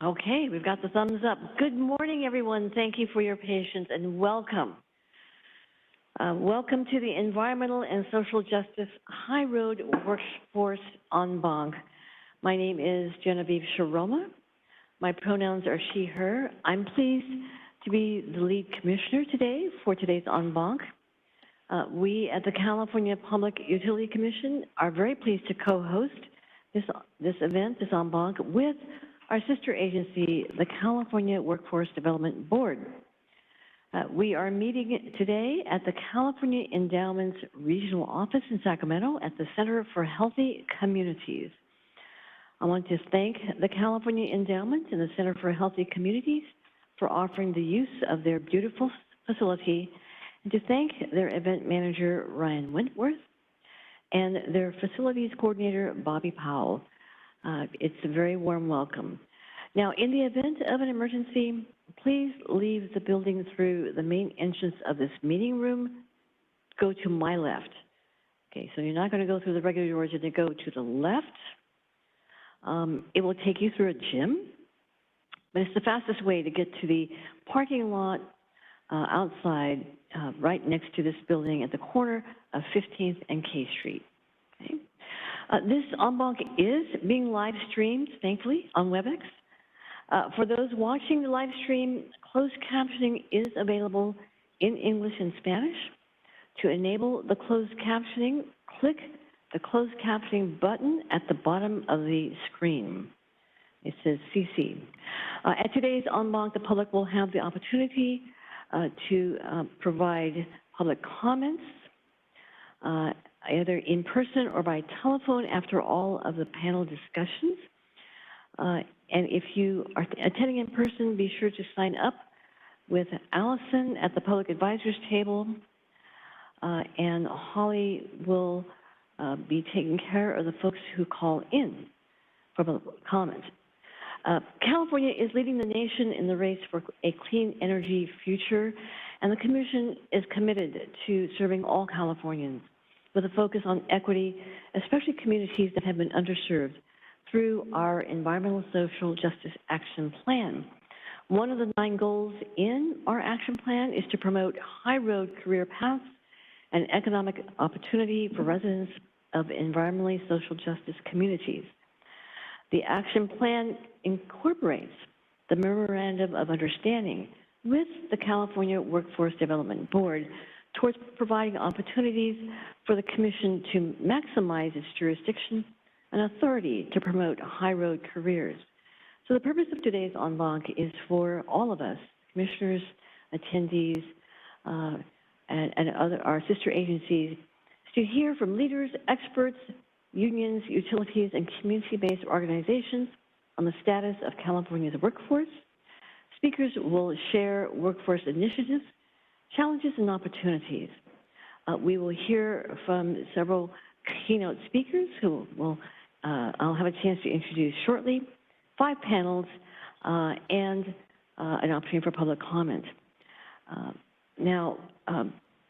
Okay, we've got the thumbs up. Good morning, everyone. Thank you for your patience and welcome. Welcome to the Environmental and Social Justice High Road Workforce En Banc. My name is Genevieve Sharoma. My pronouns are she, her. I'm pleased to be the lead commissioner today for today's En Banc. We at the California Public Utility Commission are very pleased to co-host this event, this En Banc, with our sister agency, the California Workforce Development Board. We are meeting today at the California Endowment's Regional Office in Sacramento at the Center for Healthy Communities. I want to thank the California Endowment and the Center for Healthy Communities for offering the use of their beautiful facility, and to thank their event manager, Ryan Wentworth, and their facilities coordinator, Bobby Powell. It's a very warm welcome. Now, in the event of an emergency, please leave the building through the main entrance of this meeting room. Go to my left. Okay, so you're not going to go through the regular doors, you're going to go to the left. It will take you through a gym, but it's the fastest way to get to the parking lot outside, right next to this building at the corner of 15th and K Street. Okay. This En Banc is being live streamed, thankfully, on WebEx. For those watching the live stream, closed captioning is available in English and Spanish. To enable the closed captioning, click the closed captioning button at the bottom of the screen. It says CC. At today's En Banc, the public will have the opportunity to provide public comments, either in person or by telephone after all of the panel discussions. And if you are attending in person, be sure to sign up with Allison at the Public Advisors table, and Holly will be taking care of the folks who call in for public comment. California is leading the nation in the race for a clean energy future, and the Commission is committed to serving all Californians with a focus on equity, especially communities that have been underserved, through our Environmental Social Justice Action Plan. One of the 9 goals in our action plan is to promote high road career paths and economic opportunity for residents of environmentally social justice communities. The action plan incorporates the Memorandum of Understanding with the California Workforce Development Board towards providing opportunities for the Commission to maximize its jurisdiction and authority to promote high road careers. So the purpose of today's En Banc is for all of us, commissioners, attendees, and our sister agencies, to hear from leaders, experts, unions, utilities, and community-based organizations on the status of California's workforce. Speakers will share workforce initiatives, challenges, and opportunities. We will hear from several keynote speakers who will I'll have a chance to introduce shortly, 5 panels, and an opportunity for public comment. Now,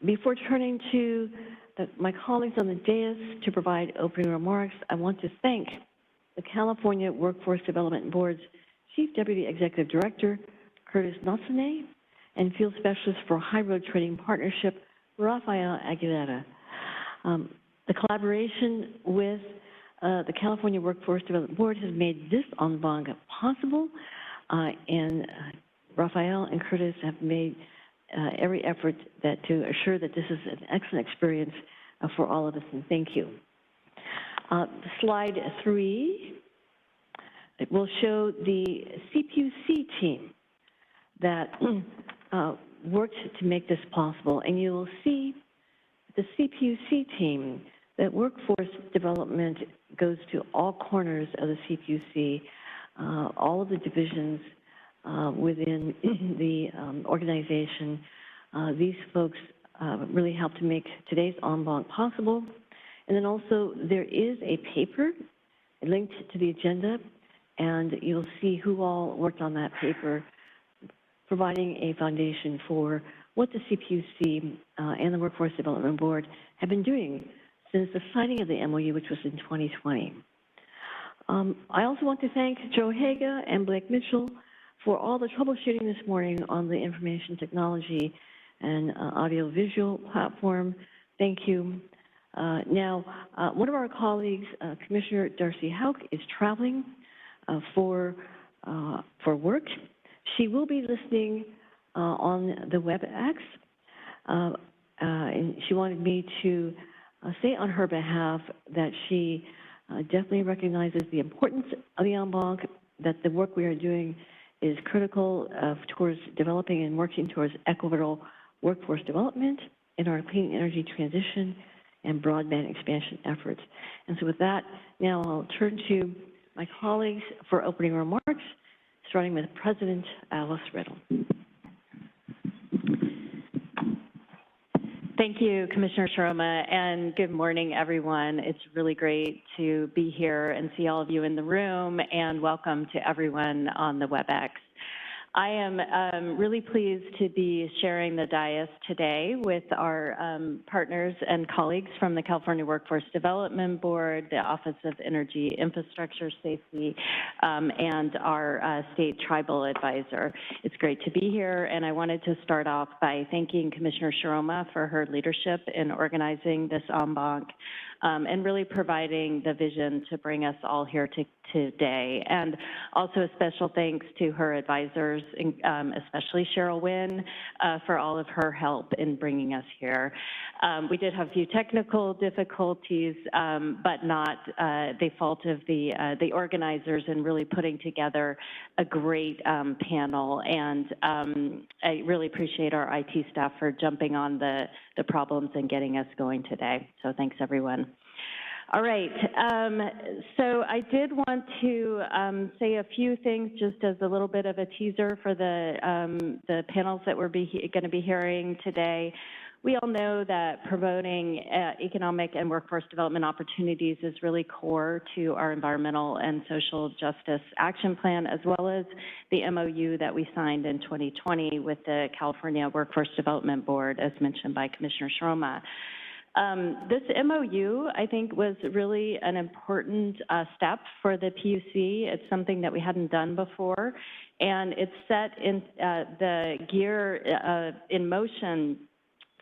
before turning to my colleagues on the dais to provide opening remarks, I want to thank the California Workforce Development Board's Chief Deputy Executive Director, Curtis Natsune, and Field Specialist for High Road Training Partnership, Rafael Aguilera. The collaboration with the California Workforce Development Board has made this En Banc possible, and Rafael and Curtis have made every effort to assure that this is an excellent experience for all of us, and thank you. Slide 3, it will show the CPUC team that worked to make this possible, and you will see the CPUC team that workforce development goes to all corners of the CPUC, all of the divisions within the organization. These folks really help to make today's En Banc possible. And then also there is a paper linked to the agenda, and you'll see who all worked on that paper, providing a foundation for what the CPUC and the Workforce Development Board have been doing since the signing of the MOU, which was in 2020. I also want to thank Joe Haga and Blake Mitchell for all the troubleshooting this morning on the information technology and audiovisual platform. Thank you. Now, one of our colleagues, Commissioner Darcy Houck, is traveling for work. She will be listening on the WebEx, and she wanted me to say on her behalf that she definitely recognizes the importance of the En Banc, that the work we are doing is critical towards developing and working towards equitable workforce development in our clean energy transition and broadband expansion efforts. And so with that, now I'll turn to my colleagues for opening remarks, starting with President Alice Riddle. Thank you, Commissioner Sharma, and good morning, everyone. It's really great to be here and see all of you in the room, and welcome to everyone on the WebEx. I am really pleased to be sharing the dais today with our partners and colleagues from the California Workforce Development Board, the Office of Energy Infrastructure Safety, and our state tribal advisor. It's great to be here, and I wanted to start off by thanking Commissioner Sharma for her leadership in organizing this En Banc and really providing the vision to bring us all here today. And also a special thanks to her advisors, especially Cheryl Wynn, for all of her help in bringing us here. We did have a few technical difficulties, but not the fault of the organizers in really putting together a great panel. And I really appreciate our IT staff for jumping on the problems and getting us going today. So thanks, everyone. All right, so I did want to say a few things just as a little bit of a teaser for the panels that we're going to be hearing today. We all know that promoting economic and workforce development opportunities is really core to our environmental and social justice action plan, as well as the MOU that we signed in 2020 with the California Workforce Development Board, as mentioned by Commissioner Sharma. This MOU, I think, was really an important step for the PUC. It's something that we hadn't done before, and it's set in the gear in motion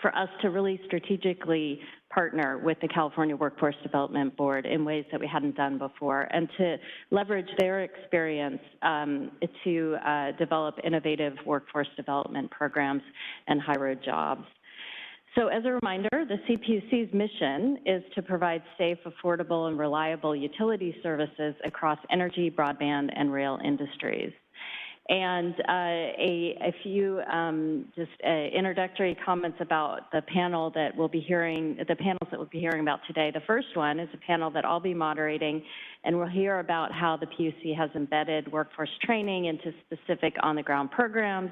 for us to really strategically partner with the California Workforce Development Board in ways that we hadn't done before, and to leverage their experience to develop innovative workforce development programs and high-road jobs. So as a reminder, the CPUC's mission is to provide safe, affordable, and reliable utility services across energy, broadband, and rail industries. And a few introductory comments about the panel that we'll be hearing, the panels that we'll be hearing about today. The first one is a panel that I'll be moderating, and we'll hear about how the PUC has embedded workforce training into specific on-the-ground programs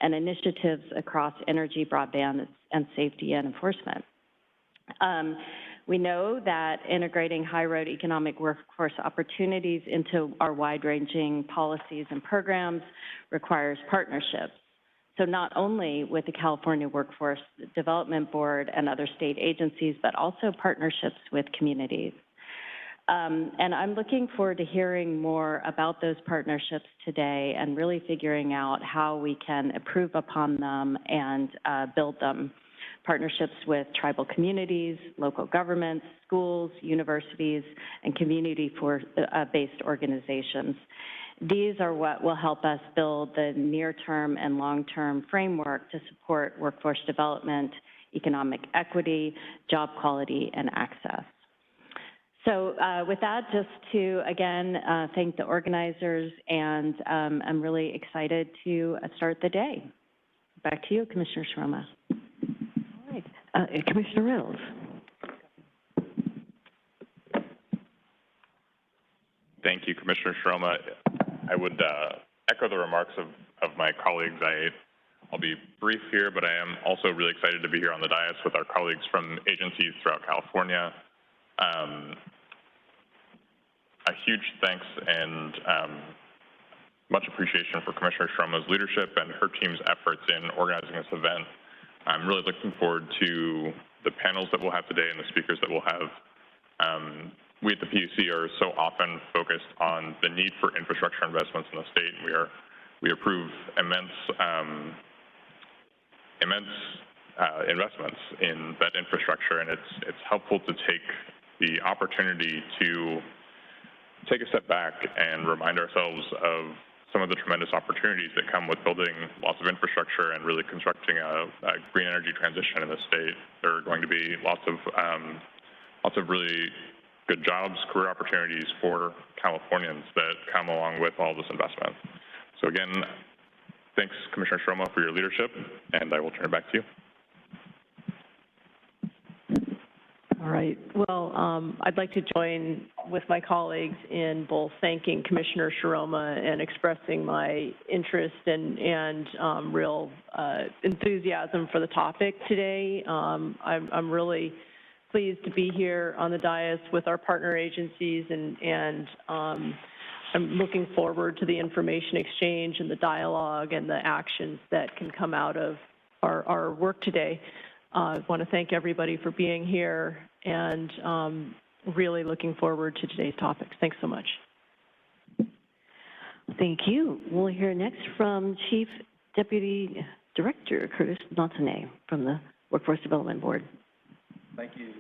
and initiatives across energy, broadband, and safety and enforcement. We know that integrating high-road economic workforce opportunities into our wide-ranging policies and programs requires partnerships. So not only with the California Workforce Development Board and other state agencies, but also partnerships with communities. And I'm looking forward to hearing more about those partnerships today and really figuring out how we can improve upon them and build them. Partnerships with tribal communities, local governments, schools, universities, and community-based organizations. These are what will help us build the near-term and long-term framework to support workforce development, economic equity, job quality, and access. So with that, just to, again, thank the organizers, and I'm really excited to start the day. Back to you, Commissioner Sharma. Commissioner Reynolds. Thank you, Commissioner Sharma. I would echo the remarks of my colleagues. I'll be brief here, but I am also really excited to be here on the dais with our colleagues from agencies throughout California. A huge thanks and much appreciation for Commissioner Sharma's leadership and her team's efforts in organizing this event. I'm really looking forward to the panels that we'll have today and the speakers that we'll have. we at the PUC are so often focused on the need for infrastructure investments in the state. We approve immense investments in that infrastructure, and it's helpful to take the opportunity to take a step back and remind ourselves of some of the tremendous opportunities that come with building lots of infrastructure and really constructing a green energy transition in the state. There are going to be lots of really good jobs, career opportunities for Californians that come along with all this investment. So again, thanks, Commissioner Shroma, for your leadership, and I will turn it back to you. All right. Well, I'd like to join with my colleagues in both thanking Commissioner Shroma and expressing my interest and real enthusiasm for the topic today. I'm really pleased to be here on the dais with our partner agencies, and I'm looking forward to the information exchange and the dialogue and the actions that can come out of our work today. I want to thank everybody for being here, and really looking forward to today's topics. Thanks so much. Thank you. We'll hear next from Chief Deputy Director Curtis Montanet from the Workforce Development Board. Thank you.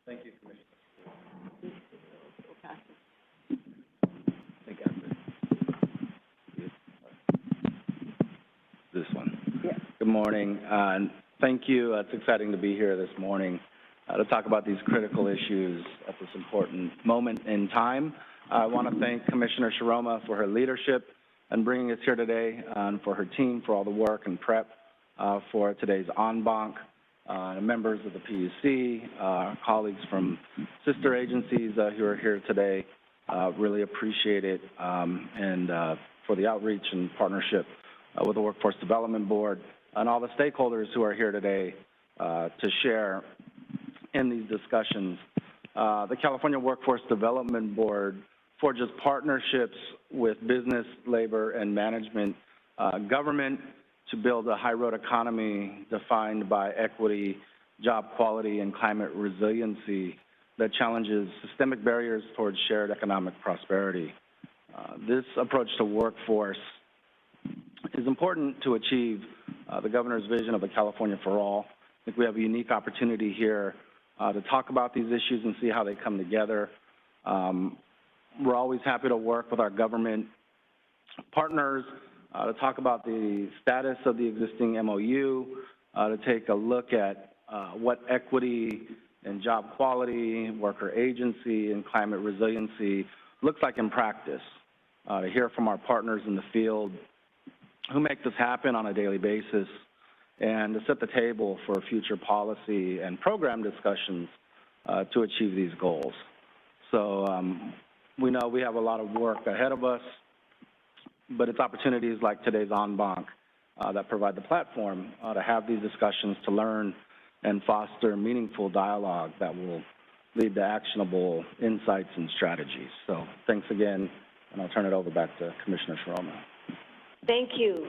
Thank you, Commissioner. This one. Yeah. Good morning. Thank you. It's exciting to be here this morning to talk about these critical issues at this important moment in time. I want to thank Commissioner Shroma for her leadership and bringing us here today, and for her team for all the work and prep for today's En Banc, members of the PUC, colleagues from sister agencies who are here today. Really appreciate it, and for the outreach and partnership with the Workforce Development Board and all the stakeholders who are here today to share in these discussions. The California Workforce Development Board forges partnerships with business, labor, and management government to build a high-road economy defined by equity, job quality, and climate resiliency that challenges systemic barriers towards shared economic prosperity. This approach to workforce is important to achieve the governor's vision of a California for all. I think we have a unique opportunity here to talk about these issues and see how they come together. We're always happy to work with our government partners to talk about the status of the existing MOU, to take a look at what equity and job quality, worker agency, and climate resiliency looks like in practice, to hear from our partners in the field who make this happen on a daily basis, and to set the table for future policy and program discussions to achieve these goals. So we know we have a lot of work ahead of us, but it's opportunities like today's En Banc that provide the platform to have these discussions, to learn and foster meaningful dialogue that will lead to actionable insights and strategies. So thanks again, and I'll turn it over back to Commissioner Shroma. Thank you.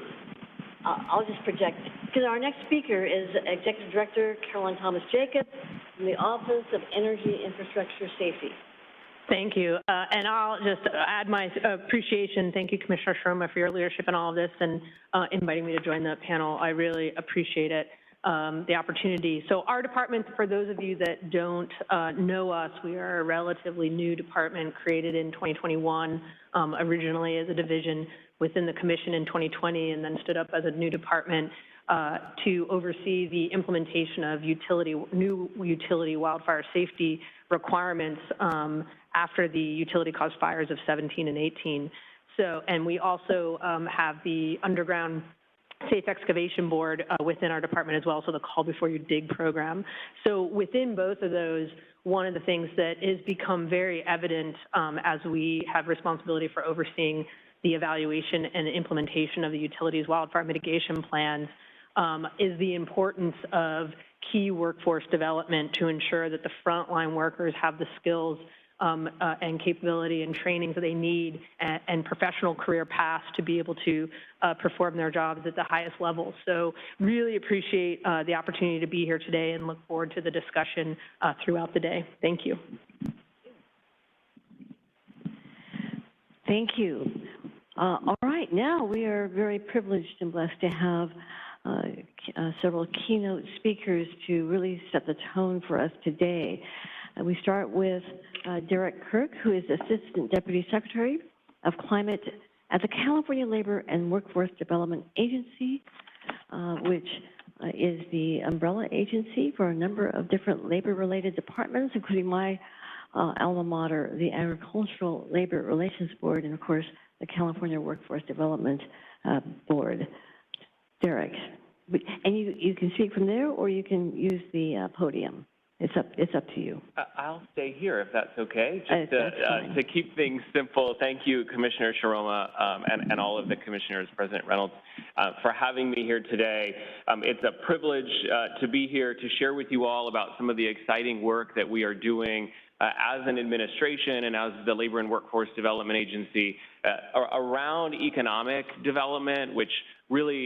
I'll just project, because our next speaker is Executive Director Carolyn Thomas-Jacobs from the Office of Energy Infrastructure Safety. Thank you. And I'll just add my appreciation. Thank you, Commissioner Shroma, for your leadership in all of this and inviting me to join the panel. I really appreciate it, the opportunity. So our department, for those of you that don't know us, we are a relatively new department created in 2021, originally as a division within the commission in 2020, and then stood up as a new department to oversee the implementation of new utility wildfire safety requirements after the utility-caused fires of 17 and 18. So, and we also have the underground safe excavation board within our department as well, so the Call Before You Dig program. So within both of those, one of the things that has become very evident as we have responsibility for overseeing the evaluation and implementation of the utilities wildfire mitigation plans is the importance of key workforce development to ensure that the frontline workers have the skills and capability and training that they need and professional career paths to be able to perform their jobs at the highest level. So really appreciate the opportunity to be here today and look forward to the discussion throughout the day. Thank you. Thank you. All right, now we are very privileged and blessed to have several keynote speakers to really set the tone for us today. We start with Derek Kirk, who is Assistant Deputy Secretary of Climate at the California Labor and Workforce Development Agency, which is the umbrella agency for a number of different labor-related departments, including my alma mater, the Agricultural Labor Relations Board, and of course, the California Workforce Development Board. Derek, and you can speak from there, or you can use the podium. It's up to you. I'll stay here if that's okay. Just to keep things simple, thank you, Commissioner Shiroma, and all of the commissioners, President Reynolds, for having me here today. It's a privilege to be here to share with you all about some of the exciting work that we are doing as an administration and as the Labor and Workforce Development Agency around economic development, which really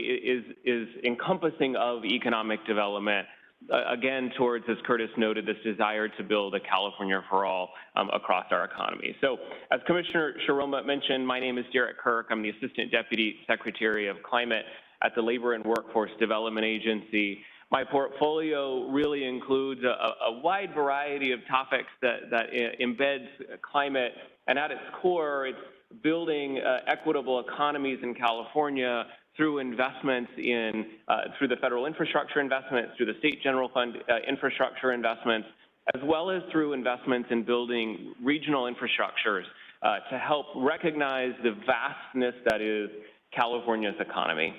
is encompassing of economic development, again, towards, as Curtis noted, this desire to build a California for all across our economy. So as Commissioner Shiroma mentioned, my name is Derek Kirk. I'm the Assistant Deputy Secretary of Climate at the Labor and Workforce Development Agency. My portfolio really includes a wide variety of topics that embeds climate, and at its core, it's building equitable economies in California through investments in, through the federal infrastructure investments, through the state general fund infrastructure investments, as well as through investments in building regional infrastructures to help recognize the vastness that is California's economy.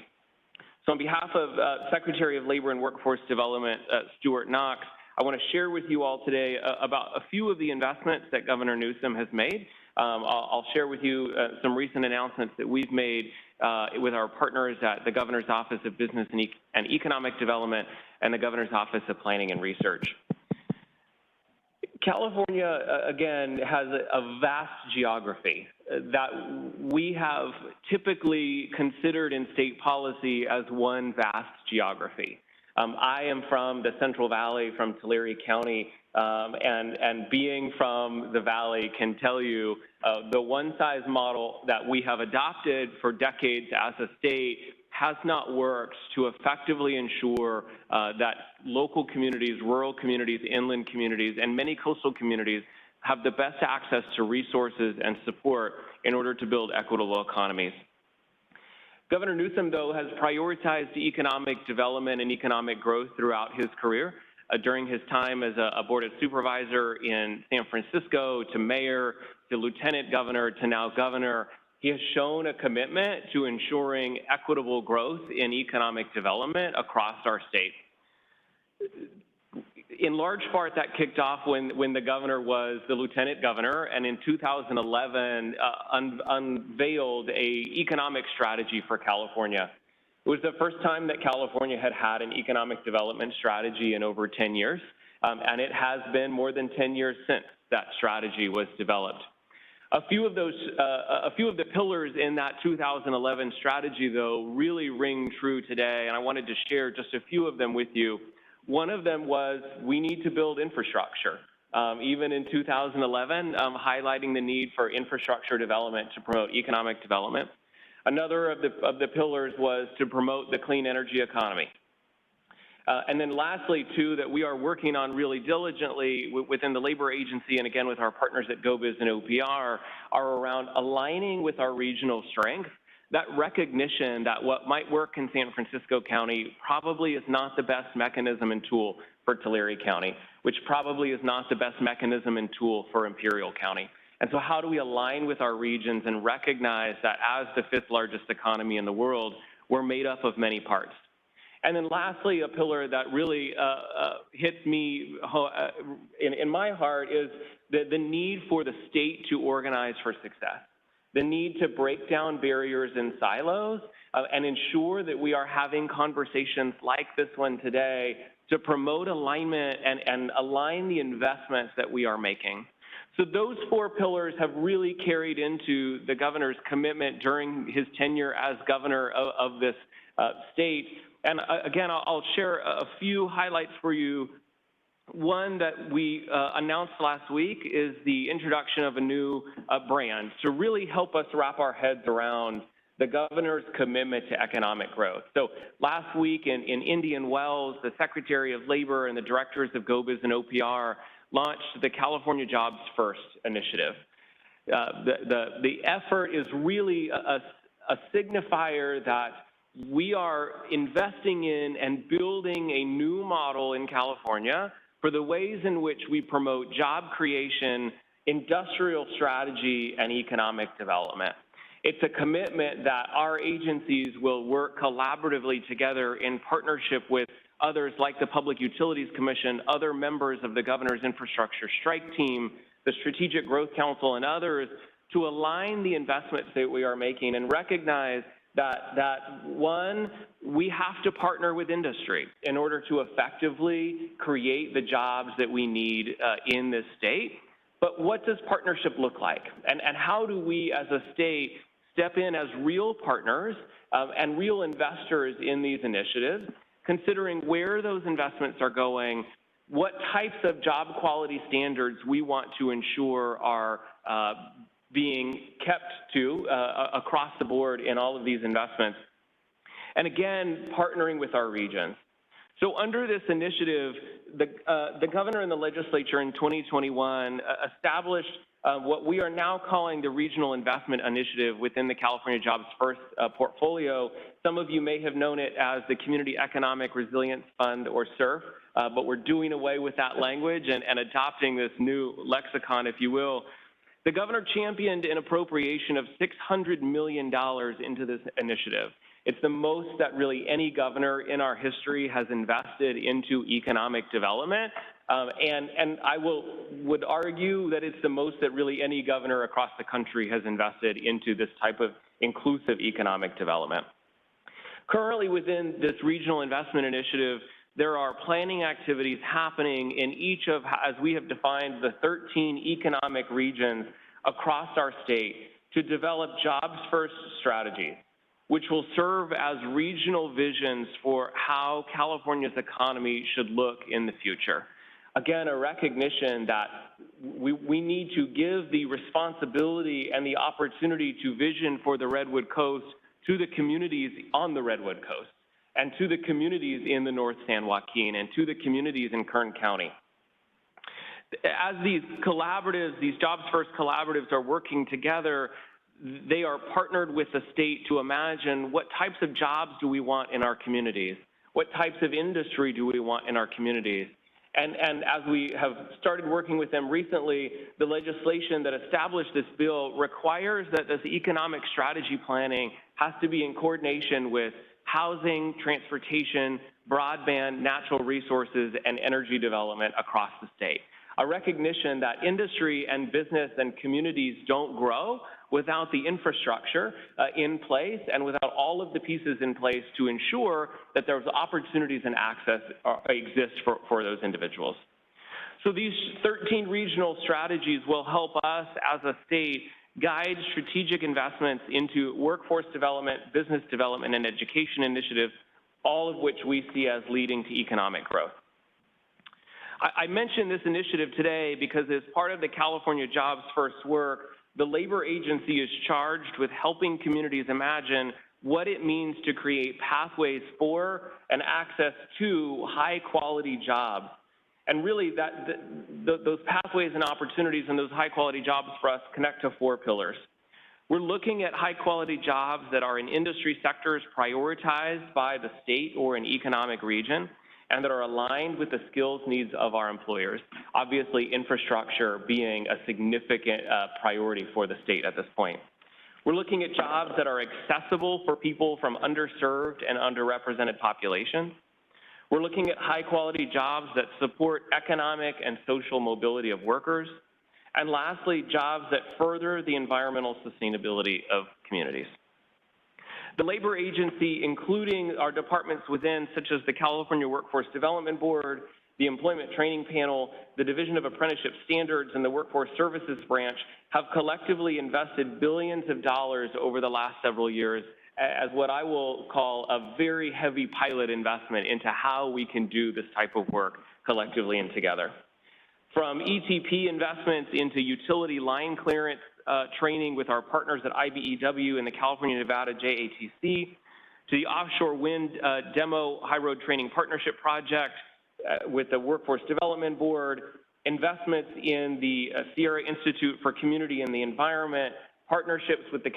So on behalf of Secretary of Labor and Workforce Development, Stuart Knox, I want to share with you all today about a few of the investments that Governor Newsom has made. I'll share with you some recent announcements that we've made with our partners at the Governor's Office of Business and Economic Development and the Governor's Office of Planning and Research. California, again, has a vast geography that we have typically considered in state policy as one vast geography. I am from the Central Valley, from Tulare County, and being from the Valley can tell you the one-size model that we have adopted for decades as a state has not worked to effectively ensure that local communities, rural communities, inland communities, and many coastal communities have the best access to resources and support in order to build equitable economies. Governor Newsom, though, has prioritized economic development and economic growth throughout his career. During his time as a board of supervisor in San Francisco, to mayor, to lieutenant governor, to now governor, he has shown a commitment to ensuring equitable growth in economic development across our state. In large part, that kicked off when the governor was the lieutenant governor, and in 2011 unveiled an economic strategy for California. It was the first time that California had had an economic development strategy in over 10 years, and it has been more than 10 years since that strategy was developed. A few of the pillars in that 2011 strategy, though, really ring true today, and I wanted to share just a few of them with you. One of them was we need to build infrastructure. Even in 2011, highlighting the need for infrastructure development to promote economic development. Another of the pillars was to promote the clean energy economy. And then lastly, too, that we are working on really diligently within the labor agency and again with our partners at GoBiz and OPR are around aligning with our regional strength, that recognition that what might work in San Francisco County probably is not the best mechanism and tool for Tulare County, which probably is not the best mechanism and tool for Imperial County. And so how do we align with our regions and recognize that as the 5th largest economy in the world, we're made up of many parts? And then lastly, a pillar that really hits me in my heart is the need for the state to organize for success, the need to break down barriers and silos and ensure that we are having conversations like this one today to promote alignment and align the investments that we are making. So those 4 pillars have really carried into the governor's commitment during his tenure as governor of this state. And again, I'll share a few highlights for you. One that we announced last week is the introduction of a new brand to really help us wrap our heads around the governor's commitment to economic growth. So last week in Indian Wells, the Secretary of Labor and the directors of GOBIS and OPR launched the California Jobs First initiative. The effort is really a signifier that we are investing in and building a new model in California for the ways in which we promote job creation, industrial strategy, and economic development. It's a commitment that our agencies will work collaboratively together in partnership with others like the Public Utilities Commission, other members of the Governor's Infrastructure Strike Team, the Strategic Growth Council, and others to align the investments that we are making and recognize that one, we have to partner with industry in order to effectively create the jobs that we need in this state. But what does partnership look like? And how do we as a state step in as real partners and real investors in these initiatives, considering where those investments are going, what types of job quality standards we want to ensure are being kept to across the board in all of these investments. And again, partnering with our regions. So under this initiative, the governor and the legislature in 2021 established what we are now calling the Regional Investment Initiative within the California Jobs First portfolio. Some of you may have known it as the Community Economic Resilience Fund, or SERF, but we're doing away with that language and adopting this new lexicon, if you will. The governor championed an appropriation of $600 million into this initiative. It's the most that really any governor in our history has invested into economic development. And I would argue that it's the most that really any governor across the country has invested into this type of inclusive economic development. Currently within this regional investment initiative, there are planning activities happening in each of, as we have defined, the 13 economic regions across our state to develop jobs first strategies, which will serve as regional visions for how California's economy should look in the future. Again, a recognition that we need to give the responsibility and the opportunity to vision for the Redwood Coast to the communities on the Redwood Coast, and to the communities in the North San Joaquin, and to the communities in Kern County. As these collaboratives, these Jobs First collaboratives are working together, they are partnered with the state to imagine what types of jobs do we want in our communities? What types of industry do we want in our communities? And as we have started working with them recently, the legislation that established this bill requires that this economic strategy planning has to be in coordination with housing, transportation, broadband, natural resources, and energy development across the state. A recognition that industry and business and communities don't grow without the infrastructure in place and without all of the pieces in place to ensure that there's opportunities and access exist for those individuals. So these 13 regional strategies will help us as a state guide strategic investments into workforce development, business development, and education initiatives, all of which we see as leading to economic growth. I mentioned this initiative today because as part of the California Jobs First work, the labor agency is charged with helping communities imagine what it means to create pathways for and access to high quality jobs. And really those pathways and opportunities and those high quality jobs for us connect to 4 pillars. We're looking at high quality jobs that are in industry sectors prioritized by the state or an economic region, and that are aligned with the skills needs of our employers. Obviously, infrastructure being a significant priority for the state at this point. We're looking at jobs that are accessible for people from underserved and underrepresented populations. We're looking at high quality jobs that support economic and social mobility of workers. And lastly, jobs that further the environmental sustainability of communities. The labor agency, including our departments within, such as the California Workforce Development Board the Employment Training Panel, the Division of Apprenticeship Standards, and the Workforce Services Branch have collectively invested billions of dollars over the last several years as what I will call a very heavy pilot investment into how we can do this type of work collectively and together. From ETP investments into utility line clearance training with our partners at IBEW and the California-Nevada JATC, to the offshore wind demo high road training partnership project with the Workforce Development Board, investments in the Sierra Institute for Community and the Environment, partnerships with the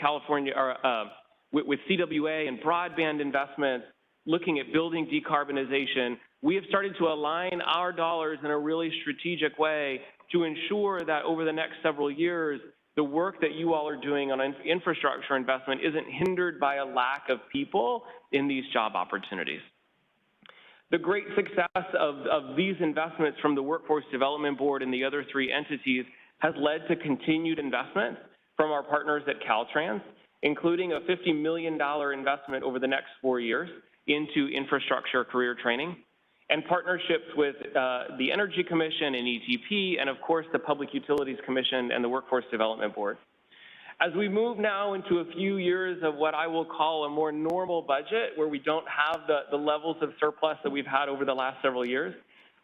with CWA and broadband investments, looking at building decarbonization. We have started to align our dollars in a really strategic way to ensure that over the next several years, the work that you all are doing on infrastructure investment isn't hindered by a lack of people in these job opportunities. The great success of these investments from the Workforce Development Board and the other three entities has led to continued investments from our partners at Caltrans, including a $50 million investment over the next 4 years into infrastructure career training, and partnerships with the Energy Commission and ETP, and of course the Public Utilities Commission and the Workforce Development Board. As we move now into a few years of what I will call a more normal budget, where we don't have the levels of surplus that we've had over the last several years,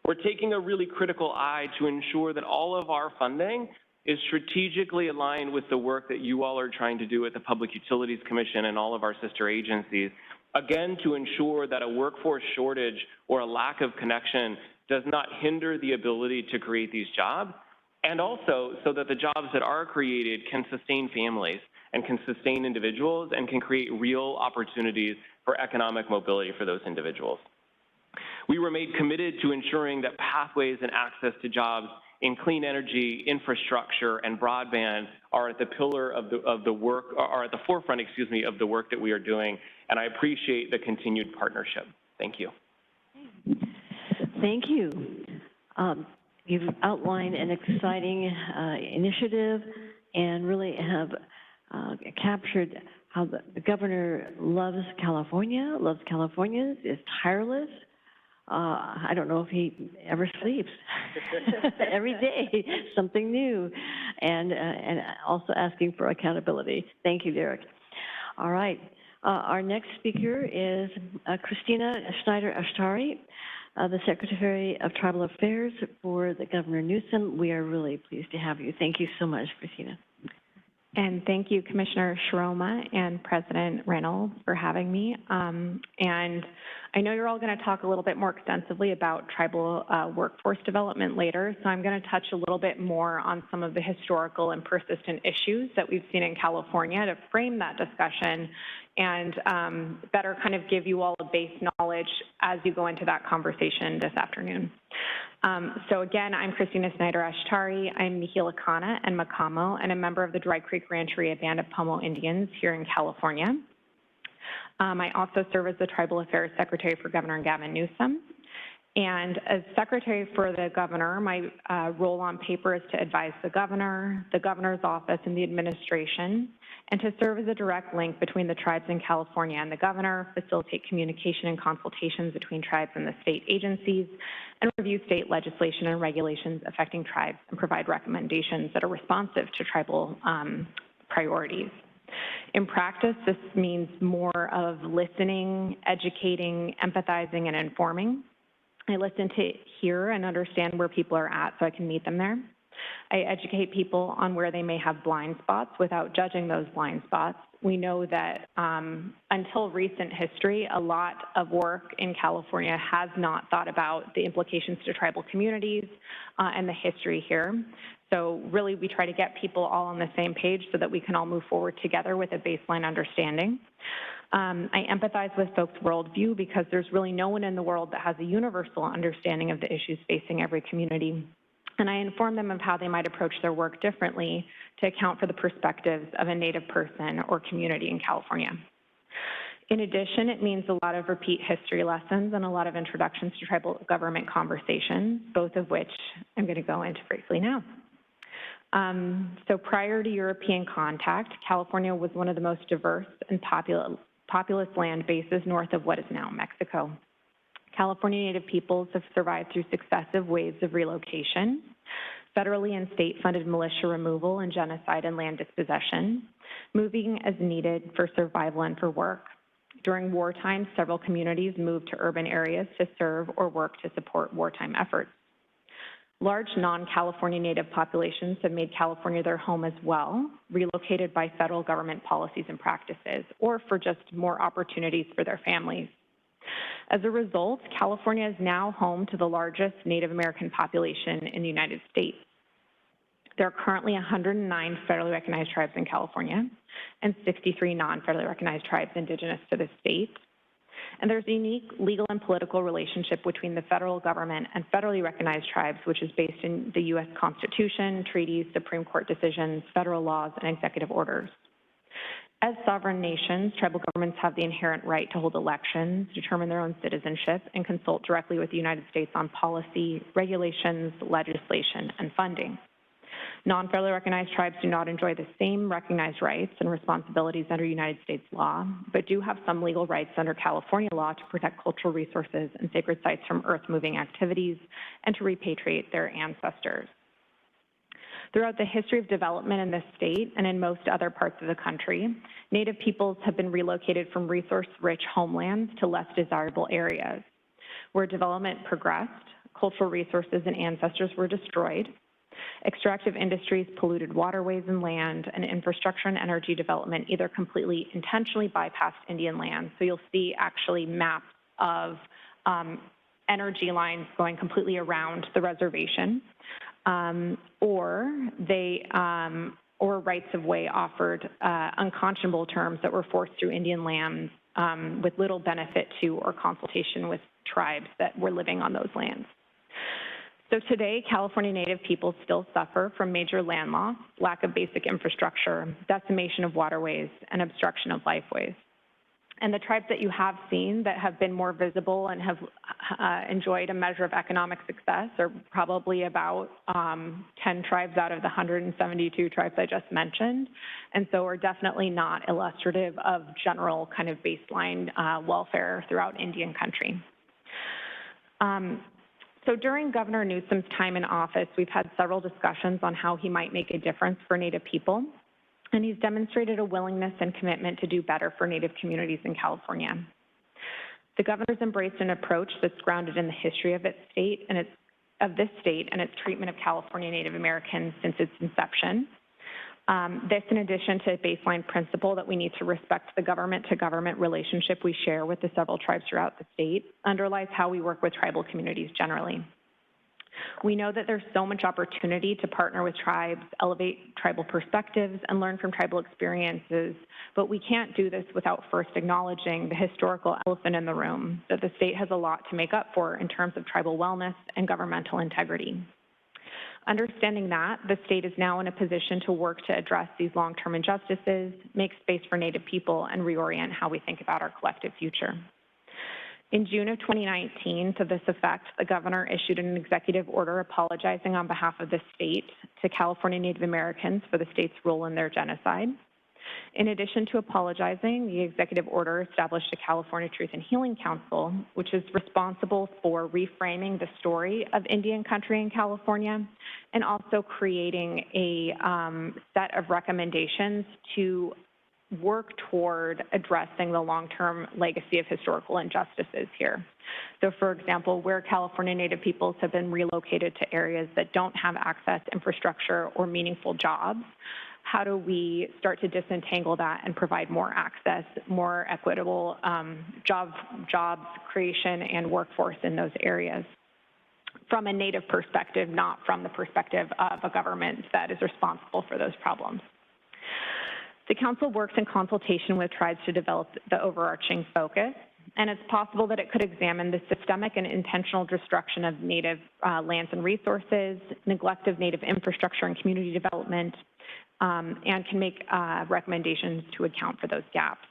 we're taking a really critical eye to ensure that all of our funding is strategically aligned with the work that you all are trying to do at the Public Utilities Commission and all of our sister agencies, again, to ensure that a workforce shortage or a lack of connection does not hinder the ability to create these jobs, and also so that the jobs that are created can sustain families and can sustain individuals and can create real opportunities for economic mobility for those individuals. We were made committed to ensuring that pathways and access to jobs in clean energy, infrastructure, and broadband are at the pillar of the work, are at the forefront, excuse me, of the work that we are doing, and I appreciate the continued partnership. Thank you. Thank you. You've outlined an exciting initiative and really have captured how the governor loves California, loves Californians, is tireless. I don't know if he ever sleeps. Every day, something new, and also asking for accountability. Thank you, Derek. All right, our next speaker is Christina Schneider-Ashtari, the Secretary of Tribal Affairs for the Governor Newsom. We are really pleased to have you. Thank you so much, Christina. And thank you, Commissioner Sharoma and President Reynolds, for having me. And I know you're all going to talk a little bit more extensively about tribal workforce development later, so I'm going to touch a little bit more on some of the historical and persistent issues that we've seen in California to frame that discussion and better kind of give you all a base knowledge as you go into that conversation this afternoon. So again, I'm Christina Schneider-Ashtari. I'm Mihilakana and Makamo, and a member of the Dry Creek Rancheria Band of Pomo Indians here in California. I also serve as the Tribal Affairs Secretary for Governor Gavin Newsom. And as Secretary for the Governor, my role on paper is to advise the Governor's office, and the administration, and to serve as a direct link between the tribes in California and the Governor, facilitate communication and consultations between tribes and the state agencies, and review state legislation and regulations affecting tribes, and provide recommendations that are responsive to tribal priorities. In practice, this means more of listening, educating, empathizing, and informing. I listen to hear and understand where people are at so I can meet them there. I educate people on where they may have blind spots without judging those blind spots. We know that until recent history, a lot of work in California has not thought about the implications to tribal communities and the history here. So really, we try to get people all on the same page so that we can all move forward together with a baseline understanding. I empathize with folks' worldview because there's really no one in the world that has a universal understanding of the issues facing every community. And I inform them of how they might approach their work differently to account for the perspectives of a Native person or community in California. In addition, it means a lot of repeat history lessons and a lot of introductions to tribal government conversations, both of which I'm going to go into briefly now. So prior to European contact, California was one of the most diverse and populous land bases north of what is now Mexico. California Native peoples have survived through successive waves of relocation, federally and state-funded militia removal and genocide and land dispossession, moving as needed for survival and for work. During wartime, several communities moved to urban areas to serve or work to support wartime efforts. Large non-California Native populations have made California their home as well, relocated by federal government policies and practices, or for just more opportunities for their families. As a result, California is now home to the largest Native American population in the United States. There are currently 109 federally recognized tribes in California and 63 non-federally recognized tribes indigenous to the state. And there's a unique legal and political relationship between the federal government and federally recognized tribes, which is based in the U.S. Constitution, treaties, Supreme Court decisions, federal laws, and executive orders. As sovereign nations, tribal governments have the inherent right to hold elections, determine their own citizenship, and consult directly with the United States on policy, regulations, legislation, and funding. Non-federally recognized tribes do not enjoy the same recognized rights and responsibilities under United States law, but do have some legal rights under California law to protect cultural resources and sacred sites from earth-moving activities and to repatriate their ancestors. Throughout the history of development in this state and in most other parts of the country, Native peoples have been relocated from resource-rich homelands to less desirable areas. Where development progressed, cultural resources and ancestors were destroyed. Extractive industries polluted waterways and land, and infrastructure and energy development either completely intentionally bypassed Indian land. So you'll see actually maps of energy lines going completely around the reservation, or rights of way offered unconscionable terms that were forced through Indian lands with little benefit to or consultation with tribes that were living on those lands. So today, California Native peoples still suffer from major land loss, lack of basic infrastructure, decimation of waterways, and obstruction of lifeways. And the tribes that you have seen that have been more visible and have enjoyed a measure of economic success are probably about 10 tribes out of the 172 tribes I just mentioned. And so are definitely not illustrative of general kind of baseline welfare throughout Indian country. So during Governor Newsom's time in office, we've had several discussions on how he might make a difference for Native people, and he's demonstrated a willingness and commitment to do better for Native communities in California. The governor's embraced an approach that's grounded in the history of this state and its treatment of California Native Americans since its inception. This, in addition to a baseline principle that we need to respect the government-to-government relationship we share with the several tribes throughout the state, underlies how we work with tribal communities generally. We know that there's so much opportunity to partner with tribes, elevate tribal perspectives, and learn from tribal experiences, but we can't do this without first acknowledging the historical elephant in the room, that the state has a lot to make up for in terms of tribal wellness and governmental integrity. Understanding that, the state is now in a position to work to address these long-term injustices, make space for Native people, and reorient how we think about our collective future. In June of 2019, to this effect, the governor issued an executive order apologizing on behalf of the state to California Native Americans for the state's role in their genocide. In addition to apologizing, the executive order established a California Truth and Healing Council, which is responsible for reframing the story of Indian country in California and also creating a set of recommendations to work toward addressing the long-term legacy of historical injustices here. So, for example, where California Native peoples have been relocated to areas that don't have access, infrastructure, or meaningful jobs, how do we start to disentangle that and provide more access, more equitable jobs creation and workforce in those areas from a Native perspective, not from the perspective of a government that is responsible for those problems. The council works in consultation with tribes to develop the overarching focus, and it's possible that it could examine the systemic and intentional destruction of Native lands and resources, neglect of Native infrastructure and community development, and can make recommendations to account for those gaps.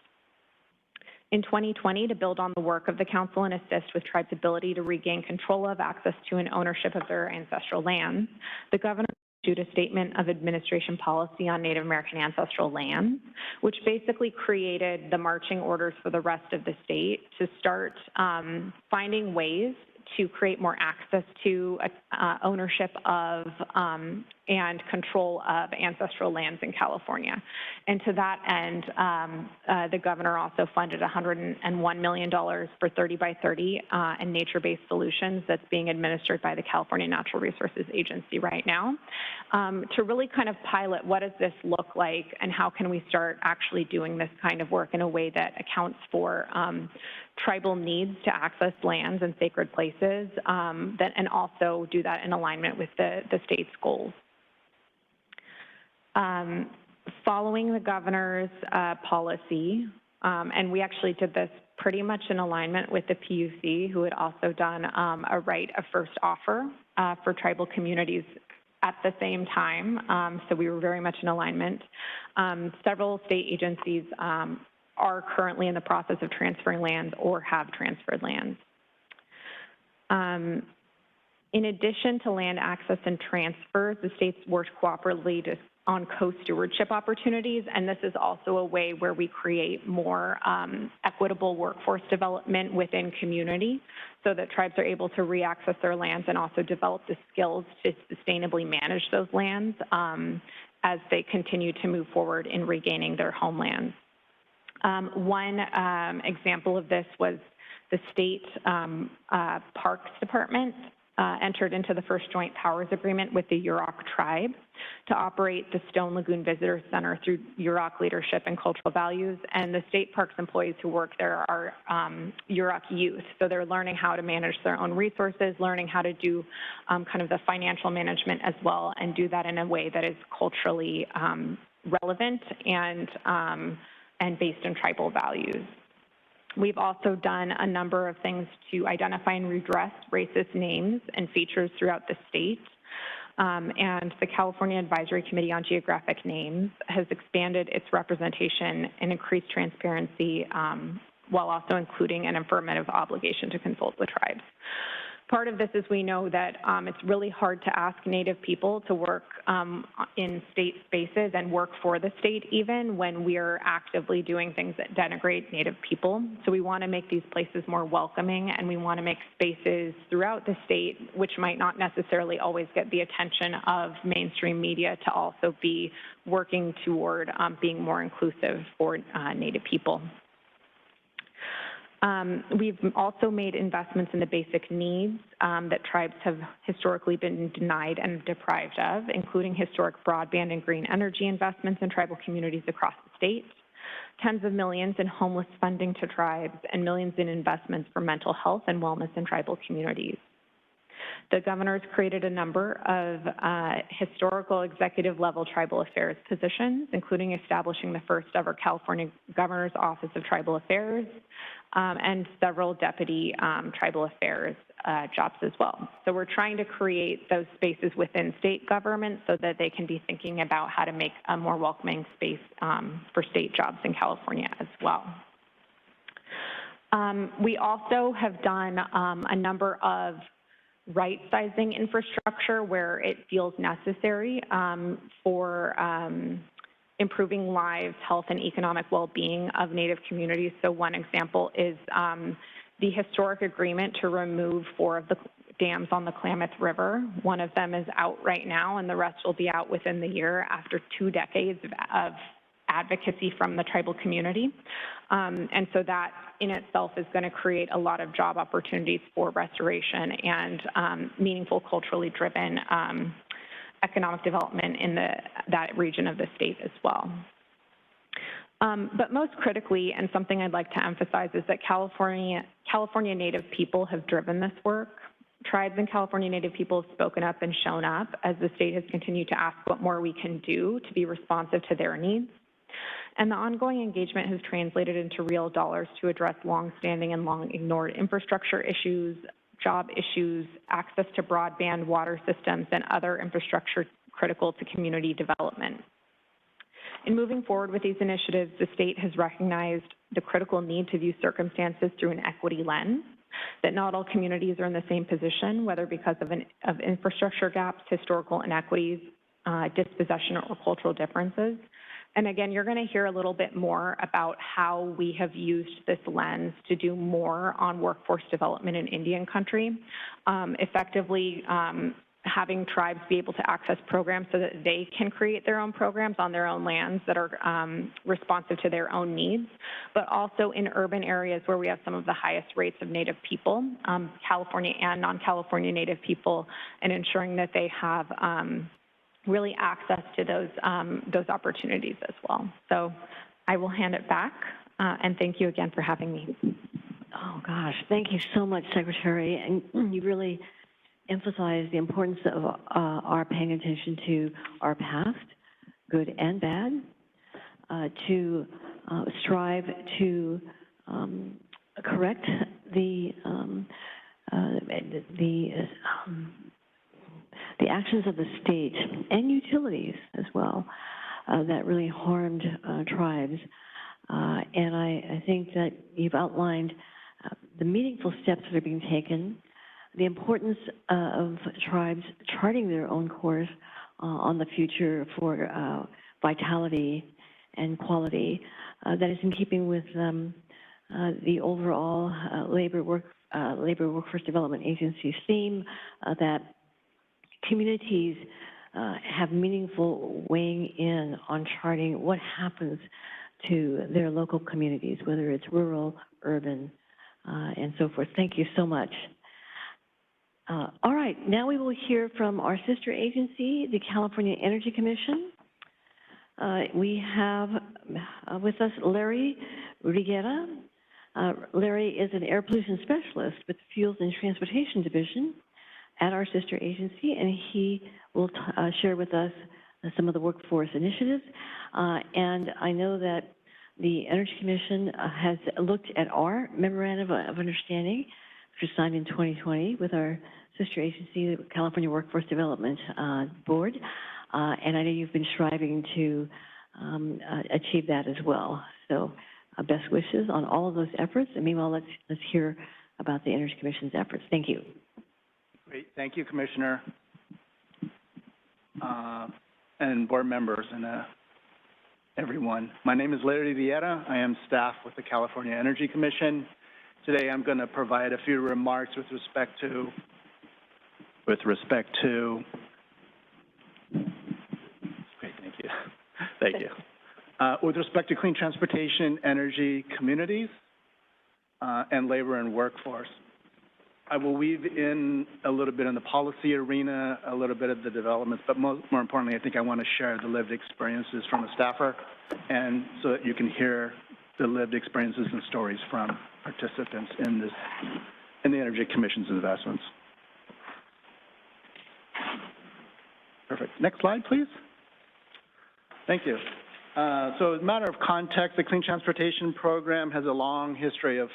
In 2020, to build on the work of the council and assist with tribes' ability to regain control of, access to, and ownership of their ancestral lands, the governor issued a Statement of Administration Policy on Native American Ancestral Lands, which basically created the marching orders for the rest of the state to start finding ways to create more access to ownership of and control of ancestral lands in California. And to that end, the governor also funded $101 million for 30 by 30 and nature-based solutions that's being administered by the California Natural Resources Agency right now to really kind of pilot what does this look like and how can we start actually doing this kind of work in a way that accounts for tribal needs to access lands and sacred places, and also do that in alignment with the state's goals. Following the governor's policy, and we actually did this pretty much in alignment with the PUC, who had also done a right of first offer for tribal communities at the same time, so we were very much in alignment. Several state agencies are currently in the process of transferring lands or have transferred lands. In addition to land access and transfers, the states worked cooperatively on co-stewardship opportunities, and this is also a way where we create more equitable workforce development within community so that tribes are able to re-access their lands and also develop the skills to sustainably manage those lands as they continue to move forward in regaining their homelands. One example of this was the state Parks Department entered into the first joint powers agreement with the Yurok tribe to operate the Stone Lagoon Visitor Center through Yurok leadership and cultural values. And the state parks employees who work there are Yurok youth. So they're learning how to manage their own resources, learning how to do kind of the financial management as well, and do that in a way that is culturally relevant and based in tribal values. We've also done a number of things to identify and redress racist names and features throughout the state. And the California Advisory Committee on Geographic Names has expanded its representation and increased transparency while also including an affirmative obligation to consult with tribes. Part of this is we know that it's really hard to ask Native people to work in state spaces and work for the state even when we're actively doing things that denigrate Native people. So we want to make these places more welcoming, and we want to make spaces throughout the state, which might not necessarily always get the attention of mainstream media, to also be working toward being more inclusive for Native people. We've also made investments in the basic needs that tribes have historically been denied and deprived of, including historic broadband and green energy investments in tribal communities across the state, tens of millions in homeless funding to tribes, and millions in investments for mental health and wellness in tribal communities. The governor's created a number of historical executive level tribal affairs positions, including establishing the first ever California Governor's Office of Tribal Affairs and several deputy tribal affairs jobs as well. So we're trying to create those spaces within state government so that they can be thinking about how to make a more welcoming space for state jobs in California as well. We also have done a number of right-sizing infrastructure where it feels necessary for improving lives, health, and economic well-being of Native communities. So one example is the historic agreement to remove 4 of the dams on the Klamath River. One of them is out right now, and the rest will be out within the year after 2 decades of advocacy from the tribal community. And so that in itself is going to create a lot of job opportunities for restoration and meaningful, culturally driven economic development in that region of the state as well. But most critically, and something I'd like to emphasize, is that California Native people have driven this work. Tribes and California Native people have spoken up and shown up as the state has continued to ask what more we can do to be responsive to their needs. And the ongoing engagement has translated into real dollars to address longstanding and long-ignored infrastructure issues, job issues, access to broadband, water systems, and other infrastructure critical to community development. In moving forward with these initiatives, the state has recognized the critical need to view circumstances through an equity lens, that not all communities are in the same position, whether because of infrastructure gaps, historical inequities, dispossession or cultural differences. And again, you're going to hear a little bit more about how we have used this lens to do more on workforce development in Indian country, effectively having tribes be able to access programs so that they can create their own programs on their own lands that are responsive to their own needs, but also in urban areas where we have some of the highest rates of Native people, California and non-California Native people, and ensuring that they have really access to those opportunities as well. So I will hand it back, and thank you again for having me. Oh, gosh, thank you so much, Secretary. And you really emphasize the importance of our paying attention to our past, good and bad, to strive to correct the actions of the state and utilities as well that really harmed tribes. And I think that you've outlined the meaningful steps that are being taken, the importance of tribes charting their own course on the future for vitality and quality that is in keeping with the overall Labor Workforce Development Agency's theme that communities have meaningful weighing in on charting what happens to their local communities, whether it's rural, urban, and so forth. Thank you so much. All right, now we will hear from our sister agency, the California Energy Commission. We have with us Larry Riguera. Larry is an air pollution specialist with the Fuels and Transportation Division at our sister agency, and he will share with us some of the workforce initiatives. And I know that the Energy Commission has looked at our memorandum of understanding, which was signed in 2020 with our sister agency, the California Workforce Development Board. And I know you've been striving to achieve that as well. So best wishes on all of those efforts. And meanwhile, let's hear about the Energy Commission's efforts. Thank you. Great. Thank you, Commissioner, and board members and everyone. My name is Larry Vieira. I am staff with the California Energy Commission. Today, I'm going to provide a few remarks with respect to great, thank you. Thank you. With respect to clean transportation, energy, communities, and labor and workforce. I will weave in a little bit in the policy arena, a little bit of the developments, but more importantly, I think I want to share the lived experiences from a staffer, and so that you can hear the lived experiences and stories from participants in the Energy Commission's investments. Perfect. Next slide, please. Thank you. So as a matter of context, the Clean Transportation Program has a long history of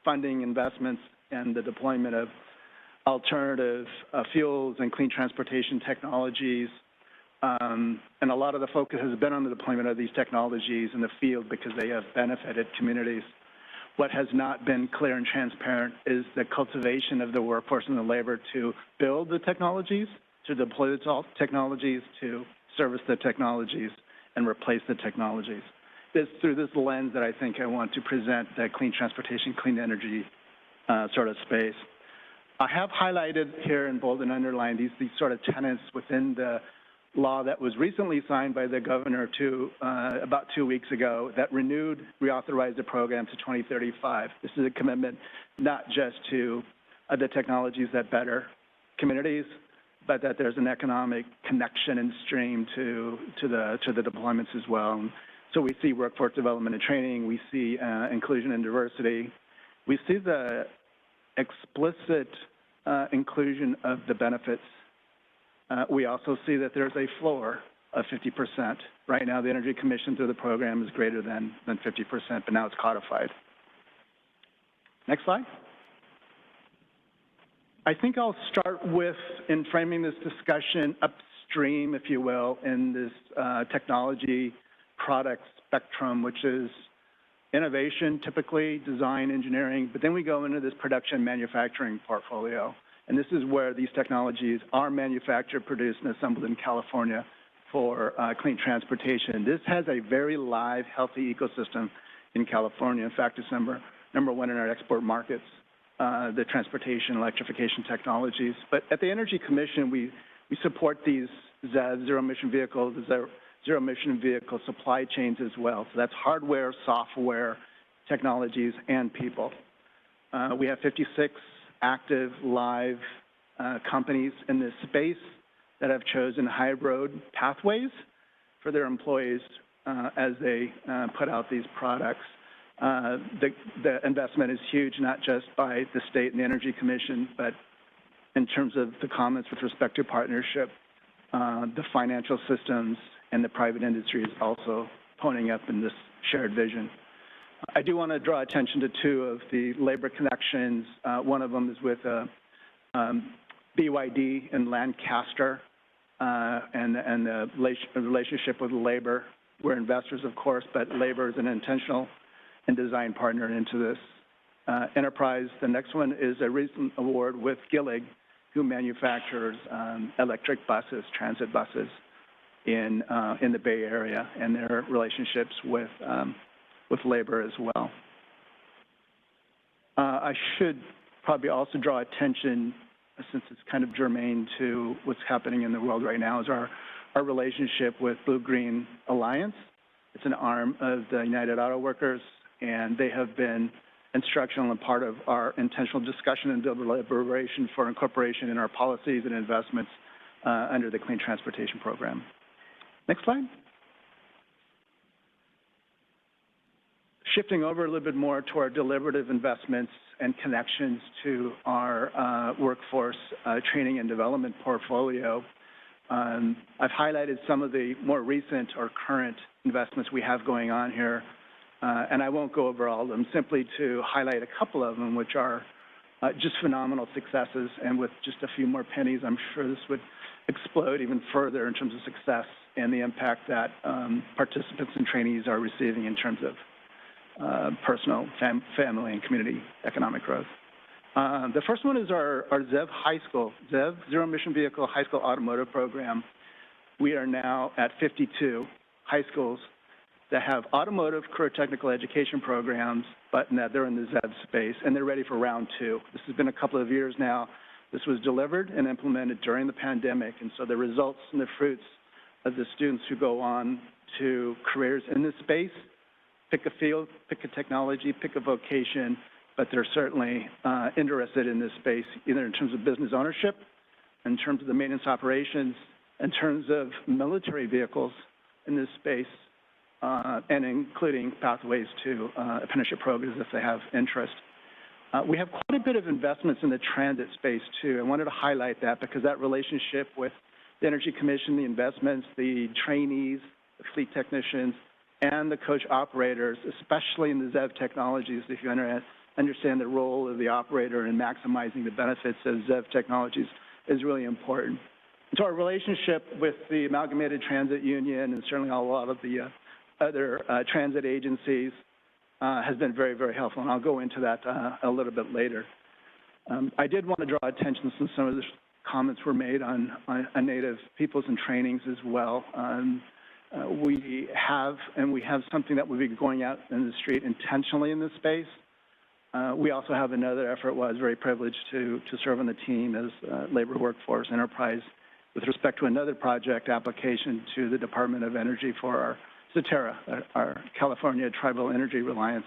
funding investments and the deployment of alternative fuels and clean transportation technologies. And a lot of the focus has been on the deployment of these technologies in the field because they have benefited communities. What has not been clear and transparent is the cultivation of the workforce and the labor to build the technologies, to deploy the technologies, to service the technologies, and replace the technologies. It's through this lens that I think I want to present the clean transportation, clean energy sort of space. I have highlighted here in bold and underlined these sort of tenets within the law that was recently signed by the governor about 2 weeks ago that reauthorized the program to 2035. This is a commitment not just to the technologies that better communities, but that there's an economic connection and stream to the deployments as well. So we see workforce development and training, we see inclusion and diversity, we see the explicit inclusion of the benefits. We also see that there's a floor of 50%. Right now, the Energy Commission through the program is greater than 50%, but now it's codified. Next slide. I think I'll start with, in framing this discussion upstream, if you will, in this technology product spectrum, which is innovation, typically design, engineering, but then we go into this production manufacturing portfolio. And this is where these technologies are manufactured, produced, and assembled in California for clean transportation. This has a very live, healthy ecosystem in California. In fact, it's number one in our export markets, the transportation electrification technologies. But at the Energy Commission, we support these ZEVs, zero-emission vehicles, zero-emission vehicle supply chains as well. So that's hardware, software, technologies, and people. We have 56 active, live companies in this space that have chosen high-road pathways for their employees as they put out these products. The investment is huge, not just by the state and the Energy Commission, but in terms of the comments with respect to partnership, the financial systems and the private industry is also ponying up in this shared vision. I do want to draw attention to two of the labor connections. One of them is with BYD in Lancaster and the relationship with labor. We're investors, of course, but labor is an intentional and design partner into this enterprise. The next one is a recent award with Gillig, who manufactures electric buses, transit buses in the Bay Area, and their relationships with labor as well. I should probably also draw attention, since it's kind of germane to what's happening in the world right now, is our relationship with Blue Green Alliance. It's an arm of the United Auto Workers, and they have been instructional and part of our intentional discussion and deliberation for incorporation in our policies and investments under the Clean Transportation Program. Next slide. Shifting over a little bit more to our deliberative investments and connections to our workforce training and development portfolio. I've highlighted some of the more recent or current investments we have going on here, and I won't go over all of them, simply to highlight a couple of them, which are just phenomenal successes, and with just a few more pennies, I'm sure this would explode even further in terms of success and the impact that participants and trainees are receiving in terms of personal, family, and community economic growth. The first one is our ZEV High School, ZEV, Zero Emission Vehicle High School Automotive Program. We are now at 52 high schools that have automotive career technical education programs, but they're in the ZEV space, and they're ready for round two. This has been a couple of years now. This was delivered and implemented during the pandemic, and so the results and the fruits of the students who go on to careers in this space, pick a field, pick a technology, pick a vocation, but they're certainly interested in this space, either in terms of business ownership, in terms of the maintenance operations, in terms of military vehicles in this space, and including pathways to apprenticeship programs if they have interest. We have quite a bit of investments in the transit space, too. I wanted to highlight that because that relationship with the Energy Commission, the investments, the trainees, the fleet technicians, and the coach operators, especially in the ZEV technologies, if you understand the role of the operator in maximizing the benefits of ZEV technologies, is really important. So our relationship with the Amalgamated Transit Union and certainly a lot of the other transit agencies has been very, very helpful, and I'll go into that a little bit later. I did want to draw attention, since some of the comments were made on Native peoples and trainings as well. We have something that will be going out in the street intentionally in this space. We also have another effort. I was very privileged to serve on the team as labor workforce enterprise with respect to another project application to the Department of Energy for our CTERA, our California Tribal Energy Reliance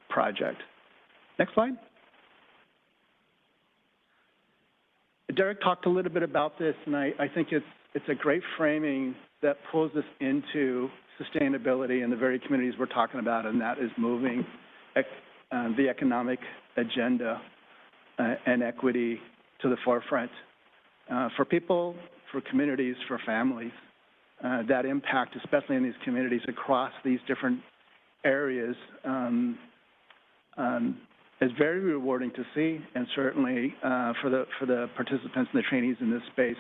project. Next slide. Derek talked a little bit about this, and I think it's a great framing that pulls us into sustainability in the very communities we're talking about, and that is moving the economic agenda and equity to the forefront. For people, for communities, for families, that impact, especially in these communities across these different areas, is very rewarding to see, and certainly for the participants and the trainees in this space,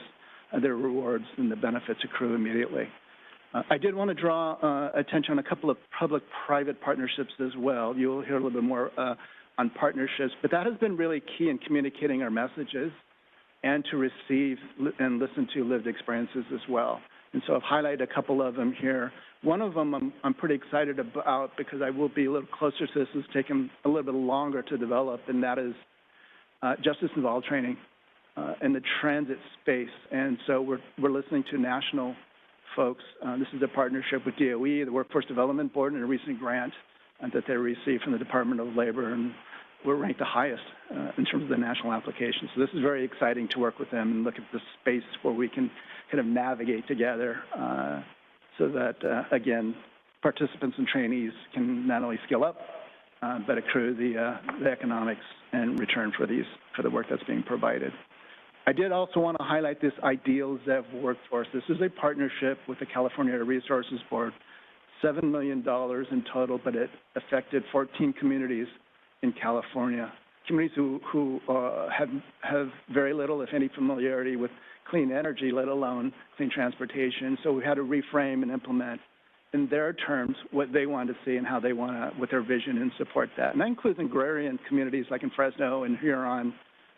their rewards and the benefits accrue immediately. I did want to draw attention on a couple of public-private partnerships as well. You'll hear a little bit more on partnerships, but that has been really key in communicating our messages and to receive and listen to lived experiences as well. And so I've highlighted a couple of them here. One of them I'm pretty excited about because I will be a little closer to this. It's taken a little bit longer to develop, and that is justice involved training in the transit space. And so we're listening to national folks. This is a partnership with DOE, the Workforce Development Board, and a recent grant that they received from the Department of Labor, and we're ranked the highest in terms of the national application. So this is very exciting to work with them and look at the space where we can kind of navigate together so that, again, participants and trainees can not only skill up, but accrue the economics and return for the work that's being provided. I did also want to highlight this Ideal ZEV workforce. This is a partnership with the California Air Resources Board, $7 million in total, but it affected 14 communities in California, communities who have very little, if any, familiarity with clean energy, let alone clean transportation. So we had to reframe and implement in their terms what they want to see and how they want to, with their vision, and support that. And that includes agrarian communities like in Fresno and Huron.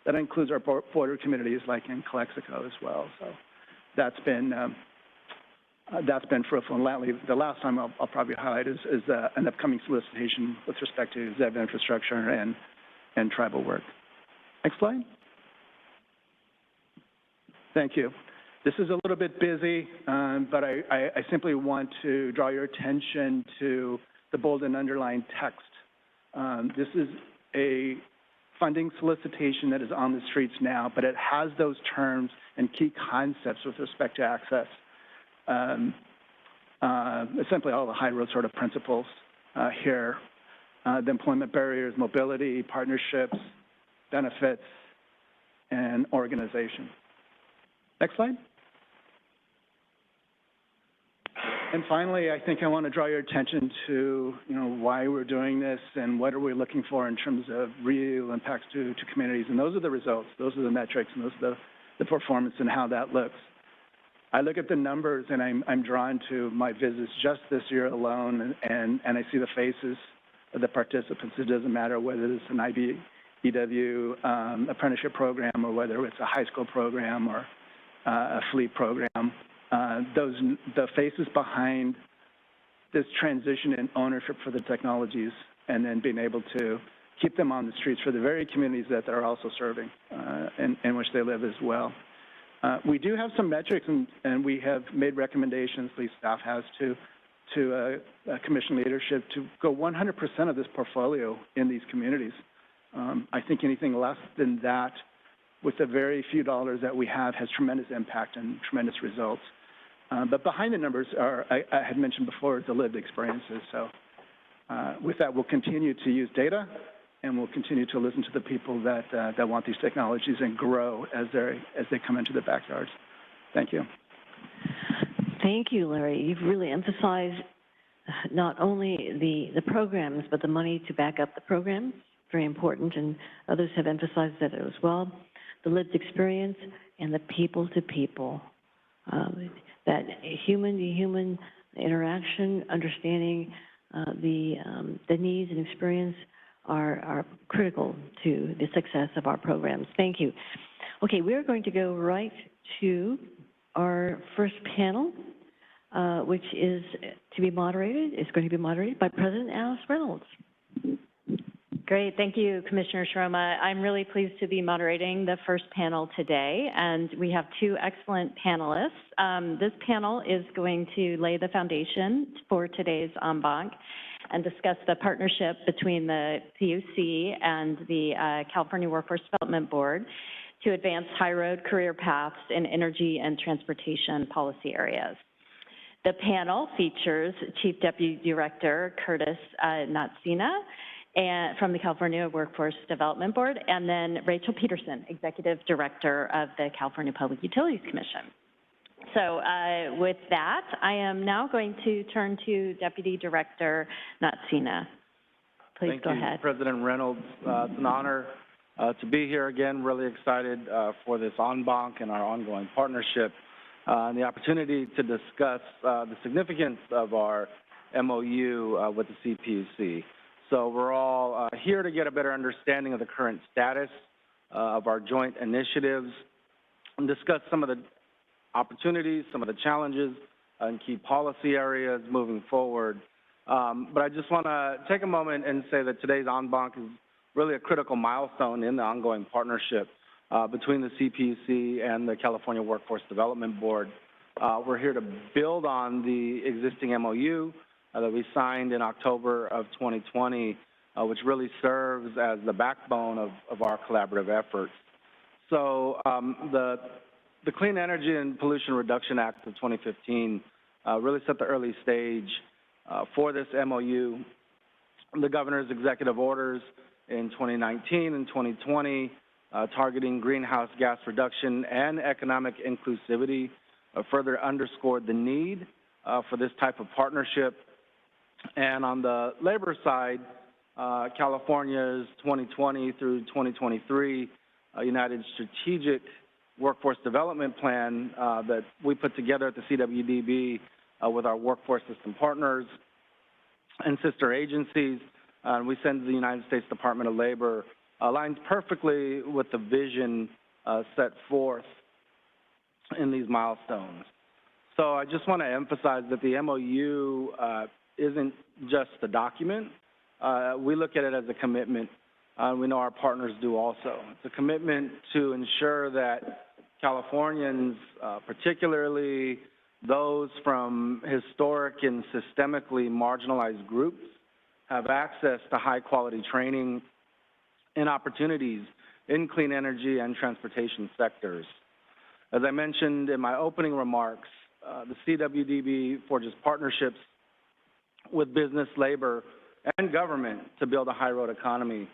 That includes our border communities like in Calexico as well. So that's been fruitful. And lastly, the last time I'll probably highlight is an upcoming solicitation with respect to ZEV infrastructure and tribal work. Next slide. Thank you. This is a little bit busy, but I simply want to draw your attention to the bold and underlined text. This is a funding solicitation that is on the streets now, but it has those terms and key concepts with respect to access. Simply all the high road sort of principles here. The employment barriers, mobility, partnerships, benefits, and organization. Next slide. And finally, I think I want to draw your attention to, why we're doing this and what are we looking for in terms of real impacts to communities. And those are the results, those are the metrics, and those are the performance and how that looks. I look at the numbers and I'm drawn to my visits just this year alone, and I see the faces of the participants. It doesn't matter whether it's an IBEW apprenticeship program or whether it's a high school program or a fleet program. The faces behind this transition in ownership for the technologies, and then being able to keep them on the streets for the very communities that they're also serving, in which they live as well. We do have some metrics, and we have made recommendations, the staff has, to commission leadership to go 100% of this portfolio in these communities. I think anything less than that, with the very few dollars that we have, has tremendous impact and tremendous results. But behind the numbers are, I had mentioned before, the lived experiences. So with that, we'll continue to use data, and we'll continue to listen to the people that want these technologies and grow as they come into the backyards. Thank you. Thank you, Larry. You've really emphasized not only the programs, but the money to back up the programs. Very important, and others have emphasized that as well. The lived experience and the people-to-people, that human-to-human interaction, understanding the needs and experience are critical to the success of our programs. Thank you. Okay, we're going to go right to our first panel, which is to be moderated. It's going to be moderated by President Alice Reynolds. Great. Thank you, Commissioner Sharma. I'm really pleased to be moderating the first panel today, and we have two excellent panelists. This panel is going to lay the foundation for today's En Banc and discuss the partnership between the PUC and the California Workforce Development Board to advance high road career paths in energy and transportation policy areas. The panel features Chief Deputy Director Curtis Natsina from the California Workforce Development Board, and then Rachel Peterson, Executive Director of the California Public Utilities Commission. So with that, I am now going to turn to Deputy Director Natsina. Please go ahead. Thank you, President Reynolds. It's an honor to be here again. Really excited for this En Banc and our ongoing partnership, and the opportunity to discuss the significance of our MOU with the CPUC. So we're all here to get a better understanding of the current status of our joint initiatives and discuss some of the opportunities, some of the challenges, and key policy areas moving forward. But I just want to take a moment and say that today's En Banc is really a critical milestone in the ongoing partnership between the CPUC and the California Workforce Development Board. We're here to build on the existing MOU that we signed in October of 2020, which really serves as the backbone of our collaborative efforts. So the Clean Energy and Pollution Reduction Act of 2015 really set the early stage for this MOU. The governor's executive orders in 2019 and 2020 targeting greenhouse gas reduction and economic inclusivity further underscored the need for this type of partnership. And on the labor side, California's 2020 through 2023 United Strategic Workforce Development Plan that we put together at the CWDB with our workforce system partners and sister agencies, and we send to the United States Department of Labor, aligns perfectly with the vision set forth in these milestones. So I just want to emphasize that the MOU isn't just a document. We look at it as a commitment. We know our partners do also. It's a commitment to ensure that Californians, particularly those from historic and systemically marginalized groups, have access to high-quality training and opportunities in clean energy and transportation sectors. As I mentioned in my opening remarks, the CWDB forges partnerships with business, labor, and government to build a high-road economy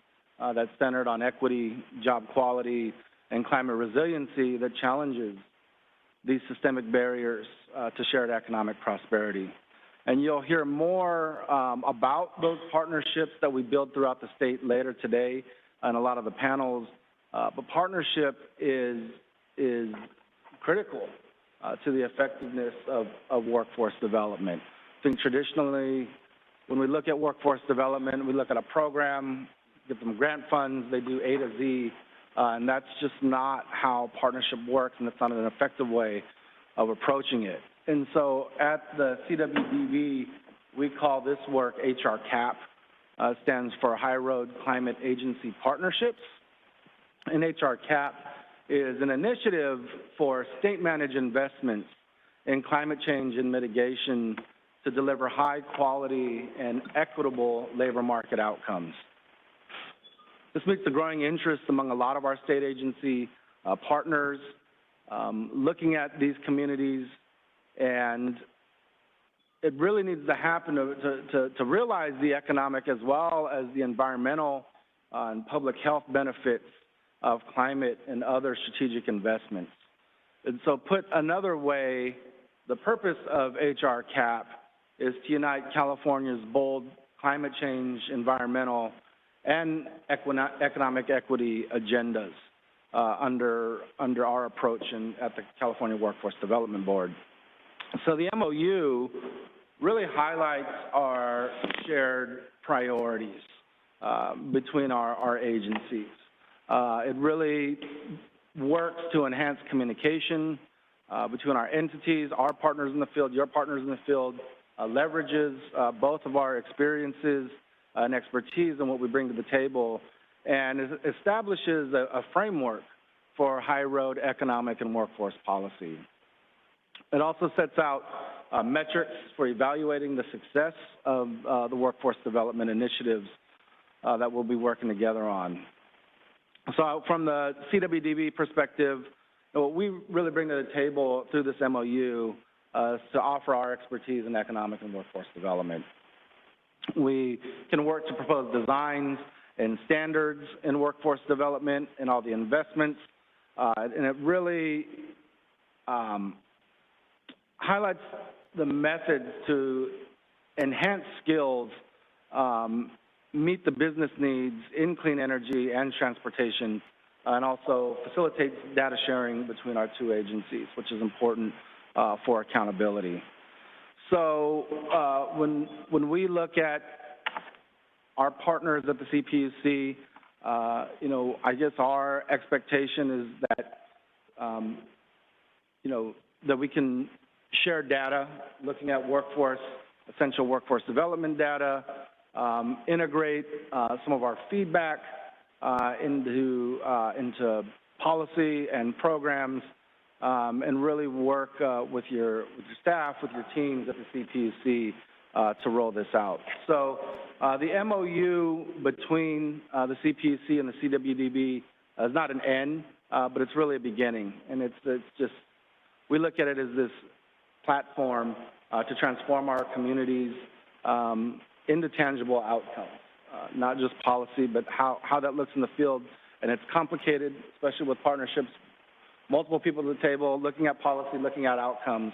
that's centered on equity, job quality, and climate resiliency that challenges these systemic barriers to shared economic prosperity. And you'll hear more about those partnerships that we build throughout the state later today in a lot of the panels. But partnership is critical to the effectiveness of workforce development. I think traditionally, when we look at workforce development, we look at a program, give them grant funds, they do A to Z, and that's just not how partnership works, and it's not an effective way of approaching it. And so at the CWDB, we call this work HRCAP, stands for High Road Climate Agency Partnerships. And HRCAP is an initiative for state-managed investments in climate change and mitigation to deliver high-quality and equitable labor market outcomes. This meets the growing interest among a lot of our state agency partners looking at these communities, and it really needs to happen to realize the economic as well as the environmental and public health benefits of climate and other strategic investments. And so put another way, the purpose of HRCAP is to unite California's bold climate change, environmental, and economic equity agendas under our approach at the California Workforce Development Board. So the MOU really highlights our shared priorities between our agencies. It really works to enhance communication between our entities, our partners in the field, your partners in the field, leverages both of our experiences and expertise and what we bring to the table, and establishes a framework for high road economic and workforce policy. It also sets out metrics for evaluating the success of the workforce development initiatives that we'll be working together on. So from the CWDB perspective, what we really bring to the table through this MOU is to offer our expertise in economic and workforce development. We can work to propose designs and standards in workforce development and all the investments, and it really highlights the methods to enhance skills, meet the business needs in clean energy and transportation, and also facilitates data sharing between our two agencies, which is important for accountability. So when we look at our partners at the CPUC, you know, I guess our expectation is that, you know, that we can share data, looking at essential workforce development data, integrate some of our feedback into policy and programs, and really work with your staff, with your teams at the CPUC to roll this out. So the MOU between the CPUC and the CWDB is not an end, but it's really a beginning. And it's just, we look at it as this platform to transform our communities into tangible outcomes, not just policy, but how that looks in the field. And it's complicated, especially with partnerships, multiple people at the table, looking at policy, looking at outcomes.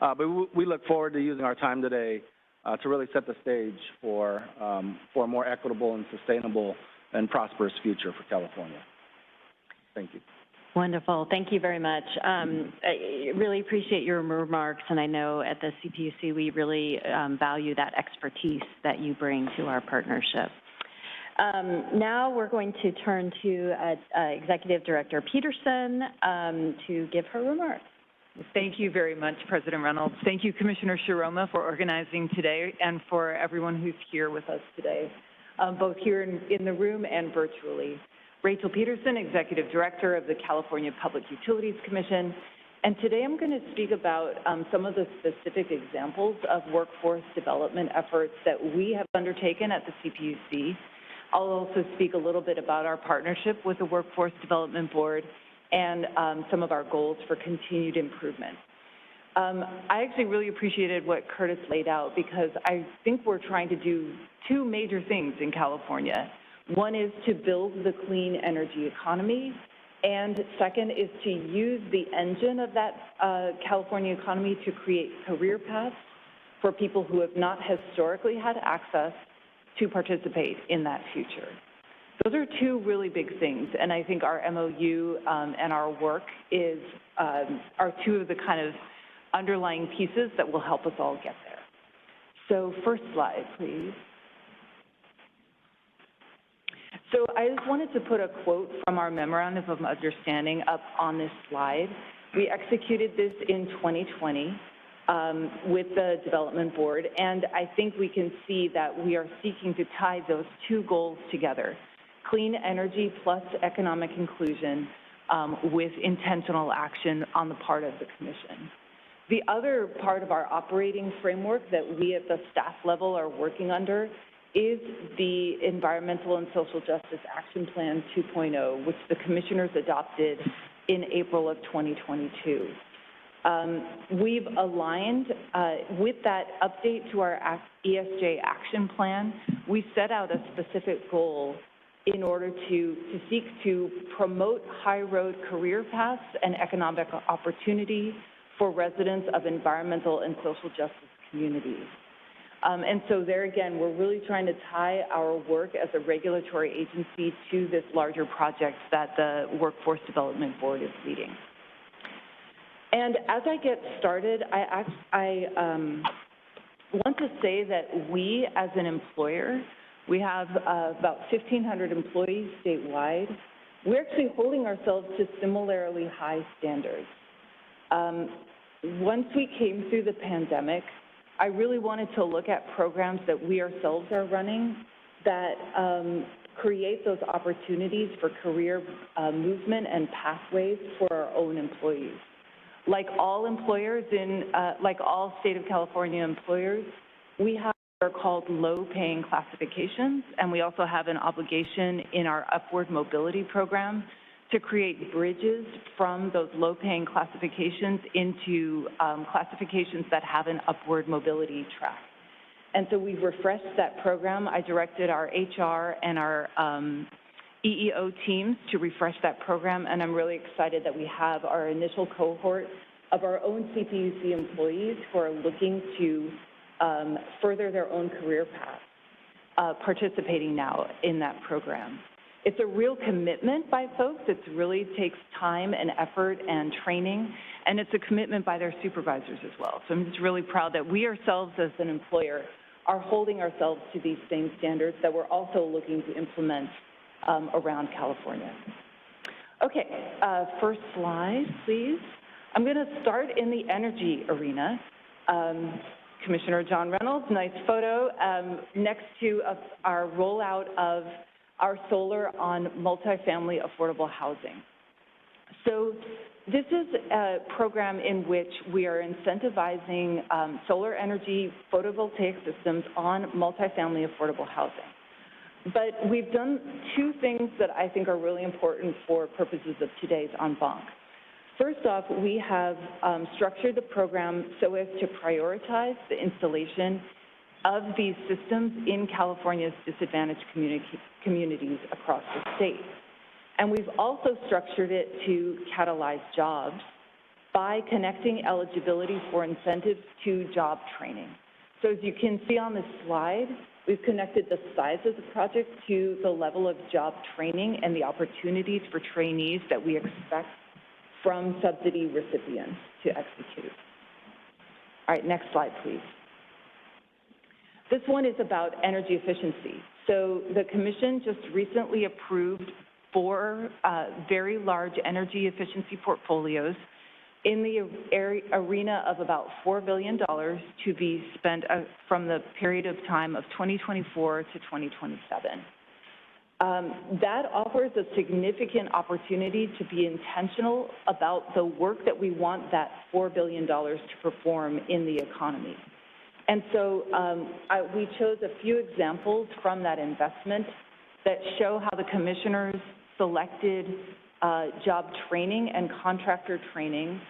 But we look forward to using our time today to really set the stage for a more equitable and sustainable and prosperous future for California. Thank you. Wonderful. Thank you very much. I really appreciate your remarks, and I know at the CPUC we really value that expertise that you bring to our partnership. Now we're going to turn to Executive Director Peterson to give her remarks. Thank you very much, President Reynolds. Thank you, Commissioner Shiroma, for organizing today and for everyone who's here with us today, both here in the room and virtually. Rachel Peterson, Executive Director of the California Public Utilities Commission, and today I'm going to speak about some of the specific examples of workforce development efforts that we have undertaken at the CPUC. I'll also speak a little bit about our partnership with the Workforce Development Board and some of our goals for continued improvement. I actually really appreciated what Curtis laid out because I think we're trying to do two major things in California. One is to build the clean energy economy, and second is to use the engine of that California economy to create career paths for people who have not historically had access to participate in that future. Those are two really big things, and I think our MOU and our work are two of the kind of underlying pieces that will help us all get there. So first slide, please. So I just wanted to put a quote from our Memorandum of Understanding up on this slide. We executed this in 2020 with the Development Board, and I think we can see that we are seeking to tie those two goals together, clean energy plus economic inclusion with intentional action on the part of the Commission. The other part of our operating framework that we at the staff level are working under is the Environmental and Social Justice Action Plan 2.0, which the Commissioners adopted in April of 2022. We've aligned with that update to our ESJ action plan. We set out a specific goal in order to seek to promote high road career paths and economic opportunity for residents of environmental and social justice communities. And so there again, we're really trying to tie our work as a regulatory agency to this larger project that the Workforce Development Board is leading. And as I get started, I want to say that we as an employer, we have about 1,500 employees statewide. We're actually holding ourselves to similarly high standards. Once we came through the pandemic, I really wanted to look at programs that we ourselves are running that create those opportunities for career movement and pathways for our own employees. Like all employers like all state of California employers, we have what are called low-paying classifications, and we also have an obligation in our upward mobility program to create bridges from those low-paying classifications into classifications that have an upward mobility track. And so we've refreshed that program. I directed our HR and our EEO teams to refresh that program, and I'm really excited that we have our initial cohort of our own CPUC employees who are looking to further their own career path, participating now in that program. It's a real commitment by folks. It really takes time and effort and training, and it's a commitment by their supervisors as well. So I'm just really proud that we ourselves as an employer are holding ourselves to these same standards that we're also looking to implement around California. Okay, first slide, please. I'm going to start in the energy arena. Commissioner John Reynolds, nice photo, next to our rollout of our solar on multifamily affordable housing. So this is a program in which we are incentivizing solar energy photovoltaic systems on multifamily affordable housing. But we've done two things that I think are really important for purposes of today's En Banc. First off, we have structured the program so as to prioritize the installation of these systems in California's disadvantaged communities across the state. And we've also structured it to catalyze jobs by connecting eligibility for incentives to job training. So as you can see on this slide, we've connected the size of the project to the level of job training and the opportunities for trainees that we expect from subsidy recipients to execute. All right, next slide, please. This one is about energy efficiency. So the Commission just recently approved 4 very large energy efficiency portfolios in the arena of about $4 billion to be spent from the period of time of 2024 to 2027. That offers a significant opportunity to be intentional about the work that we want that $4 billion to perform in the economy. And so we chose a few examples from that investment that show how the commissioners selected job training and contractor training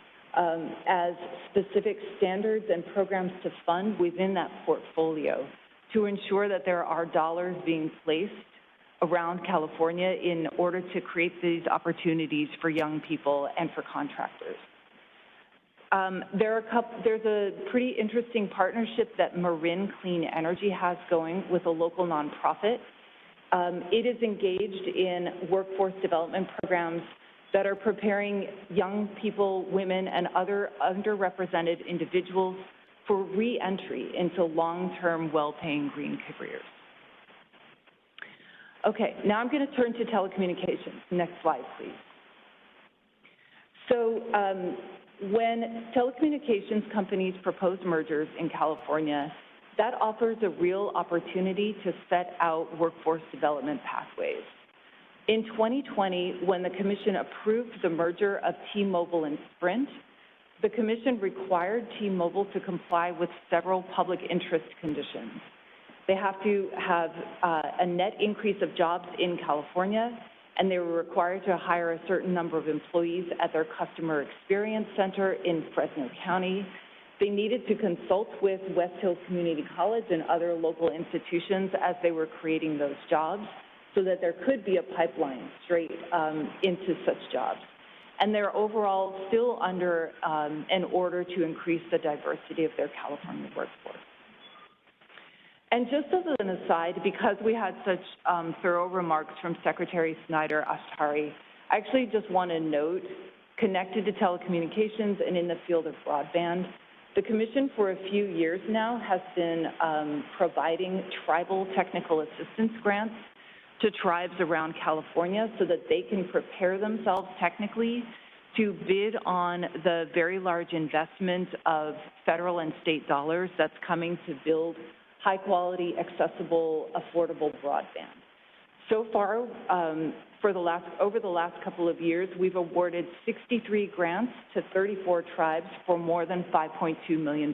as specific standards and programs to fund within that portfolio to ensure that there are dollars being placed around California in order to create these opportunities for young people and for contractors. There's a pretty interesting partnership that Marin Clean Energy has going with a local nonprofit. It is engaged in workforce development programs that are preparing young people, women, and other underrepresented individuals for re-entry into long-term, well-paying green careers. Okay, now I'm going to turn to telecommunications. Next slide, please. So when telecommunications companies propose mergers in California, that offers a real opportunity to set out workforce development pathways. In 2020, when the Commission approved the merger of T-Mobile and Sprint, the Commission required T-Mobile to comply with several public interest conditions. They have to have a net increase of jobs in California, and they were required to hire a certain number of employees at their customer experience center in Fresno County. They needed to consult with West Hills Community College and other local institutions as they were creating those jobs so that there could be a pipeline straight into such jobs. And they're overall still under an order to increase the diversity of their California workforce. And just as an aside, because we had such thorough remarks from Secretary Snyder Ashtari, I actually just want to note, connected to telecommunications and in the field of broadband, the Commission for a few years now has been providing tribal technical assistance grants to tribes around California so that they can prepare themselves technically to bid on the very large investment of federal and state dollars that's coming to build high-quality, accessible, affordable broadband. So far, over the last couple of years, we've awarded 63 grants to 34 tribes for more than $5.2 million.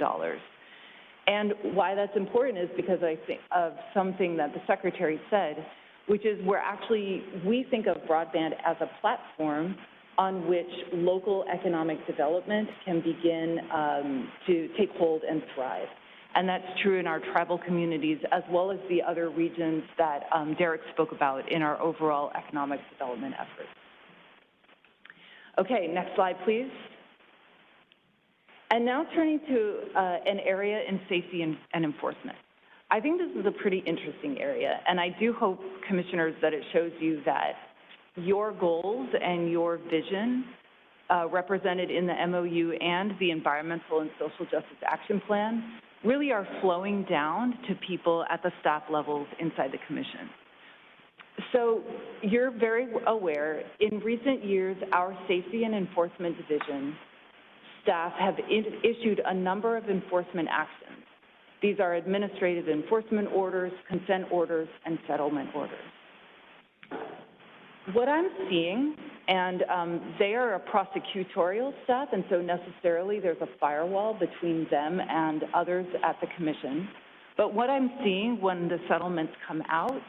And why that's important is because I think of something that the Secretary said, which is we think of broadband as a platform on which local economic development can begin to take hold and thrive. And that's true in our tribal communities as well as the other regions that Derek spoke about in our overall economic development efforts. Okay, next slide, please. And now turning to an area in safety and enforcement. I think this is a pretty interesting area, and I do hope, Commissioners, that it shows you that your goals and your vision represented in the MOU and the Environmental and Social Justice Action Plan really are flowing down to people at the staff levels inside the commission. So you're very aware, in recent years, our Safety and Enforcement Division staff have issued a number of enforcement actions. These are administrative enforcement orders, consent orders, and settlement orders. What I'm seeing, and they are a prosecutorial staff, and so necessarily there's a firewall between them and others at the commission. But what I'm seeing when the settlements come out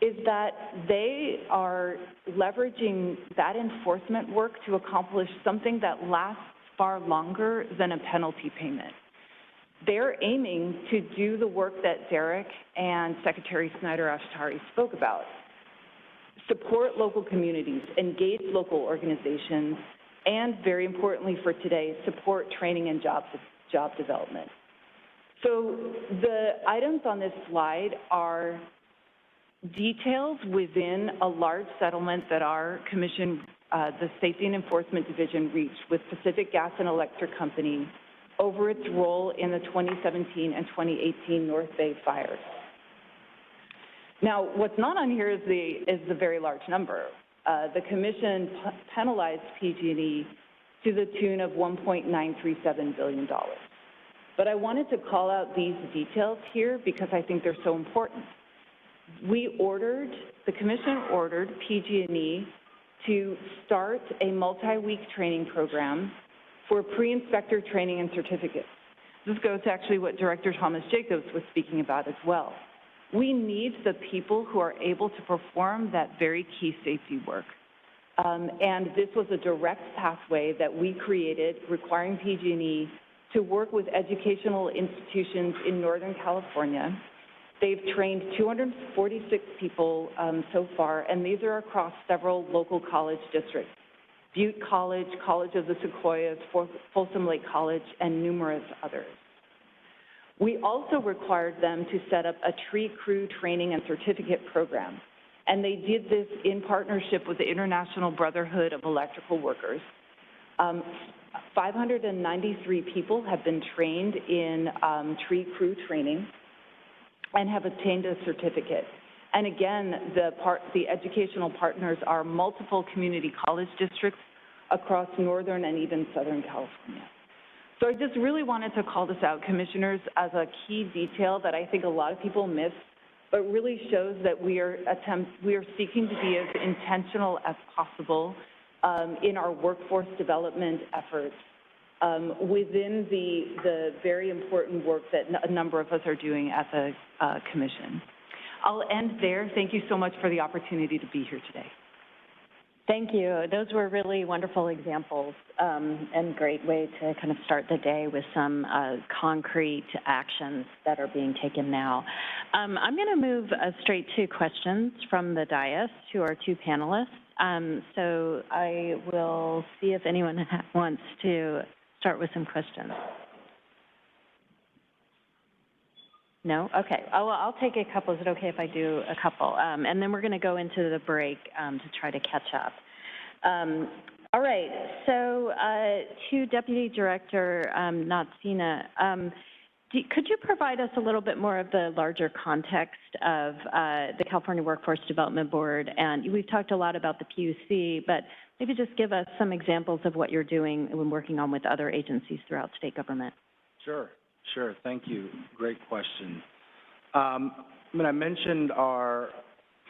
is that they are leveraging that enforcement work to accomplish something that lasts far longer than a penalty payment. They're aiming to do the work that Derek and Secretary Snyder-Ashtari spoke about. Support local communities, engage local organizations, and very importantly for today, support training and job development. So the items on this slide are details within a large settlement that our commission, the Safety and Enforcement Division, reached with Pacific Gas and Electric Company over its role in the 2017 and 2018 North Bay fires. Now, what's not on here is the very large number. The commission penalized PG&E to the tune of $1.937 billion. But I wanted to call out these details here because I think they're so important. The commission ordered PG&E to start a multi-week training program for pre-inspector training and certificates. This goes to actually what Director Thomas Jacobs was speaking about as well. We need the people who are able to perform that very key safety work. And this was a direct pathway that we created requiring PG&E to work with educational institutions in Northern California. They've trained 246 people so far, and these are across several local college districts: Butte College, College of the Sequoias, Folsom Lake College, and numerous others. We also required them to set up a tree crew training and certificate program, and they did this in partnership with the International Brotherhood of Electrical Workers. 593 people have been trained in tree crew training and have obtained a certificate. And again, the educational partners are multiple community college districts across Northern and even Southern California. So I just really wanted to call this out, commissioners, as a key detail that I think a lot of people miss, but really shows that we are seeking to be as intentional as possible in our workforce development efforts within the very important work that a number of us are doing at the commission. I'll end there. Thank you so much for the opportunity to be here today. Thank you. Those were really wonderful examples and great way to kind of start the day with some concrete actions that are being taken now. I'm going to move straight to questions from the dais to our two panelists. So I will see if anyone wants to start with some questions. No? Okay. I'll take a couple. Is it okay if I do a couple? And then we're going to go into the break to try to catch up. All right. So to Deputy Director Natsina, could you provide us a little bit more of the larger context of the California Workforce Development Board? And we've talked a lot about the PUC, but maybe just give us some examples of what you're doing and working on with other agencies throughout state government. Sure. Thank you. Great question. I mentioned our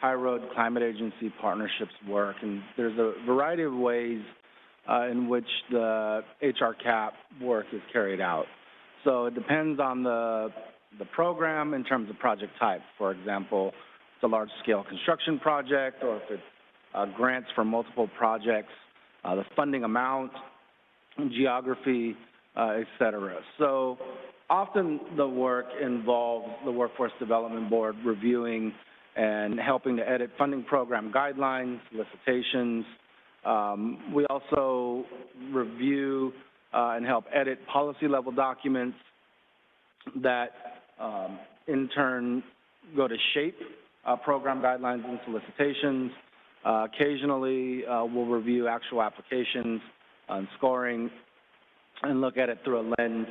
High Road Climate Agency partnerships work, and there's a variety of ways in which the HR CAP work is carried out. So it depends on the program in terms of project type. For example, it's a large-scale construction project, or if it's grants for multiple projects, the funding amount, geography, et cetera. So often the work involves the Workforce Development Board reviewing and helping to edit funding program guidelines, solicitations. We also review and help edit policy level documents that in turn go to shape program guidelines and solicitations. Occasionally, we'll review actual applications and scoring and look at it through a lens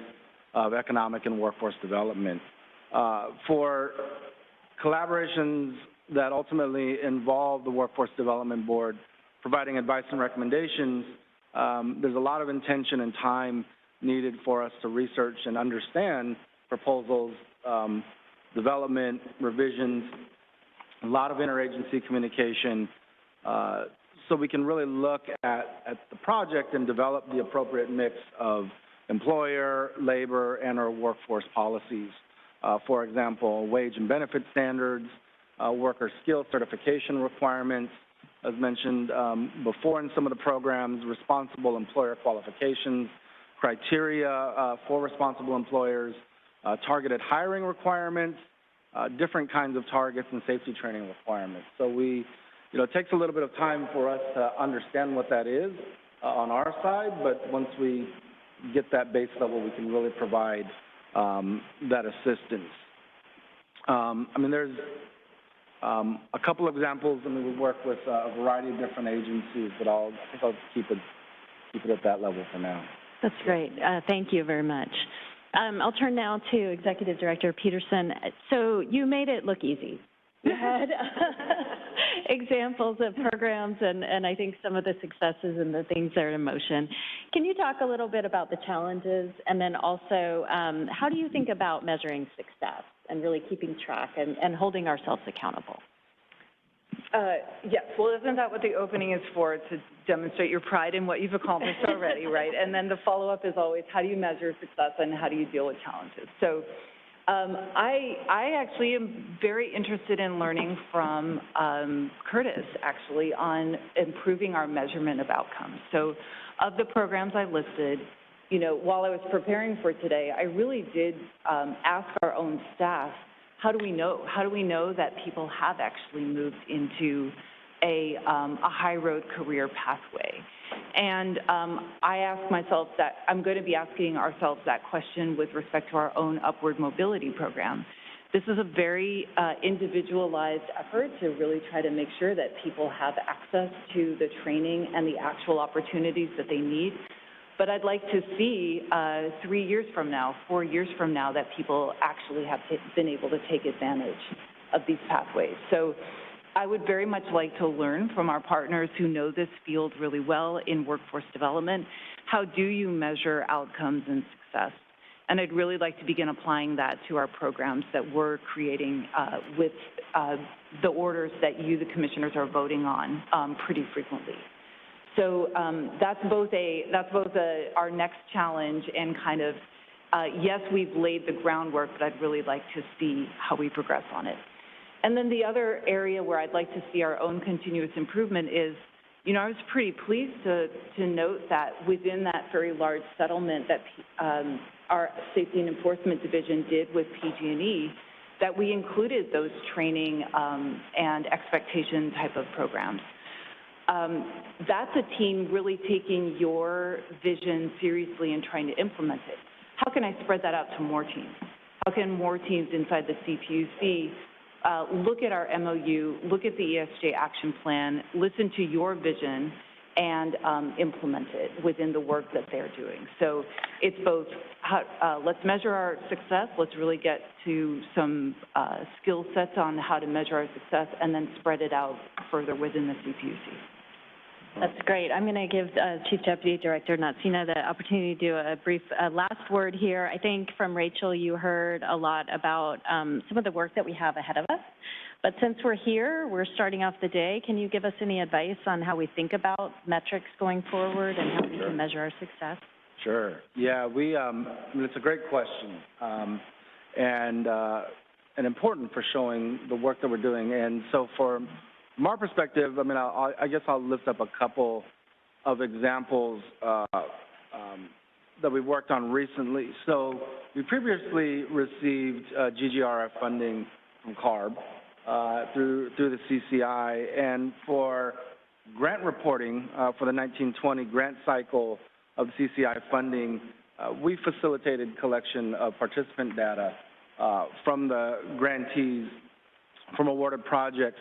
of economic and workforce development. For collaborations that ultimately involve the Workforce Development Board providing advice and recommendations, there's a lot of intention and time needed for us to research and understand proposals, development, revisions, a lot of interagency communication, so we can really look at the project and develop the appropriate mix of employer, labor, and or workforce policies. For example, wage and benefit standards, worker skill certification requirements, as mentioned before in some of the programs, responsible employer qualifications, criteria for responsible employers, targeted hiring requirements, different kinds of targets and safety training requirements. So it takes a little bit of time for us to understand what that is on our side, but once we get that base level, we can really provide that assistance. There's a couple of examples. We work with a variety of different agencies, but I think I'll keep it at that level for now. That's great. Thank you very much. I'll turn now to Executive Director Peterson. So you made it look easy. You had examples of programs and I think some of the successes and the things that are in motion. Can you talk a little bit about the challenges, and then also how do you think about measuring success and really keeping track and holding ourselves accountable? Yes, well, isn't that what the opening is for, to demonstrate your pride in what you've accomplished already, right? And then the follow-up is always, how do you measure success and how do you deal with challenges? So I actually am very interested in learning from Curtis, actually, on improving our measurement of outcomes. So of the programs I listed, while I was preparing for today, I really did ask our own staff, how do we know? How do we know that people have actually moved into a high road career pathway? And I asked myself that, I'm going to be asking ourselves that question with respect to our own upward mobility program. This is a very individualized effort to really try to make sure that people have access to the training and the actual opportunities that they need. But I'd like to see 3 years from now, 4 years from now, that people actually have been able to take advantage of these pathways. So I would very much like to learn from our partners who know this field really well in workforce development. How do you measure outcomes and success? And I'd really like to begin applying that to our programs that we're creating with the orders that you, the commissioners, are voting on pretty frequently. So that's both our next challenge and kind of, yes, we've laid the groundwork, but I'd really like to see how we progress on it. And then the other area where I'd like to see our own continuous improvement is, I was pretty pleased to note that within that very large settlement that our Safety and Enforcement Division did with PG&E, that we included those training and expectation type of programs. That's a team really taking your vision seriously and trying to implement it. How can I spread that out to more teams? How can more teams inside the CPUC look at our MOU, look at the ESG action plan, listen to your vision, and implement it within the work that they're doing? So it's both, let's measure our success, let's really get to some skill sets on how to measure our success, and then spread it out further within the CPUC. That's great. I'm going to give Chief Deputy Director Natsina the opportunity to do a brief last word here. I think from Rachel, you heard a lot about some of the work that we have ahead of us. But since we're here, we're starting off the day, can you give us any advice on how we think about metrics going forward and how we can measure our success? Sure. Yeah, it's a great question and important for showing the work that we're doing. And so from our perspective, I guess I'll lift up a couple of examples that we worked on recently. So we previously received GGRF funding from CARB through the CCI, and for grant reporting for the 1920 grant cycle of CCI funding, we facilitated collection of participant data from the grantees from awarded projects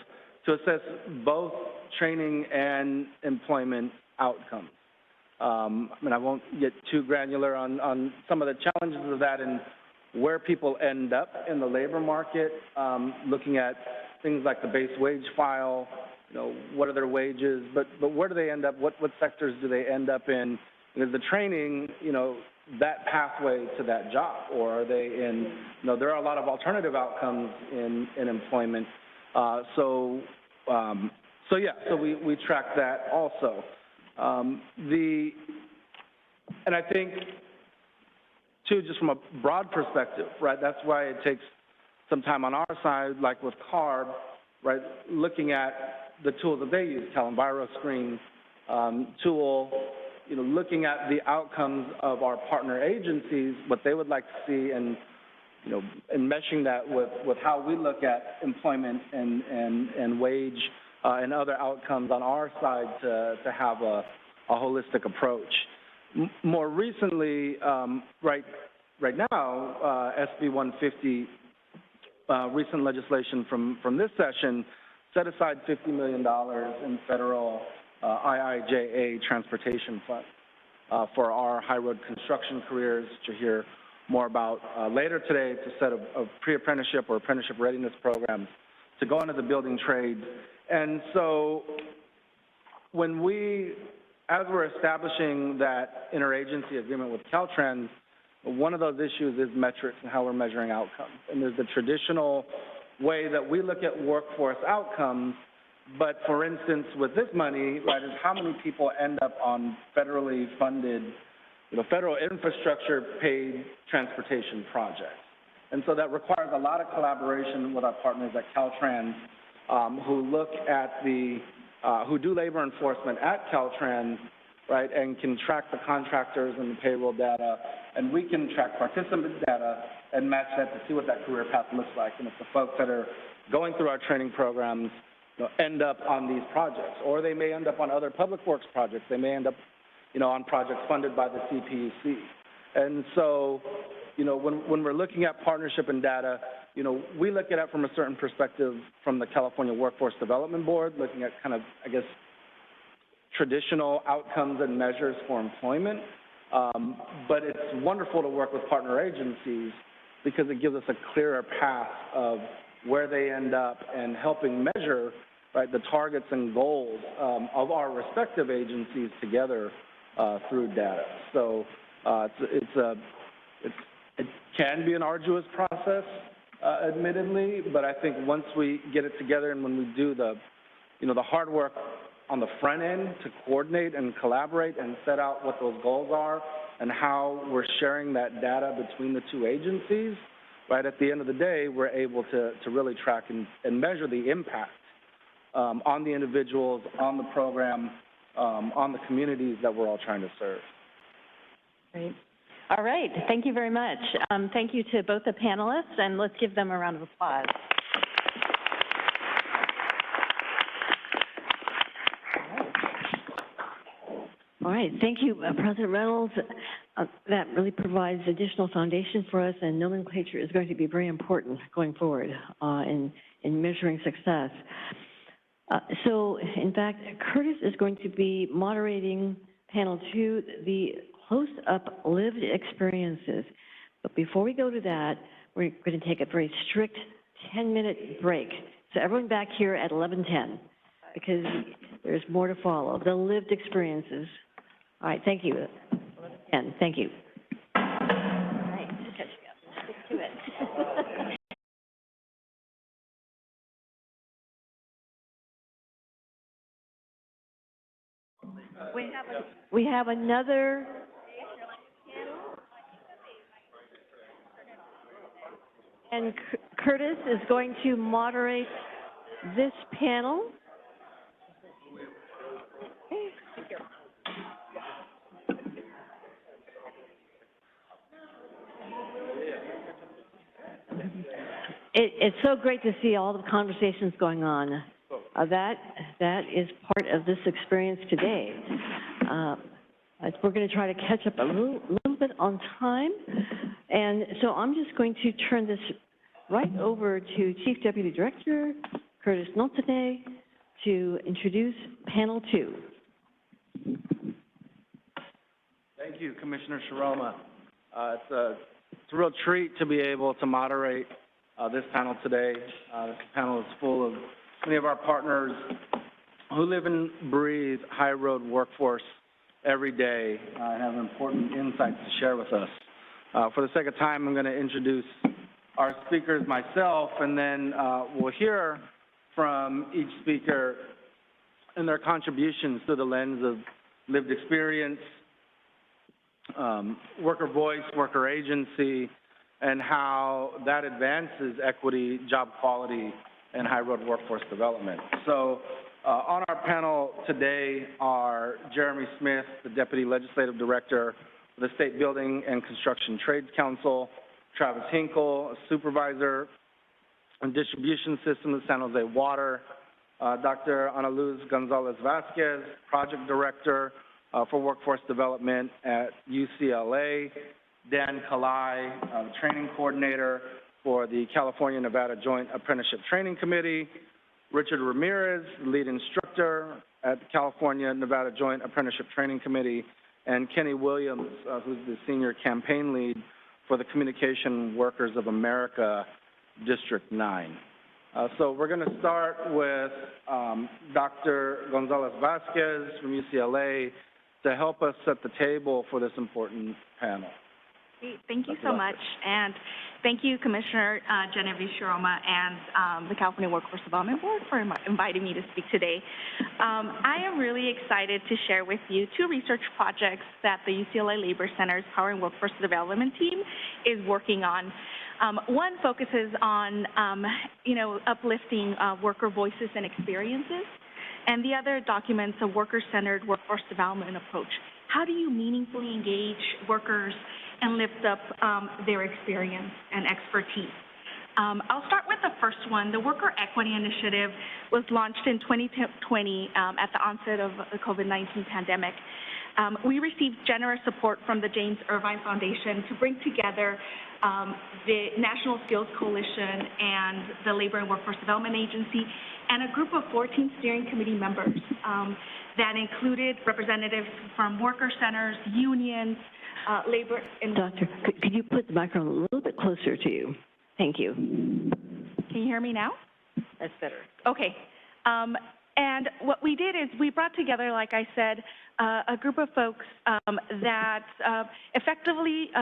to assess both training and employment outcomes. I mean, I won't get too granular on some of the challenges of that and where people end up in the labor market, looking at things like the base wage file, you know, what are their wages, but where do they end up, what sectors do they end up in, and is the training, you know, that pathway to that job, or are they in, you know, there are a lot of alternative outcomes in employment. So we track that also. And I think, too, just from a broad perspective, right, that's why it takes some time on our side, like with CARB, right, looking at the tools that they use, CalEnviroScreen tool, you know, looking at the outcomes of our partner agencies, what they would like to see, and, you know, and meshing that with how we look at employment and wage and other outcomes on our side to have a holistic approach. More recently, right now, SB 150, recent legislation from this session, set aside $50 million in federal IIJA transportation fund for our high road construction careers, which you'll hear more about later today. It's a set of pre-apprenticeship or apprenticeship readiness programs to go into the building trades. And so when as we're establishing that interagency agreement with Caltrans, one of those issues is metrics and how we're measuring outcomes. And there's the traditional way that we look at workforce outcomes, but for instance, with this money, right, is how many people end up on federally funded, you know, federal infrastructure paid transportation projects. And so that requires a lot of collaboration with our partners at Caltrans, who look at who do labor enforcement at Caltrans, right, and can track the contractors and the payroll data, and we can track participant data and match that to see what that career path looks like. And if the folks that are going through our training programs, you know, end up on these projects, or they may end up on other public works projects, they may end up, you know, on projects funded by the CPUC. And so, you know, when we're looking at partnership and data, you know, we look at it from a certain perspective from the California Workforce Development Board, looking at kind of, I guess, traditional outcomes and measures for employment. But it's wonderful to work with partner agencies because it gives us a clearer path of where they end up and helping measure, right, the targets and goals of our respective agencies together through data. So it can be an arduous process, admittedly, but I think once we get it together and when we do the hard work on the front end to coordinate and collaborate and set out what those goals are and how we're sharing that data between the two agencies, right, at the end of the day, we're able to really track and measure the impact on the individuals, on the program, on the communities that we're all trying to serve. Great. All right. Thank you very much. Thank you to both the panelists, and let's give them a round of applause. All right. Thank you, President Reynolds. That really provides additional foundation for us, and nomenclature is going to be very important going forward in measuring success. So, in fact, Curtis is going to be moderating panel 2, the close-up lived experiences. But before we go to that, we're going to take a very strict 10-minute break. So everyone back here at 11:10, because there's more to follow, the lived experiences. All right, thank you. 11:10, thank you. All right, catching up. Stick to it. We have another. And Curtis is going to moderate this panel. It's so great to see all the conversations going on. That is part of this experience today. We're going to try to catch up a little bit on time. And so I'm just going to turn this right over to Chief Deputy Director Curtis Notene to introduce panel 2. Thank you, Commissioner Sharoma. It's a real treat to be able to moderate this panel today. This panel is full of many of our partners who live and breathe high road workforce every day and have important insights to share with us. For the sake of time, I'm going to introduce our speakers myself, and then we'll hear from each speaker and their contributions through the lens of lived experience, worker voice, worker agency, and how that advances equity, job quality, and high road workforce development. So on our panel today are Jeremy Smith, the Deputy Legislative Director of the State Building and Construction Trades Council, Travis Hinkle, a Supervisor in Distribution System of San Jose Water, Dr. Ana Luz Gonzalez Vasquez, Project Director for Workforce Development at UCLA, Dan Kalai, Training Coordinator for the California-Nevada Joint Apprenticeship Training Committee, Richard Ramirez, Lead Instructor at the California-Nevada Joint Apprenticeship Training Committee, and Kenny Williams, who's the Senior Campaign Lead for the Communication Workers of America, District 9. So we're going to start with Dr. Gonzalez Vasquez from UCLA to help us set the table for this important panel. Great. Thank you so much, and thank you, Commissioner Genevieve Sharoma and the California Workforce Development Board for inviting me to speak today. I am really excited to share with you two research projects that the UCLA Labor Center's Power and Workforce Development team is working on. One focuses on, uplifting worker voices and experiences, and the other documents a worker-centered workforce development approach. How do you meaningfully engage workers and lift up their experience and expertise? I'll start with the first one. The Worker Equity Initiative was launched in 2020 at the onset of the COVID-19 pandemic. We received generous support from the James Irvine Foundation to bring together the National Skills Coalition and the Labor and Workforce Development Agency and a group of 14 steering committee members that included representatives from worker centers, unions, labor and... Doctor, could you put the microphone a little bit closer to you? Thank you. Can you hear me now? That's better. Okay. And what we did is we brought together, like I said, a group of folks that effectively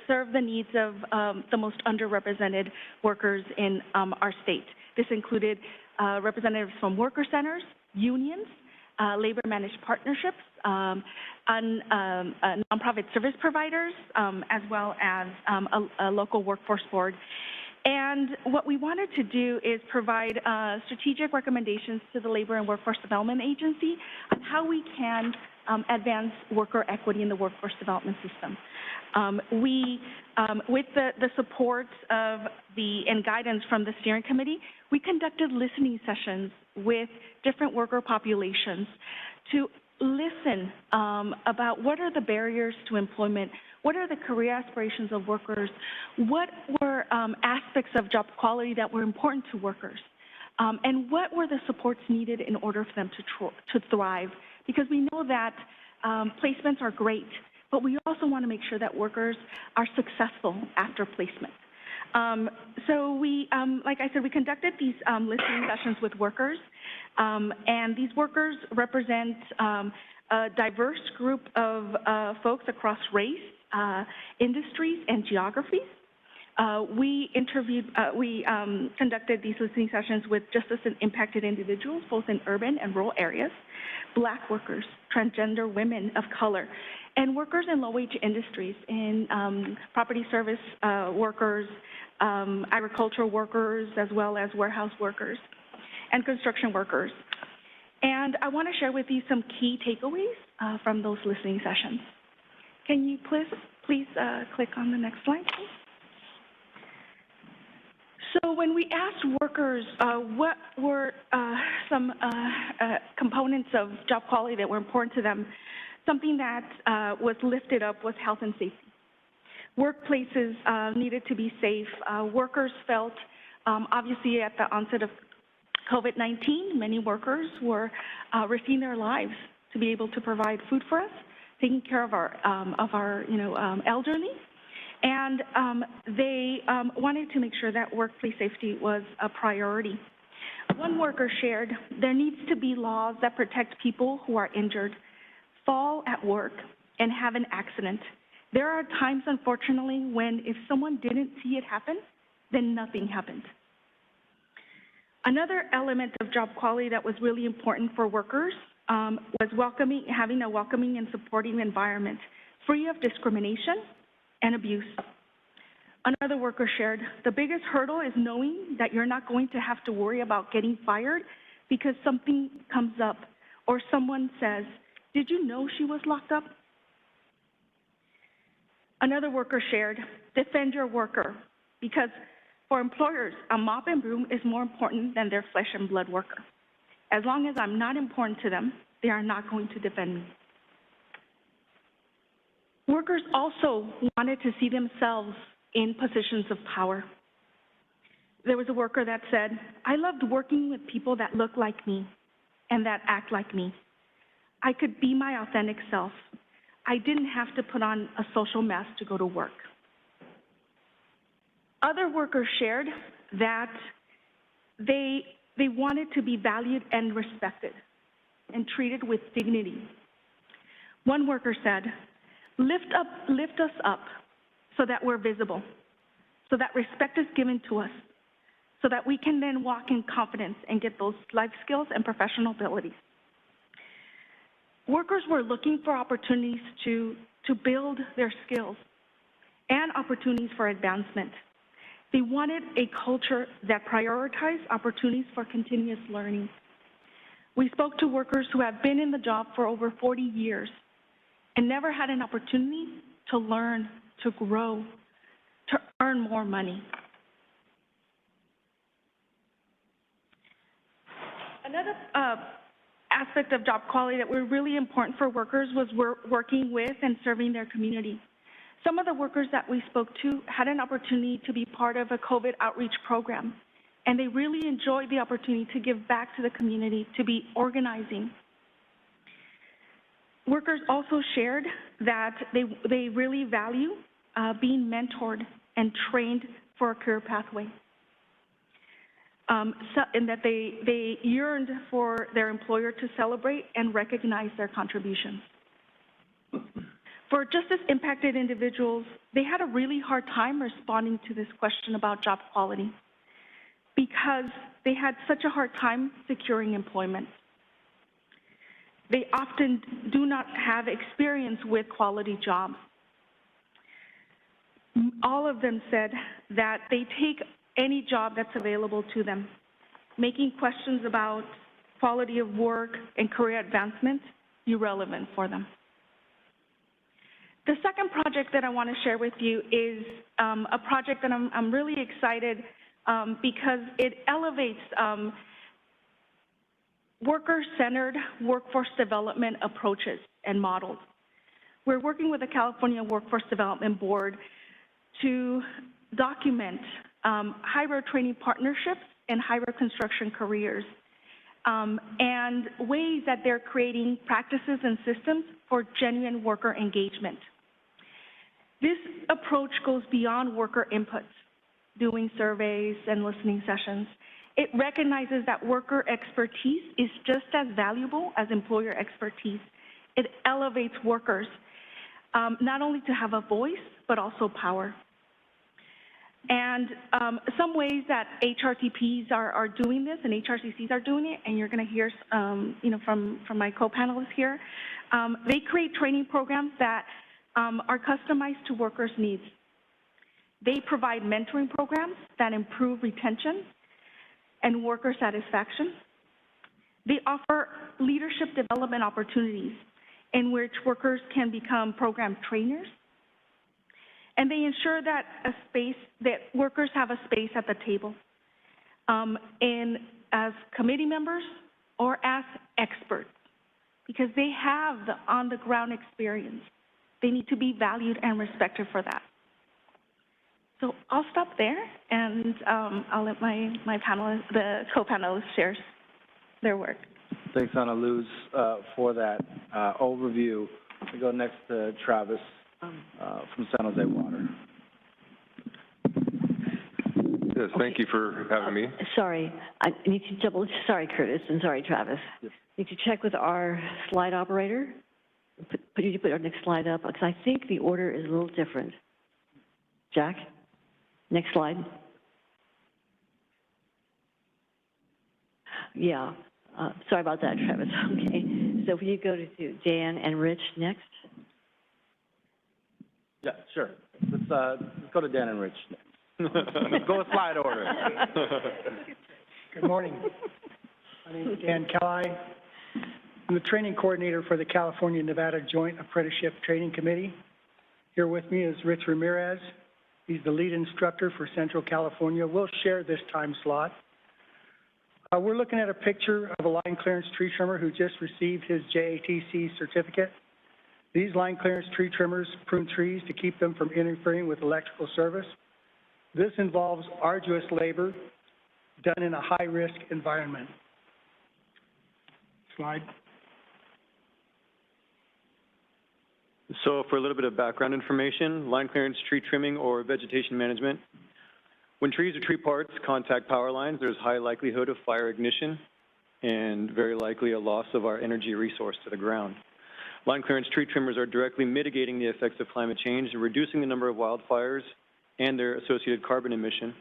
serve the needs of the most underrepresented workers in our state. This included representatives from worker centers, unions, labor-managed partnerships, nonprofit service providers, as well as a local workforce board. And what we wanted to do is provide strategic recommendations to the Labor and Workforce Development Agency on how we can advance worker equity in the workforce development system. With the support of and guidance from the steering committee, we conducted listening sessions with different worker populations to listen about what are the barriers to employment, what are the career aspirations of workers, what were aspects of job quality that were important to workers, and what were the supports needed in order for them to thrive. Because we know that placements are great, but we also want to make sure that workers are successful after placement. So we, like I said, we conducted these listening sessions with workers, and these workers represent a diverse group of folks across race, industries, and geographies. We conducted these listening sessions with justice and impacted individuals, both in urban and rural areas, Black workers, transgender women of color, and workers in low-wage industries, in property service workers, agricultural workers, as well as warehouse workers and construction workers. And I want to share with you some key takeaways from those listening sessions. Can you please click on the next slide, please? So when we asked workers what were some components of job quality that were important to them, something that was lifted up was health and safety. Workplaces needed to be safe. Workers felt, obviously at the onset of COVID-19, many workers were risking their lives to be able to provide food for us, taking care of our elderly. And they wanted to make sure that workplace safety was a priority. One worker shared, there needs to be laws that protect people who are injured, fall at work, and have an accident. There are times, unfortunately, when if someone didn't see it happen, then nothing happened. Another element of job quality that was really important for workers was having a welcoming and supporting environment, free of discrimination and abuse. Another worker shared, the biggest hurdle is knowing that you're not going to have to worry about getting fired because something comes up or someone says, did you know she was locked up? Another worker shared, defend your worker, because for employers, a mop and broom is more important than their flesh and blood worker. As long as I'm not important to them, they are not going to defend me. Workers also wanted to see themselves in positions of power. There was a worker that said, I loved working with people that look like me and that act like me. I could be my authentic self. I didn't have to put on a social mask to go to work. Other workers shared that they wanted to be valued and respected and treated with dignity. One worker said, lift us up so that we're visible, so that respect is given to us, so that we can then walk in confidence and get those life skills and professional abilities. Workers were looking for opportunities to build their skills and opportunities for advancement. They wanted a culture that prioritized opportunities for continuous learning. We spoke to workers who have been in the job for over 40 years and never had an opportunity to learn, to grow, to earn more money. Another aspect of job quality that were really important for workers was working with and serving their community. Some of the workers that we spoke to had an opportunity to be part of a COVID outreach program, and they really enjoyed the opportunity to give back to the community, to be organizing. Workers also shared that they really value being mentored and trained for a career pathway, and that they yearned for their employer to celebrate and recognize their contributions. For justice impacted individuals, they had a really hard time responding to this question about job quality because they had such a hard time securing employment. They often do not have experience with quality jobs. All of them said that they take any job that's available to them, making questions about quality of work and career advancement irrelevant for them. The second project that I want to share with you is a project that I'm really excited because it elevates worker-centered workforce development approaches and models. We're working with the California Workforce Development Board to document high-road training partnerships and high-road construction careers and ways that they're creating practices and systems for genuine worker engagement. This approach goes beyond worker inputs, doing surveys and listening sessions. It recognizes that worker expertise is just as valuable as employer expertise. It elevates workers, not only to have a voice, but also power. And some ways that HRTPs are doing this and HRCCs are doing it, and you're going to hear from my co-panelists here, they create training programs that are customized to workers' needs. They provide mentoring programs that improve retention and worker satisfaction. They offer leadership development opportunities in which workers can become program trainers. And they ensure that workers have a space at the table as committee members or as experts, because they have the on-the-ground experience. They need to be valued and respected for that. So I'll stop there, and I'll let the co-panelists share their work. Thanks, Ana Luz, for that overview. We go next to Travis from San Jose Water. Yes, thank you for having me. Sorry, I need to sorry, Curtis, and sorry, Travis. Yes. Need to check with our slide operator. You can put our next slide up, because I think the order is a little different. Jack, next slide. Yeah, sorry about that, Travis. Okay, so if you go to Dan and Rich next. Yeah, sure. Let's go to Dan and Rich next. Let's go with slide order. Good morning. My name is Dan Kelly. I'm the training coordinator for the California-Nevada Joint Apprenticeship Training Committee. Here with me is Rich Ramirez. He's the lead instructor for Central California. We'll share this time slot. We're looking at a picture of a line clearance tree trimmer who just received his JATC certificate. These line clearance tree trimmers prune trees to keep them from interfering with electrical service. This involves arduous labor done in a high-risk environment. Slide. So for a little bit of background information, line clearance, tree trimming, or vegetation management. When trees or tree parts contact power lines, there's high likelihood of fire ignition and very likely a loss of our energy resource to the ground. Line clearance tree trimmers are directly mitigating the effects of climate change and reducing the number of wildfires and their associated carbon emission.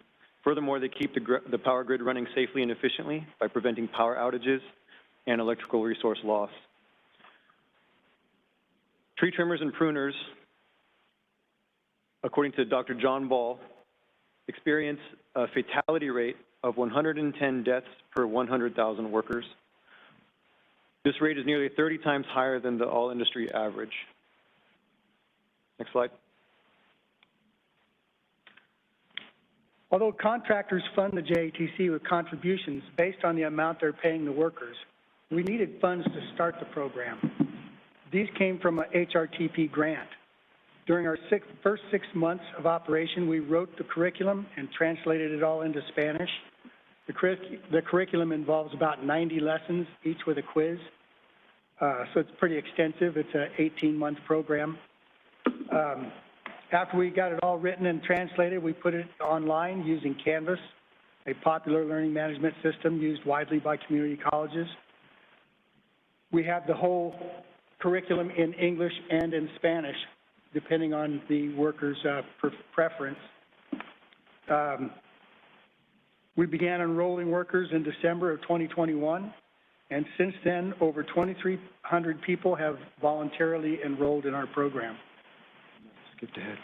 Furthermore, they keep the power grid running safely and efficiently by preventing power outages and electrical resource loss. Tree trimmers and pruners, according to Dr. John Ball, experience a fatality rate of 110 deaths per 100,000 workers. This rate is nearly 30 times higher than the all-industry average. Next slide. Although contractors fund the JATC with contributions based on the amount they're paying the workers, we needed funds to start the program. These came from a HRTP grant. During our first 6 months of operation, we wrote the curriculum and translated it all into Spanish. The curriculum involves about 90 lessons, each with a quiz. So it's pretty extensive. It's an 18-month program. After we got it all written and translated, we put it online using Canvas, a popular learning management system used widely by community colleges. We have the whole curriculum in English and in Spanish, depending on the worker's preference. We began enrolling workers in December of 2021, and since then, over 2,300 people have voluntarily enrolled in our program. Skipped ahead.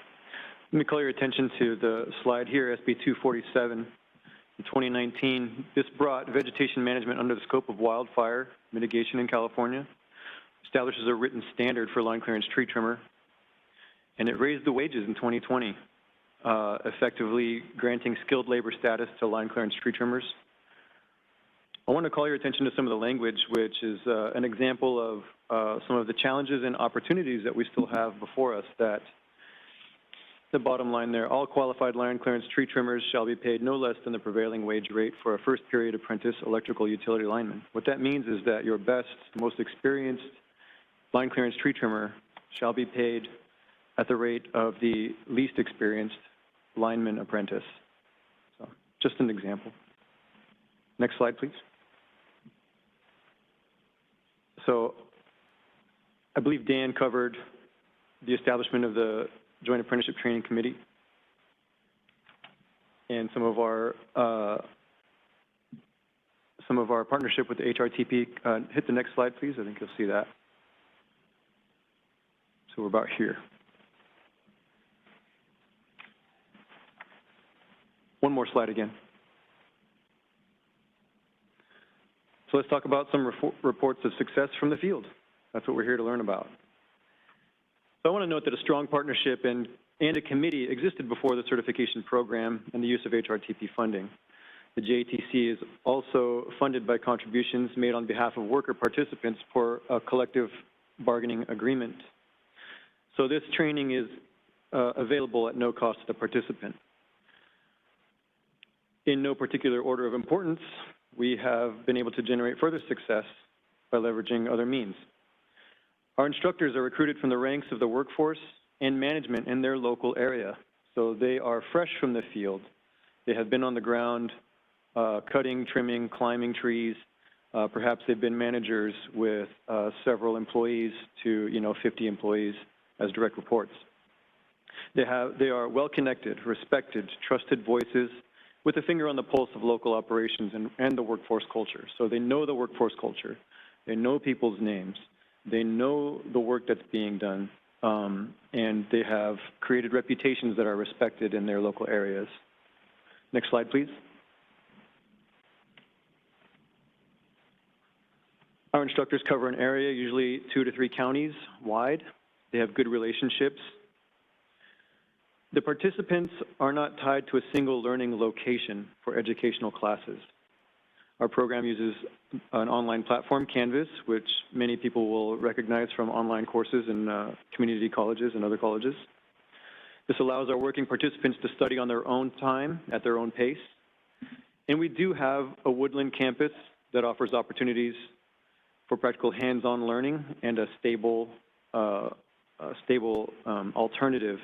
Let me call your attention to the slide here, SB 247. In 2019, this brought vegetation management under the scope of wildfire mitigation in California, establishes a written standard for line clearance tree trimmer, and it raised the wages in 2020, effectively granting skilled labor status to line clearance tree trimmers. I want to call your attention to some of the language, which is an example of some of the challenges and opportunities that we still have before us. That the bottom line there, all qualified line clearance tree trimmers shall be paid no less than the prevailing wage rate for a first period apprentice electrical utility lineman. What that means is that your best, most experienced line clearance tree trimmer shall be paid at the rate of the least experienced lineman apprentice. So, just an example. Next slide, please. So, I believe Dan covered the establishment of the Joint Apprenticeship Training Committee and some of our partnership with the HRTP. Hit the next slide, please. I think you'll see that. So we're about here. One more slide again. So let's talk about some reports of success from the field. That's what we're here to learn about. So I want to note that a strong partnership and a committee existed before the certification program and the use of HRTP funding. The JATC is also funded by contributions made on behalf of worker participants for a collective bargaining agreement. So this training is available at no cost to the participant. In no particular order of importance, we have been able to generate further success by leveraging other means. Our instructors are recruited from the ranks of the workforce and management in their local area. So they are fresh from the field. They have been on the ground cutting, trimming, climbing trees. Perhaps they've been managers with several employees to 50 employees as direct reports. They are well-connected, respected, trusted voices with a finger on the pulse of local operations and the workforce culture. So they know the workforce culture. They know people's names. They know the work that's being done. And they have created reputations that are respected in their local areas. Next slide, please. Our instructors cover an area, usually 2 to 3 counties wide. They have good relationships. The participants are not tied to a single learning location for educational classes. Our program uses an online platform, Canvas, which many people will recognize from online courses in community colleges and other colleges. This allows our working participants to study on their own time, at their own pace. And we do have a woodland campus that offers opportunities for practical hands-on learning and a stable alternative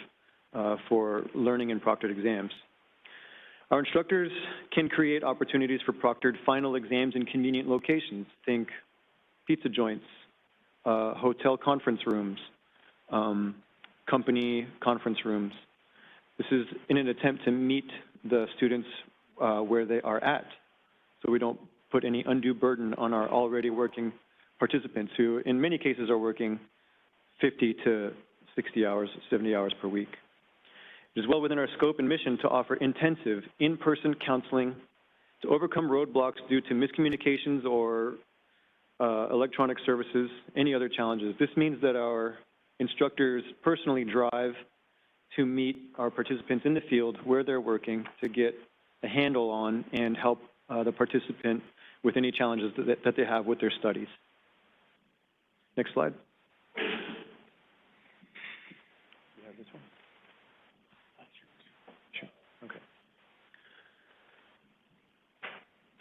for learning and proctored exams. Our instructors can create opportunities for proctored final exams in convenient locations. Think pizza joints, hotel conference rooms, company conference rooms. This is in an attempt to meet the students where they are at, so we don't put any undue burden on our already working participants who in many cases are working 50 to 60 hours, 70 hours per week. It is well within our scope and mission to offer intensive in-person counseling to overcome roadblocks due to miscommunications or electronic services, any other challenges. This means that our instructors personally drive to meet our participants in the field where they're working to get a handle on and help the participant with any challenges that they have with their studies. Next slide.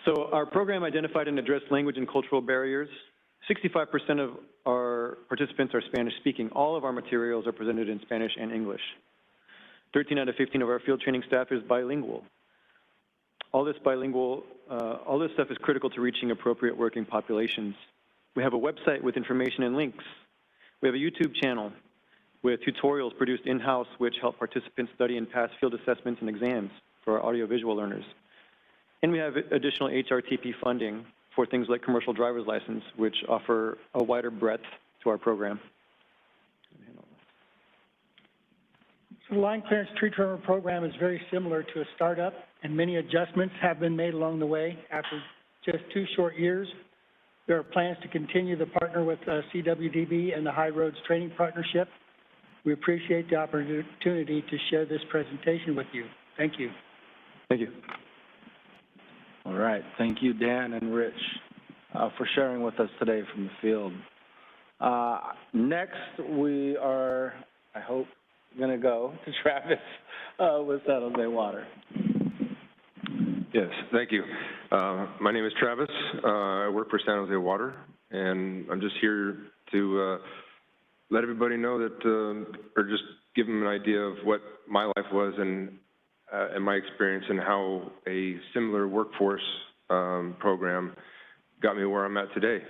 So our program identified and addressed language and cultural barriers. 65% of our participants are Spanish speaking. All of our materials are presented in Spanish and English. 13 out of 15 of our field training staff is bilingual. All this stuff is critical to reaching appropriate working populations. We have a website with information and links. We have a YouTube channel with tutorials produced in-house which help participants study and pass field assessments and exams for our audiovisual learners. And we have additional HRTP funding for things like commercial driver's license, which offer a wider breadth to our program. So the line clearance tree trimmer program is very similar to a startup, and many adjustments have been made along the way. After just 2 short years, there are plans to continue to partner with CWDB and the High Roads Training Partnership. We appreciate the opportunity to share this presentation with you. Thank you. Thank you. All right. Thank you, Dan and Rich, for sharing with us today from the field. Next, we are, I hope, going to go to Travis with San Jose Water. Yes, thank you. My name is Travis. I work for San Jose Water, and I'm just here to let everybody know that, or just give them an idea of what my life was and my experience and how a similar workforce program got me where I'm at today.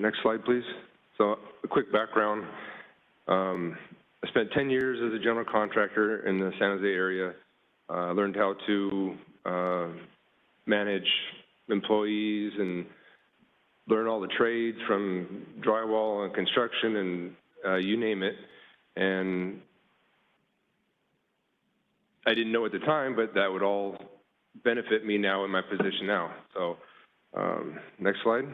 Next slide, please. So a quick background. I spent 10 years as a general contractor in the San Jose area. Learned how to manage employees and learn all the trades from drywall and construction and you name it. And I didn't know at the time, but that would all benefit me now in my position now. So next slide.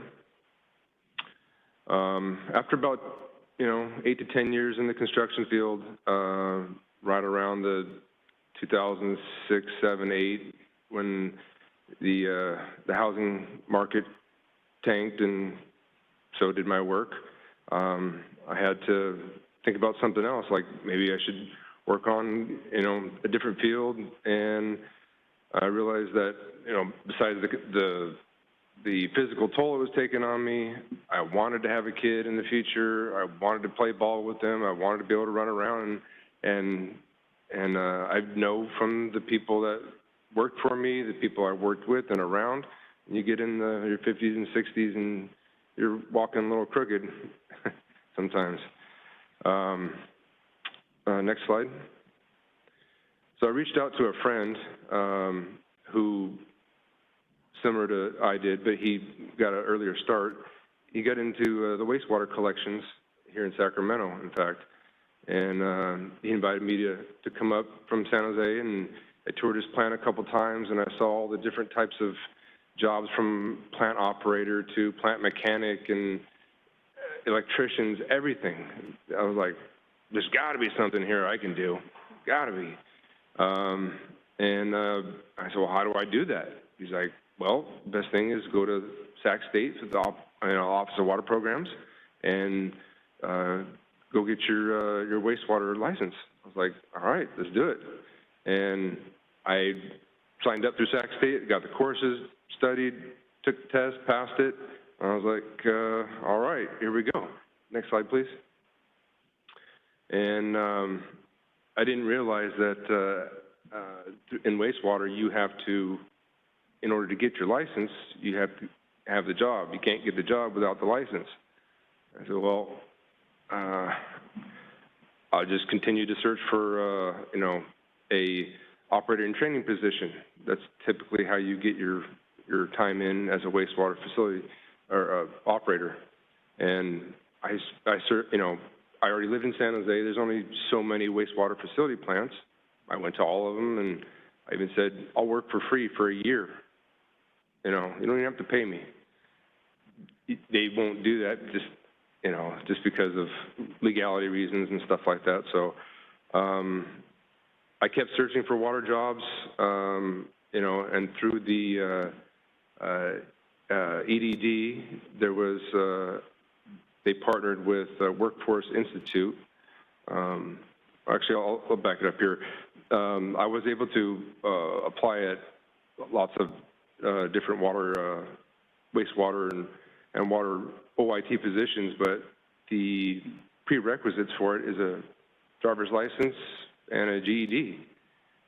After about 8 to 10 years in the construction field, right around the 2006, 7, 8, when the housing market tanked, and so did my work, I had to think about something else, like maybe I should work on a different field. And I realized that besides the the physical toll it was taking on me. I wanted to have a kid in the future. I wanted to play ball with them. I wanted to be able to run around, and I know from the people that worked for me, the people I worked with and around, you get in your 50s and 60s and you're walking a little crooked sometimes. Next slide. So I reached out to a friend who, similar to I did, but he got an earlier start. He got into the wastewater collections here in Sacramento, in fact. And he invited me to come up from San Jose, and I toured his plant a couple times, and I saw all the different types of jobs from plant operator to plant mechanic and electricians, everything. I was like, there's got to be something here I can do. Got to be. And I said, well, how do I do that? He's like, well, the best thing is go to Sac State, the Office of Water Programs, and go get your wastewater license. I was like, all right, let's do it. And I signed up through Sac State, got the courses, studied, took the test, passed it. I was like, all right, here we go. Next slide, please. And I didn't realize that in wastewater, you have to, in order to get your license, you have to have the job. You can't get the job without the license. I said, well, I'll just continue to search for, a operator in training position. That's typically how you get your time in as a wastewater facility or operator. And I already lived in San Jose. There's only so many wastewater facility plants. I went to all of them, and I even said, I'll work for free for a year. You don't even have to pay me. They won't do that just because of legality reasons and stuff like that. So I kept searching for water jobs, and through the EDD, there was, they partnered with Workforce Institute. Actually, I'll back it up here. I was able to apply at lots of different water, wastewater and water OIT positions, but the prerequisites for it is a driver's license and a GED.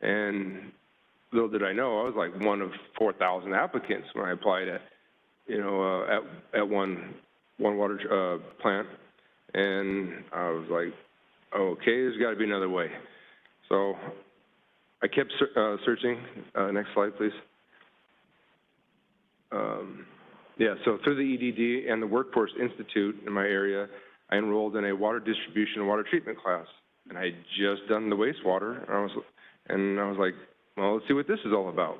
And little did I know, I was like one of 4,000 applicants when I applied at one water plant, and I was like, okay, there's got to be another way. So I kept searching. Next slide, please. Yeah, so through the EDD and the Workforce Institute in my area, I enrolled in a water distribution and water treatment class. And I had just done the wastewater, and I was like, well, let's see what this is all about.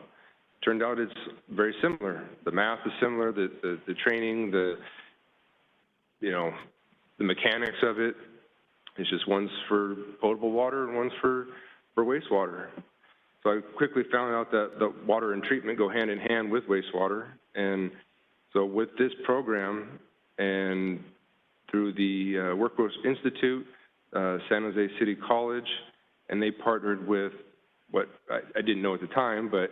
Turned out it's very similar. The math is similar, the training, the mechanics of it. It's just one's for potable water and one's for wastewater. So I quickly found out that the water and treatment go hand in hand with wastewater. And so with this program and through the Workforce Institute, San Jose City College, and they partnered with what I didn't know at the time, but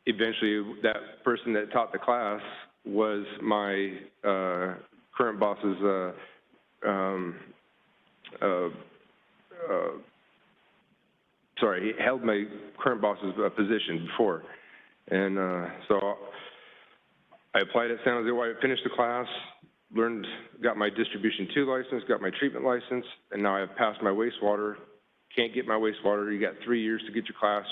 eventually that person that taught the class was my current boss's he held my current boss's position before. And so I applied at San Jose. I finished the class, got my Distribution 2 license, got my treatment license, and now I've passed my wastewater. Can't get my wastewater. You got 3 years to get your class.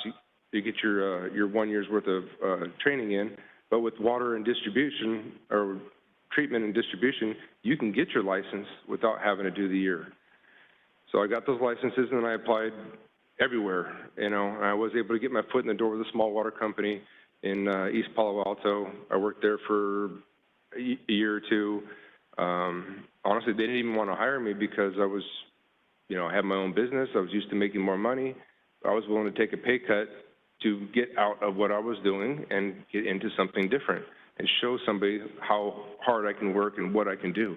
You get your 1 year's worth of training in. But with water and distribution, or treatment and distribution, you can get your license without having to do the year. So I got those licenses, and then I applied everywhere, and I was able to get my foot in the door with a small water company in East Palo Alto. I worked there for a year or two. Honestly, they didn't even want to hire me because I was, I had my own business. I was used to making more money. I was willing to take a pay cut to get out of what I was doing and get into something different and show somebody how hard I can work and what I can do.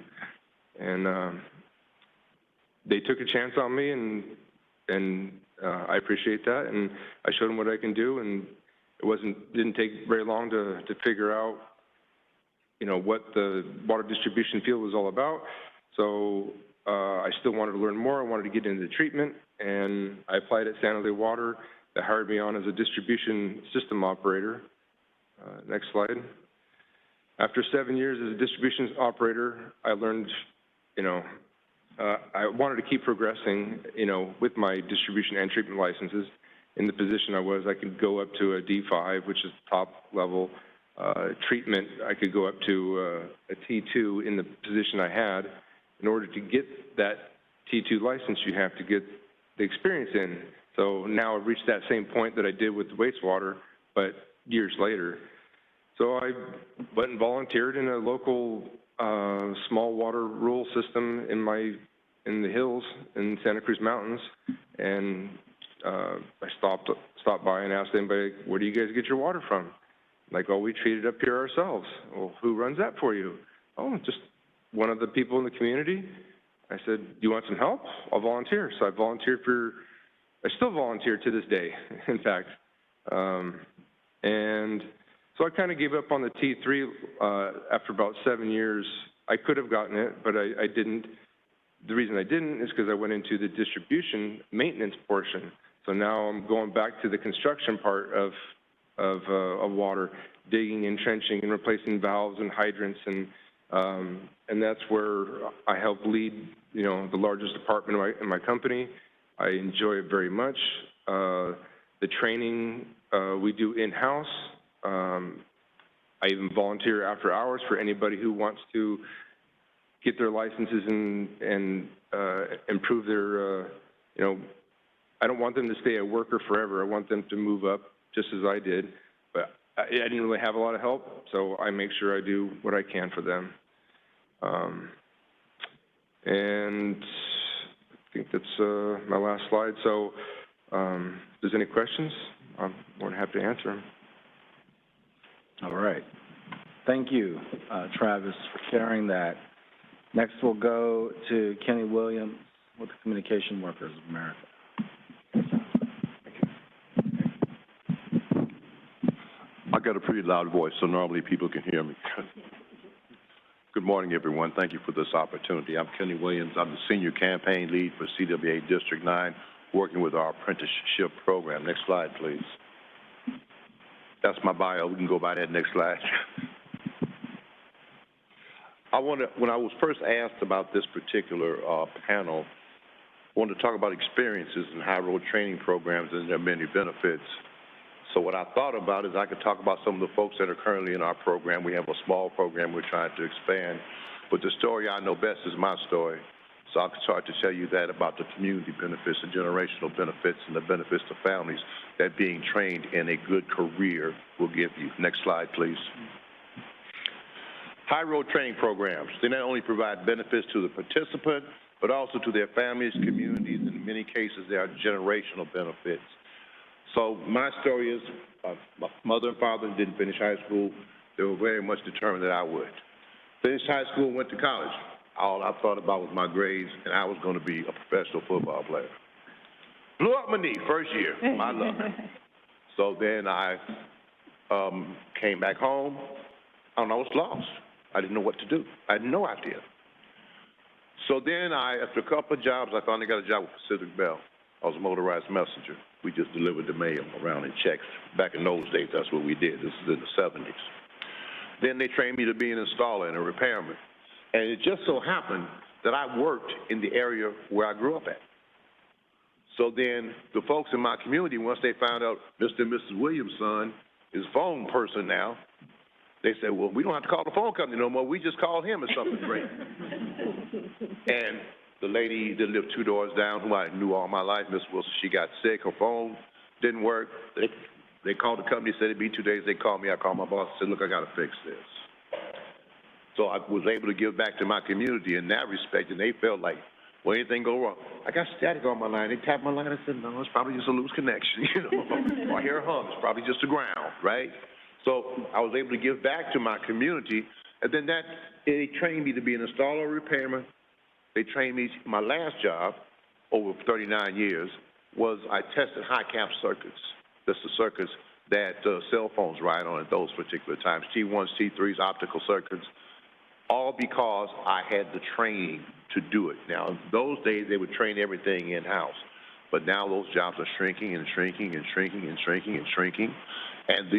And they took a chance on me, and I appreciate that. And I showed them what I can do, and it didn't take very long to figure out you know, what the water distribution field was all about. So I still wanted to learn more. I wanted to get into the treatment, and I applied at San Jose Water. They hired me on as a distribution system operator. Next slide. After 7 years as a distribution operator, I learned, you know, I wanted to keep progressing, you know, with my distribution and treatment licenses. In the position I was, I could go up to a D5, which is the top level. Treatment, I could go up to a T2 in the position I had. In order to get that T2 license, you have to get the experience in. So now I've reached that same point that I did with the wastewater, but years later. So I went and volunteered in a local small water rural system in the hills in Santa Cruz Mountains, and I stopped by and asked anybody, where do you guys get your water from? Like, oh, we treat it up here ourselves. Well, who runs that for you? Oh, just one of the people in the community. I said, you want some help? I'll volunteer. So I volunteered I still volunteer to this day, in fact. And so I kind of gave up on the T3 after about 7 years. I could have gotten it, but I didn't. The reason I didn't is because I went into the distribution maintenance portion. So now I'm going back to the construction part of water, digging and trenching and replacing valves and hydrants, and that's where I help lead, you know, the largest department in my company. I enjoy it very much. The training we do in-house. I even volunteer after hours for anybody who wants to get their licenses and improve their, you know, I don't want them to stay a worker forever. I want them to move up just as I did. But I didn't really have a lot of help, so I make sure I do what I can for them. And I think that's my last slide. So if there's any questions, I'm more than happy to answer them. All right. Thank you, Travis, for sharing that. Next, we'll go to Kenny Williams with the Communication Workers of America. I got a pretty loud voice, so normally people can hear me. Good morning, everyone. Thank you for this opportunity. I'm Kenny Williams. I'm the Senior Campaign Lead for CWA District 9, working with our apprenticeship program. Next slide, please. That's my bio. We can go by that next slide. When I was first asked about this particular panel, I wanted to talk about experiences in high road training programs and their many benefits. So what I thought about is I could talk about some of the folks that are currently in our program. We have a small program we're trying to expand, but the story I know best is my story. So I'll start to tell you that about the community benefits, the generational benefits, and the benefits to families that being trained in a good career will give you. Next slide, please. High road training programs, they not only provide benefits to the participant, but also to their families, communities, and in many cases, they are generational benefits. So my story is, my mother and father didn't finish high school. They were very much determined that I would. Finished high school, went to college. All I thought about was my grades, and I was going to be a professional football player. Blew up my knee first year, my luck. So then I came back home, and I was lost. I didn't know what to do. I had no idea. So then after a couple of jobs, I finally got a job with Pacific Bell. I was a motorized messenger. We just delivered the mail around in checks. Back in those days, that's what we did. This is in the 70s. Then they trained me to be an installer and a repairman. And it just so happened that I worked in the area where I grew up at. So then the folks in my community, once they found out Mr. and Mrs. Williams' son is a phone person now, they said, well, we don't have to call the phone company no more. We just call him or something great. And the lady that lived 2 doors down, who I knew all my life, Miss Wilson, she got sick. Her phone didn't work. They called the company, said it'd be 2 days. They called me. I called my boss and said, look, I got to fix this. So I was able to give back to my community in that respect, and they felt like, well, anything go wrong? I got static on my line. They tapped my line. I said, no, it's probably just a loose connection, you know. Or I hear a hum. It's probably just the ground, right? So I was able to give back to my community, and then they trained me to be an installer, repairman. They trained me. My last job, over 39 years, was I tested high cap circuits. That's the circuits that cell phones ride on at those particular times, T1s, T3s, optical circuits, all because I had the training to do it. Now, those days, they would train everything in-house, but now those jobs are shrinking and shrinking and shrinking and shrinking and shrinking, and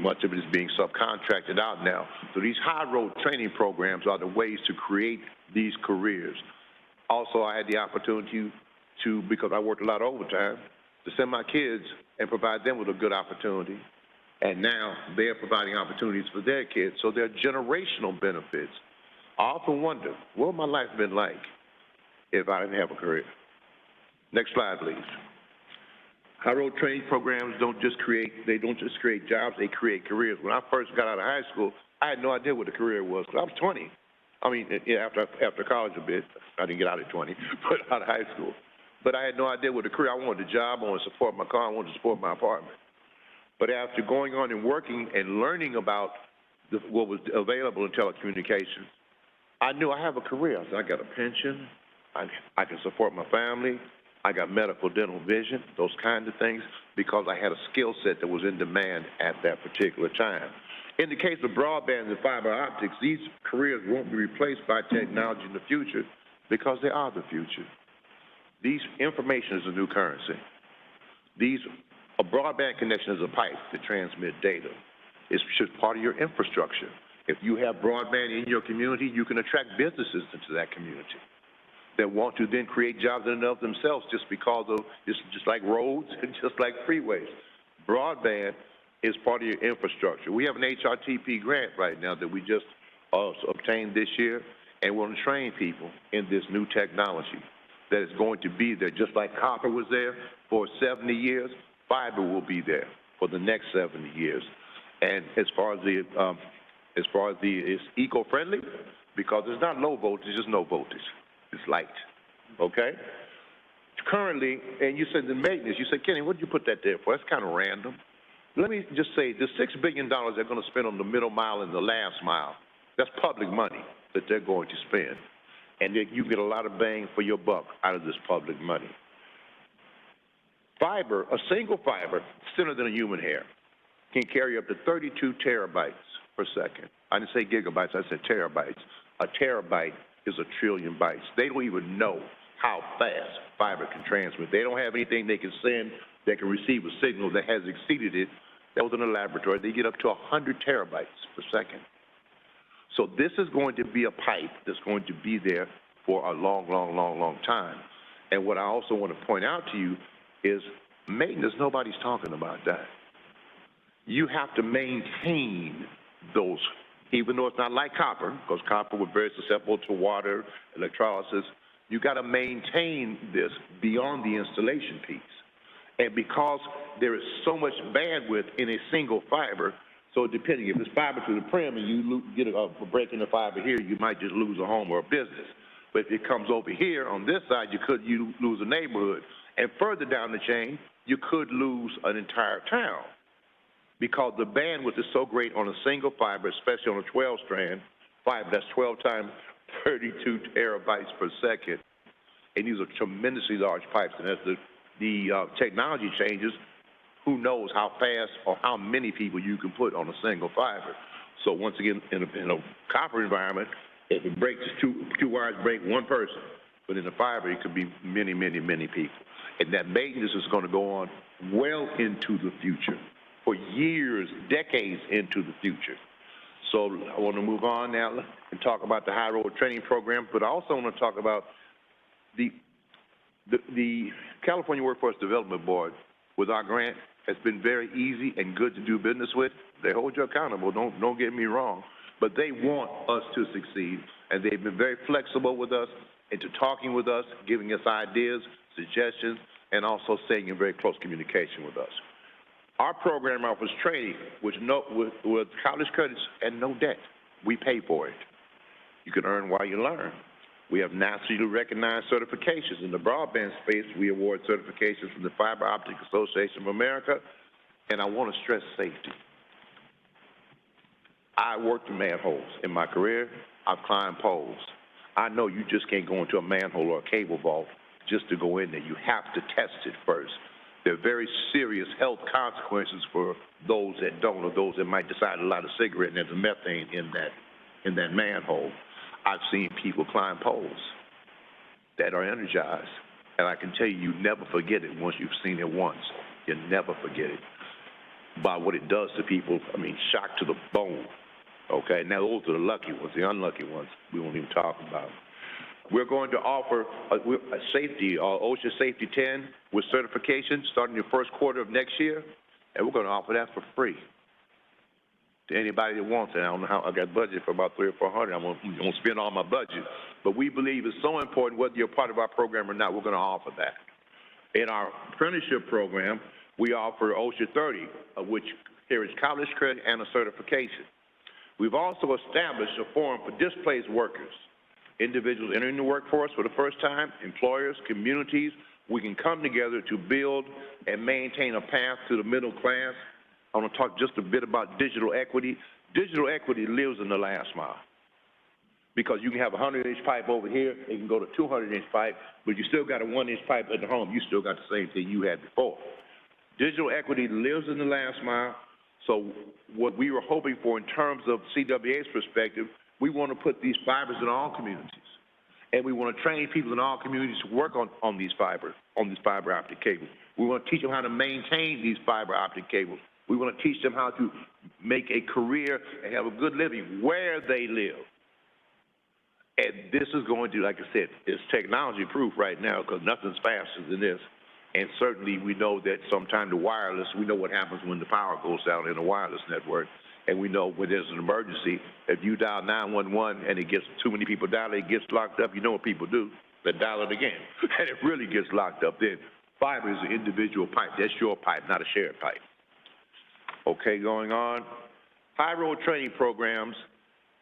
much of it is being subcontracted out now. So these high-road training programs are the ways to create these careers. Also, I had the opportunity to, because I worked a lot of overtime, to send my kids and provide them with a good opportunity. And now they're providing opportunities for their kids. So there are generational benefits. I often wonder, what would my life been like if I didn't have a career? Next slide, please. High-road training programs don't just create jobs, they create careers. When I first got out of high school, I had no idea what a career was, because I was 20. I mean, after college a bit, I didn't get out at 20, but out of high school. But I had no idea what a career. I wanted a job, I wanted to support my car, I wanted to support my apartment. But after going on and working and learning about what was available in telecommunications, I knew I have a career. I got a pension, I can support my family, I got medical, dental, vision, those kinds of things, because I had a skill set that was in demand at that particular time. In the case of broadband and fiber optics, these careers won't be replaced by technology in the future because they are the future. Information is a new currency. A broadband connection is a pipe that transmits data. It's just part of your infrastructure. If you have broadband in your community, you can attract businesses into that community that want to then create jobs in and of themselves just because of, just like roads and just like freeways. Broadband is part of your infrastructure. We have an HRTP grant right now that we just obtained this year, and we're going to train people in this new technology that is going to be there. Just like copper was there for 70 years, fiber will be there for the next 70 years. And as far as it's eco-friendly, because it's not low voltage, it's no voltage. It's light, okay? Currently, and you said the maintenance, you said, Kenny, what did you put that there for? That's kind of random. Let me just say, the $6 billion they're going to spend on the middle mile and the last mile, that's public money that they're going to spend. And you get a lot of bang for your buck out of this public money. Fiber, a single fiber, thinner than a human hair, can carry up to 32 terabytes per second. I didn't say gigabytes, I said terabytes. A terabyte is a trillion bytes. They don't even know how fast fiber can transmit. They don't have anything they can send that can receive a signal that has exceeded it. That was in a laboratory. They get up to 100 terabytes per second. So this is going to be a pipe that's going to be there for a long, long, long, long time. And what I also want to point out to you is maintenance. Nobody's talking about that. You have to maintain those, even though it's not like copper, because copper was very susceptible to water, electrolysis. You got to maintain this beyond the installation piece. And because there is so much bandwidth in a single fiber, so depending, if it's fiber to the prim and you get a break in the fiber here, you might just lose a home or a business. But if it comes over here on this side, you lose a neighborhood. And further down the chain, you could lose an entire town because the bandwidth is so great on a single fiber, especially on a 12-strand fiber. That's 12 times 32 terabytes per second. And these are tremendously large pipes. And as the technology changes, who knows how fast or how many people you can put on a single fiber. So once again, in a copper environment, if it breaks, two wires break, one person. But in a fiber, it could be many, many, many people. And that maintenance is going to go on well into the future, for years, decades into the future. So I want to move on now and talk about the high road training program, but I also want to talk about the California Workforce Development Board. With our grant, has been very easy and good to do business with. They hold you accountable, don't get me wrong, but they want us to succeed, and they've been very flexible with us into talking with us, giving us ideas, suggestions, and also staying in very close communication with us. Our program offers training with college credits and no debt. We pay for it. You can earn while you learn. We have nationally recognized certifications. In the broadband space, we award certifications from the Fiber Optic Association of America, and I want to stress safety. I worked in manholes in my career. I've climbed poles. I know you just can't go into a manhole or a cable vault just to go in there. You have to test it first. There are very serious health consequences for those that don't, or those that might decide to light a cigarette and there's a methane in that manhole. I've seen people climb poles that are energized, and I can tell you, you never forget it once you've seen it once. You never forget it. By what it does to people, I mean, shock to the bone, okay? Now, those are the lucky ones. The unlucky ones, we won't even talk about. We're going to offer a safety, OSHA Safety 10 with certification starting the first quarter of next year, and we're going to offer that for free to anybody that wants it. I don't know how, I got budget for about $300 or $400. I'm going to spend all my budget, but we believe it's so important whether you're part of our program or not, we're going to offer that. In our apprenticeship program, we offer OSHA 30, which carries college credit and a certification. We've also established a forum for displaced workers, individuals entering the workforce for the first time, employers, communities. We can come together to build and maintain a path to the middle class. I want to talk just a bit about digital equity. Digital equity lives in the last mile because you can have a 100-inch pipe over here, it can go to 200-inch pipe, but you still got a 1-inch pipe at the home. You still got the same thing you had before. Digital equity lives in the last mile. So what we were hoping for in terms of CWA's perspective, we want to put these fibers in all communities. And we want to train people in all communities to work on these fiber optic cables. We want to teach them how to maintain these fiber optic cables. We want to teach them how to make a career and have a good living where they live. And this is going to, like I said, it's technology proof right now because nothing's faster than this. And certainly we know that sometimes the wireless, we know what happens when the power goes out in a wireless network. And we know when there's an emergency, if you dial 911 and it gets too many people dial, it gets locked up, you know what people do? They dial it again. And it really gets locked up then. Fiber is an individual pipe. That's your pipe, not a shared pipe. Okay, going on. High road training programs.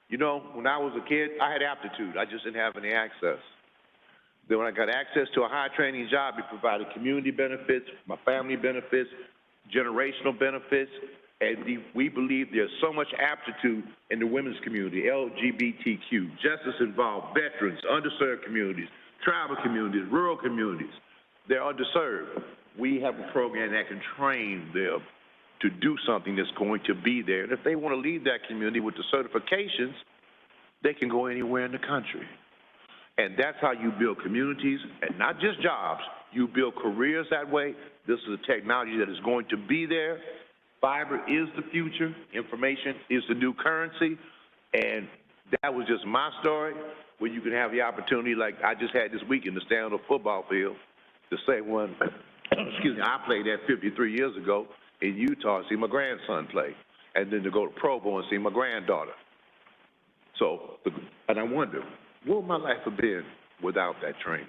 You know, when I was a kid, I had aptitude. I just didn't have any access. Then when I got access to a high training job, it provided community benefits, my family benefits, generational benefits, and we believe there's so much aptitude in the women's community, LGBTQ, justice involved, veterans, underserved communities, tribal communities, rural communities. They're underserved. We have a program that can train them to do something that's going to be there. And if they want to leave that community with the certifications, they can go anywhere in the country. And that's how you build communities, and not just jobs. You build careers that way. This is a technology that is going to be there. Fiber is the future. Information is the new currency. And that was just my story, where you can have the opportunity, like I just had this weekend, to stand on a football field, the same one, excuse me, I played at 53 years ago in Utah to see my grandson play, and then to go to Pro Bowl and see my granddaughter. So, and I wonder, what would my life have been without that training?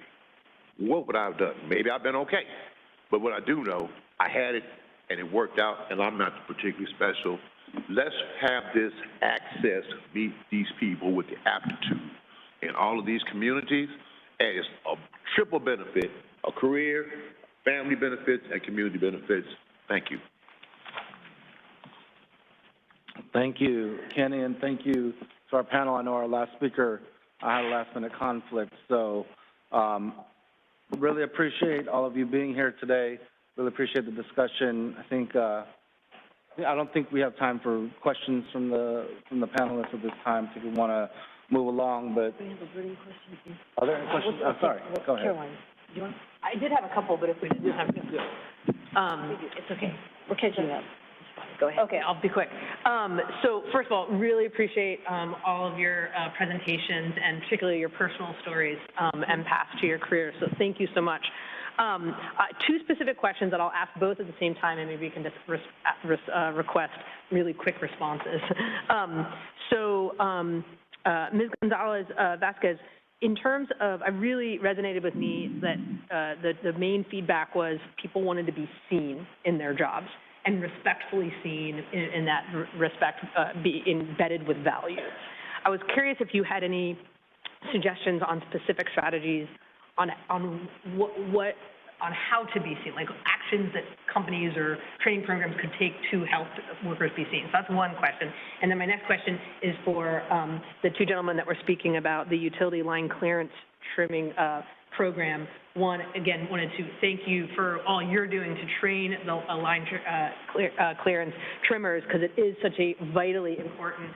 What would I have done? Maybe I've been okay. But what I do know, I had it, and it worked out, and I'm not particularly special. Let's have this access, meet these people with the aptitude in all of these communities, and it's a triple benefit, a career, family benefits, and community benefits. Thank you. Thank you, Kenny, and thank you to our panel. I know our last speaker had a last-minute conflict, so really appreciate all of you being here today. Really appreciate the discussion. I don't think we have time for questions from the panelists at this time. I think we want to move along, but We have a burning question. Are there any questions? Sorry, go ahead. Caroline, do you want? I did have a couple, but if we didn't have to, it's okay. We're catching up. Go ahead. Okay, I'll be quick. So first of all, really appreciate all of your presentations and particularly your personal stories and paths to your career. So thank you so much. Two specific questions that I'll ask both at the same time, and maybe you can just request really quick responses. Ms. Gonzalez-Vasquez, in terms of, I really resonated with me that the main feedback was people wanted to be seen in their jobs and respectfully seen in that respect, be embedded with value. I was curious if you had any suggestions on specific strategies on how to be seen, like actions that companies or training programs could take to help workers be seen. So that's one question. And then my next question is for the two gentlemen that were speaking about the utility line clearance trimming program. One, again, wanted to thank you for all you're doing to train the line clearance trimmers, because it is such a vitally important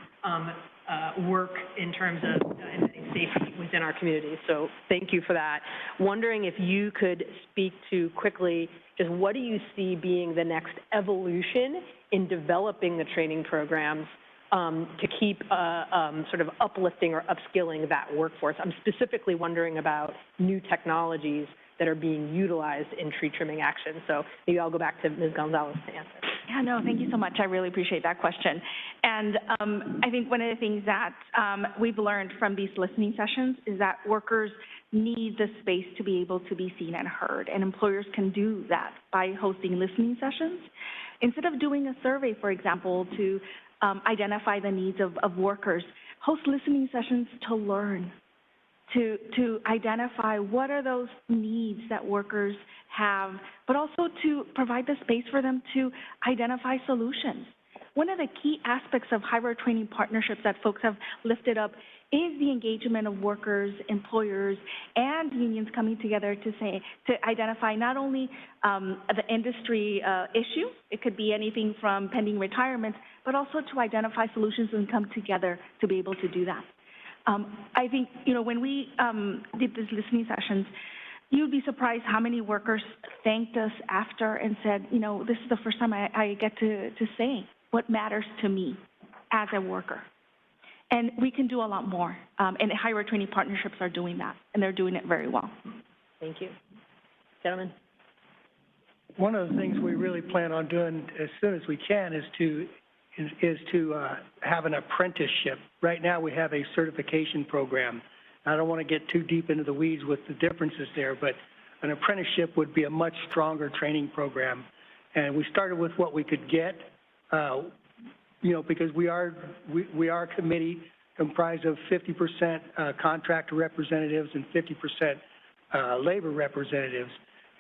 work in terms of embedding safety within our communities. So thank you for that. Wondering if you could speak to quickly just what do you see being the next evolution in developing the training programs to keep sort of uplifting or upskilling that workforce. I'm specifically wondering about new technologies that are being utilized in tree trimming action. So maybe I'll go back to Ms. Gonzalez to answer. Yeah, no, thank you so much. I really appreciate that question. And I think one of the things that we've learned from these listening sessions is that workers need the space to be able to be seen and heard, and employers can do that by hosting listening sessions. Instead of doing a survey, for example, to identify the needs of workers, host listening sessions to learn, to identify what are those needs that workers have, but also to provide the space for them to identify solutions. One of the key aspects of hybrid training partnerships that folks have lifted up is the engagement of workers, employers, and unions coming together to identify not only the industry issue, it could be anything from pending retirements, but also to identify solutions and come together to be able to do that. I think, when we did these listening sessions, you'd be surprised how many workers thanked us after and said, this is the first time I get to say what matters to me as a worker. And we can do a lot more. And higher training partnerships are doing that, and they're doing it very well. Thank you. Gentlemen. One of the things we really plan on doing as soon as we can is to have an apprenticeship. Right now we have a certification program. I don't want to get too deep into the weeds with the differences there, but an apprenticeship would be a much stronger training program. And we started with what we could get, because we are a committee comprised of 50% contractor representatives and 50% labor representatives.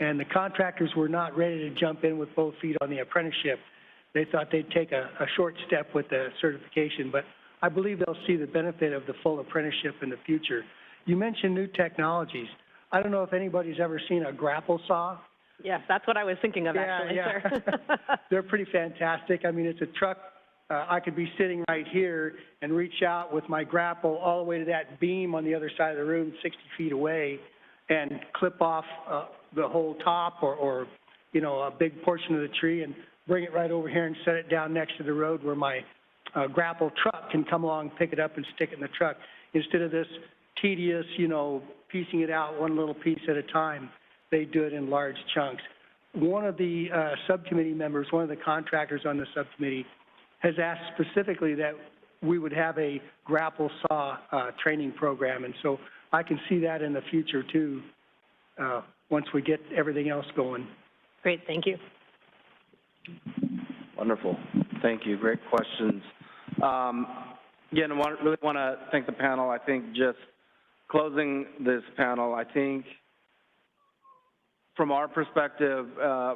And the contractors were not ready to jump in with both feet on the apprenticeship. They thought they'd take a short step with the certification, but I believe they'll see the benefit of the full apprenticeship in the future. You mentioned new technologies. I don't know if anybody's ever seen a grapple saw. Yes, that's what I was thinking of, actually, sir. They're pretty fantastic. I mean, it's a truck. I could be sitting right here and reach out with my grapple all the way to that beam on the other side of the room, 60 feet away, and clip off the whole top or a big portion of the tree and bring it right over here and set it down next to the road where my grapple truck can come along, pick it up, and stick it in the truck. Instead of this tedious, piecing it out one little piece at a time, they do it in large chunks. One of the subcommittee members, one of the contractors on the subcommittee, has asked specifically that we would have a grapple saw training program, and so I can see that in the future too, once we get everything else going. Great, thank you. Wonderful. Thank you. Great questions. Again, I really want to thank the panel. I think just closing this panel, I think from our perspective,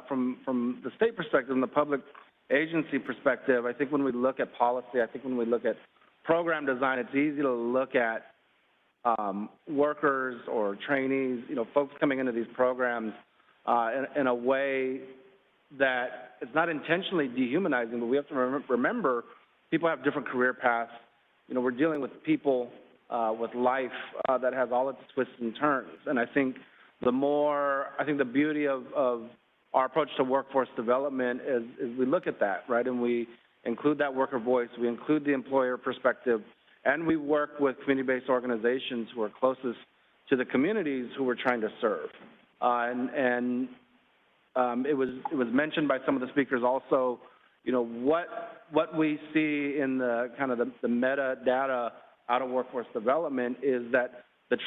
from the state perspective and the public agency perspective, I think when we look at policy, I think when we look at program design, it's easy to look at workers or trainees, folks coming into these programs in a way that it's not intentionally dehumanizing, but we have to remember people have different career paths. We're dealing with people with life that has all its twists and turns. And I think the beauty of our approach to workforce development is we look at that, right? And we include that worker voice, we include the employer perspective, and we work with community-based organizations who are closest to the communities who we're trying to serve. It was mentioned by some of the speakers also, what we see in the kind of the metadata out of workforce development is that the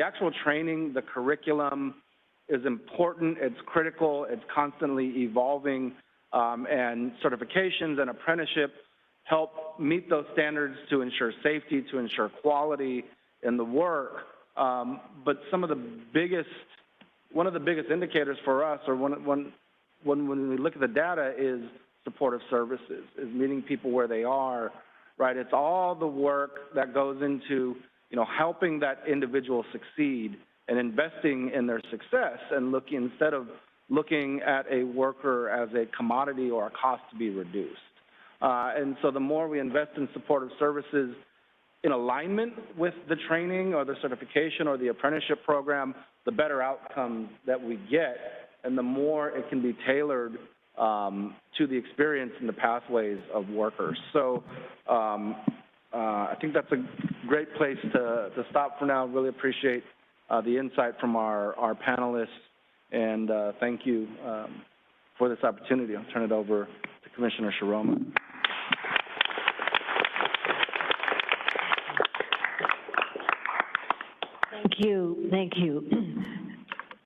actual training, the curriculum is important, it's critical, it's constantly evolving, and certifications and apprenticeship help meet those standards to ensure safety, to ensure quality in the work. But one of the biggest indicators for us, or when we look at the data, is supportive services, is meeting people where they are, right? It's all the work that goes into, helping that individual succeed and investing in their success and instead of looking at a worker as a commodity or a cost to be reduced. And so the more we invest in supportive services in alignment with the training or the certification or the apprenticeship program, the better outcomes that we get, and the more it can be tailored to the experience and the pathways of workers. So I think that's a great place to stop for now. Really appreciate the insight from our panelists, and thank you for this opportunity. I'll turn it over to Commissioner Shiroma. Thank you.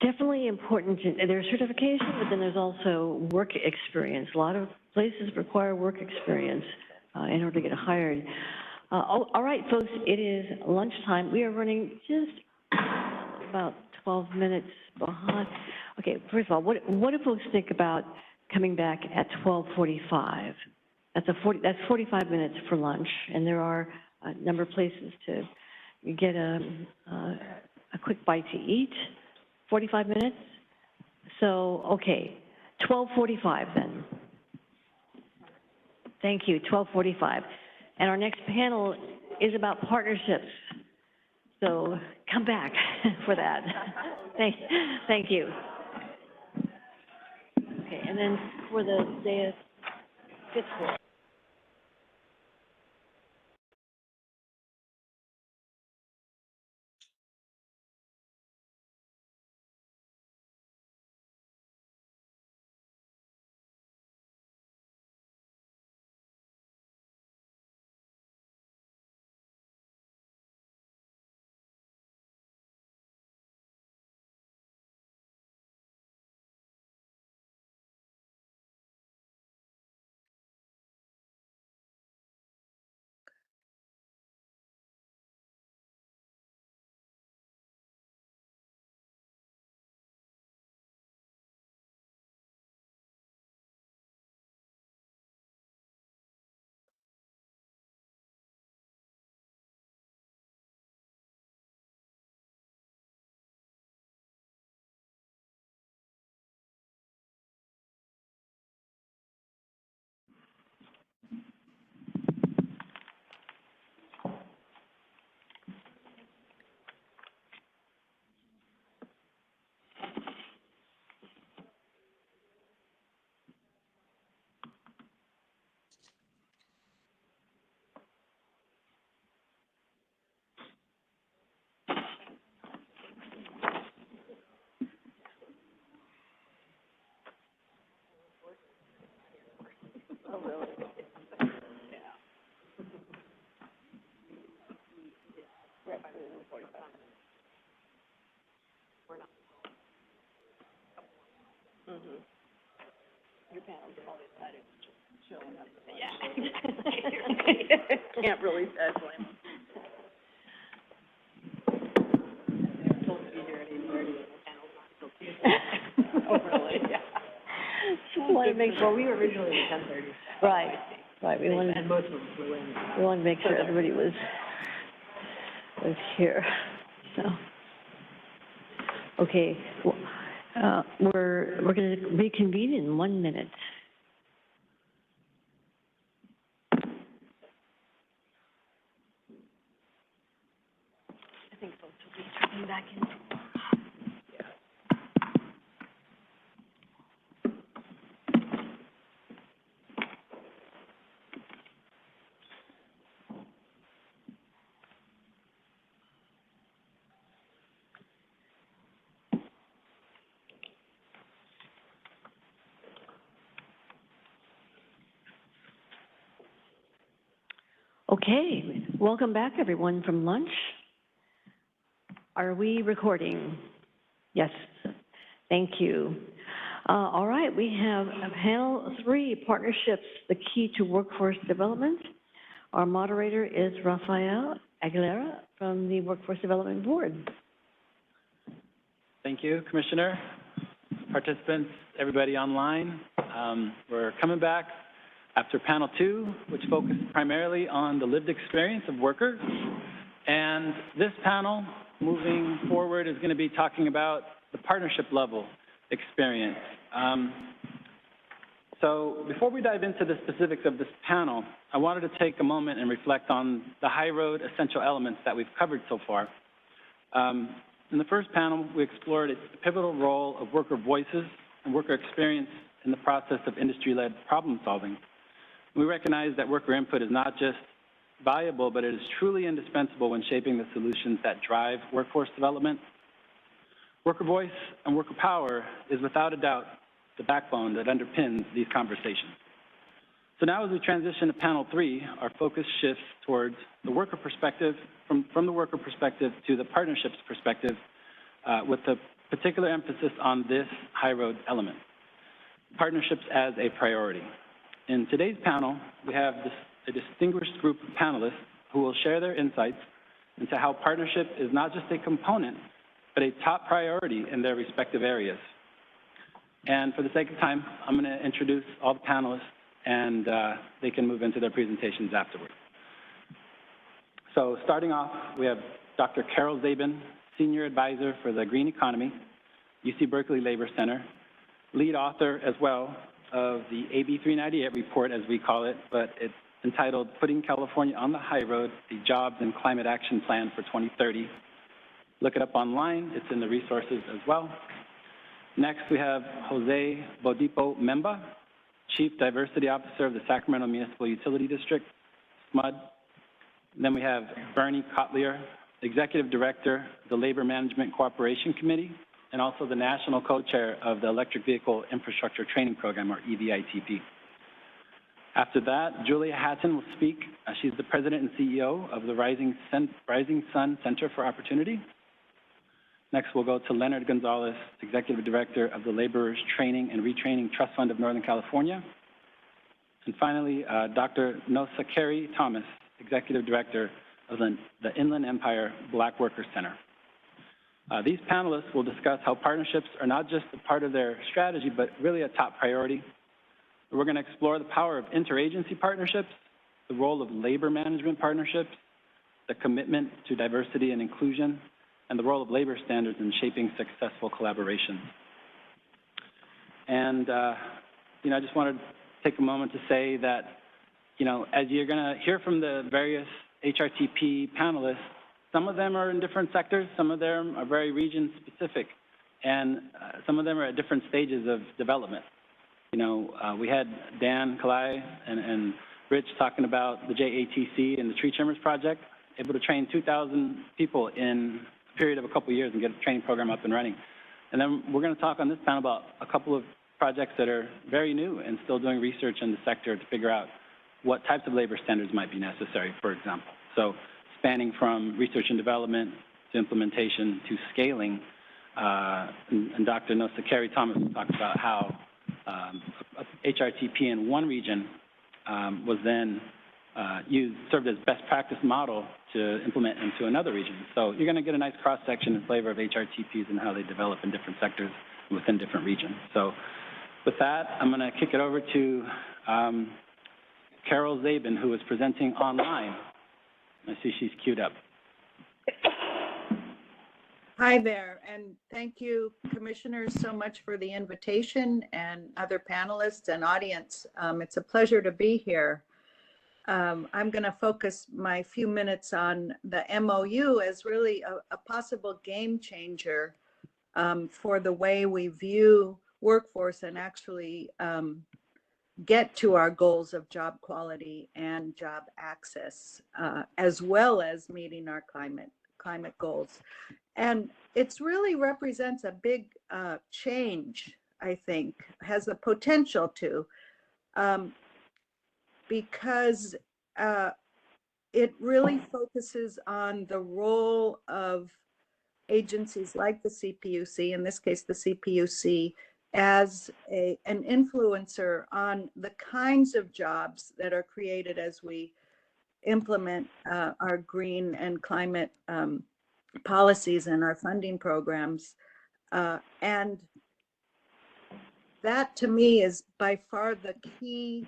Definitely important. There's certification, but then there's also work experience. A lot of places require work experience in order to get hired. All right, folks, it is lunchtime. We are running just about 12 minutes behind. Okay, first of all, what do folks think about coming back at 12:45? That's 45 minutes for lunch, and there are a number of places to get a quick bite to eat. 45 minutes? So, okay, 12:45 then. Thank you, 12:45. And our next panel is about partnerships. So come back for that. Thank you. Okay, and then for the day 5th. Oh, really? Yeah. Right by the 45. We're not. Mm-hmm. Your panels are all decided to chill enough. Yeah, exactly. Can't really blame them. They're supposed to be here at 8:30, and the panel's not until 2:30. Oh, really? Yeah. Just want to make sure. Well, we were originally at 10:30. Right. We wanted, and most of them flew in. We wanted to make sure everybody was here. So, okay, we're going to reconvene in 1 minute. I think folks will be coming back in. Okay, welcome back, everyone, from lunch. Are we recording? Yes, thank you. All right, we have panel 3, partnerships, the key to workforce development. Our moderator is Rafael Aguilera from the Workforce Development Board. Thank you, Commissioner, participants, everybody online. We're coming back after panel 2, which focused primarily on the lived experience of workers. And this panel moving forward is going to be talking about the partnership level experience. So before we dive into the specifics of this panel, I wanted to take a moment and reflect on the high road essential elements that we've covered so far. In the first panel, we explored the pivotal role of worker voices and worker experience in the process of industry-led problem solving. We recognize that worker input is not just valuable, but it is truly indispensable when shaping the solutions that drive workforce development. Worker voice and worker power is without a doubt the backbone that underpins these conversations. So now as we transition to panel 3, our focus shifts towards the worker perspective, from the worker perspective to the partnerships perspective, with a particular emphasis on this high road element, partnerships as a priority. In today's panel, we have a distinguished group of panelists who will share their insights into how partnership is not just a component, but a top priority in their respective areas. And for the sake of time, I'm going to introduce all the panelists, and they can move into their presentations afterwards. So starting off, we have Dr. Carol Zabin, Senior Advisor for the Green Economy, UC Berkeley Labor Center, lead author as well of the AB 398 report, as we call it, but it's entitled Putting California on the High Road, a Jobs and Climate Action Plan for 2030. Look it up online. It's in the resources as well. Next, we have Jose Bodipo Memba, Chief Diversity Officer of the Sacramento Municipal Utility District, SMUD. Then we have Bernie Kotlier, Executive Director of the Labor Management Cooperation Committee, and also the National Co-Chair of the Electric Vehicle Infrastructure Training Program, or EVITP. After that, Julia Hatton will speak. She's the President and CEO of the Rising Sun Center for Opportunity. Next, we'll go to Leonard Gonzalez, Executive Director of the Laborers Training and Retraining Trust Fund of Northern California. And finally, Dr. Nosa Carey Thomas, Executive Director of the Inland Empire Black Workers Center. These panelists will discuss how partnerships are not just a part of their strategy, but really a top priority. We're going to explore the power of interagency partnerships, the role of labor management partnerships, the commitment to diversity and inclusion, and the role of labor standards in shaping successful collaboration. And, I just wanted to take a moment to say that, as you're going to hear from the various HRTP panelists, some of them are in different sectors, some of them are very region-specific, and some of them are at different stages of development. We had Dan Kalai and Rich talking about the JATC and the Tree Trimmers Project, able to train 2,000 people in a period of a couple of years and get a training program up and running. And then we're going to talk on this panel about a couple of projects that are very new and still doing research in the sector to figure out what types of labor standards might be necessary, for example. So spanning from research and development to implementation to scaling, and Dr. Nosa Carey Thomas will talk about how HRTP in one region was then served as best practice model to implement into another region. So you're going to get a nice cross-section and flavor of HRTPs and how they develop in different sectors within different regions. So with that, I'm going to kick it over to Carol Zabin, who is presenting online. I see she's queued up. Hi there, and thank you, commissioners, so much for the invitation, and other panelists and audience. It's a pleasure to be here. I'm going to focus my few minutes on the MOU as really a possible game changer for the way we view workforce and actually get to our goals of job quality and job access, as well as meeting our climate goals. And it really represents a big change, I think, has the potential to, because it really focuses on the role of agencies like the CPUC, in this case the CPUC, as an influencer on the kinds of jobs that are created as we implement our green and climate policies and our funding programs. And that, to me, is by far the key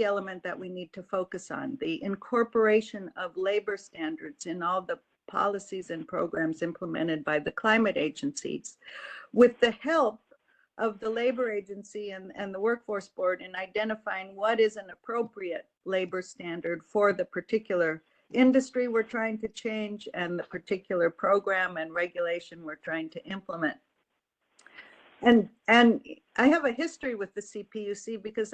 element that we need to focus on, the incorporation of labor standards in all the policies and programs implemented by the climate agencies. With the help of the labor agency and the workforce board in identifying what is an appropriate labor standard for the particular industry we're trying to change and the particular program and regulation we're trying to implement. And I have a history with the CPUC because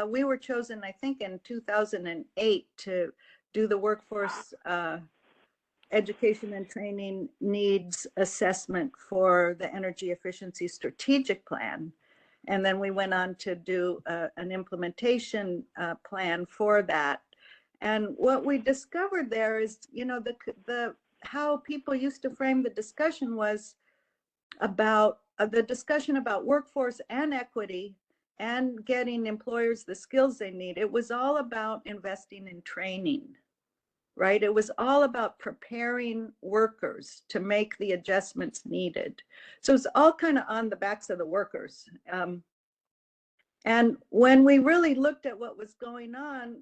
we were chosen, I think, in 2008 to do the workforce education and training needs assessment for the energy efficiency strategic plan. And then we went on to do an implementation plan for that. And what we discovered there is, you know, how people used to frame the discussion was about the discussion about workforce and equity and getting employers the skills they need. It was all about investing in training, right? It was all about preparing workers to make the adjustments needed. So it's all kind of on the backs of the workers. And when we really looked at what was going on,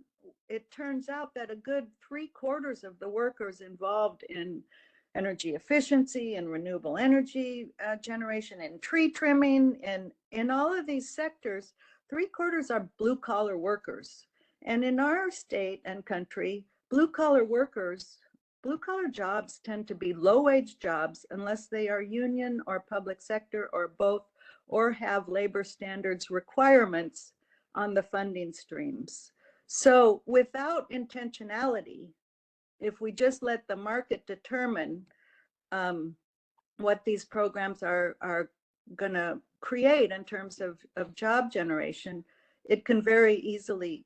it turns out that a good 3/4 of the workers involved in energy efficiency and renewable energy generation and tree trimming and in all of these sectors, 3/4 are blue collar workers. And in our state and country, blue collar jobs tend to be low wage jobs unless they are union or public sector or both, or have labor standards requirements on the funding streams. So without intentionality, if we just let the market determine what these programs are going to create in terms of job generation, it can very easily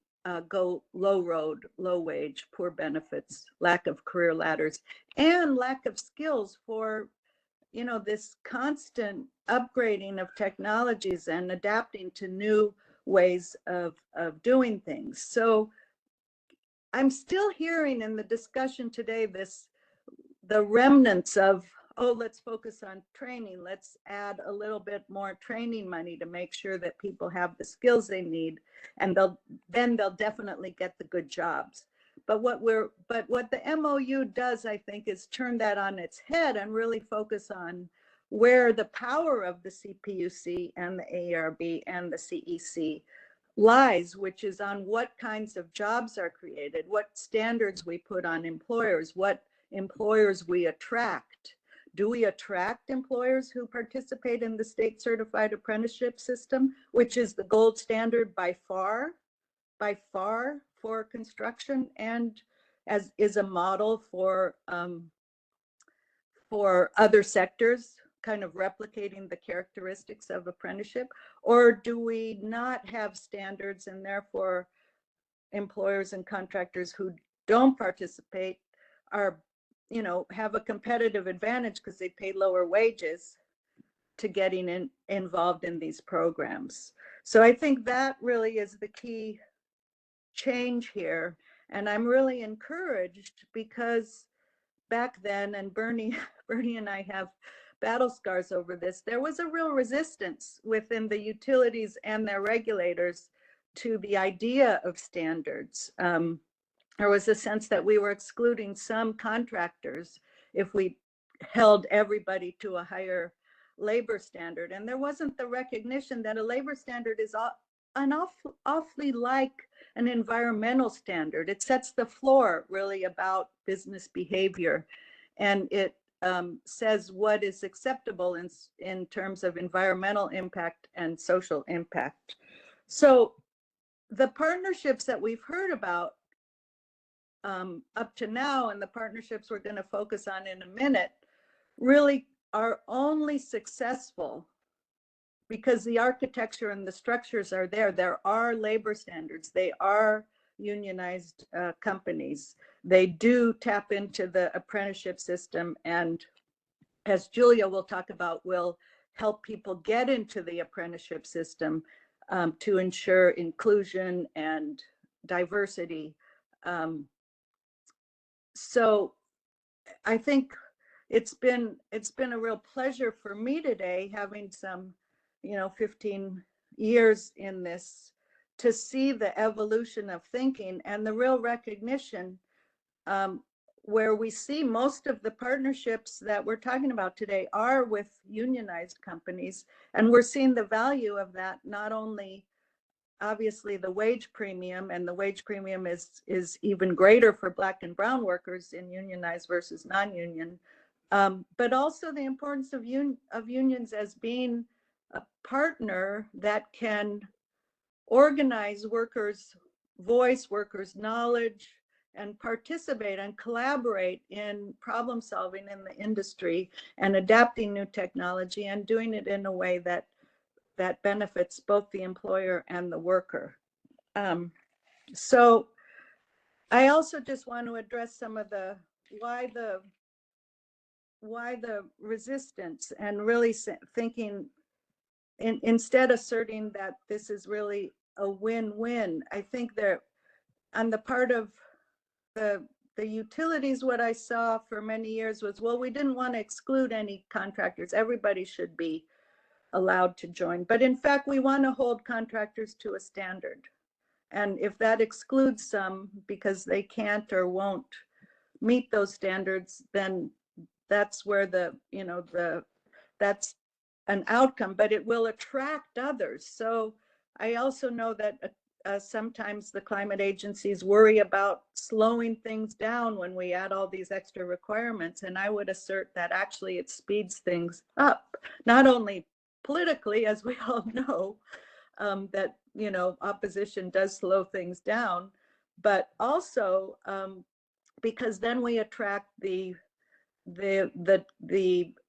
go low road, low wage, poor benefits, lack of career ladders, and lack of skills for, you know, this constant upgrading of technologies and adapting to new ways of doing things. So I'm still hearing in the discussion today the remnants of, oh, let's focus on training. Let's add a little bit more training money to make sure that people have the skills they need, and then they'll definitely get the good jobs. But what the MOU does, I think, is turn that on its head and really focus on where the power of the CPUC and the ARB and the CEC lies, which is on what kinds of jobs are created, what standards we put on employers, what employers we attract. Do we attract employers who participate in the state certified apprenticeship system, which is the gold standard by far for construction and as is a model for other sectors, kind of replicating the characteristics of apprenticeship? Or do we not have standards and therefore employers and contractors who don't participate are, you know, have a competitive advantage because they pay lower wages to getting involved in these programs? So I think that really is the key change here. And I'm really encouraged because back then, and Bernie and I have battle scars over this, there was a real resistance within the utilities and their regulators to the idea of standards. There was a sense that we were excluding some contractors if we held everybody to a higher labor standard. And there wasn't the recognition that a labor standard is awfully like an environmental standard. It sets the floor really about business behavior, and it says what is acceptable in terms of environmental impact and social impact. So the partnerships that we've heard about up to now, and the partnerships we're going to focus on in a minute, really are only successful because the architecture and the structures are there. There are labor standards. They are unionized companies. They do tap into the apprenticeship system, and as Julia will talk about, will help people get into the apprenticeship system to ensure inclusion and diversity. So I think it's been a real pleasure for me today, having some, 15 years in this, to see the evolution of thinking and the real recognition where we see most of the partnerships that we're talking about today are with unionized companies. And we're seeing the value of that, not only obviously the wage premium, and the wage premium is even greater for Black and brown workers in unionized versus non-union, but also the importance of unions as being a partner that can organize workers' voice, workers' knowledge, and participate and collaborate in problem solving in the industry and adapting new technology and doing it in a way that benefits both the employer and the worker. So I also just want to address some of the why the resistance, and really thinking instead asserting that this is really a win-win. I think that on the part of the utilities, what I saw for many years was, well, we didn't want to exclude any contractors. Everybody should be allowed to join. But in fact, we want to hold contractors to a standard. And if that excludes some because they can't or won't meet those standards, then that's where that's an outcome, but it will attract others. So I also know that sometimes the climate agencies worry about slowing things down when we add all these extra requirements. And I would assert that actually it speeds things up, not only politically, as we all know, that, opposition does slow things down, but also because then we attract the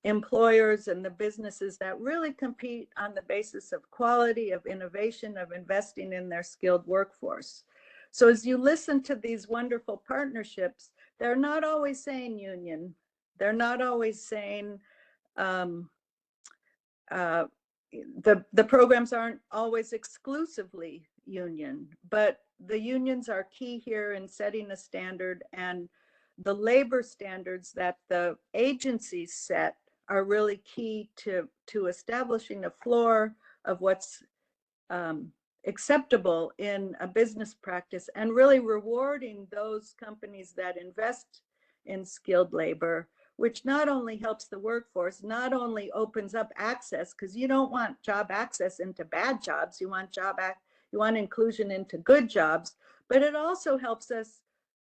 employers and the businesses that really compete on the basis of quality, of innovation, of investing in their skilled workforce. So as you listen to these wonderful partnerships, they're not always saying union. They're not always saying the programs aren't always exclusively union, but the unions are key here in setting a standard, and the labor standards that the agencies set are really key to establishing a floor of what's acceptable in a business practice, and really rewarding those companies that invest in skilled labor, which not only helps the workforce, not only opens up access, because you don't want job access into bad jobs, you want inclusion into good jobs, but it also helps us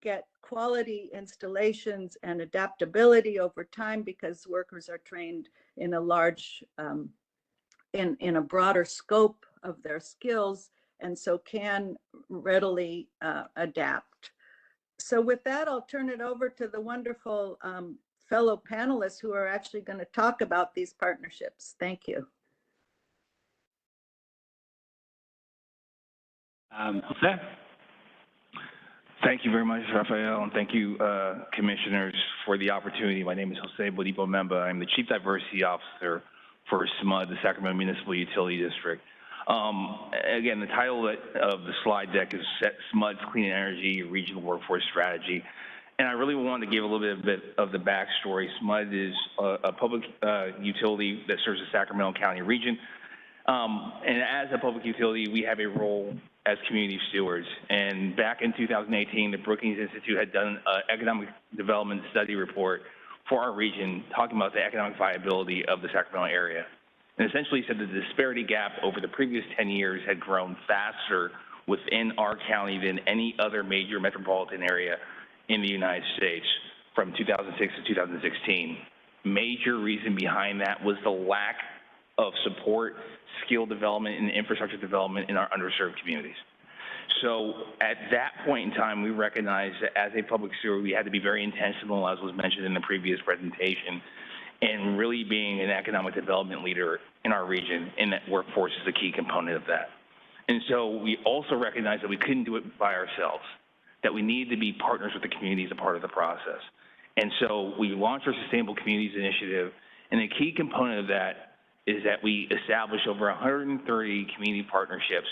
get quality installations and adaptability over time, because workers are trained in a large, in a broader scope of their skills, and so can readily adapt. So with that, I'll turn it over to the wonderful fellow panelists who are actually going to talk about these partnerships. Thank you. Jose. Thank you very much, Rafael, and thank you, commissioners, for the opportunity. My name is Jose Bodipo Memba. I'm the Chief Diversity Officer for SMUD, the Sacramento Municipal Utility District. Again, the title of the slide deck is SMUD's Clean Energy Regional Workforce Strategy. And I really wanted to give a little bit of the backstory. SMUD is a public utility that serves the Sacramento County region. And as a public utility, we have a role as community stewards. And back in 2018, the Brookings Institute had done an economic development study report for our region, talking about the economic viability of the Sacramento area. And essentially said that the disparity gap over the previous 10 years had grown faster within our county than any other major metropolitan area in the United States from 2006 to 2016. Major reason behind that was the lack of support, skill development, and infrastructure development in our underserved communities. So at that point in time, we recognized that as a public steward, we had to be very intentional, as was mentioned in the previous presentation, and really being an economic development leader in our region, and that workforce is a key component of that. And so we also recognized that we couldn't do it by ourselves, that we needed to be partners with the community as a part of the process. And so we launched our Sustainable Communities Initiative, and a key component of that is that we established over 130 community partnerships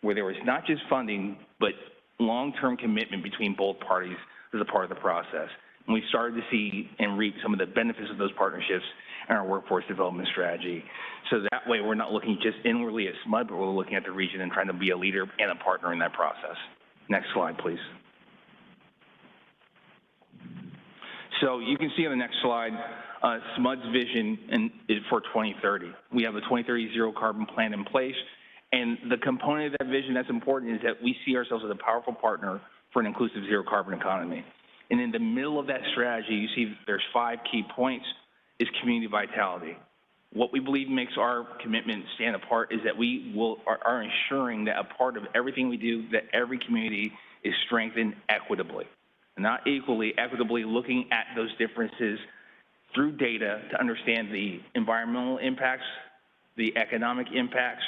where there was not just funding, but long-term commitment between both parties as a part of the process. And we started to see and reap some of the benefits of those partnerships in our workforce development strategy. So that way, we're not looking just inwardly at SMUD, but we're looking at the region and trying to be a leader and a partner in that process. Next slide, please. So you can see on the next slide, SMUD's vision is for 2030. We have a 2030 zero carbon plan in place, and the component of that vision that's important is that we see ourselves as a powerful partner for an inclusive zero carbon economy. And in the middle of that strategy, you see there's 5 key points, is community vitality. What we believe makes our commitment stand apart is that we are ensuring that a part of everything we do, that every community is strengthened equitably. Not equally, equitably looking at those differences through data to understand the environmental impacts, the economic impacts,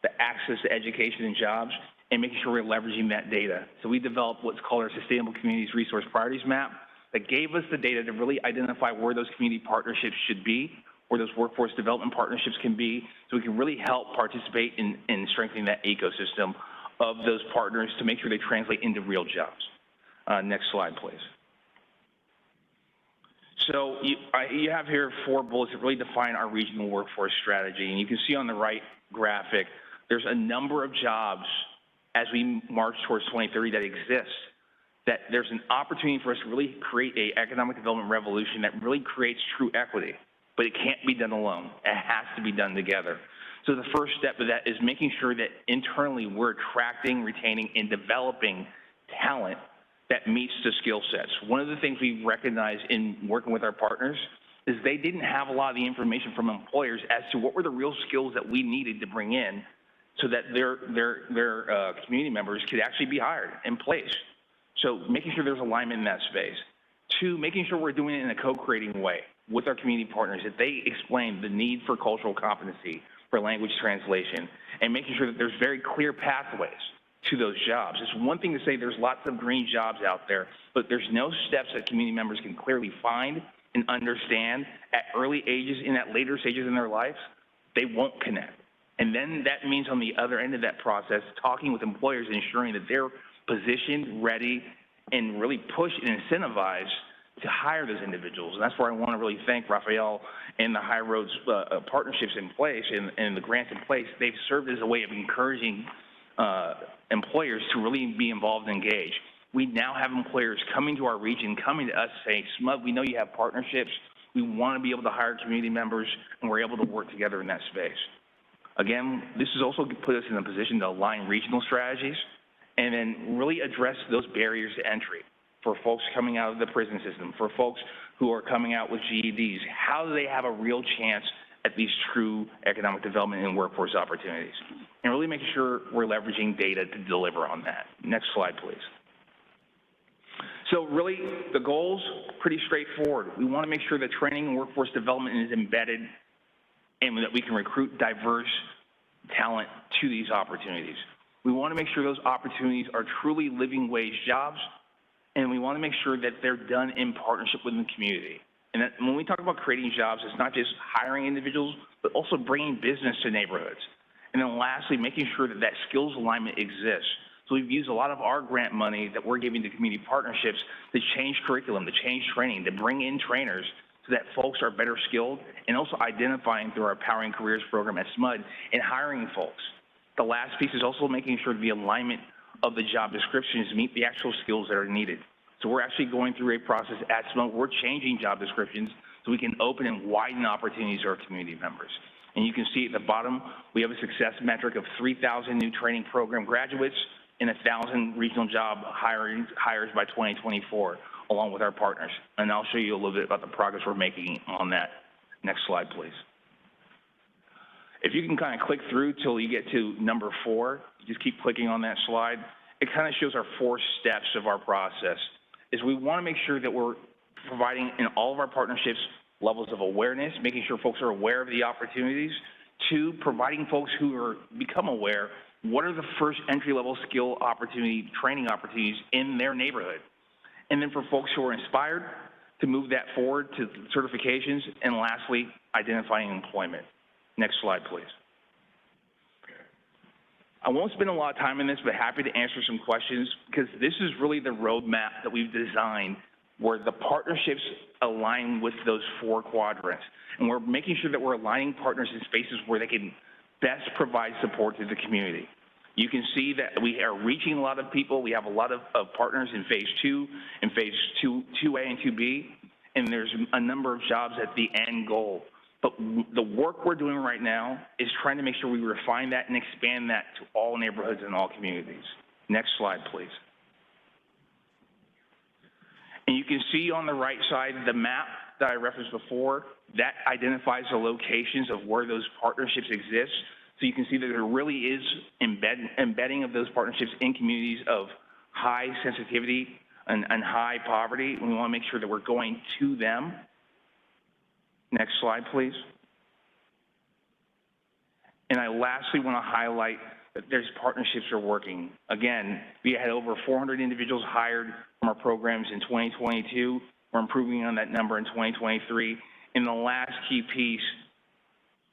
the access to education and jobs, and making sure we're leveraging that data. So we developed what's called our Sustainable Communities Resource Priorities Map that gave us the data to really identify where those community partnerships should be, where those workforce development partnerships can be, so we can really help participate in strengthening that ecosystem of those partners to make sure they translate into real jobs. Next slide, please. So you have here 4 bullets that really define our regional workforce strategy. And you can see on the right graphic, there's a number of jobs as we march towards 2030 that exist, that there's an opportunity for us to really create an economic development revolution that really creates true equity. But it can't be done alone. It has to be done together. So the first step of that is making sure that internally we're attracting, retaining, and developing talent that meets the skill sets. One of the things we've recognized in working with our partners is they didn't have a lot of the information from employers as to what were the real skills that we needed to bring in so that their community members could actually be hired and placed. So making sure there's alignment in that space. 2, making sure we're doing it in a co-creating way with our community partners, that they explain the need for cultural competency, for language translation, and making sure that there's very clear pathways to those jobs. It's one thing to say there's lots of green jobs out there, but there's no steps that community members can clearly find and understand at early ages and at later stages in their lives, they won't connect. And then that means on the other end of that process, talking with employers and ensuring that they're positioned, ready, and really push and incentivize to hire those individuals. And that's where I want to really thank Raphael and the High Roads partnerships in place and the grants in place. They've served as a way of encouraging employers to really be involved and engaged. We now have employers coming to our region, coming to us saying, SMUD, we know you have partnerships. We want to be able to hire community members, and we're able to work together in that space. Again, this has also put us in a position to align regional strategies and then really address those barriers to entry for folks coming out of the prison system, for folks who are coming out with GEDs. How do they have a real chance at these true economic development and workforce opportunities? And really making sure we're leveraging data to deliver on that. Next slide, please. So really, the goals, pretty straightforward. We want to make sure that training and workforce development is embedded and that we can recruit diverse talent to these opportunities. We want to make sure those opportunities are truly living wage jobs, and we want to make sure that they're done in partnership with the community. And that when we talk about creating jobs, it's not just hiring individuals, but also bringing business to neighborhoods. And then lastly, making sure that that skills alignment exists. So we've used a lot of our grant money that we're giving to community partnerships to change curriculum, to change training, to bring in trainers so that folks are better skilled, and also identifying through our Powering Careers program at SMUD and hiring folks. The last piece is also making sure the alignment of the job descriptions meet the actual skills that are needed. So we're actually going through a process at SMUD. We're changing job descriptions so we can open and widen opportunities to our community members. And you can see at the bottom, we have a success metric of 3,000 new training program graduates and 1,000 regional job hires by 2024, along with our partners. And I'll show you a little bit about the progress we're making on that. Next slide, please. If you can kind of click through till you get to number 4, just keep clicking on that slide. It kind of shows our 4 steps of our process. Is we want to make sure that we're providing in all of our partnerships levels of awareness, making sure folks are aware of the opportunities. 2, providing folks who are become aware, what are the first entry-level skill opportunity, training opportunities in their neighborhood. And then for folks who are inspired to move that forward to certifications. And lastly, identifying employment. Next slide, please. I won't spend a lot of time in this, but happy to answer some questions because this is really the roadmap that we've designed where the partnerships align with those 4 quadrants. And we're making sure that we're aligning partners in spaces where they can best provide support to the community. You can see that we are reaching a lot of people. We have a lot of partners in phase 2 and phase 2A and 2B. and there's a number of jobs at the end goal. But the work we're doing right now is trying to make sure we refine that and expand that to all neighborhoods and all communities. Next slide, please. And you can see on the right side the map that I referenced before, that identifies the locations of where those partnerships exist. So you can see that there really is embedding of those partnerships in communities of high sensitivity and high poverty. And we want to make sure that we're going to them. Next slide, please. And I lastly want to highlight that there's partnerships are working. Again, we had over 400 individuals hired from our programs in 2022. We're improving on that number in 2023. And the last key piece,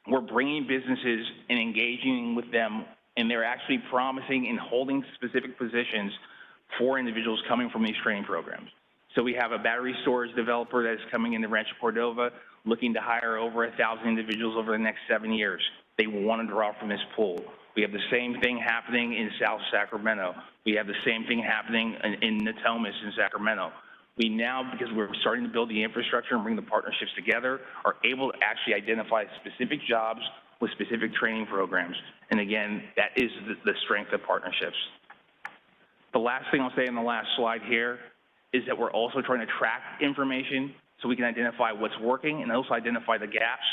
we're bringing businesses and engaging with them, and they're actually promising and holding specific positions for individuals coming from these training programs. So we have a battery storage developer that's coming into Rancho Cordova looking to hire over 1,000 individuals over the next 7 years. They want to draw from this pool. We have the same thing happening in South Sacramento. We have the same thing happening in Natomas in Sacramento. We now, because we're starting to build the infrastructure and bring the partnerships together, are able to actually identify specific jobs with specific training programs. And again, that is the strength of partnerships. The last thing I'll say in the last slide here is that we're also trying to track information so we can identify what's working and also identify the gaps.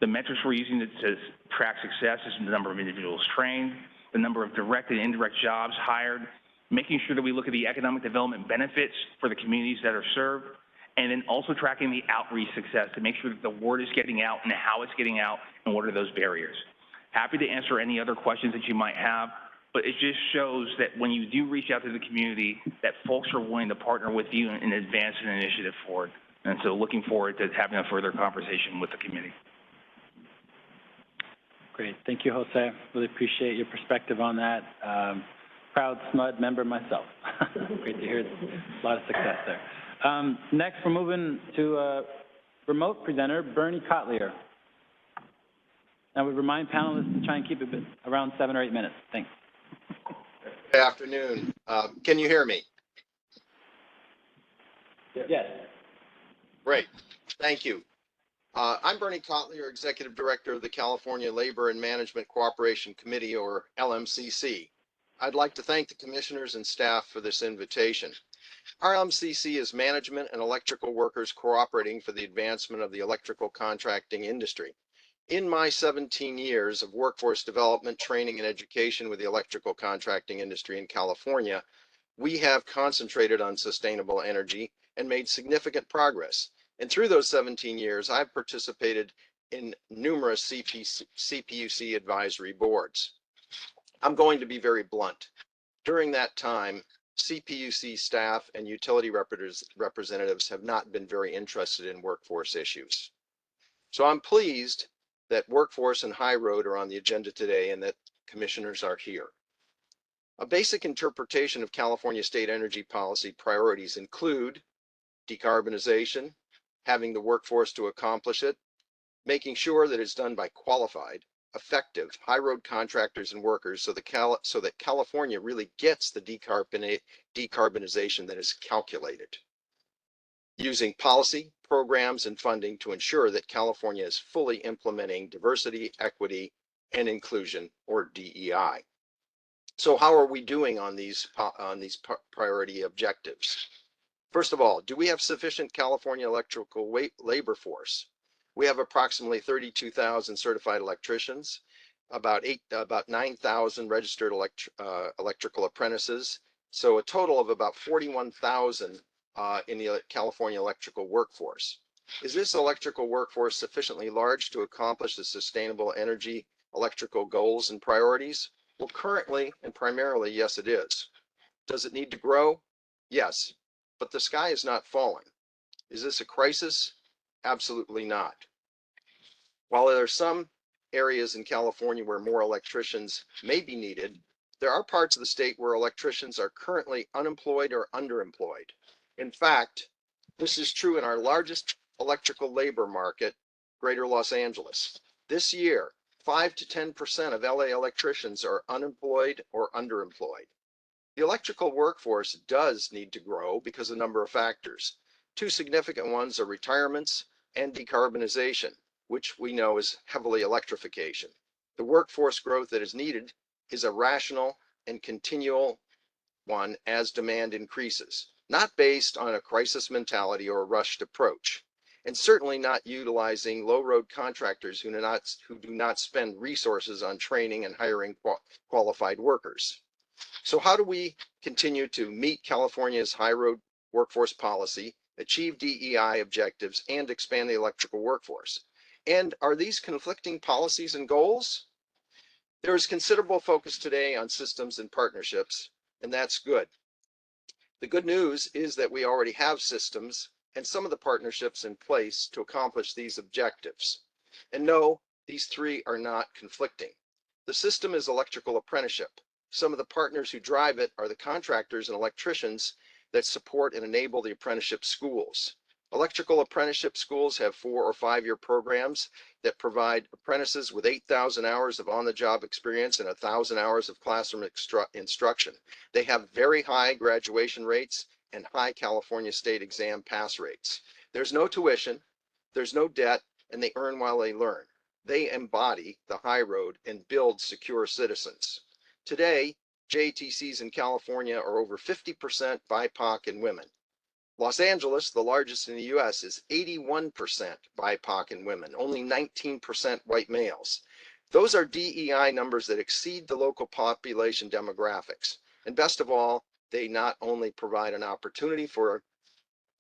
The metrics we're using to track success is the number of individuals trained, the number of direct and indirect jobs hired, making sure that we look at the economic development benefits for the communities that are served, and then also tracking the outreach success to make sure that the word is getting out and how it's getting out and what are those barriers. Happy to answer any other questions that you might have, but it just shows that when you do reach out to the community, that folks are willing to partner with you and advance an initiative forward. And so looking forward to having a further conversation with the community. Great. Thank you, Jose. Really appreciate your perspective on that. Proud SMUD member myself. Great to hear a lot of success there. Next, we're moving to a remote presenter, Bernie Kotlier. Now, we remind panelists to try and keep it around 7 or 8 minutes. Thanks. Good afternoon. Can you hear me? Yes. Great. Thank you. I'm Bernie Kotlier, Executive Director of the California Labor and Management Cooperation Committee, or LMCC. I'd like to thank the commissioners and staff for this invitation. Our LMCC is management and electrical workers cooperating for the advancement of the electrical contracting industry. In my 17 years of workforce development, training, and education with the electrical contracting industry in California, we have concentrated on sustainable energy and made significant progress. And through those 17 years, I've participated in numerous CPUC advisory boards. I'm going to be very blunt. During that time, CPUC staff and utility representatives have not been very interested in workforce issues. So I'm pleased that workforce and high road are on the agenda today and that commissioners are here. A basic interpretation of California state energy policy priorities include decarbonization, having the workforce to accomplish it, making sure that it's done by qualified, effective, high road contractors and workers so that California really gets the decarbonization that is calculated. Using policy, programs, and funding to ensure that California is fully implementing diversity, equity, and inclusion, or DEI. So how are we doing on these priority objectives? First of all, do we have sufficient California electrical labor force? We have approximately 32,000 certified electricians, about 9,000 registered electrical apprentices, so a total of about 41,000 in the California electrical workforce. Is this electrical workforce sufficiently large to accomplish the sustainable energy electrical goals and priorities? Well, currently and primarily, yes, it is. Does it need to grow? Yes, but the sky is not falling. Is this a crisis? Absolutely not. While there are some areas in California where more electricians may be needed, there are parts of the state where electricians are currently unemployed or underemployed. In fact, this is true in our largest electrical labor market, Greater Los Angeles. This year, 5 to 10% of LA electricians are unemployed or underemployed. The electrical workforce does need to grow because of a number of factors. Two significant ones are retirements and decarbonization, which we know is heavily electrification. The workforce growth that is needed is a rational and continual one as demand increases, not based on a crisis mentality or a rushed approach, and certainly not utilizing low-road contractors who do not spend resources on training and hiring qualified workers. So how do we continue to meet California's high road workforce policy, achieve DEI objectives, and expand the electrical workforce? And are these conflicting policies and goals? There is considerable focus today on systems and partnerships, and that's good. The good news is that we already have systems and some of the partnerships in place to accomplish these objectives. And no, these three are not conflicting. The system is electrical apprenticeship. Some of the partners who drive it are the contractors and electricians that support and enable the apprenticeship schools. Electrical apprenticeship schools have 4 or 5 year programs that provide apprentices with 8,000 hours of on-the-job experience and 1,000 hours of classroom instruction. They have very high graduation rates and high California state exam pass rates. There's no tuition, there's no debt, and they earn while they learn. They embody the high road and build secure citizens. Today, JTCs in California are over 50% BIPOC and women. Los Angeles, the largest in the US, is 81% BIPOC and women, only 19% white males. Those are DEI numbers that exceed the local population demographics. And best of all, they not only provide an opportunity for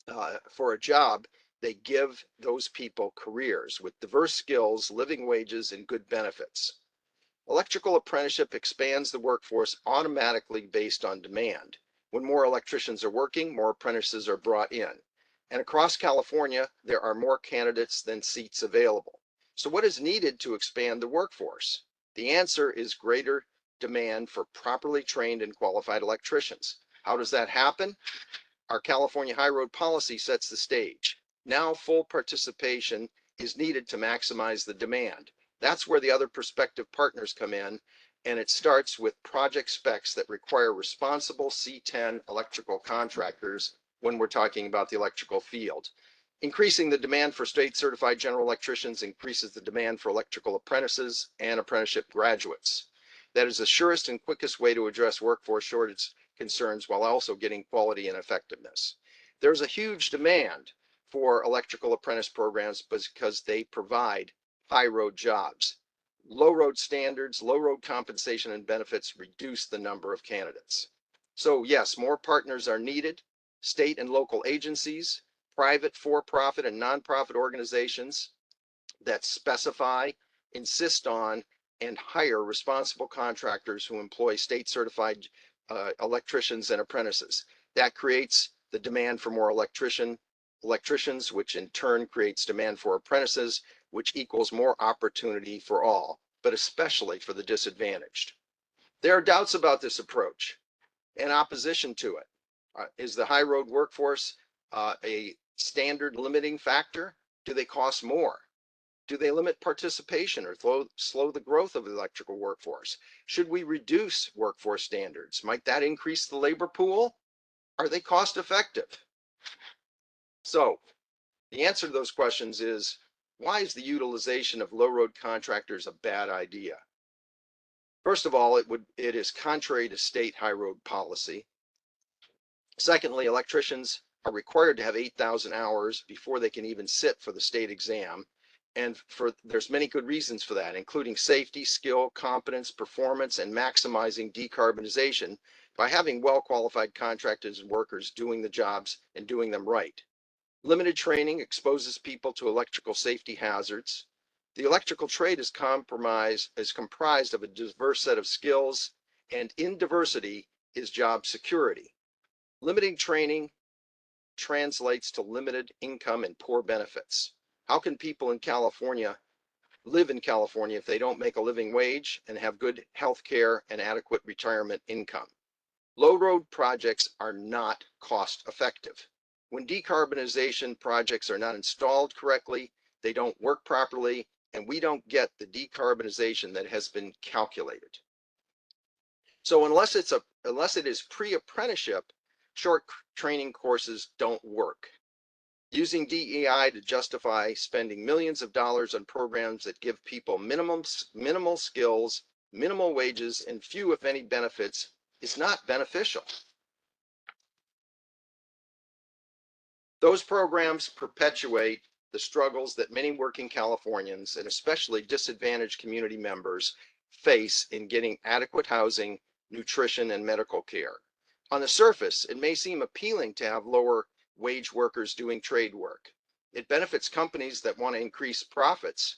a job, they give those people careers with diverse skills, living wages, and good benefits. Electrical apprenticeship expands the workforce automatically based on demand. When more electricians are working, more apprentices are brought in. And across California, there are more candidates than seats available. So what is needed to expand the workforce? The answer is greater demand for properly trained and qualified electricians. How does that happen? Our California High Road policy sets the stage. Now full participation is needed to maximize the demand. That's where the other prospective partners come in, and it starts with project specs that require responsible C10 electrical contractors when we're talking about the electrical field. Increasing the demand for state certified general electricians increases the demand for electrical apprentices and apprenticeship graduates. That is the surest and quickest way to address workforce shortage concerns while also getting quality and effectiveness. There's a huge demand for electrical apprentice programs because they provide high road jobs. Low road standards, low road compensation and benefits reduce the number of candidates. So yes, more partners are needed. State and local agencies, private, for-profit, and nonprofit organizations that specify, insist on, and hire responsible contractors who employ state-certified electricians and apprentices. That creates the demand for more electricians, which in turn creates demand for apprentices, which equals more opportunity for all, but especially for the disadvantaged. There are doubts about this approach and opposition to it. Is the high road workforce a standard limiting factor? Do they cost more? Do they limit participation or slow the growth of the electrical workforce? Should we reduce workforce standards? Might that increase the labor pool? Are they cost effective? So the answer to those questions is, why is the utilization of low road contractors a bad idea? First of all, it is contrary to state high road policy. Secondly, electricians are required to have 8,000 hours before they can even sit for the state exam. And there's many good reasons for that, including safety, skill, competence, performance, and maximizing decarbonization by having well-qualified contractors and workers doing the jobs and doing them right. Limited training exposes people to electrical safety hazards. The electrical trade is comprised of a diverse set of skills, and in diversity is job security. Limiting training translates to limited income and poor benefits. How can people in California live in California if they don't make a living wage and have good health care and adequate retirement income? Low road projects are not cost effective. When decarbonization projects are not installed correctly, they don't work properly, and we don't get the decarbonization that has been calculated. So unless it is pre-apprenticeship, short training courses don't work. Using DEI to justify spending millions of dollars on programs that give people minimal skills, minimal wages, and few, if any, benefits is not beneficial. Those programs perpetuate the struggles that many working Californians, and especially disadvantaged community members, face in getting adequate housing, nutrition, and medical care. On the surface, it may seem appealing to have lower wage workers doing trade work. It benefits companies that want to increase profits,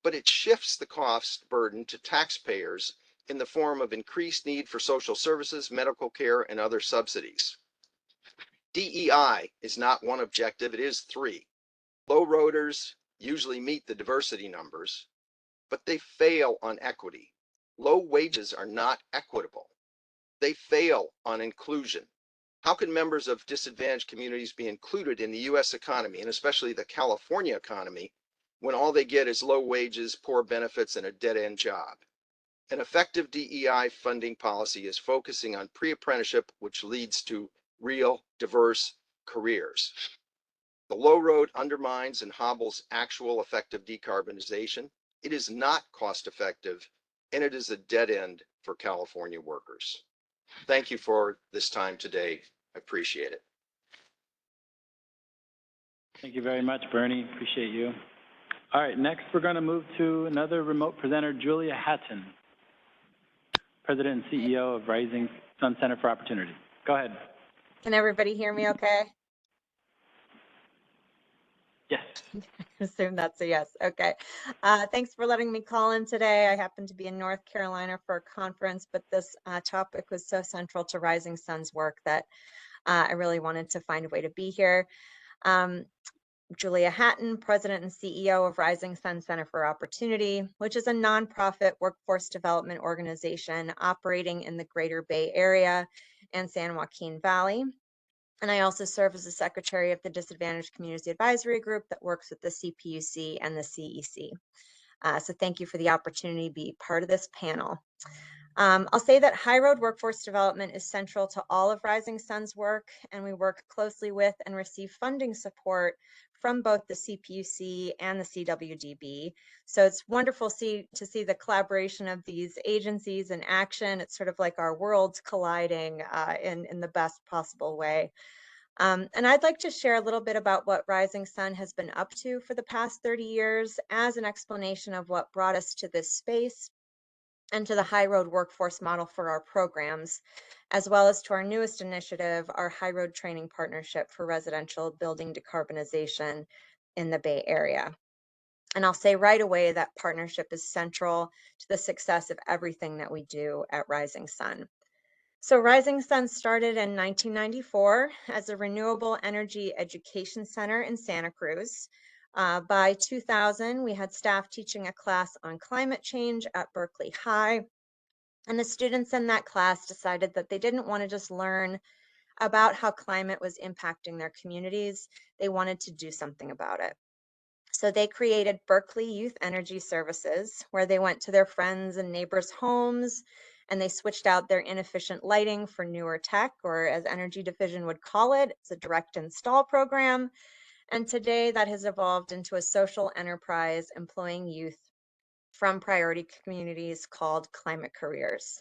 but it shifts the cost burden to taxpayers in the form of increased need for social services, medical care, and other subsidies. DEI is not one objective, it is three. Low roaders usually meet the diversity numbers, but they fail on equity. Low wages are not equitable. They fail on inclusion. How can members of disadvantaged communities be included in the U.S. economy, and especially the California economy, when all they get is low wages, poor benefits, and a dead-end job? An effective DEI funding policy is focusing on pre-apprenticeship, which leads to real, diverse careers. The low road undermines and hobbles actual effective decarbonization. It is not cost effective, and it is a dead end for California workers. Thank you for this time today. I appreciate it. Thank you very much, Bernie. Appreciate you. All right, next we're going to move to another remote presenter, Julia Hatton, President and CEO of Rising Sun Center for Opportunity. Go ahead. Can everybody hear me okay? Yes. I assume that's a yes. Okay. Thanks for letting me call in today. I happen to be in North Carolina for a conference, but this topic was so central to Rising Sun's work that I really wanted to find a way to be here. Julia Hatton, President and CEO of Rising Sun Center for Opportunity, which is a nonprofit workforce development organization operating in the Greater Bay Area and San Joaquin Valley. And I also serve as the secretary of the Disadvantaged Communities Advisory Group that works with the CPUC and the CEC. So thank you for the opportunity to be part of this panel. I'll say that high road workforce development is central to all of Rising Sun's work, and we work closely with and receive funding support from both the CPUC and the CWDB. So it's wonderful to see the collaboration of these agencies in action. It's sort of like our worlds colliding in the best possible way. And I'd like to share a little bit about what Rising Sun has been up to for the past 30 years as an explanation of what brought us to this space and to the high road workforce model for our programs, as well as to our newest initiative, our high road training partnership for residential building decarbonization in the Bay Area. And I'll say right away that partnership is central to the success of everything that we do at Rising Sun. So Rising Sun started in 1994 as a renewable energy education center in Santa Cruz. By 2000, we had staff teaching a class on climate change at Berkeley High. And the students in that class decided that they didn't want to just learn about how climate was impacting their communities. They wanted to do something about it. So they created Berkeley Youth Energy Services, where they went to their friends and neighbors' homes, and they switched out their inefficient lighting for newer tech, or as Energy Division would call it, it's a direct install program. And today that has evolved into a social enterprise employing youth from priority communities called Climate Careers.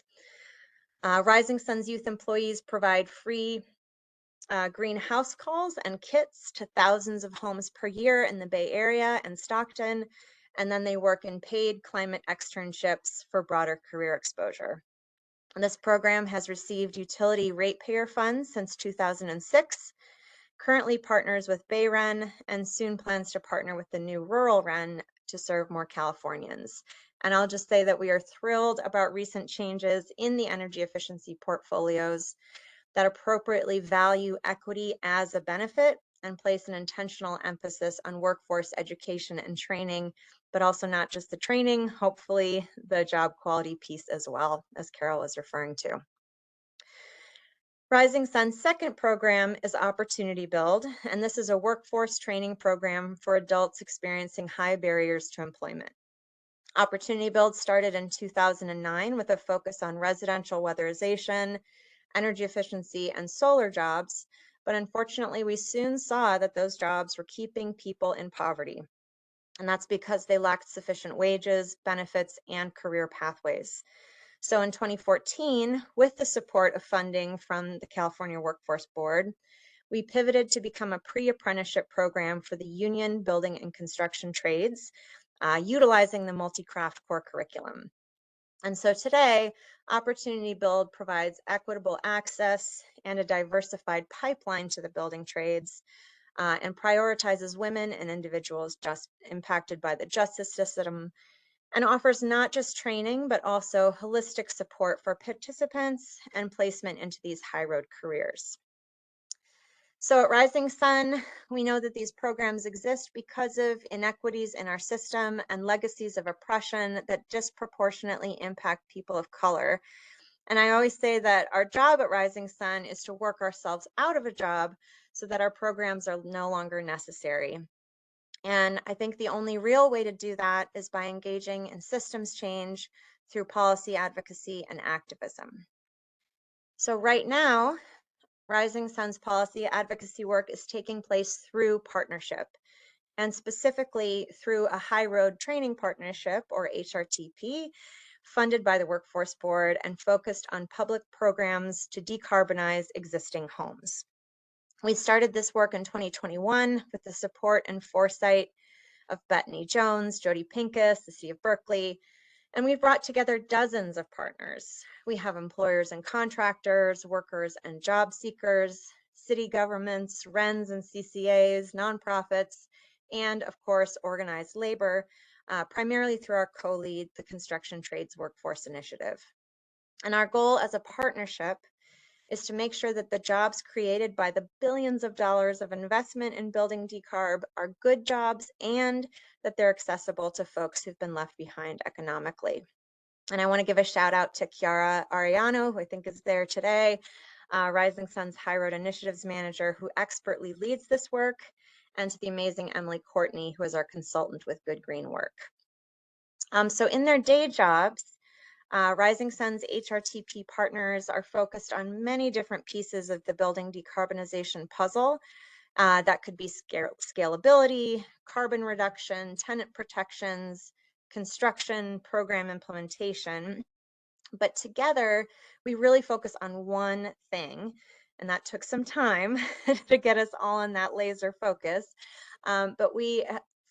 Rising Sun's youth employees provide free greenhouse calls and kits to thousands of homes per year in the Bay Area and Stockton, and then they work in paid climate externships for broader career exposure. And this program has received utility ratepayer funds since 2006, currently partners with Bay Ren, and soon plans to partner with the new Rural Ren to serve more Californians. And I'll just say that we are thrilled about recent changes in the energy efficiency portfolios that appropriately value equity as a benefit and place an intentional emphasis on workforce education and training, but also not just the training, hopefully the job quality piece as well, as Carol was referring to. Rising Sun's second program is Opportunity Build, and this is a workforce training program for adults experiencing high barriers to employment. Opportunity Build started in 2009 with a focus on residential weatherization, energy efficiency, and solar jobs, but unfortunately, we soon saw that those jobs were keeping people in poverty. And that's because they lacked sufficient wages, benefits, and career pathways. So in 2014, with the support of funding from the California Workforce Board, we pivoted to become a pre-apprenticeship program for the union, building, and construction trades, utilizing the multi-craft core curriculum. And so today, Opportunity Build provides equitable access and a diversified pipeline to the building trades, and prioritizes women and individuals just impacted by the justice system, and offers not just training, but also holistic support for participants and placement into these high road careers. So at Rising Sun, we know that these programs exist because of inequities in our system and legacies of oppression that disproportionately impact people of color. And I always say that our job at Rising Sun is to work ourselves out of a job so that our programs are no longer necessary. And I think the only real way to do that is by engaging in systems change through policy advocacy and activism. So right now, Rising Sun's policy advocacy work is taking place through partnership, and specifically through a high road training partnership, or HRTP, funded by the Workforce Board and focused on public programs to decarbonize existing homes. We started this work in 2021 with the support and foresight of Bethany Jones, Jody Pincus, the City of Berkeley, and we've brought together dozens of partners. We have employers and contractors, workers and job seekers, city governments, RENs and CCAs, nonprofits, and of course, organized labor, primarily through our co-lead, the Construction Trades Workforce Initiative. And our goal as a partnership is to make sure that the jobs created by the billions of dollars of investment in building decarb are good jobs and that they're accessible to folks who've been left behind economically. And I want to give a shout out to Chiara Ariano, who I think is there today, Rising Sun's High Road Initiatives Manager, who expertly leads this work, and to the amazing Emily Courtney, who is our consultant with Good Green Work. So in their day jobs, Rising Sun's HRTP partners are focused on many different pieces of the building decarbonization puzzle. That could be scalability, carbon reduction, tenant protections, construction, program implementation. But together, we really focus on one thing, and that took some time to get us all in that laser focus. But we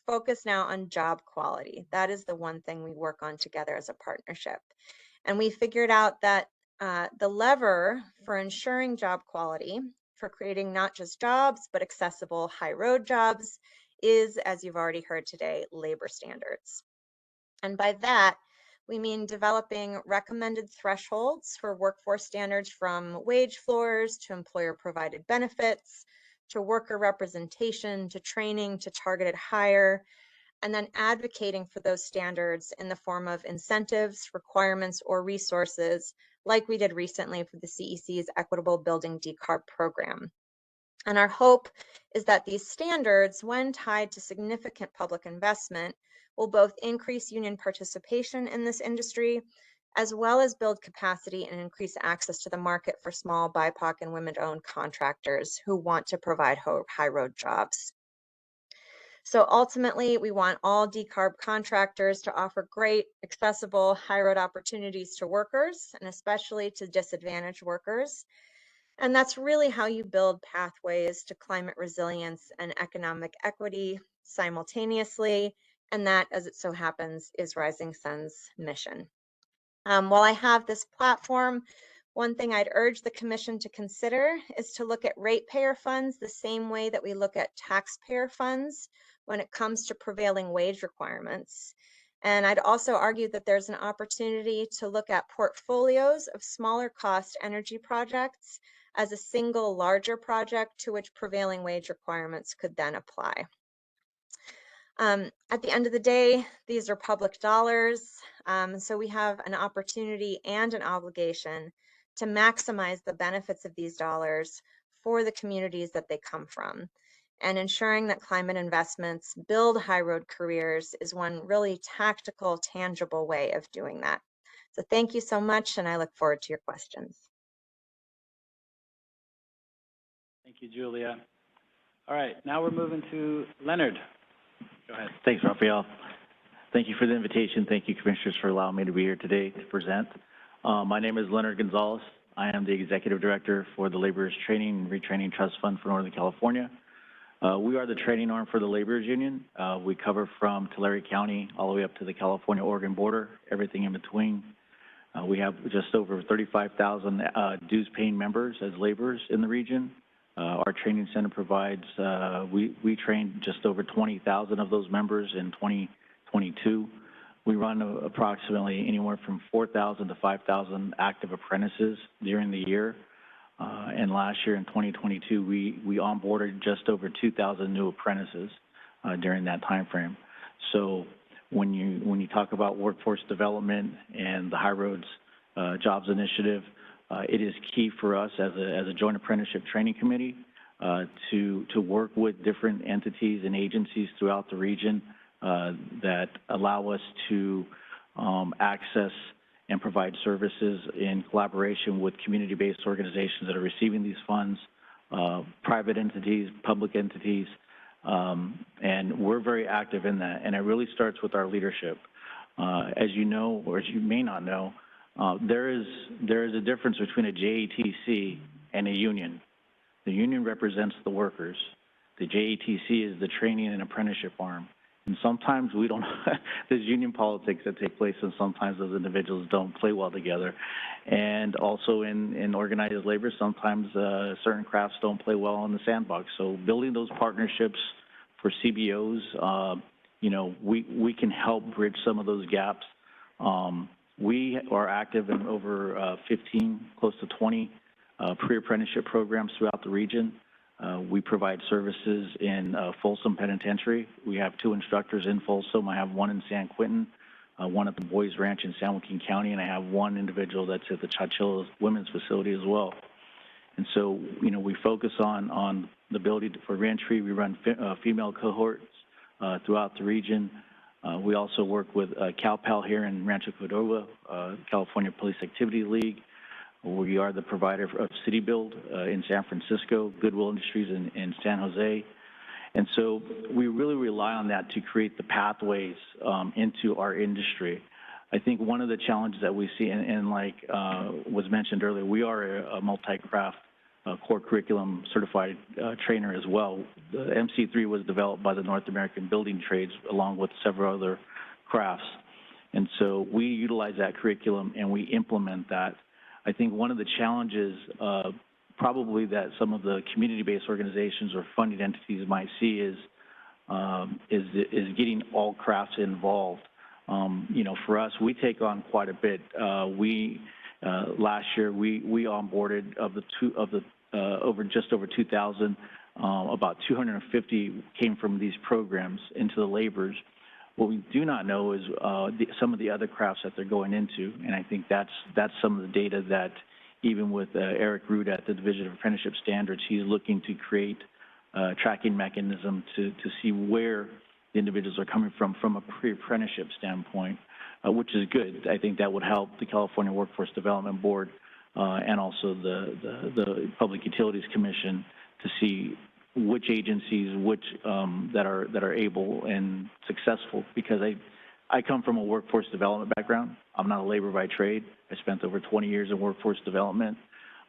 focus now on job quality. That is the one thing we work on together as a partnership. And we figured out that the lever for ensuring job quality, for creating not just jobs, but accessible high road jobs, is, as you've already heard today, labor standards. And by that, we mean developing recommended thresholds for workforce standards, from wage floors to employer provided benefits, to worker representation, to training, to targeted hire, and then advocating for those standards in the form of incentives, requirements, or resources, like we did recently for the CEC's Equitable Building Decarb program. And our hope is that these standards, when tied to significant public investment, will both increase union participation in this industry, as well as build capacity and increase access to the market for small BIPOC and women-owned contractors who want to provide high road jobs. So ultimately, we want all decarb contractors to offer great, accessible, high road opportunities to workers, and especially to disadvantaged workers. And that's really how you build pathways to climate resilience and economic equity simultaneously. And that, as it so happens, is Rising Sun's mission. While I have this platform, one thing I'd urge the Commission to consider is to look at ratepayer funds the same way that we look at taxpayer funds when it comes to prevailing wage requirements. And I'd also argue that there's an opportunity to look at portfolios of smaller cost energy projects as a single larger project to which prevailing wage requirements could then apply. At the end of the day, these are public dollars, so we have an opportunity and an obligation to maximize the benefits of these dollars for the communities that they come from. And ensuring that climate investments build high road careers is one really tactical, tangible way of doing that. So thank you so much, and I look forward to your questions. Thank you, Julia. All right, now we're moving to Leonard. Go ahead. Thanks, Raphael. Thank you for the invitation. Thank you, Commissioners, for allowing me to be here today to present. My name is Leonard Gonzalez. I am the Executive Director for the Laborers Training and Retraining Trust Fund for Northern California. We are the training arm for the Laborers Union. We cover from Tulare County all the way up to the California-Oregon border, everything in between. We have just over 35,000 dues-paying members as laborers in the region. Our training center provides, we trained just over 20,000 of those members in 2022. We run approximately anywhere from 4,000 to 5,000 active apprentices during the year. And last year in 2022, we onboarded just over 2,000 new apprentices during that time frame. So when you talk about workforce development and the High Roads Jobs Initiative, it is key for us as a joint apprenticeship training committee to work with different entities and agencies throughout the region that allow us to access and provide services in collaboration with community-based organizations that are receiving these funds, private entities, public entities, and we're very active in that. And it really starts with our leadership. As you know, or as you may not know, there is a difference between a JATC and a union. The union represents the workers. The JATC is the training and apprenticeship arm. And sometimes we don't, there's union politics that take place, and sometimes those individuals don't play well together. And also in organized labor, sometimes certain crafts don't play well in the sandbox. So building those partnerships for CBOs, you know, we can help bridge some of those gaps. We are active in over 15, close to 20 pre-apprenticeship programs throughout the region. We provide services in Folsom Penitentiary. We have 2 instructors in Folsom. I have 1 in San Quentin, 1 at the Boys Ranch in San Joaquin County, and I have 1 individual that's at the Chachilla Women's Facility as well. And so, you know, we focus on the ability for reentry. We run female cohorts throughout the region. We also work with CalPAL here in Rancho Cordova, California Police Activity League. We are the provider of City Build in San Francisco, Goodwill Industries in San Jose. And so we really rely on that to create the pathways into our industry. I think one of the challenges that we see, and like was mentioned earlier, we are a multi-craft core curriculum certified trainer as well. The MC3 was developed by the North American Building Trades along with several other crafts. And so we utilize that curriculum and we implement that. I think one of the challenges probably that some of the community-based organizations or funded entities might see is getting all crafts involved. You know, for us, we take on quite a bit. Last year we onboarded just over 2,000. About 250 came from these programs into the laborers. What we do not know is some of the other crafts that they're going into, and I think that's some of the data that even with Eric Root at the Division of Apprenticeship Standards, he's looking to create a tracking mechanism to see where the individuals are coming from a pre-apprenticeship standpoint, which is good. I think that would help the California Workforce Development Board and also the Public Utilities Commission to see which agencies, that are able and successful, because I come from a workforce development background. I'm not a labor by trade. I spent over 20 years in workforce development.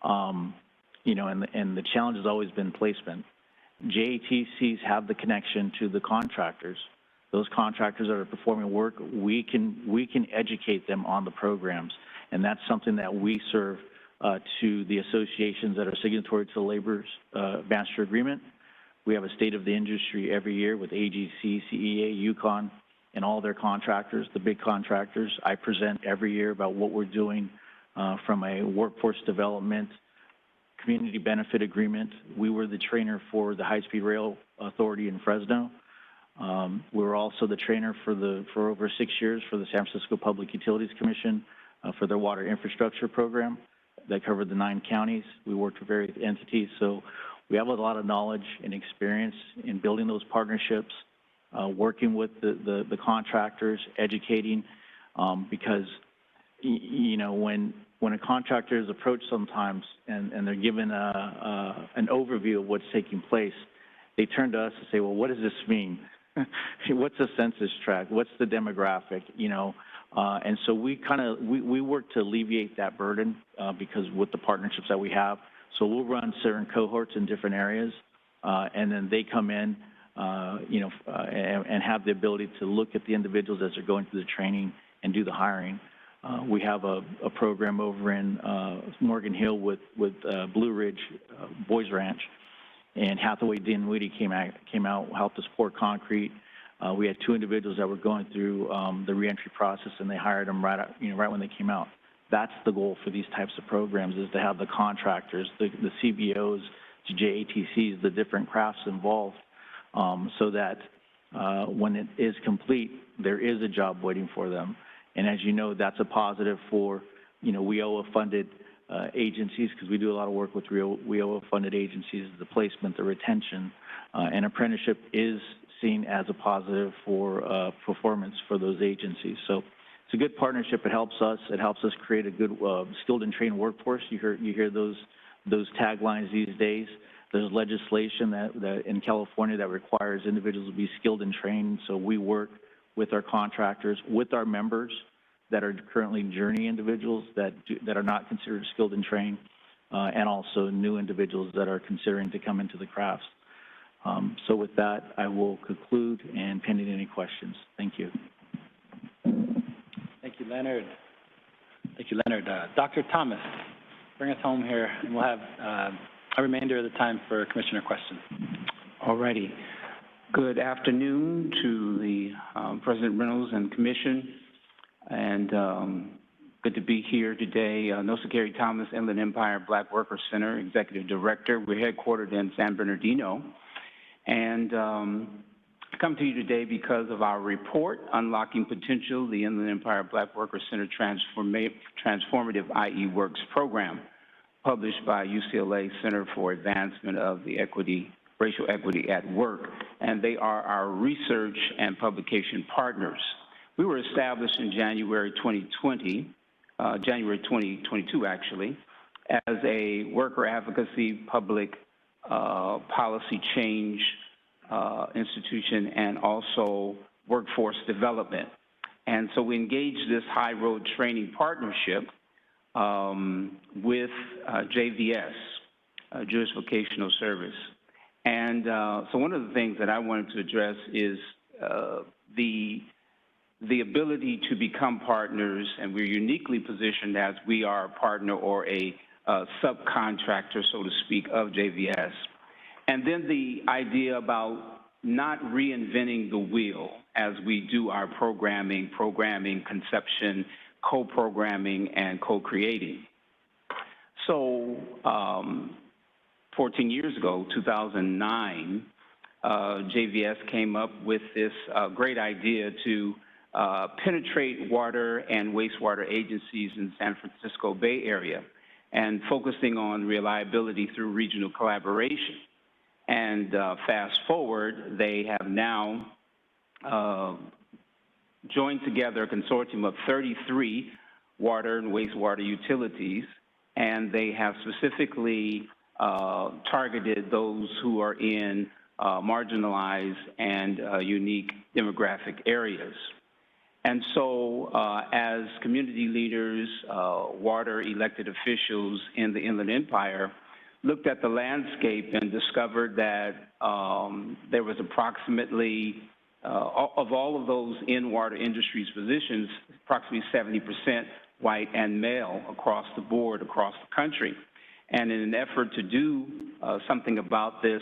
You know, and the challenge has always been placement. JATCs have the connection to the contractors. Those contractors that are performing work, we can educate them on the programs, and that's something that we serve to the associations that are signatory to the labor's master agreement. We have a state of the industry every year with AGC, CEA, UConn, and all their contractors, the big contractors. I present every year about what we're doing from a workforce development, community benefit agreement. We were the trainer for the High-Speed Rail Authority in Fresno. We were also the trainer for over 6 years for the San Francisco Public Utilities Commission for their water infrastructure program that covered the 9 counties. We worked with various entities, so we have a lot of knowledge and experience in building those partnerships, working with the contractors, educating, because you know, when when a contractor is approached sometimes and they're given an overview of what's taking place, they turn to us and say, well, what does this mean? What's the census tract? What's the demographic? You know, and so we work to alleviate that burden because with the partnerships that we have. So we'll run certain cohorts in different areas, and then they come in, you know, and have the ability to look at the individuals as they're going through the training and do the hiring. We have a program over in Morgan Hill with Blue Ridge Boys Ranch, and Hathaway Dinwiddie came out, helped us pour concrete. We had 2 individuals that were going through the reentry process, and they hired them right when they came out. That's the goal for these types of programs, is to have the contractors, the CBOs, the JATCs, the different crafts involved, so that when it is complete, there is a job waiting for them. And as you know, that's a positive for, you know, WIOA-funded agencies, because we do a lot of work with WIOA-funded agencies, the placement, the retention, and apprenticeship is seen as a positive for performance for those agencies. So it's a good partnership. It helps us. It helps us create a good skilled and trained workforce. You hear those taglines these days. There's legislation that in California that requires individuals to be skilled and trained. So we work with our contractors, with our members that are currently journey individuals that are not considered skilled and trained, and also new individuals that are considering to come into the crafts. So with that, I will conclude, and pending any questions. Thank you. Thank you, Leonard. Thank you, Leonard. Dr. Thomas, bring us home here, and we'll have a remainder of the time for commissioner questions. All righty. Good afternoon to the President Reynolds and Commission, and good to be here today. Nosa Gary Thomas, Inland Empire Black Worker Center, Executive Director. We're headquartered in San Bernardino, and I come to you today because of our report, Unlocking Potential, the Inland Empire Black Worker Center Transformative IE Works Program, published by UCLA Center for Advancement of the Racial Equity at Work, and they are our research and publication partners. We were established in January 2020, January 2022 actually, as a worker advocacy, public policy change institution, and also workforce development. And so we engaged this high road training partnership with JVS, Jewish Vocational Service. And so one of the things that I wanted to address is the ability to become partners, and we're uniquely positioned as we are a partner or a subcontractor, so to speak, of JVS. And then the idea about not reinventing the wheel as we do our programming, conception, co-programming, and co-creating. So 14 years ago, 2009, JVS came up with this great idea to penetrate water and wastewater agencies in San Francisco Bay Area, and focusing on reliability through regional collaboration. And fast forward, they have now joined together a consortium of 33 water and wastewater utilities, and they have specifically targeted those who are in marginalized and unique demographic areas. And so as community leaders, water elected officials in the Inland Empire looked at the landscape and discovered that there was approximately, of all of those in water industries positions, approximately 70% white and male across the board, across the country. And in an effort to do something about this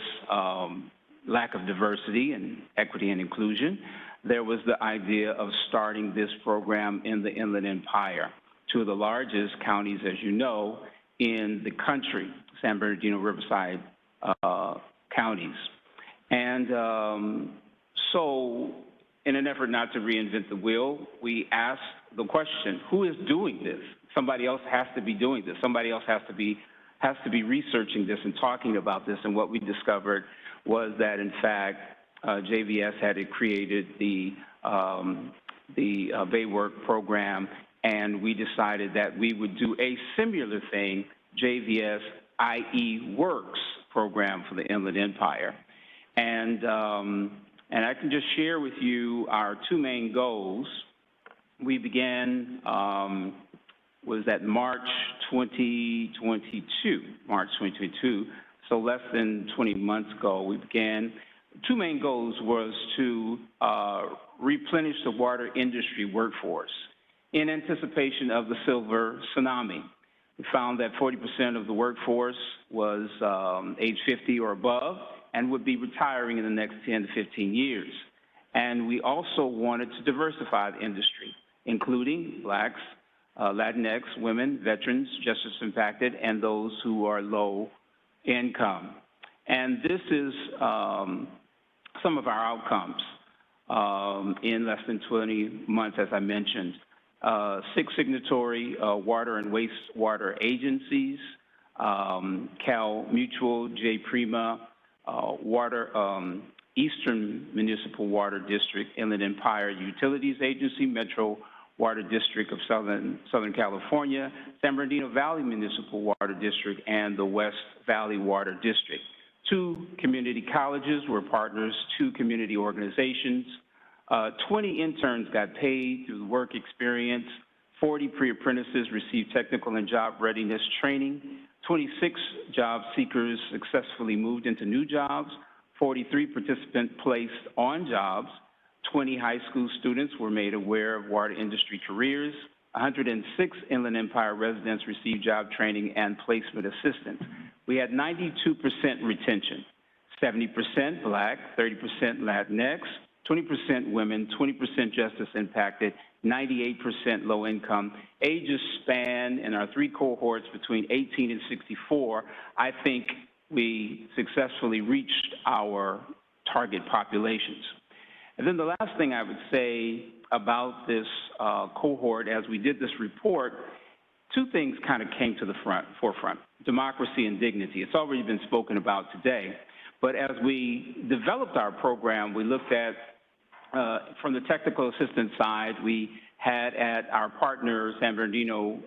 lack of diversity and equity and inclusion, there was the idea of starting this program in the Inland Empire, two of the largest counties, as you know, in the country, San Bernardino, Riverside counties. And so in an effort not to reinvent the wheel, we asked the question, who is doing this? Somebody else has to be doing this. Somebody else has to be researching this and talking about this. And what we discovered was that, in fact, JVS had created the Bay Work program and we decided that we would do a similar thing, JVS IE Works program for the Inland Empire. And I can just share with you our two main goals. We began, was that March 2022, so less than 20 months ago, we began. Two main goals was to replenish the water industry workforce in anticipation of the silver tsunami. We found that 40% of the workforce was age 50 or above and would be retiring in the next 10 to 15 years. And we also wanted to diversify the industry, including Blacks, Latinx, women, veterans, justice impacted, and those who are low income. And this is some of our outcomes in less than 20 months, as I mentioned. 6 signatory water and wastewater agencies, Cal Mutual, J. Prima, Eastern Municipal Water District, Inland Empire Utilities Agency, Metro Water District of Southern California, San Bernardino Valley Municipal Water District, and the West Valley Water District. 2 community colleges were partners, 2 community organizations. 20 interns got paid through work experience. 40 pre-apprentices received technical and job readiness training. 26 job seekers successfully moved into new jobs. 43 participants placed on jobs. 20 high school students were made aware of water industry careers. 106 Inland Empire residents received job training and placement assistance. We had 92% retention, 70% Black, 30% Latinx, 20% women, 20% justice impacted, 98% low income. Ages span in our 3 cohorts between 18 and 64. I think we successfully reached our target populations. And then the last thing I would say about this cohort as we did this report, 2 things kind of came to the forefront, democracy and dignity. It's already been spoken about today. But as we developed our program, we looked at, from the technical assistance side, we had at our partner, San Bernardino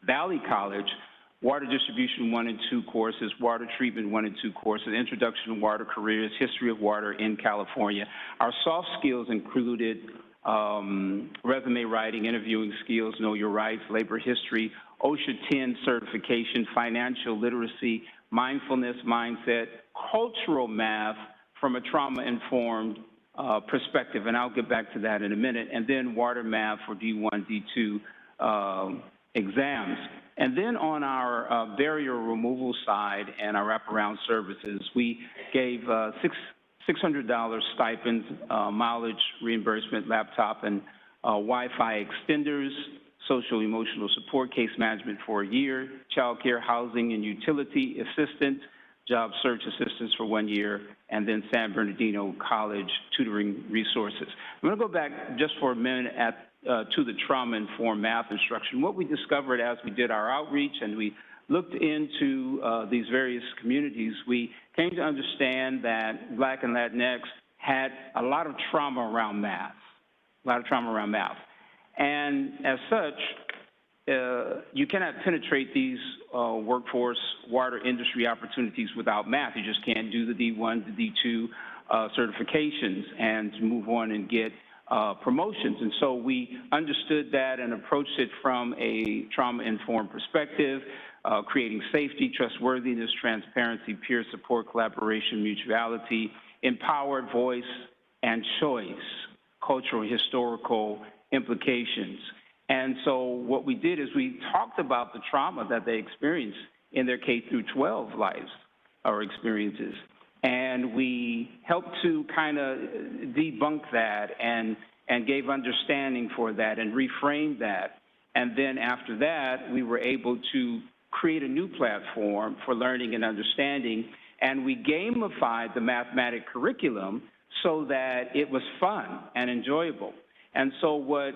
Valley College, water distribution 1 and 2 courses, water treatment 1 and 2 courses, introduction to water careers, history of water in California. Our soft skills included resume writing, interviewing skills, know your rights, labor history, OSHA 10 certification, financial literacy, mindfulness, mindset, cultural math from a trauma-informed perspective, and I'll get back to that in a minute, and then water math for D1, D2 exams. And then on our barrier removal side and our wraparound services, we gave $600 stipends, mileage reimbursement, laptop and Wi-Fi extenders, social emotional support, case management for a year, child care, housing and utility assistance, job search assistance for 1 year, and then San Bernardino College tutoring resources. I'm going to go back just for a minute to the trauma-informed math instruction. What we discovered as we did our outreach and we looked into these various communities, we came to understand that Black and Latinx had a lot of trauma around math, And as such, you cannot penetrate these workforce water industry opportunities without math. You just can't do the D1, the D2 certifications and move on and get promotions. And so we understood that and approached it from a trauma-informed perspective, creating safety, trustworthiness, transparency, peer support, collaboration, mutuality, empowered voice and choice, cultural and historical implications. And so what we did is we talked about the trauma that they experienced in their K through 12 lives or experiences. And we helped to kind of debunk that and gave understanding for that and reframed that. And then after that, we were able to create a new platform for learning and understanding. And we gamified the mathematic curriculum so that it was fun and enjoyable. And so what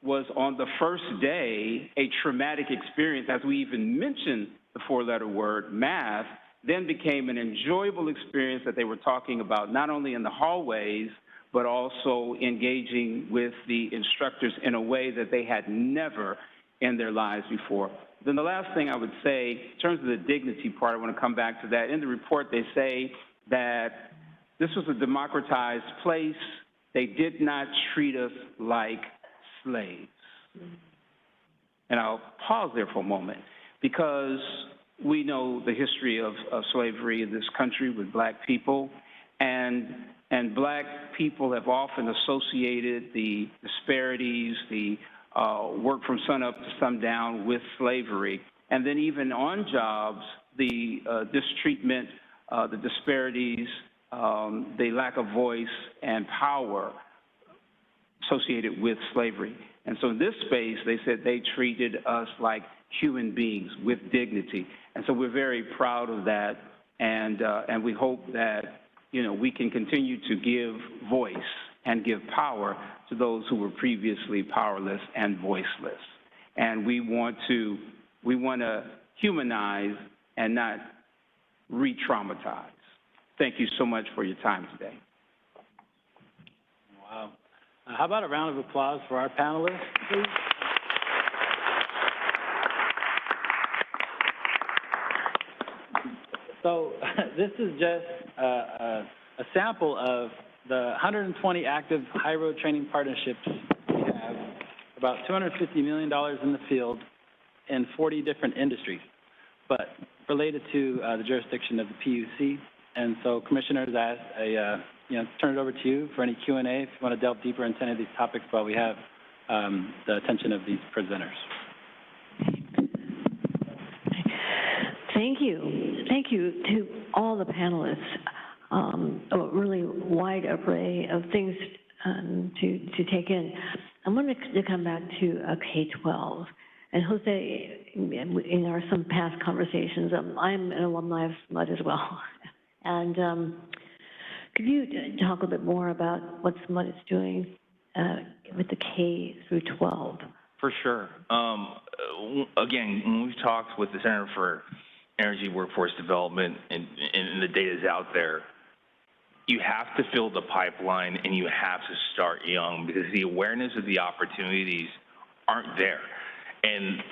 was on the first day a traumatic experience, as we even mentioned the 4-letter word math, then became an enjoyable experience that they were talking about not only in the hallways, but also engaging with the instructors in a way that they had never in their lives before. Then the last thing I would say, in terms of the dignity part, I want to come back to that. In the report, they say that this was a democratized place. They did not treat us like slaves. And I'll pause there for a moment, because we know the history of slavery in this country with Black people, and Black people have often associated the disparities, the work from sunup to sundown with slavery. And then even on jobs, the mistreatment, the disparities, the lack of voice and power associated with slavery. And so in this space, they said they treated us like human beings with dignity. And so we're very proud of that, and we hope that, you know, we can continue to give voice and give power to those who were previously powerless and voiceless. And we want to humanize and not re-traumatize. Thank you so much for your time today. Wow. How about a round of applause for our panelists, please? So this is just a sample of the 120 active high road training partnerships we have, about $250 million in the field in 40 different industries, but related to the jurisdiction of the PUC. And so, Commissioners, turn it over to you for any Q&A if you want to delve deeper into any of these topics while we have the attention of these presenters. Thank you. Thank you to all the panelists. A really wide array of things to take in. I wanted to come back to K-12. And Jose, in our some past conversations, I'm an alumni of SMUD as well. And could you talk a bit more about what SMUD is doing with the K through 12? For sure. Again, when we've talked with the Center for Energy Workforce Development and the data is out there, you have to fill the pipeline and you have to start young, because the awareness of the opportunities aren't there. And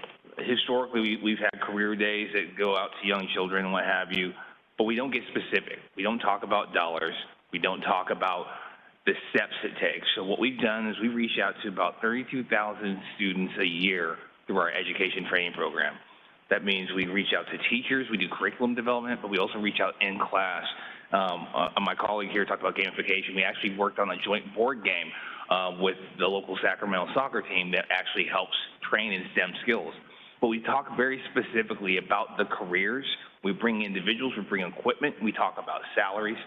historically, we've had career days that go out to young children and what have you, but we don't get specific. We don't talk about dollars. We don't talk about the steps it takes. So what we've done is we reach out to about 32,000 students a year through our education training program. That means we reach out to teachers, we do curriculum development, but we also reach out in class. My colleague here talked about gamification. We actually worked on a joint board game with the local Sacramento soccer team that actually helps train in STEM skills. But we talk very specifically about the careers. We bring individuals, we bring equipment, we talk about salaries,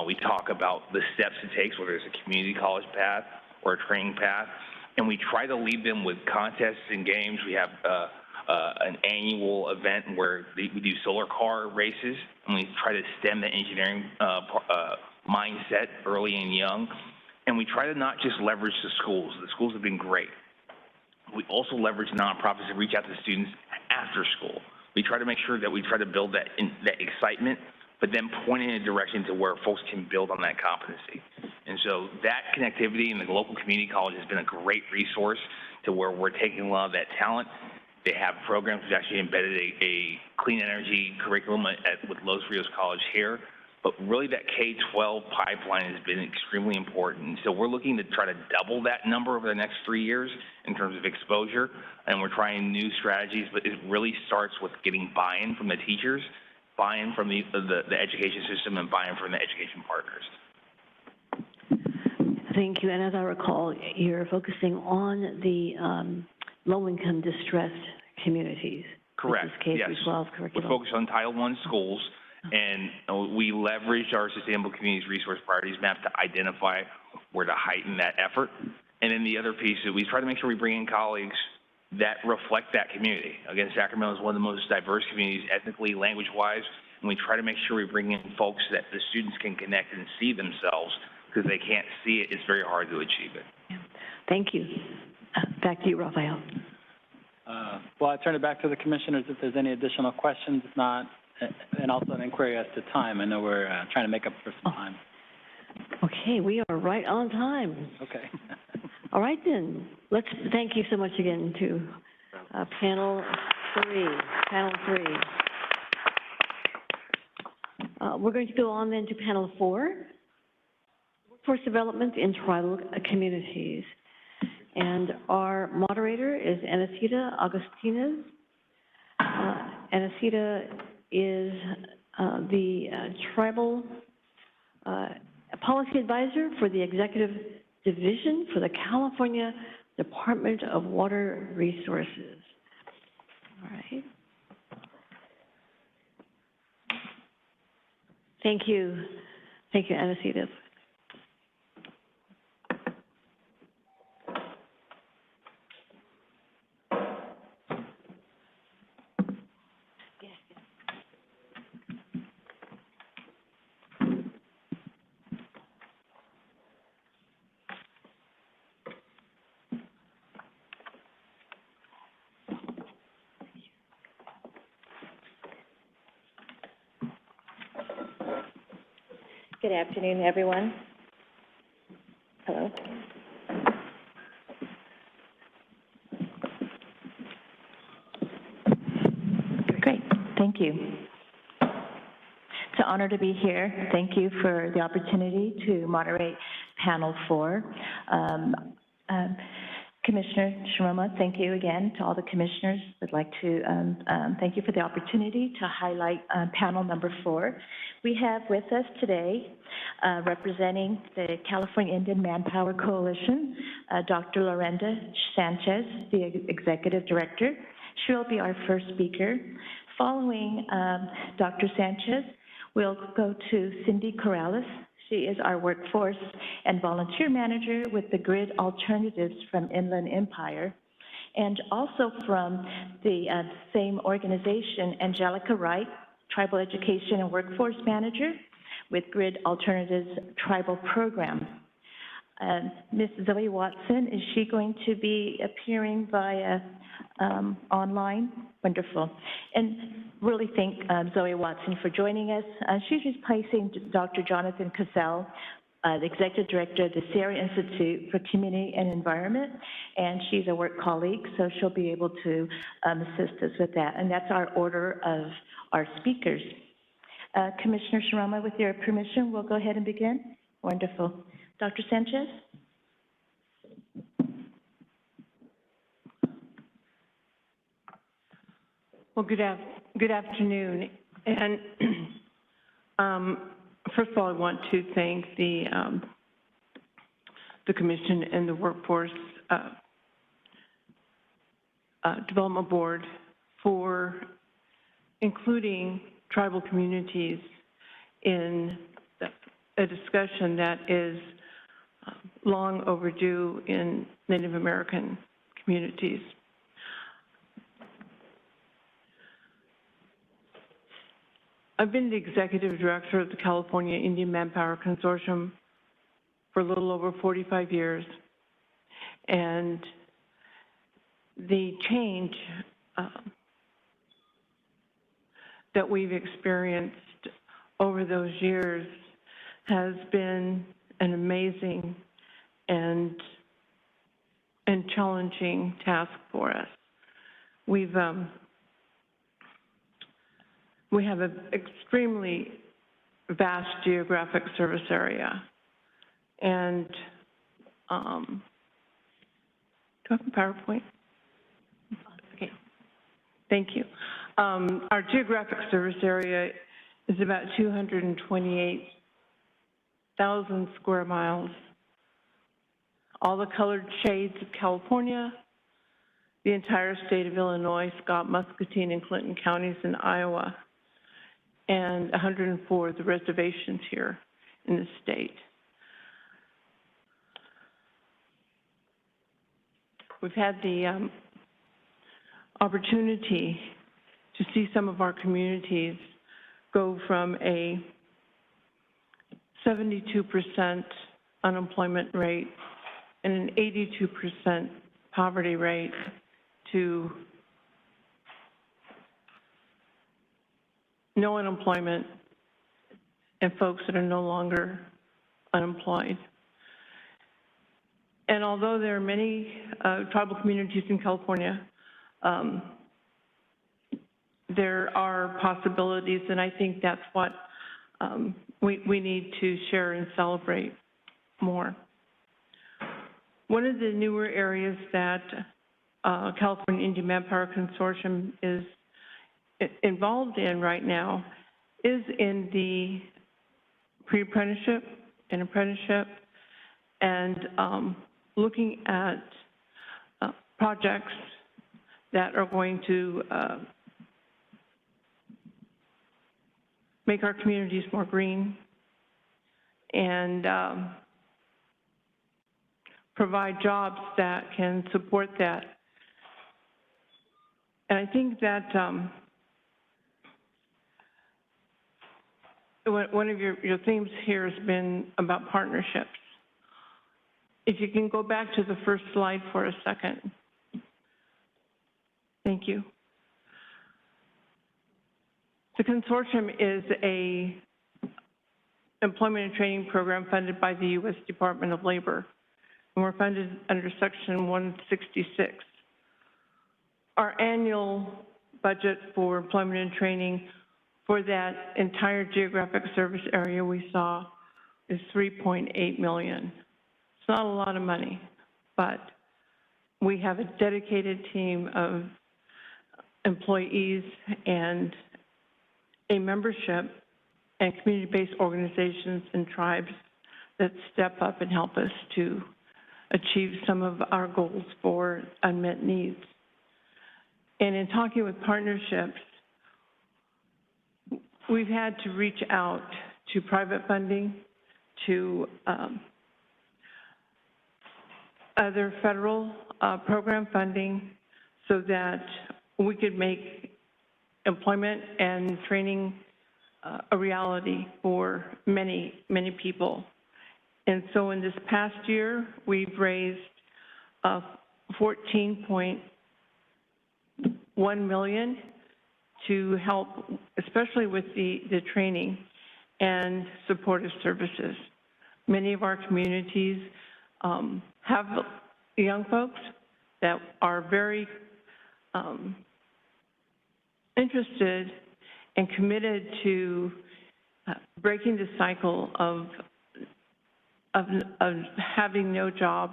we talk about the steps it takes, whether it's a community college path or a training path, and we try to lead them with contests and games. We have an annual event where we do solar car races, and we try to stem the engineering mindset early and young. And we try to not just leverage the schools. The schools have been great. We also leverage nonprofits to reach out to students after school. We try to make sure that we try to build that excitement, but then point in a direction to where folks can build on that competency. And so that connectivity in the local community college has been a great resource to where we're taking a lot of that talent. They have programs. We've actually embedded a clean energy curriculum with Los Rios College here. But really that K-12 pipeline has been extremely important. So we're looking to try to double that number over the next 3 years in terms of exposure. And we're trying new strategies, but it really starts with getting buy-in from the teachers, buy-in from the education system, and buy-in from the education partners. Thank you. And as I recall, you're focusing on the low-income distressed communities. Correct. K yes. through 12 curriculum. We're focused on Title I schools, and we leveraged our Sustainable Communities Resource Priorities map to identify where to heighten that effort. And then the other piece is we try to make sure we bring in colleagues that reflect that community. Again, Sacramento is one of the most diverse communities ethnically, language-wise, and we try to make sure we bring in folks that the students can connect and see themselves, because they can't see it, it's very hard to achieve it. Yeah. Thank you. Back to you, Rafael. Well, I turn it back to the commissioners if there's any additional questions. If not, and also an inquiry as to time. I know we're trying to make up for some time. Okay. Okay, we are right on time. Okay. All right then, let's thank you so much again to panel three. We're going to go on then to panel 4, workforce development in tribal communities. And our moderator is Anacita Agustinez. Anacita is the tribal policy advisor for the executive division for the California Department of Water Resources. All right. Thank you, Anacita. Good afternoon, everyone. Hello. Great, thank you. It's an honor to be here. Thank you for the opportunity to moderate panel 4. Commissioner Shiroma, thank you again to all the commissioners. I'd like to thank you for the opportunity to highlight panel number 4. We have with us today, representing the California Indian Manpower Coalition, Dr. Lorenda Sanchez, the Executive Director. She'll be our first speaker. Following Dr. Sanchez, we'll go to Cindy Corrales. She is our workforce and volunteer manager with the Grid Alternatives from Inland Empire. And also from the same organization, Angelica Wright, Tribal Education and Workforce Manager with Grid Alternatives Tribal Program. Ms. Zoe Watson, is she going to be appearing via online? Wonderful. And really thank Zoe Watson for joining us. She's replacing Dr. Jonathan Cassell, the Executive Director of the Sierra Institute for Community and Environment, and she's a work colleague, so she'll be able to assist us with that. And that's our order of our speakers. Commissioner Shiroma, with your permission, we'll go ahead and begin. Wonderful. Dr. Sanchez? Well, good afternoon. And first of all, I want to thank the Commission and the Workforce Development Board for including tribal communities in a discussion that is long overdue in Native American communities. I've been the Executive Director of the California Indian Manpower Consortium for a little over 45 years, and the change that we've experienced over those years has been an amazing and challenging task for us. We have an extremely vast geographic service area, and do I have a PowerPoint? Okay, thank you. Our geographic service area is about 228,000 square miles. All the colored shades of California, the entire state of Illinois, Scott, Muscatine, and Clinton counties in Iowa, and 104 of the reservations here in the state. We've had the opportunity to see some of our communities go from a 72% unemployment rate and an 82% poverty rate to no unemployment and folks that are no longer unemployed. And although there are many tribal communities in California, there are possibilities, and I think that's what we need to share and celebrate more. One of the newer areas that California Indian Manpower Consortium is involved in right now is in the pre-apprenticeship and apprenticeship, and looking at projects that are going to make our communities more green and provide jobs that can support that. And I think that one of your themes here has been about partnerships. If you can go back to the first slide for a second. Thank you. The consortium is a employment and training program funded by the U.S. Department of Labor, and we're funded under Section 166. Our annual budget for employment and training for that entire geographic service area we saw is $3.8 million. It's not a lot of money, but we have a dedicated team of employees and a membership and community-based organizations and tribes that step up and help us to achieve some of our goals for unmet needs. And in talking with partnerships, we've had to reach out to private funding, to other federal program funding, so that we could make employment and training a reality for many, many people. And so in this past year, we've raised $14.1 million to help, especially with the training and supportive services. Many of our communities have young folks that are very interested and committed to breaking the cycle of having no job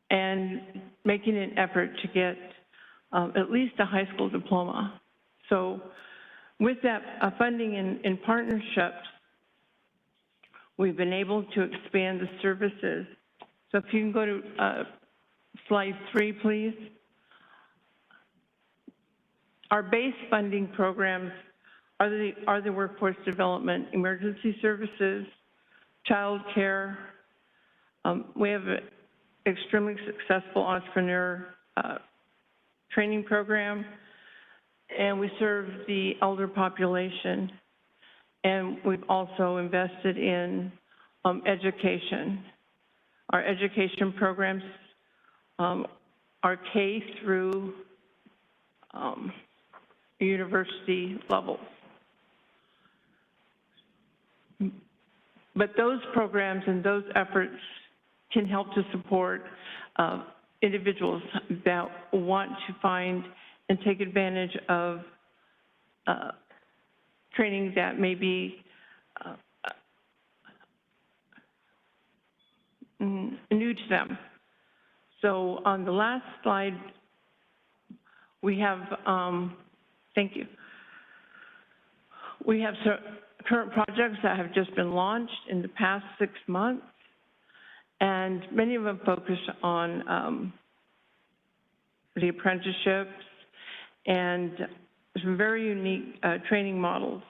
and making an effort to get at least a high school diploma. So with that funding in partnerships, we've been able to expand the services. So if you can go to slide 3, please. Our base funding programs are the workforce development, emergency services, child care. We have an extremely successful entrepreneur training program, and we serve the elder population. And we've also invested in education. Our education programs are K through university level. But those programs and those efforts can help to support individuals that want to find and take advantage of training that may be new to them. So on the last slide, we have, thank you. We have current projects that have just been launched in the past 6 months, and many of them focus on the apprenticeships and some very unique training models.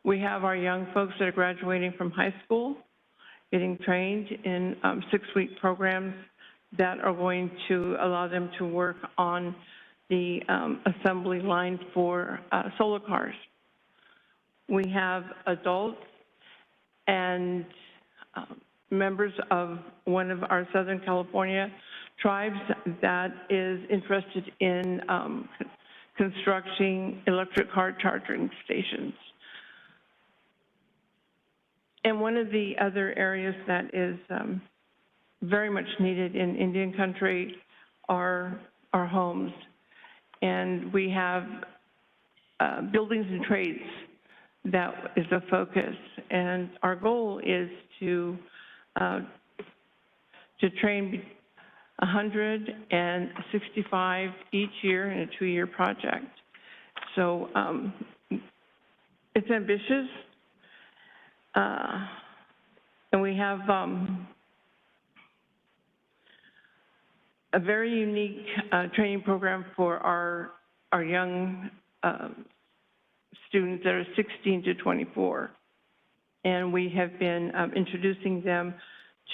We have our young folks that are graduating from high school, getting trained in 6-week programs that are going to allow them to work on the assembly line for solar cars. We have adults and members of one of our Southern California tribes that is interested in constructing electric car charging stations. And one of the other areas that is very much needed in Indian country are our homes. And we have buildings and trades that is a focus. And our goal is to train 165 each year in a 2-year project. So it's ambitious. And we have a very unique training program for our young students that are 16 to 24. And we have been introducing them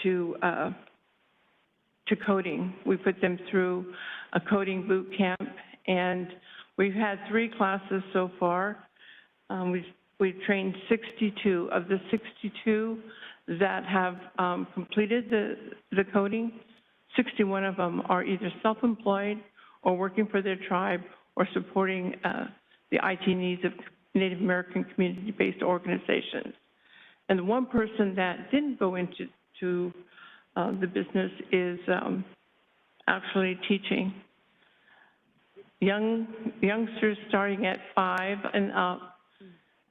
to coding. We put them through a coding boot camp, and we've had 3 classes so far. We've trained 62. Of the 62 that have completed the coding, 61 of them are either self-employed or working for their tribe or supporting the IT needs of Native American community-based organizations. And the one person that didn't go into the business is actually teaching youngsters starting at 5 and up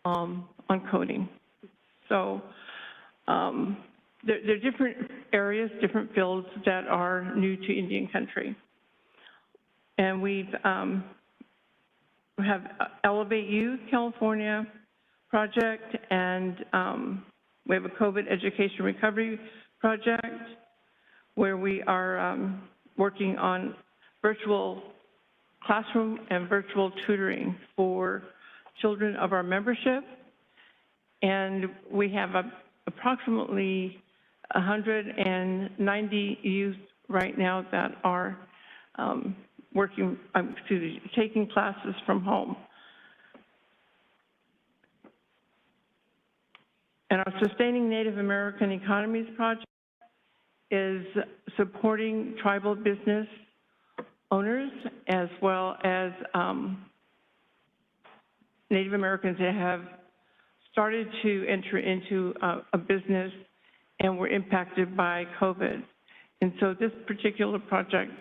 on coding. So there are different areas, different fields that are new to Indian country. And we have Elevate Youth California project, and we have a COVID education recovery project where we are working on virtual classroom and virtual tutoring for children of our membership. And we have approximately 190 youth right now that are taking classes from home. And our Sustaining Native American Economies project is supporting tribal business owners as well as Native Americans that have started to enter into a business and were impacted by COVID. And so this particular project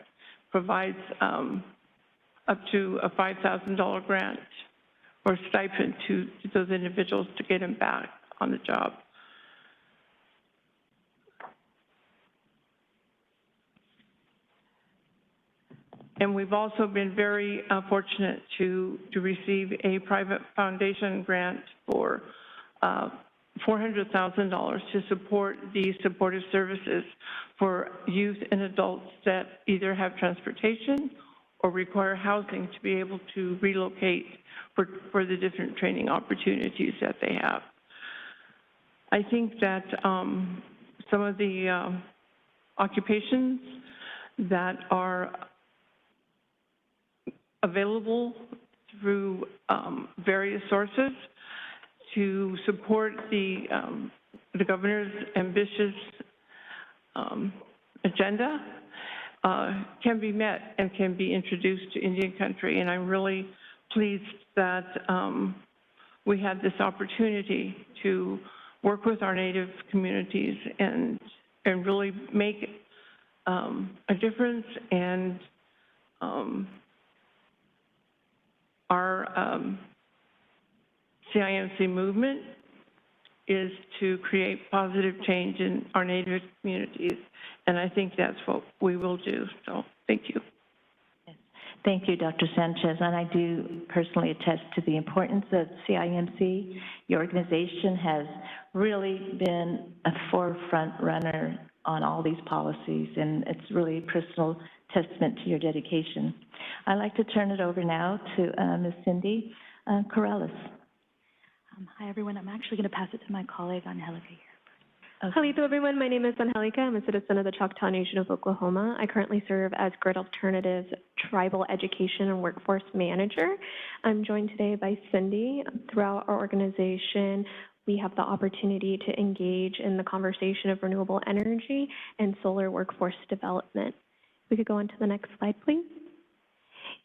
provides up to a $5,000 grant or stipend to those individuals to get them back on the job. And we've also been very fortunate to receive a private foundation grant for $400,000 to support the supportive services for youth and adults that either have transportation or require housing to be able to relocate for the different training opportunities that they have. I think that some of the occupations that are available through various sources to support the governor's ambitious agenda can be met and can be introduced to Indian country. And I'm really pleased that we had this opportunity to work with our Native communities and really make a difference. And our CIMC movement is to create positive change in our Native communities, and I think that's what we will do. So thank you. Thank you, Dr. Sanchez, and I do personally attest to the importance of CIMC. Your organization has really been a forefront runner on all these policies, and it's really a personal testament to your dedication. I'd like to turn it over now to Ms. Cindy Corrales. Hi, everyone. I'm actually going to pass it to my colleague, Angelica here. Okay. Hello, everyone. My name is Angelica. I'm a citizen of the Choctaw Nation of Oklahoma. I currently serve as Grid Alternatives Tribal Education and Workforce Manager. I'm joined today by Cindy. Throughout our organization, we have the opportunity to engage in the conversation of renewable energy and solar workforce development. We could go on to the next slide, please.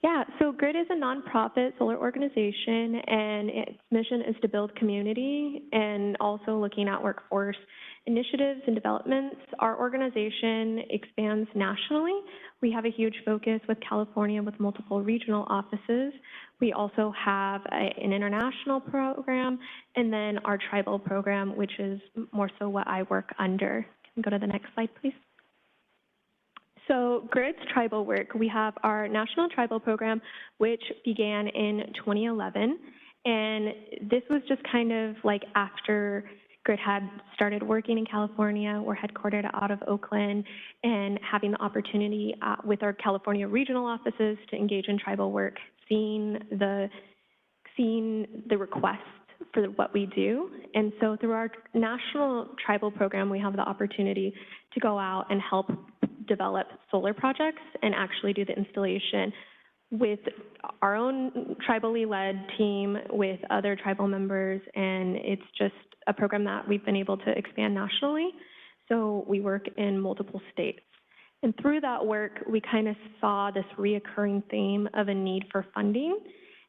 Yeah, so GRID is a nonprofit solar organization, and its mission is to build community and also looking at workforce initiatives and developments. Our organization expands nationally. We have a huge focus with California with multiple regional offices. We also have an international program, and then our tribal program, which is more so what I work under. Can you go to the next slide, please? So GRID's tribal work, we have our national tribal program, which began in 2011. And this was just kind of like after GRID had started working in California. We're headquartered out of Oakland, and having the opportunity with our California regional offices to engage in tribal work, seeing the request for what we do. And so through our national tribal program, we have the opportunity to go out and help develop solar projects and actually do the installation with our own tribally led team with other tribal members, and it's just a program that we've been able to expand nationally. So we work in multiple states. And through that work, we kind of saw this reoccurring theme of a need for funding,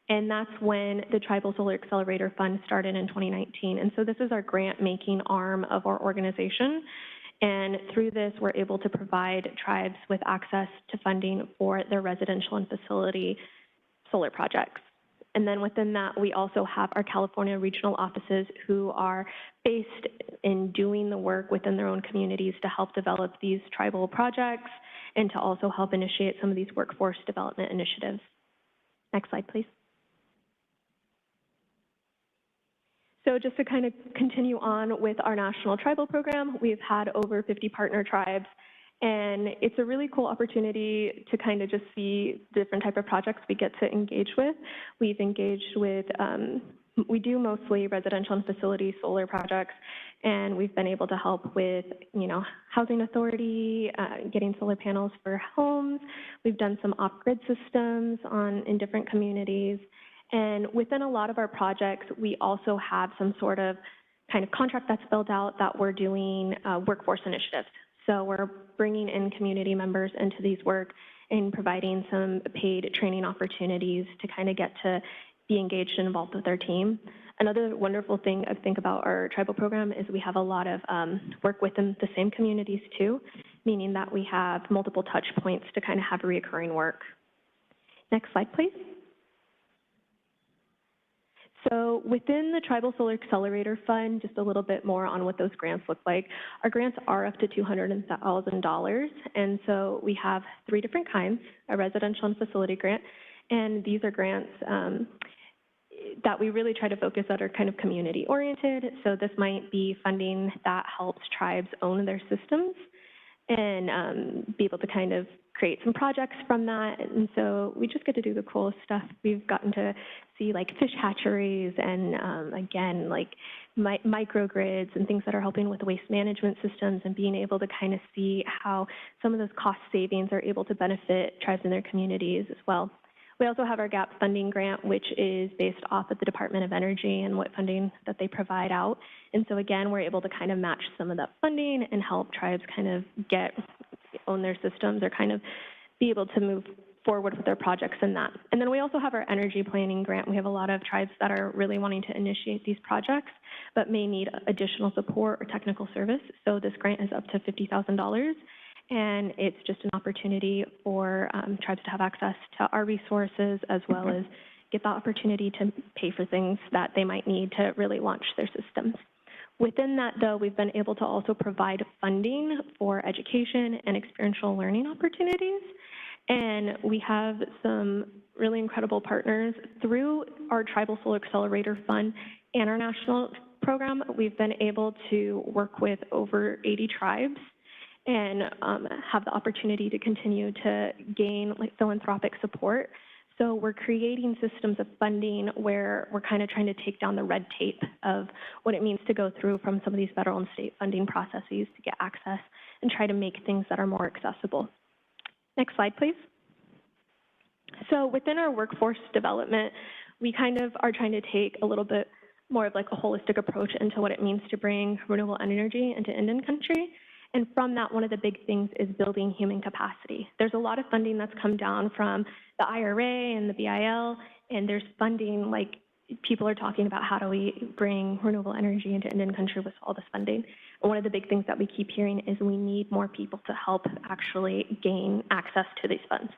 and that's when the Tribal Solar Accelerator Fund started in 2019. And so this is our grant-making arm of our organization. And through this, we're able to provide tribes with access to funding for their residential and facility solar projects. And then within that, we also have our California regional offices who are based in doing the work within their own communities to help develop these tribal projects and to also help initiate some of these workforce development initiatives. Next slide, please. So just to kind of continue on with our national tribal program, we've had over 50 partner tribes, and it's a really cool opportunity to kind of just see different type of projects we get to engage with. We've engaged with, we do mostly residential and facility solar projects, and we've been able to help with, housing authority, getting solar panels for homes. We've done some off-grid systems in different communities. And within a lot of our projects, we also have some sort of kind of contract that's spelled out that we're doing workforce initiatives. So we're bringing in community members into these work and providing some paid training opportunities to kind of get to be engaged and involved with our team. Another wonderful thing I think about our tribal program is we have a lot of work within the same communities too, meaning that we have multiple touch points to kind of have recurring work. Next slide, please. So within the Tribal Solar Accelerator Fund, just a little bit more on what those grants look like. Our grants are up to $200,000, and so we have 3 different kinds, a residential and facility grant, and these are grants that we really try to focus that are kind of community-oriented. So this might be funding that helps tribes own their systems and be able to kind of create some projects from that. And so we just get to do the coolest stuff. We've gotten to see like fish hatcheries and again, like microgrids and things that are helping with waste management systems and being able to kind of see how some of those cost savings are able to benefit tribes in their communities as well. We also have our GAP funding grant, which is based off of the Department of Energy and what funding that they provide out. And so again, we're able to kind of match some of that funding and help tribes kind of own their systems or kind of be able to move forward with their projects in that. And then we also have our energy planning grant. We have a lot of tribes that are really wanting to initiate these projects, but may need additional support or technical service. So this grant is up to $50,000. And it's just an opportunity for tribes to have access to our resources as well as get the opportunity to pay for things that they might need to really launch their systems. Within that, though, we've been able to also provide funding for education and experiential learning opportunities. And we have some really incredible partners through our Tribal Solar Accelerator Fund and our national program. We've been able to work with over 80 tribes and have the opportunity to continue to gain like philanthropic support. So we're creating systems of funding where we're kind of trying to take down the red tape of what it means to go through from some of these federal and state funding processes to get access and try to make things that are more accessible. Next slide, please. So within our workforce development, we kind of are trying to take a little bit more of like a holistic approach into what it means to bring renewable energy into Indian country. And from that, one of the big things is building human capacity. There's a lot of funding that's come down from the IRA and the BIL, and there's funding, like people are talking about how do we bring renewable energy into Indian country with all this funding. And one of the big things that we keep hearing is we need more people to help actually gain access to these funds.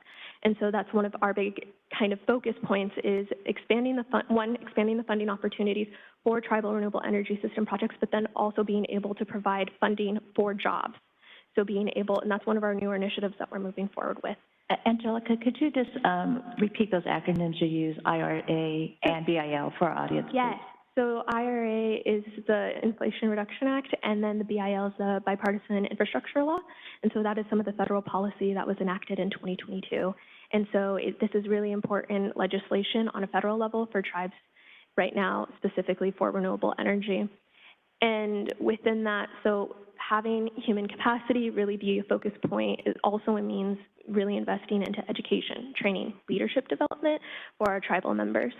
And so that's one of our big kind of focus points is expanding expanding the funding opportunities for tribal renewable energy system projects, but then also being able to provide funding for jobs. So being able, and that's one of our newer initiatives that we're moving forward with. Angelica, could you just repeat those acronyms you use, IRA and BIL, for our audience, please? Yes. So IRA is the Inflation Reduction Act, and then the BIL is the Bipartisan Infrastructure Law. And so that is some of the federal policy that was enacted in 2022. And so this is really important legislation on a federal level for tribes right now, specifically for renewable energy. And within that, so having human capacity really be a focus point is also means really investing into education, training, leadership development for our tribal members.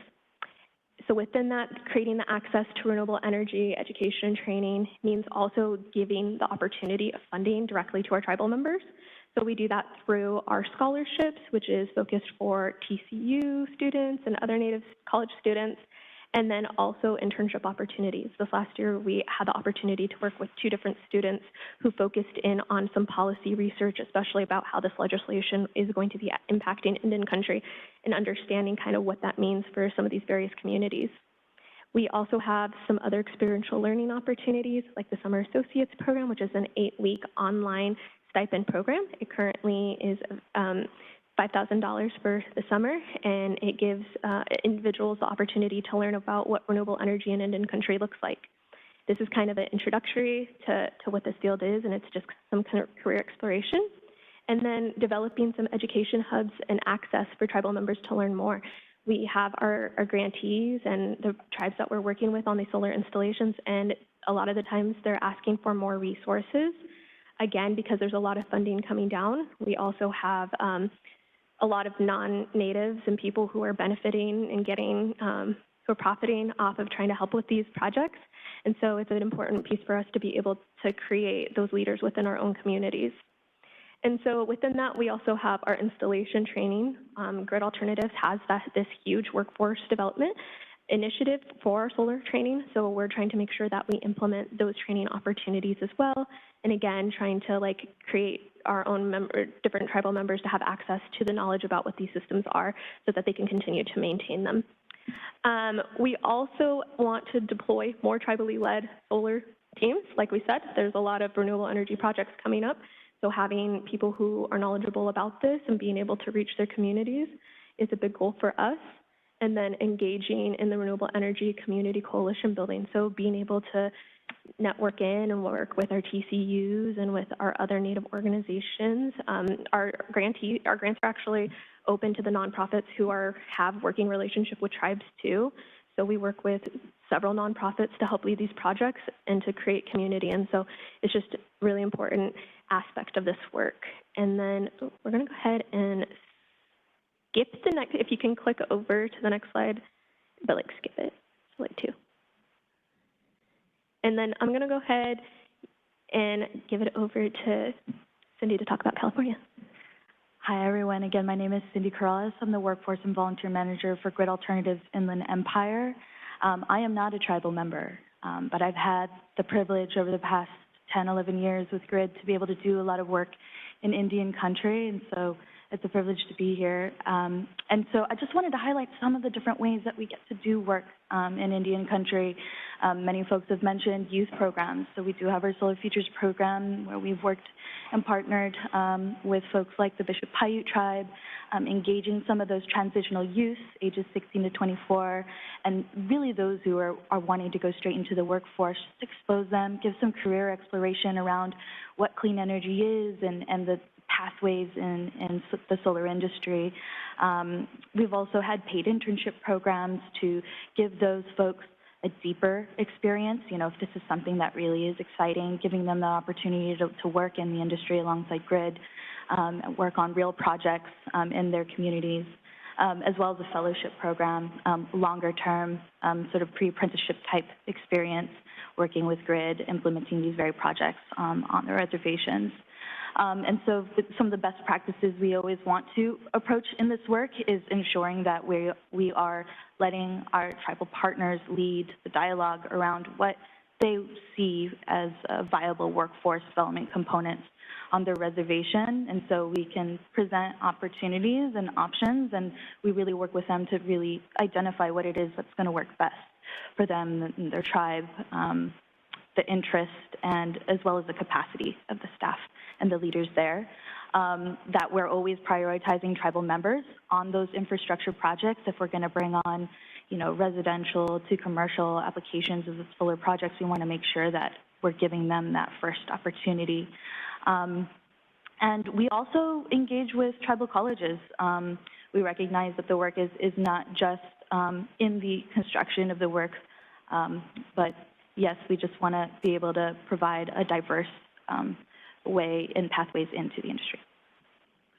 So within that, creating the access to renewable energy, education, and training means also giving the opportunity of funding directly to our tribal members. So we do that through our scholarships, which is focused for TCU students and other Native college students, and then also internship opportunities. This last year, we had the opportunity to work with 2 different students who focused in on some policy research, especially about how this legislation is going to be impacting Indian country and understanding kind of what that means for some of these various communities. We also have some other experiential learning opportunities, like the Summer Associates Program, which is an 8-week online stipend program. It currently is $5,000 for the summer, and it gives individuals the opportunity to learn about what renewable energy in Indian country looks like. This is kind of an introductory to what this field is, and it's just some kind of career exploration. And then developing some education hubs and access for tribal members to learn more. We have our grantees and the tribes that we're working with on these solar installations, and a lot of the times they're asking for more resources. Again, because there's a lot of funding coming down. We also have a lot of non-natives and people who are benefiting and getting, who are profiting off of trying to help with these projects. And so it's an important piece for us to be able to create those leaders within our own communities. And so within that, we also have our installation training. Grid Alternatives has this huge workforce development initiative for our solar training. So we're trying to make sure that we implement those training opportunities as well. And again, trying to create our own different tribal members to have access to the knowledge about what these systems are so that they can continue to maintain them. We also want to deploy more tribally led solar teams. Like we said, there's a lot of renewable energy projects coming up. So having people who are knowledgeable about this and being able to reach their communities is a big goal for us. And then engaging in the renewable energy community coalition building. So being able to network in and work with our TCUs and with our other Native organizations. Our grants are actually open to the nonprofits who have working relationship with tribes too. So we work with several nonprofits to help lead these projects and to create community. And so it's just a really important aspect of this work. And then we're going to go ahead and skip the next, if you can click over to the next slide, but skip it, slide 2. And then I'm going to go ahead and give it over to Cindy to talk about California. Hi, everyone. Again, my name is Cindy Corrales. I'm the Workforce and Volunteer Manager for Grid Alternatives Inland Empire. I am not a tribal member, but I've had the privilege over the past 10, 11 years with Grid to be able to do a lot of work in Indian country, and so it's a privilege to be here. And so I just wanted to highlight some of the different ways that we get to do work in Indian country. Many folks have mentioned youth programs. So we do have our Solar Futures program where we've worked and partnered with folks like the Bishop Paiute tribe, engaging some of those transitional youth, ages 16 to 24, and really those who are wanting to go straight into the workforce, just expose them, give some career exploration around what clean energy is and the pathways in the solar industry. We've also had paid internship programs to give those folks a deeper experience, if this is something that really is exciting, giving them the opportunity to work in the industry alongside Grid, work on real projects in their communities. as well as a fellowship program, longer term, sort of pre-apprenticeship type experience, working with GRID, implementing these very projects on the reservations. And so some of the best practices we always want to approach in this work is ensuring that we are letting our tribal partners lead the dialogue around what they see as viable workforce development components on their reservation. And so we can present opportunities and options, and we really work with them to really identify what it is that's going to work best for them and their tribe, the interest, and as well as the capacity of the staff and the leaders there. That we're always prioritizing tribal members on those infrastructure projects. If we're going to bring on, residential to commercial applications of the solar projects, we want to make sure that we're giving them that first opportunity. And we also engage with tribal colleges. We recognize that the work is not just in the construction of the work, but yes, we just want to be able to provide a diverse way and pathways into the industry.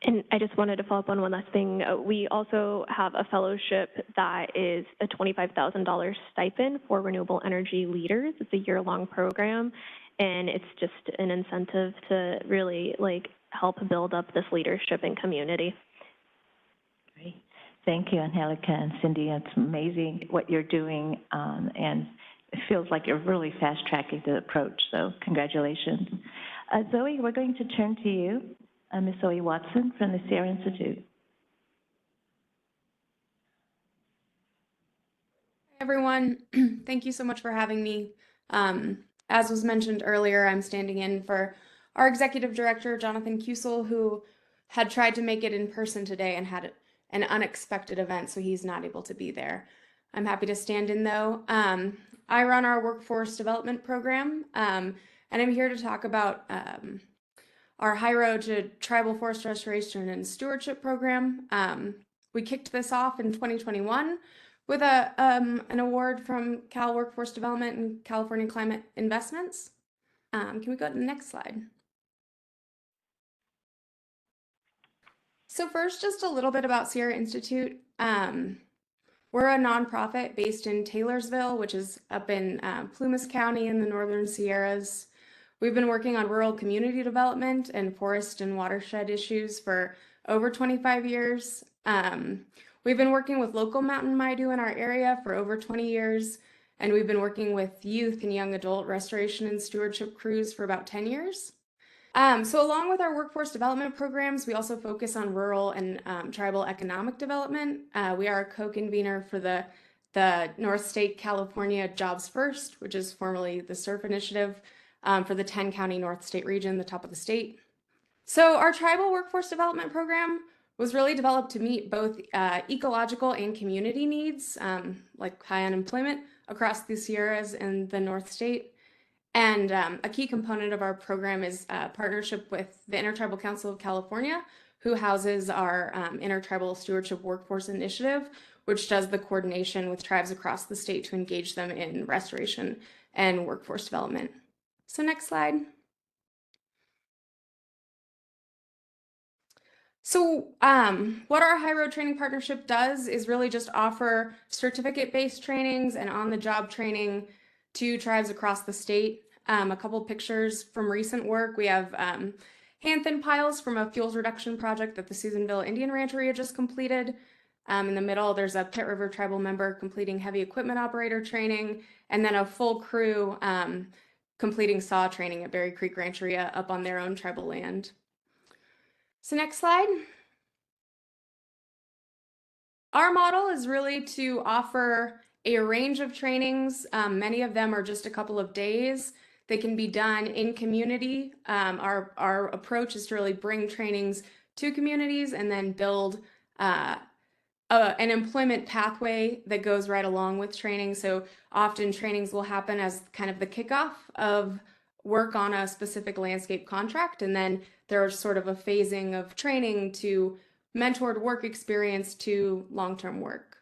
And I just wanted to follow up on one last thing. We also have a fellowship that is a $25,000 stipend for renewable energy leaders. It's a year-long program, and it's just an incentive to really help build up this leadership in community. Great. Thank you, Angelica and Cindy. It's amazing what you're doing, and it feels like you're really fast-tracking the approach, so congratulations. Zoe, we're going to turn to you, Ms. Zoe Watson from the Sierra Institute. Hi, everyone. Thank you so much for having me. As was mentioned earlier, I'm standing in for our Executive Director, Jonathan Cusel, who had tried to make it in person today and had an unexpected event, so he's not able to be there. I'm happy to stand in, though. I run our workforce development program, and I'm here to talk about our High Road to Tribal Forest Restoration and Stewardship program. We kicked this off in 2021 with an award from Cal Workforce Development and California Climate Investments. Can we go to the next slide? So first, just a little bit about Sierra Institute. We're a nonprofit based in Taylorsville, which is up in Plumas County in the Northern Sierras. We've been working on rural community development and forest and watershed issues for over 25 years. We've been working with local mountain Maidu in our area for over 20 years, and we've been working with youth and young adult restoration and stewardship crews for about 10 years. So along with our workforce development programs, we also focus on rural and tribal economic development. We are a co-convener for the North State California Jobs First, which is formerly the SURF initiative for the 10-county North State region, the top of the state. So our tribal workforce development program was really developed to meet both ecological and community needs, like high unemployment across the Sierras and the North State. And a key component of our program is a partnership with the Intertribal Council of California, who houses our Intertribal Stewardship Workforce Initiative, which does the coordination with tribes across the state to engage them in restoration and workforce development. So next slide. So what our High Road Training Partnership does is really just offer certificate-based trainings and on-the-job training to tribes across the state. A couple pictures from recent work. We have hand-thin piles from a fuels reduction project that the Susanville Indian Rancheria just completed. In the middle, there's a Pit River tribal member completing heavy equipment operator training, and then a full crew completing saw training at Berry Creek Rancheria up on their own tribal land. So next slide. Our model is really to offer a range of trainings. Many of them are just a couple of days. They can be done in community. Our approach is to really bring trainings to communities and then build an employment pathway that goes right along with training. So often trainings will happen as kind of the kickoff of work on a specific landscape contract, and then there's sort of a phasing of training to mentored work experience to long-term work.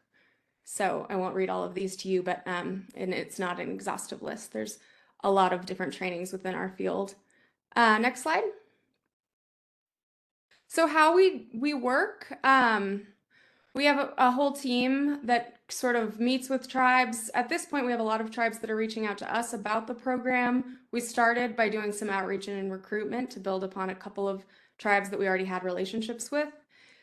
So I won't read all of these to you, but and it's not an exhaustive list. There's a lot of different trainings within our field. Next slide. So how we work, We have a whole team that sort of meets with tribes. At this point, we have a lot of tribes that are reaching out to us about the program. We started by doing some outreach and recruitment to build upon a couple of tribes that we already had relationships with.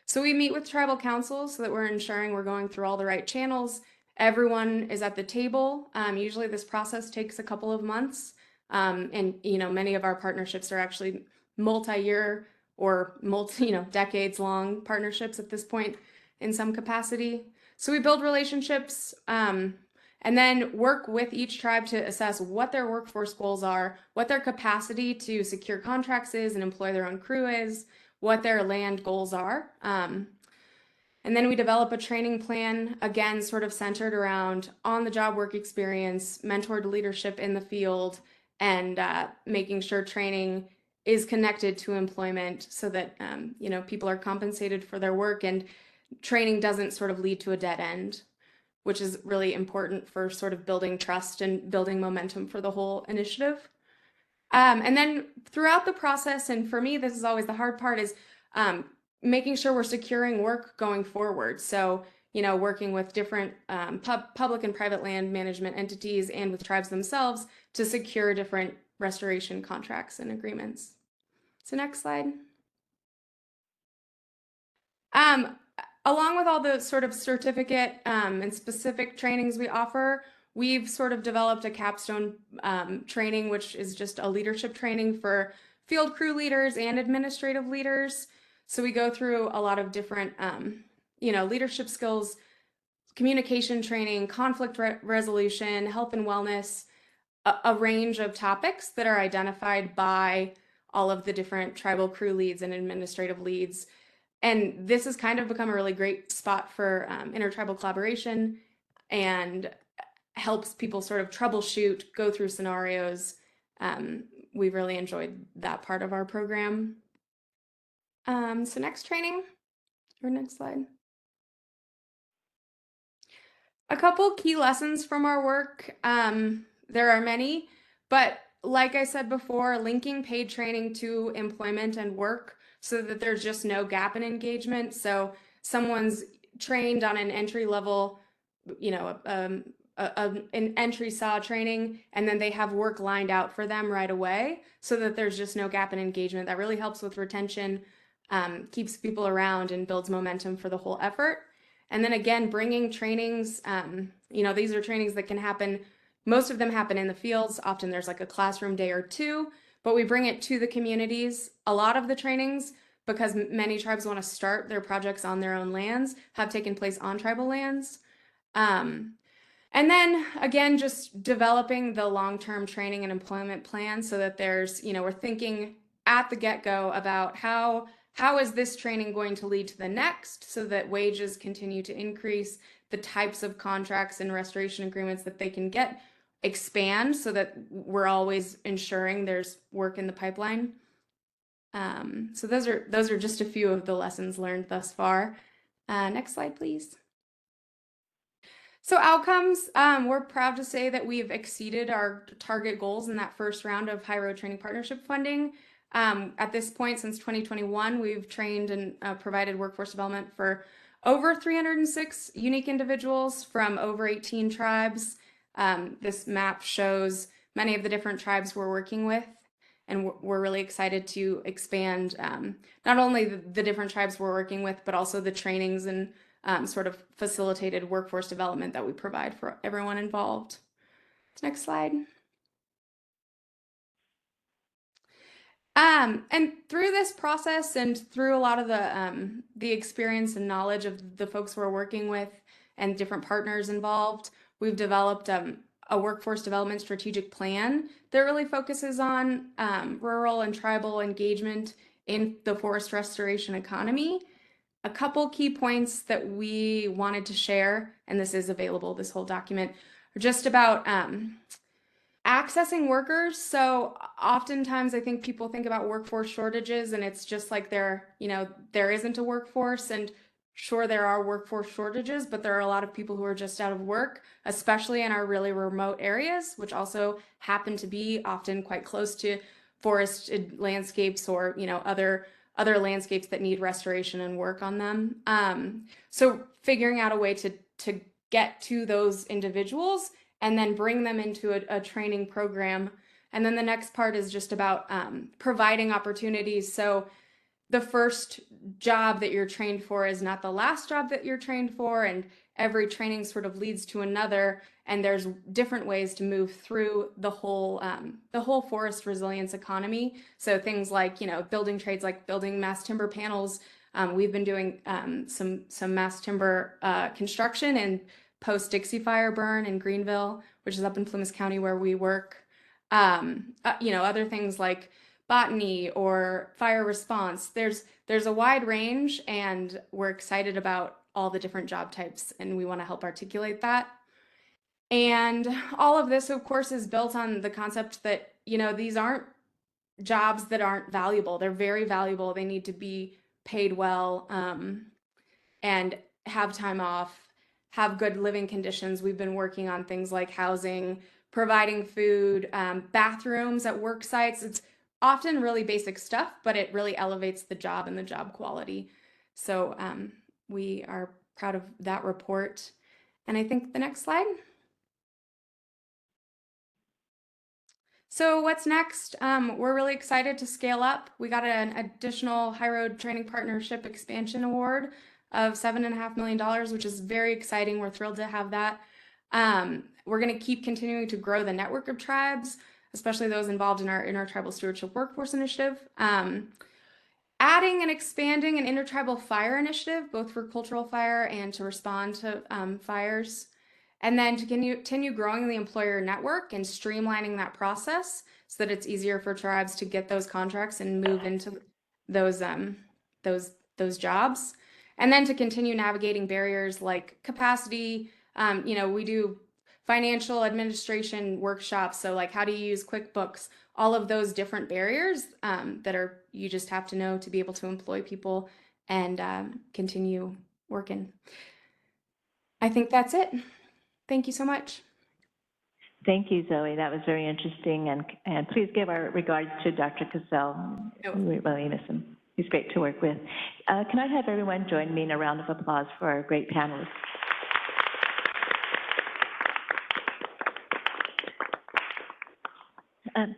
So we meet with tribal councils so that we're ensuring we're going through all the right channels. Everyone is at the table. Usually this process takes a couple of months. And many of our partnerships are actually multi-year or decades long partnerships at this point in some capacity. So we build relationships and then work with each tribe to assess what their workforce goals are, what their capacity to secure contracts is and employ their own crew is, what their land goals are. And then we develop a training plan, again, sort of centered around on-the-job work experience, mentored leadership in the field, and making sure training is connected to employment so that people are compensated for their work and training doesn't sort of lead to a dead end, which is really important for sort of building trust and building momentum for the whole initiative. And then throughout the process, and for me, this is always the hard part, is making sure we're securing work going forward. So, working with different public and private land management entities and with tribes themselves to secure different restoration contracts and agreements. So next slide. Along with all the sort of certificate and specific trainings we offer, we've sort of developed a capstone training, which is just a leadership training for field crew leaders and administrative leaders. So we go through a lot of different, leadership skills, communication training, conflict resolution, health and wellness, a range of topics that are identified by all of the different tribal crew leads and administrative leads. And this has kind of become a really great spot for intertribal collaboration and helps people sort of troubleshoot, go through scenarios. We've really enjoyed that part of our program. So next training, or next slide. A couple key lessons from our work. There are many, but like I said before, linking paid training to employment and work so that there's just no gap in engagement. So someone's trained on an entry level, an entry SAW training, and then they have work lined out for them right away so that there's just no gap in engagement. That really helps with retention, keeps people around and builds momentum for the whole effort. And then again, bringing trainings, these are trainings that can happen, most of them happen in the fields. Often there's like a classroom day or two, but we bring it to the communities. A lot of the trainings, because many tribes want to start their projects on their own lands, have taken place on tribal lands. And then again, just developing the long-term training and employment plan so that there's, we're thinking at the get-go about how is this training going to lead to the next so that wages continue to increase, the types of contracts and restoration agreements that they can get expand so that we're always ensuring there's work in the pipeline. So those are just a few of the lessons learned thus far. Next slide, please. So outcomes, we're proud to say that we've exceeded our target goals in that first round of High Road Training Partnership funding. At this point, since 2021, we've trained and provided workforce development for over 306 unique individuals from over 18 tribes. This map shows many of the different tribes we're working with, and we're really excited to expand not only the different tribes we're working with, but also the trainings and sort of facilitated workforce development that we provide for everyone involved. Next slide. And through this process and through a lot of the experience and knowledge of the folks we're working with and different partners involved, we've developed a workforce development strategic plan that really focuses on rural and tribal engagement in the forest restoration economy. A couple key points that we wanted to share, and this is available, this whole document, are just about accessing workers. So oftentimes I think people think about workforce shortages and it's just like there isn't a workforce, and sure there are workforce shortages, but there are a lot of people who are just out of work, especially in our really remote areas, which also happen to be often quite close to forested landscapes or, other other landscapes that need restoration and work on them. So figuring out a way to get to those individuals and then bring them into a training program. And then the next part is just about providing opportunities. So the first job that you're trained for is not the last job that you're trained for, and every training sort of leads to another, and there's different ways to move through the whole forest resilience economy. So things like, building trades like building mass timber panels. We've been doing some mass timber construction in post-Dixie Fire burn in Greenville, which is up in Plumas County where we work. Other things like botany or fire response. There's a wide range, and we're excited about all the different job types, and we want to help articulate that. And all of this, of course, is built on the concept that, these aren't jobs that aren't valuable. They're very valuable. They need to be paid well, and have time off, have good living conditions. We've been working on things like housing, providing food, bathrooms at work sites. It's often really basic stuff, but it really elevates the job and the job quality. So we are proud of that report. And I think the next slide. So what's next? We're really excited to scale up. We got an additional High Road Training Partnership Expansion Award of $7.5 million, which is very exciting. We're thrilled to have that. We're going to keep continuing to grow the network of tribes, especially those involved in our Intertribal Stewardship Workforce Initiative. Adding and expanding an intertribal fire initiative, both for cultural fire and to respond to fires. And then to continue growing the employer network and streamlining that process so that it's easier for tribes to get those contracts and move into those jobs. And then to continue navigating barriers like capacity. We do financial administration workshops. So like how do you use QuickBooks, all of those different barriers you just have to know to be able to employ people and continue working. I think that's it. Thank you so much. Thank you, Zoe. That was very interesting. And please give our regards to Dr. Cassell. We really miss him. He's great to work with. Can I have everyone join me in a round of applause for our great panelists?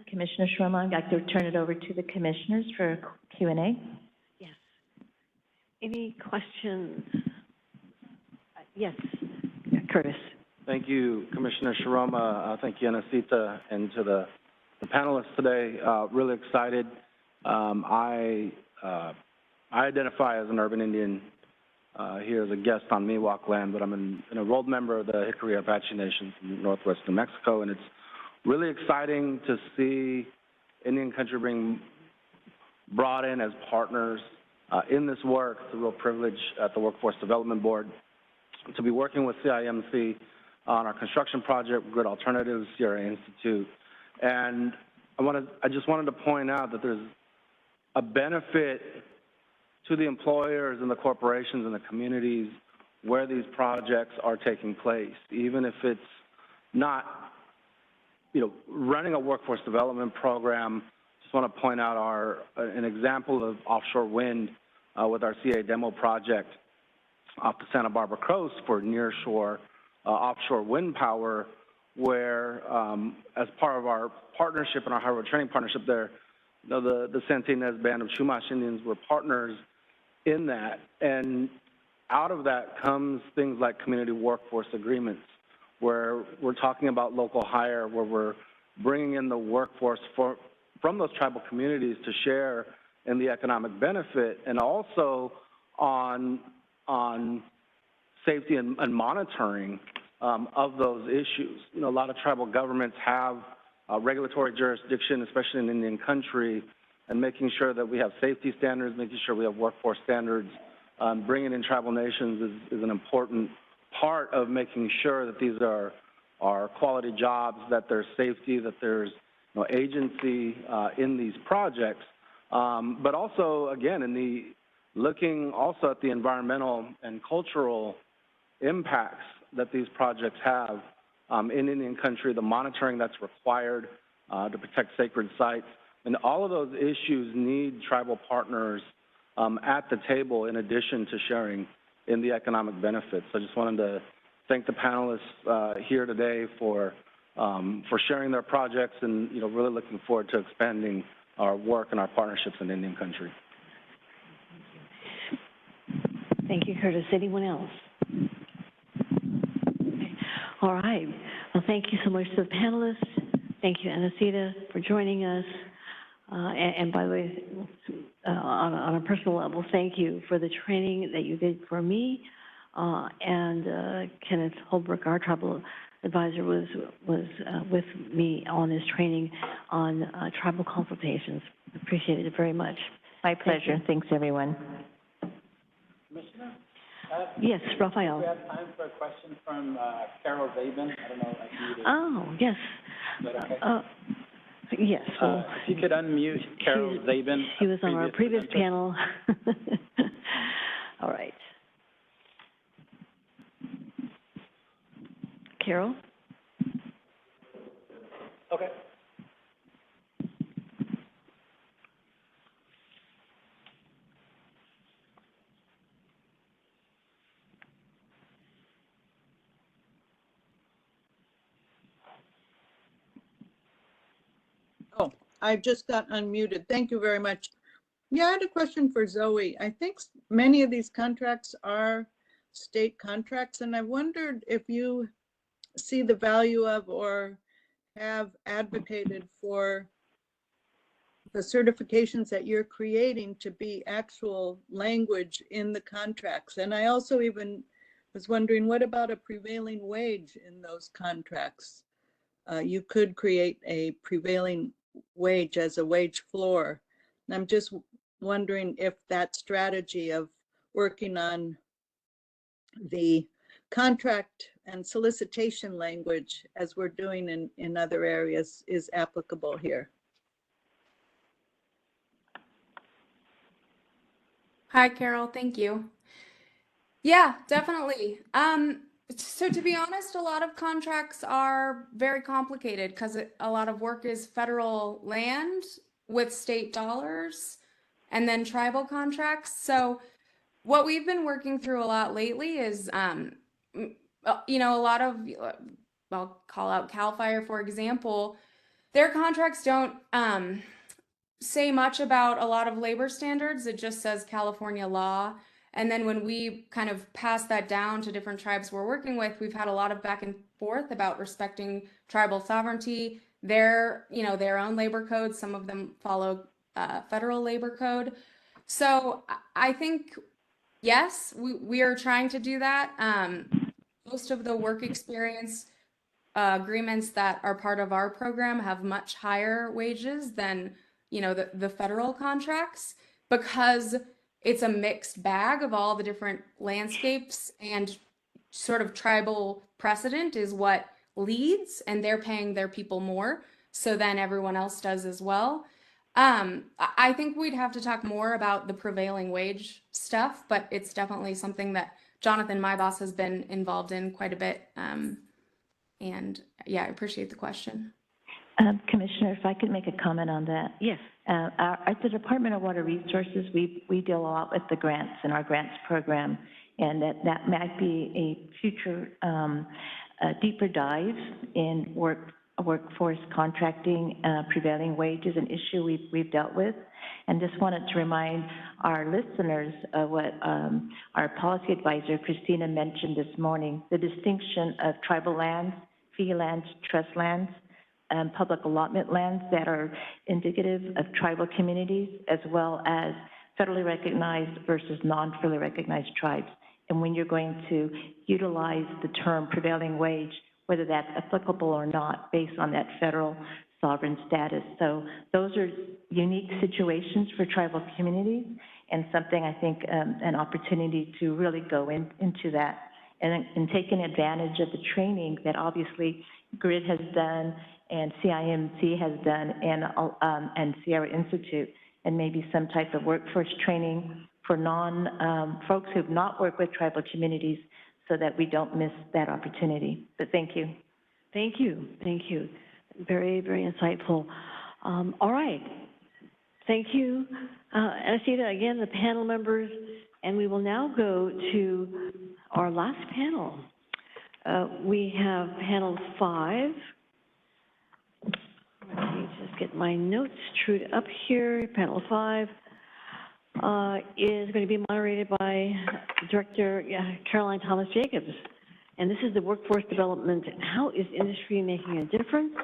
Commissioner Shroma, I'd like to turn it over to the commissioners for Q&A. Yes. Any questions? Yes, Curtis. Thank you, Commissioner Shroma. Thank you, Anasita, and to the panelists today. Really excited. I identify as an urban Indian here as a guest on Miwok land, but I'm an enrolled member of the Hickory Apache Nation from northwest New Mexico, and it's really exciting to see Indian country being brought in as partners in this work. It's a real privilege at the Workforce Development Board to be working with CIMC on our construction project, Grid Alternatives, Sierra Institute. And I just wanted to point out that there's a benefit to the employers and the corporations and the communities where these projects are taking place, even if it's not, running a workforce development program. Just want to point out an example of offshore wind with our CA demo project off the Santa Barbara coast for nearshore offshore wind power, where as part of our partnership and our High Road Training Partnership there, the Santee Nez Band of Chumash Indians were partners in that. And out of that comes things like community workforce agreements, where we're talking about local hire, where we're bringing in the workforce from those tribal communities to share in the economic benefit, and also on safety and monitoring of those issues. A lot of tribal governments have regulatory jurisdiction, especially in Indian country, and making sure that we have safety standards, making sure we have workforce standards. Bringing in tribal nations is an important part of making sure that these are quality jobs, that there's safety, that there's agency in these projects. But also, again, looking also at the environmental and cultural impacts that these projects have in Indian country, the monitoring that's required to protect sacred sites. And all of those issues need tribal partners at the table in addition to sharing in the economic benefits. I just wanted to thank the panelists here today for sharing their projects and, really looking forward to expanding our work and our partnerships in Indian country. Thank you, Curtis. Anyone else? Okay. All right. Well, thank you so much to the panelists. Thank you, Anacita, for joining us. And by the way, on a personal level, thank you for the training that you did for me. And Kenneth Holbrook, our tribal advisor, was with me on this training on tribal consultations. Appreciated it very much. My pleasure. Thanks, everyone. Commissioner? Yes, Raphael. We have time for a question from Carol Zabin. I don't know if you Oh, yes. Is that okay? Yes. Well, if you could unmute Carol Zabin. She was on our previous panel. All right. Carol? Okay. Oh, I just got unmuted. Thank you very much. Yeah, I had a question for Zoe. I think many of these contracts are state contracts, and I wondered if you see the value of or have advocated for the certifications that you're creating to be actual language in the contracts. And I also even was wondering, what about a prevailing wage in those contracts? You could create a prevailing wage as a wage floor. And I'm just wondering if that strategy of working on the contract and solicitation language, as we're doing in other areas, is applicable here. Hi, Carol. Thank you. Yeah, definitely. So to be honest, a lot of contracts are very complicated because a lot of work is federal land with state dollars and then tribal contracts. So what we've been working through a lot lately is, a lot of, I'll call out CAL FIRE, for example, their contracts don't say much about a lot of labor standards. It just says California law. And then when we kind of pass that down to different tribes we're working with, we've had a lot of back and forth about respecting tribal sovereignty, their own labor codes. Some of them follow federal labor code. So I think, yes, we are trying to do that. Most of the work experience agreements that are part of our program have much higher wages than the federal contracts, because it's a mixed bag of all the different landscapes, and sort of tribal precedent is what leads, and they're paying their people more, so then everyone else does as well. I think we'd have to talk more about the prevailing wage stuff, but it's definitely something that Jonathan, my boss, has been involved in quite a bit. And yeah, I appreciate the question. Commissioner, if I could make a comment on that. Yes. At the Department of Water Resources, we deal a lot with the grants in our grants program, and that might be a future deeper dive in workforce contracting. Prevailing wage is an issue we've dealt with, and just wanted to remind our listeners of what our policy advisor, Christina, mentioned this morning, the distinction of tribal lands, fee lands, trust lands, public allotment lands that are indicative of tribal communities, as well as federally recognized versus non-federally recognized tribes. And when you're going to utilize the term prevailing wage, whether that's applicable or not, based on that federal sovereign status. So those are unique situations for tribal communities, and something I think an opportunity to really go into that, and taking advantage of the training that obviously GRID has done and CIMC has done, and Sierra Institute, and maybe some type of workforce training for folks who've not worked with tribal communities, so that we don't miss that opportunity. But thank you. Thank you. Thank you. Very, very insightful. All right. Thank you, Anacita, again, the panel members, and we will now go to our last panel. We have panel 5. Let me just get my notes trued up here. Panel 5 is going to be moderated by Director Caroline Thomas-Jacobs. And this is the workforce development. How is industry making a difference?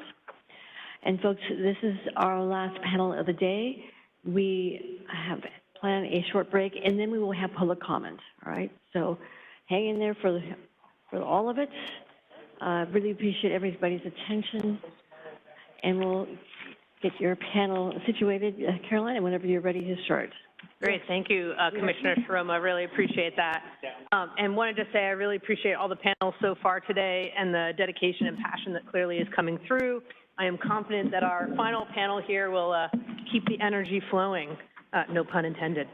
And folks, this is our last panel of the day. We have planned a short break, and then we will have public comment, all right? So hang in there for all of it. Really appreciate everybody's attention. And we'll get your panel situated, Caroline, and whenever you're ready to start. Great, thank you, Commissioner Sharoma. I really appreciate that. And wanted to say I really appreciate all the panels so far today and the dedication and passion that clearly is coming through. I am confident that our final panel here will keep the energy flowing, no pun intended.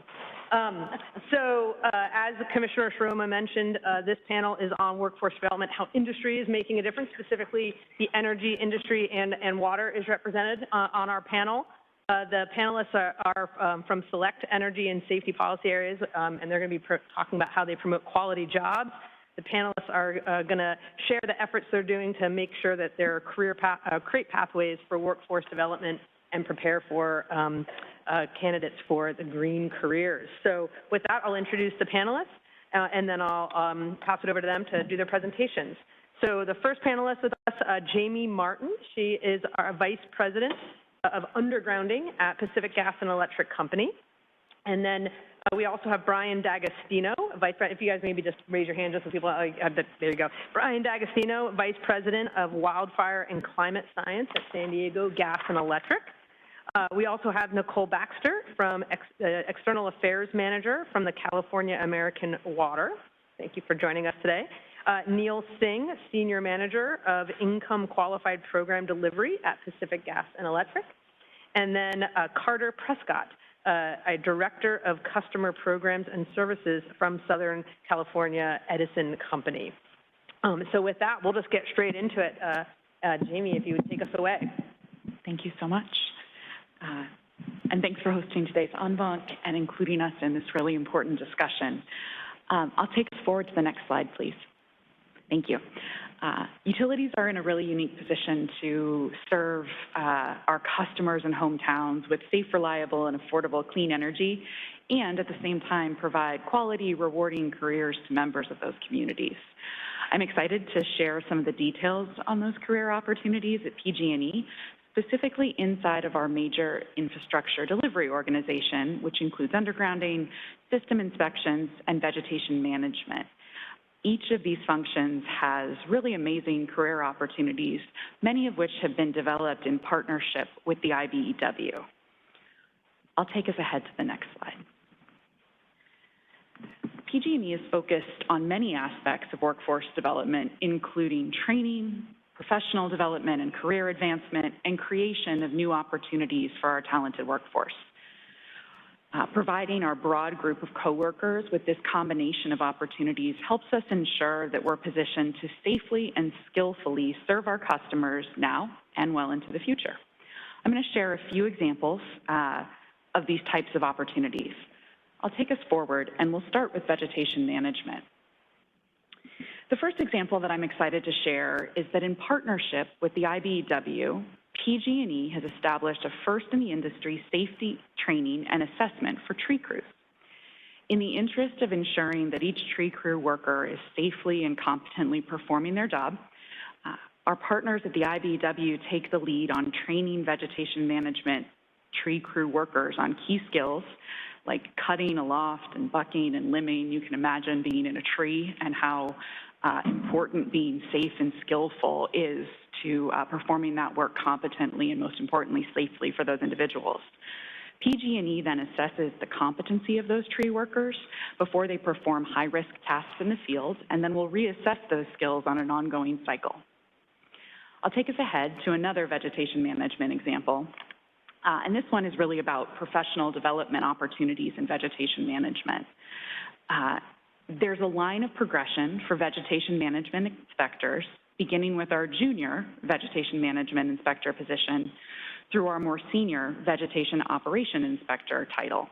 As Commissioner Sharoma mentioned, this panel is on workforce development, how industry is making a difference, specifically the energy industry and water is represented on our panel. The panelists are from select energy and safety policy areas, and they're going to be talking about how they promote quality jobs. The panelists are going to share the efforts they're doing to make sure that their create pathways for workforce development and prepare for candidates for the green careers. So with that, I'll introduce the panelists, and then I'll pass it over to them to do their presentations. So the first panelist with us, Jamie Martin. She is our Vice President of Undergrounding at Pacific Gas and Electric Company. And then we also have Brian D'Agostino, if you guys maybe just raise your hand just so people, there you go. Brian D'Agostino, Vice President of Wildfire and Climate Science at San Diego Gas and Electric. We also have Nicole Baxter, from External Affairs Manager from the California American Water. Thank you for joining us today. Neil Singh, Senior Manager of Income Qualified Program Delivery at Pacific Gas and Electric. And then Carter Prescott, a Director of Customer Programs and Services from Southern California Edison Company. So with that, we'll just get straight into it. Jamie, if you would take us away. Thank you so much. And thanks for hosting today's En Banc and including us in this really important discussion. I'll take us forward to the next slide, please. Thank you. Utilities are in a really unique position to serve our customers and hometowns with safe, reliable, and affordable clean energy, and at the same time provide quality, rewarding careers to members of those communities. I'm excited to share some of the details on those career opportunities at PG&E, specifically inside of our major infrastructure delivery organization, which includes undergrounding, system inspections, and vegetation management. Each of these functions has really amazing career opportunities, many of which have been developed in partnership with the IBEW. I'll take us ahead to the next slide. PG&E is focused on many aspects of workforce development, including training, professional development and career advancement, and creation of new opportunities for our talented workforce. Providing our broad group of coworkers with this combination of opportunities helps us ensure that we're positioned to safely and skillfully serve our customers now and well into the future. I'm going to share a few examples of these types of opportunities. I'll take us forward, and we'll start with vegetation management. The first example that I'm excited to share is that in partnership with the IBEW, PG&E has established a first-in-the-industry safety training and assessment for tree crews. In the interest of ensuring that each tree crew worker is safely and competently performing their job, our partners at the IBEW take the lead on training vegetation management tree crew workers on key skills like cutting aloft and bucking and limbing. You can imagine being in a tree and how important being safe and skillful is to performing that work competently and, most importantly, safely for those individuals. PG&E then assesses the competency of those tree workers before they perform high-risk tasks in the field, and then we'll reassess those skills on an ongoing cycle. I'll take us ahead to another vegetation management example, and this one is really about professional development opportunities in vegetation management. There's a line of progression for vegetation management inspectors, beginning with our junior vegetation management inspector position through our more senior vegetation operation inspector title.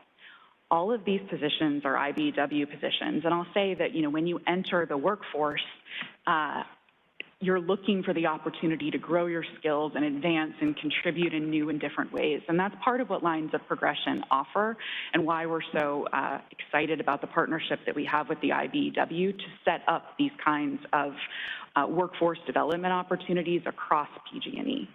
All of these positions are IBEW positions, and I'll say that, when you enter the workforce, you're looking for the opportunity to grow your skills and advance and contribute in new and different ways. And that's part of what lines of progression offer and why we're so excited about the partnership that we have with the IBEW to set up these kinds of workforce development opportunities across PG&E.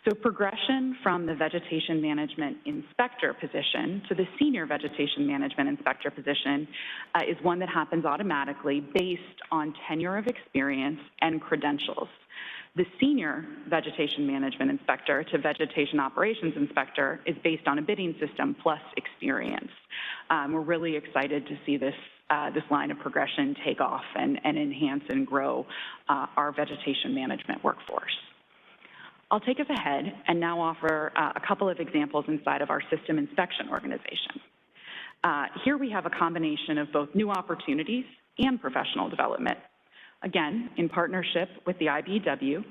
So progression from the vegetation management inspector position to the senior vegetation management inspector position is one that happens automatically based on tenure of experience and credentials. The senior vegetation management inspector to vegetation operations inspector is based on a bidding system plus experience. We're really excited to see this line of progression take off and enhance and grow our vegetation management workforce. I'll take us ahead and now offer a couple of examples inside of our system inspection organization. Here we have a combination of both new opportunities and professional development. Again, in partnership with the IBEW,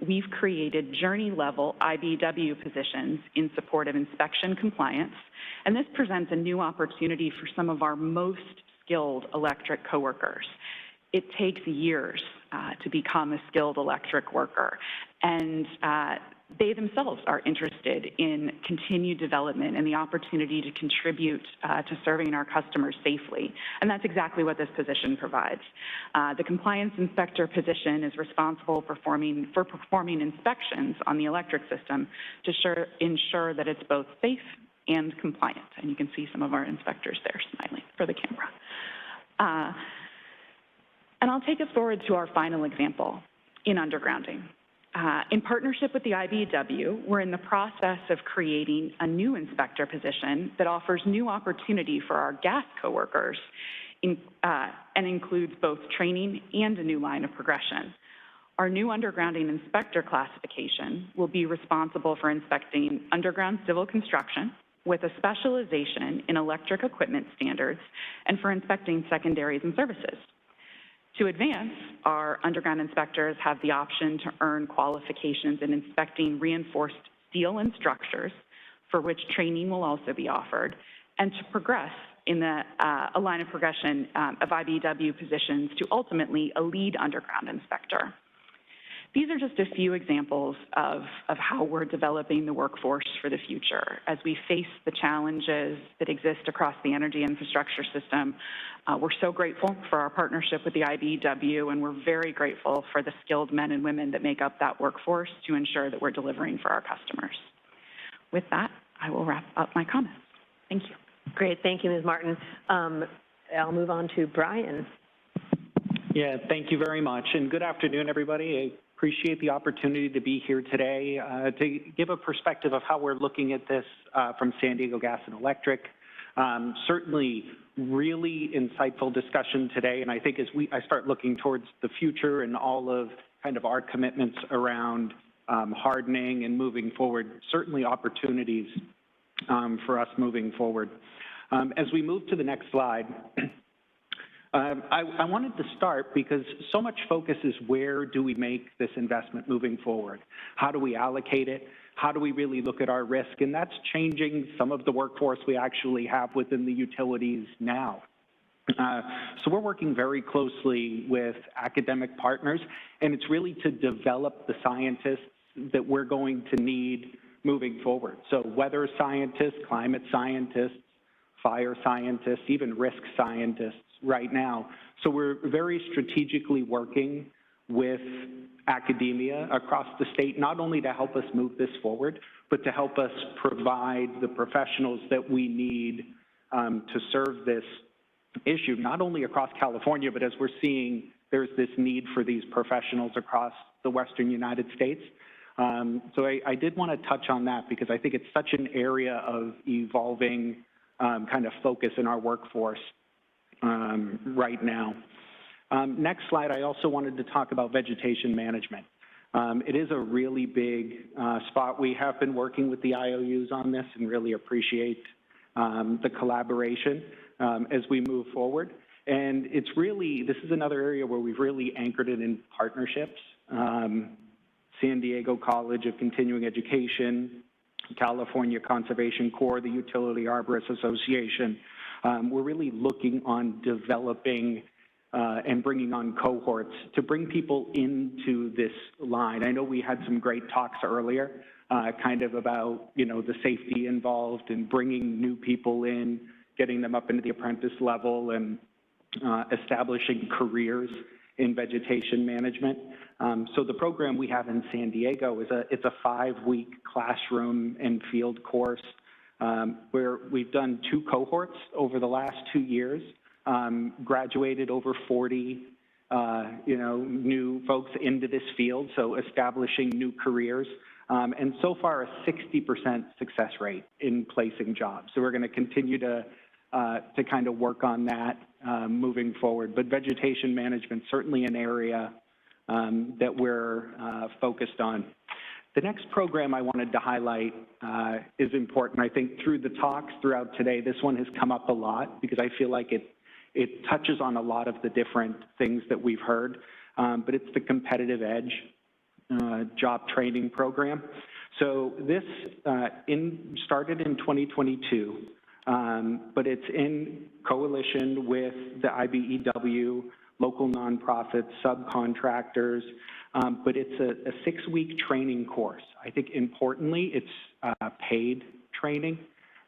we've created journey-level IBEW positions in support of inspection compliance, and this presents a new opportunity for some of our most skilled electric coworkers. It takes years to become a skilled electric worker, and they themselves are interested in continued development and the opportunity to contribute to serving our customers safely, and that's exactly what this position provides. The compliance inspector position is responsible for performing inspections on the electric system to ensure that it's both safe and compliant, and you can see some of our inspectors there smiling for the camera. And I'll take us forward to our final example in undergrounding. In partnership with the IBEW, we're in the process of creating a new inspector position that offers new opportunity for our gas coworkers and includes both training and a new line of progression. Our new undergrounding inspector classification will be responsible for inspecting underground civil construction with a specialization in electric equipment standards and for inspecting secondaries and services. To advance, our underground inspectors have the option to earn qualifications in inspecting reinforced steel and structures, for which training will also be offered, and to progress in a line of progression of IBEW positions to ultimately a lead underground inspector. These are just a few examples of how we're developing the workforce for the future. As we face the challenges that exist across the energy infrastructure system, we're so grateful for our partnership with the IBEW, and we're very grateful for the skilled men and women that make up that workforce to ensure that we're delivering for our customers. With that, I will wrap up my comments. Thank you. Great, thank you, Ms. Martin. I'll move on to Brian. Yeah, thank you very much, and good afternoon, everybody. I appreciate the opportunity to be here today to give a perspective of how we're looking at this from San Diego Gas and Electric. Certainly, really insightful discussion today, and I think as I start looking towards the future and all of kind of our commitments around hardening and moving forward, certainly opportunities for us moving forward. As we move to the next slide, I wanted to start because so much focus is where do we make this investment moving forward? How do we allocate it? How do we really look at our risk? And that's changing some of the workforce we actually have within the utilities now. So we're working very closely with academic partners, and it's really to develop the scientists that we're going to need moving forward. So weather scientists, climate scientists, fire scientists, even risk scientists right now. So we're very strategically working with academia across the state, not only to help us move this forward, but to help us provide the professionals that we need to serve this issue, not only across California, but as we're seeing, there's this need for these professionals across the Western United States. So I did want to touch on that because I think it's such an area of evolving kind of focus in our workforce right now. Next slide, I also wanted to talk about vegetation management. It is a really big spot. We have been working with the IOUs on this and really appreciate the collaboration as we move forward. And it's really, this is another area where we've really anchored it in partnerships. San Diego College of Continuing Education, California Conservation Corps, the Utility Arborists Association. We're really looking on developing and bringing on cohorts to bring people into this line. I know we had some great talks earlier, kind of about, you know, the safety involved in bringing new people in, getting them up into the apprentice level, and establishing careers in vegetation management. So the program we have in San Diego is it's a 5-week classroom and field course where we've done 2 cohorts over the last 2 years, graduated over 40 new folks into this field, so establishing new careers, and so far a 60% success rate in placing jobs. So we're going to continue to kind of work on that moving forward. But vegetation management, certainly an area that we're focused on. The next program I wanted to highlight is important. I think through the talks throughout today, this one has come up a lot because I feel like it touches on a lot of the different things that we've heard, but it's the Competitive Edge job training program. So this started in 2022, but it's in coalition with the IBEW, local nonprofits, subcontractors, but it's a 6-week training course. I think importantly, it's paid training,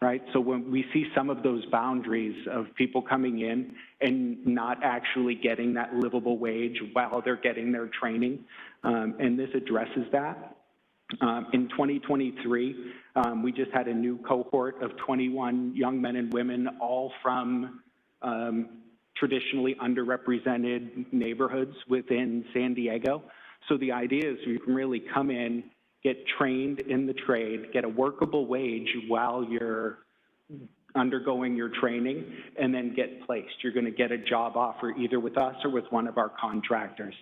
right? So when we see some of those boundaries of people coming in and not actually getting that livable wage while they're getting their training, and this addresses that. In 2023, we just had a new cohort of 21 young men and women, all from traditionally underrepresented neighborhoods within San Diego. So the idea is you can really come in, get trained in the trade, get a workable wage while you're undergoing your training, and then get placed. You're going to get a job offer either with us or with one of our contractors.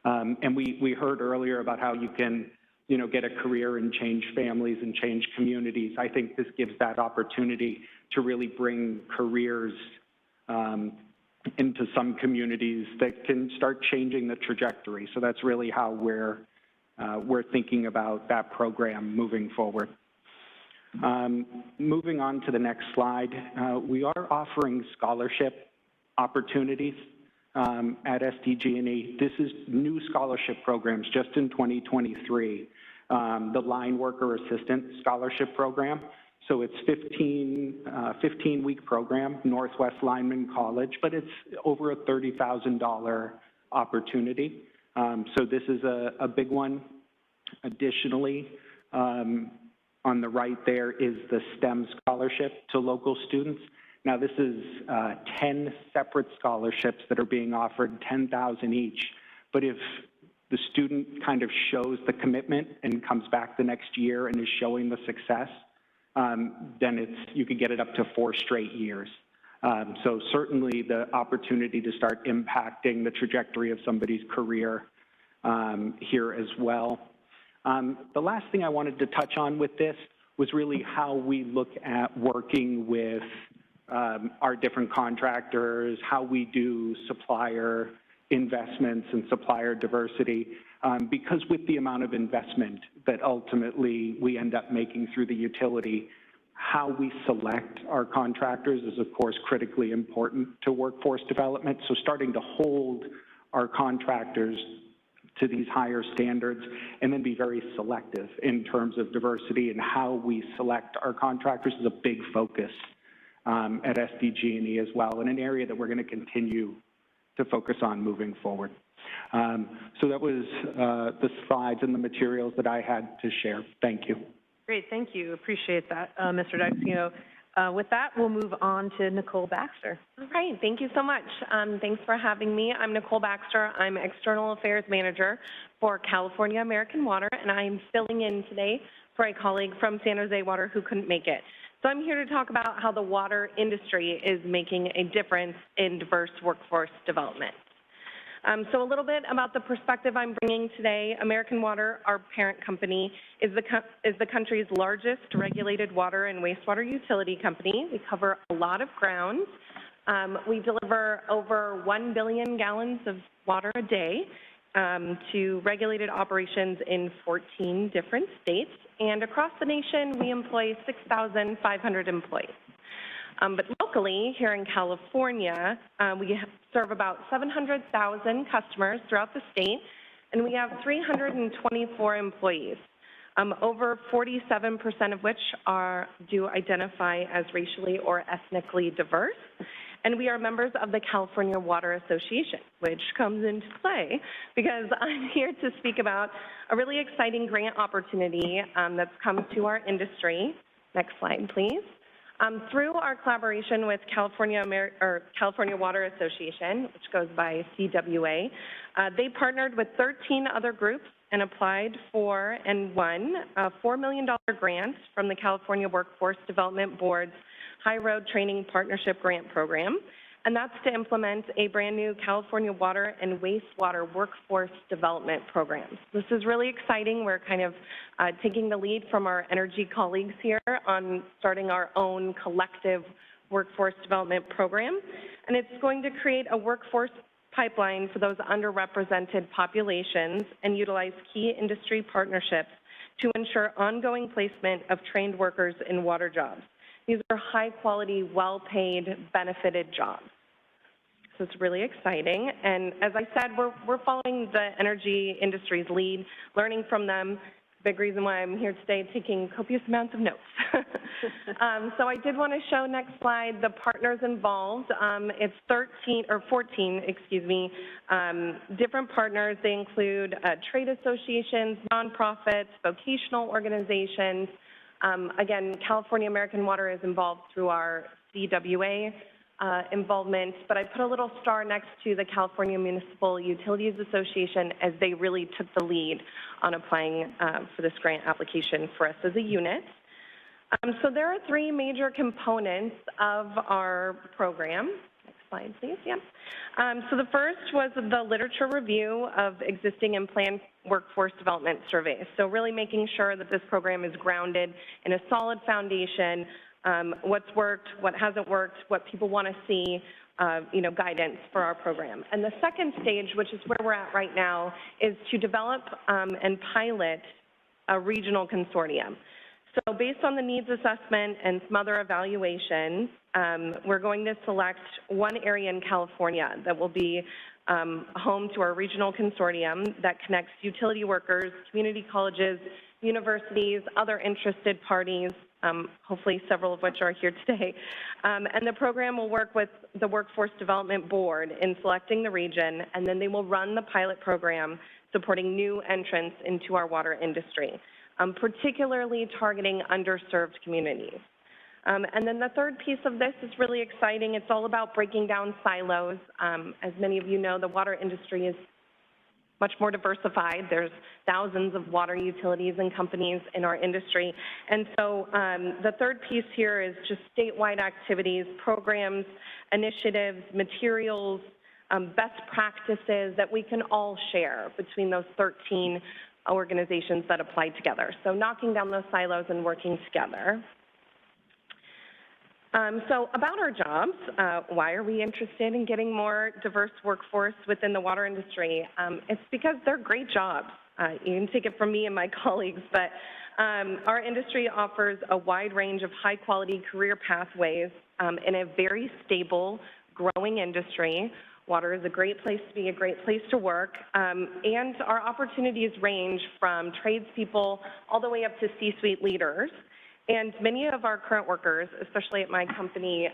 And we heard earlier about how you can, you know, get a career and change families and change communities. I think this gives that opportunity to really bring careers into some communities that can start changing the trajectory. So that's really how we're thinking about that program moving forward. Moving on to the next slide, we are offering scholarship opportunities at SDG&E. This is new scholarship programs just in 2023. The Line Worker Assistant Scholarship Program. So it's 15-week program, Northwest Lineman College, but it's over a $30,000 opportunity. So this is a big one. Additionally, on the right there is the STEM scholarship to local students. Now this is 10 separate scholarships that are being offered, $10,000 each. But if the student kind of shows the commitment and comes back the next year and is showing the success, then you could get it up to 4 straight years. So certainly the opportunity to start impacting the trajectory of somebody's career here as well. The last thing I wanted to touch on with this was really how we look at working with our different contractors, how we do supplier investments and supplier diversity, because with the amount of investment that ultimately we end up making through the utility, how we select our contractors is of course critically important to workforce development. So starting to hold our contractors to these higher standards and then be very selective in terms of diversity and how we select our contractors is a big focus at SDG&E as well, and an area that we're going to continue to focus on moving forward. So that was the slides and the materials that I had to share. Thank you. Great, thank you. Appreciate that, Mr. D'Agostino. With that, we'll move on to Nicole Baxter. All right, thank you so much. Thanks for having me. I'm Nicole Baxter. I'm External Affairs Manager for California American Water, and I'm filling in today for a colleague from San Jose Water who couldn't make it. So I'm here to talk about how the water industry is making a difference in diverse workforce development. So a little bit about the perspective I'm bringing today. American Water, our parent company, is the country's largest regulated water and wastewater utility company. We cover a lot of ground. We deliver over 1 billion gallons of water a day, to regulated operations in 14 different states, and across the nation, we employ 6,500 employees. But locally, here in California, we serve about 700,000 customers throughout the state, and we have 324 employees, over 47% of which do identify as racially or ethnically diverse. And we are members of the California Water Association, which comes into play because I'm here to speak about a really exciting grant opportunity that's come to our industry. Next slide, please. Through our collaboration with California Water Association, which goes by CWA, they partnered with 13 other groups and applied for and won a $4 million grant from the California Workforce Development Board's High Road Training Partnership Grant Program, and that's to implement a brand new California Water and Wastewater Workforce Development Program. This is really exciting. We're kind of taking the lead from our energy colleagues here on starting our own collective workforce development program, and it's going to create a workforce pipeline for those underrepresented populations and utilize key industry partnerships to ensure ongoing placement of trained workers in water jobs. These are high-quality, well-paid, benefited jobs. So it's really exciting. And as I said, we're following the energy industry's lead, learning from them. Big reason why I'm here today, taking copious amounts of notes. So I did want to show, next slide, the partners involved. It's 14 different partners. They include trade associations, nonprofits, vocational organizations. Again, California American Water is involved through our CWA involvement, but I put a little star next to the California Municipal Utilities Association as they really took the lead on applying for this grant application for us as a unit. So there are three major components of our program. Next slide, please. Yeah. So the first was the literature review of existing and planned workforce development surveys. So really making sure that this program is grounded in a solid foundation, what's worked, what hasn't worked, what people want to see, guidance for our program. And the second stage, which is where we're at right now, is to develop and pilot a regional consortium. So based on the needs assessment and some other evaluations, we're going to select one area in California that will be home to our regional consortium that connects utility workers, community colleges, universities, other interested parties, hopefully several of which are here today. And the program will work with the Workforce Development Board in selecting the region, and then they will run the pilot program supporting new entrants into our water industry, particularly targeting underserved communities. And then the third piece of this is really exciting. It's all about breaking down silos. As many of you know, the water industry is much more diversified. There's thousands of water utilities and companies in our industry. And so the third piece here is just statewide activities, programs, initiatives, materials, best practices that we can all share between those 13 organizations that apply together. So knocking down those silos and working together. So about our jobs, why are we interested in getting more diverse workforce within the water industry? It's because they're great jobs. You can take it from me and my colleagues, but our industry offers a wide range of high-quality career pathways in a very stable, growing industry. Water is a great place to be, a great place to work, and our opportunities range from tradespeople all the way up to C-suite leaders. And many of our current workers, especially at my company,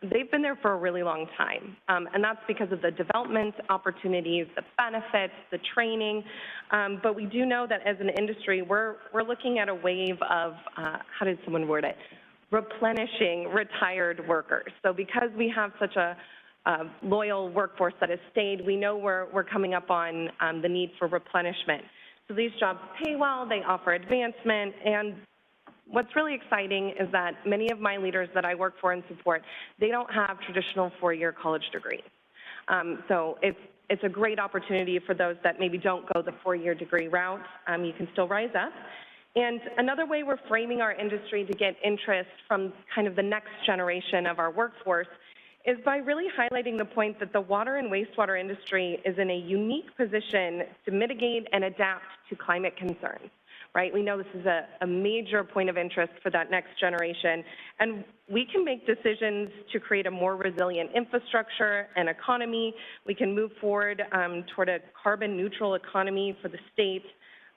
they've been there for a really long time. And that's because of the development opportunities, the benefits, the training. But we do know that as an industry, we're looking at a wave of, how did someone word it? Replenishing retired workers. So because we have such a loyal workforce that has stayed, we know we're coming up on the need for replenishment. So these jobs pay well, they offer advancement, and what's really exciting is that many of my leaders that I work for and support, they don't have traditional four-year college degrees. So it's a great opportunity for those that maybe don't go the four-year degree route. You can still rise up. And another way we're framing our industry to get interest from kind of the next generation of our workforce is by really highlighting the point that the water and wastewater industry is in a unique position to mitigate and adapt to climate concerns, right? We know this is a major point of interest for that next generation, and we can make decisions to create a more resilient infrastructure and economy. We can move forward toward a carbon neutral economy for the state.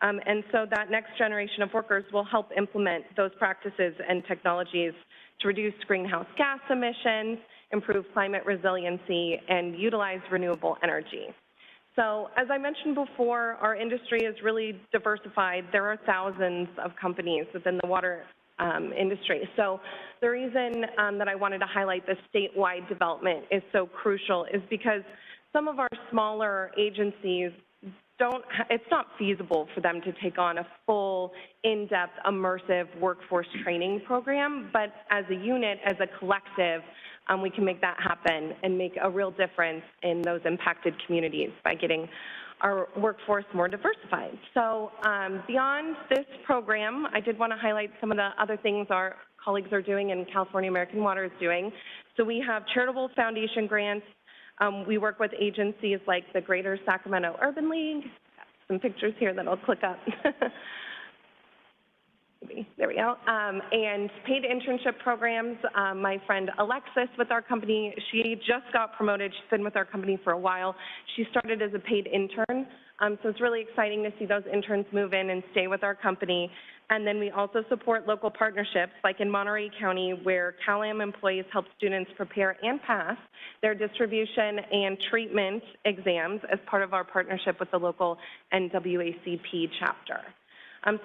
And so that next generation of workers will help implement those practices and technologies to reduce greenhouse gas emissions, improve climate resiliency, and utilize renewable energy. So as I mentioned before, our industry is really diversified. There are thousands of companies within the water industry. So the reason that I wanted to highlight this statewide development is so crucial is because some of our smaller agencies it's not feasible for them to take on a full, in-depth, immersive workforce training program, but as a unit, as a collective, we can make that happen and make a real difference in those impacted communities by getting our workforce more diversified. So beyond this program, I did want to highlight some of the other things our colleagues are doing and California American Water is doing. So we have charitable foundation grants. We work with agencies like the Greater Sacramento Urban League. Got some pictures here that I'll click up. There we go. And paid internship programs. My friend Alexis with our company, she just got promoted. She's been with our company for a while. She started as a paid intern. So it's really exciting to see those interns move in and stay with our company. And then we also support local partnerships, like in Monterey County, where CalAm employees help students prepare and pass their distribution and treatment exams as part of our partnership with the local NWACP chapter.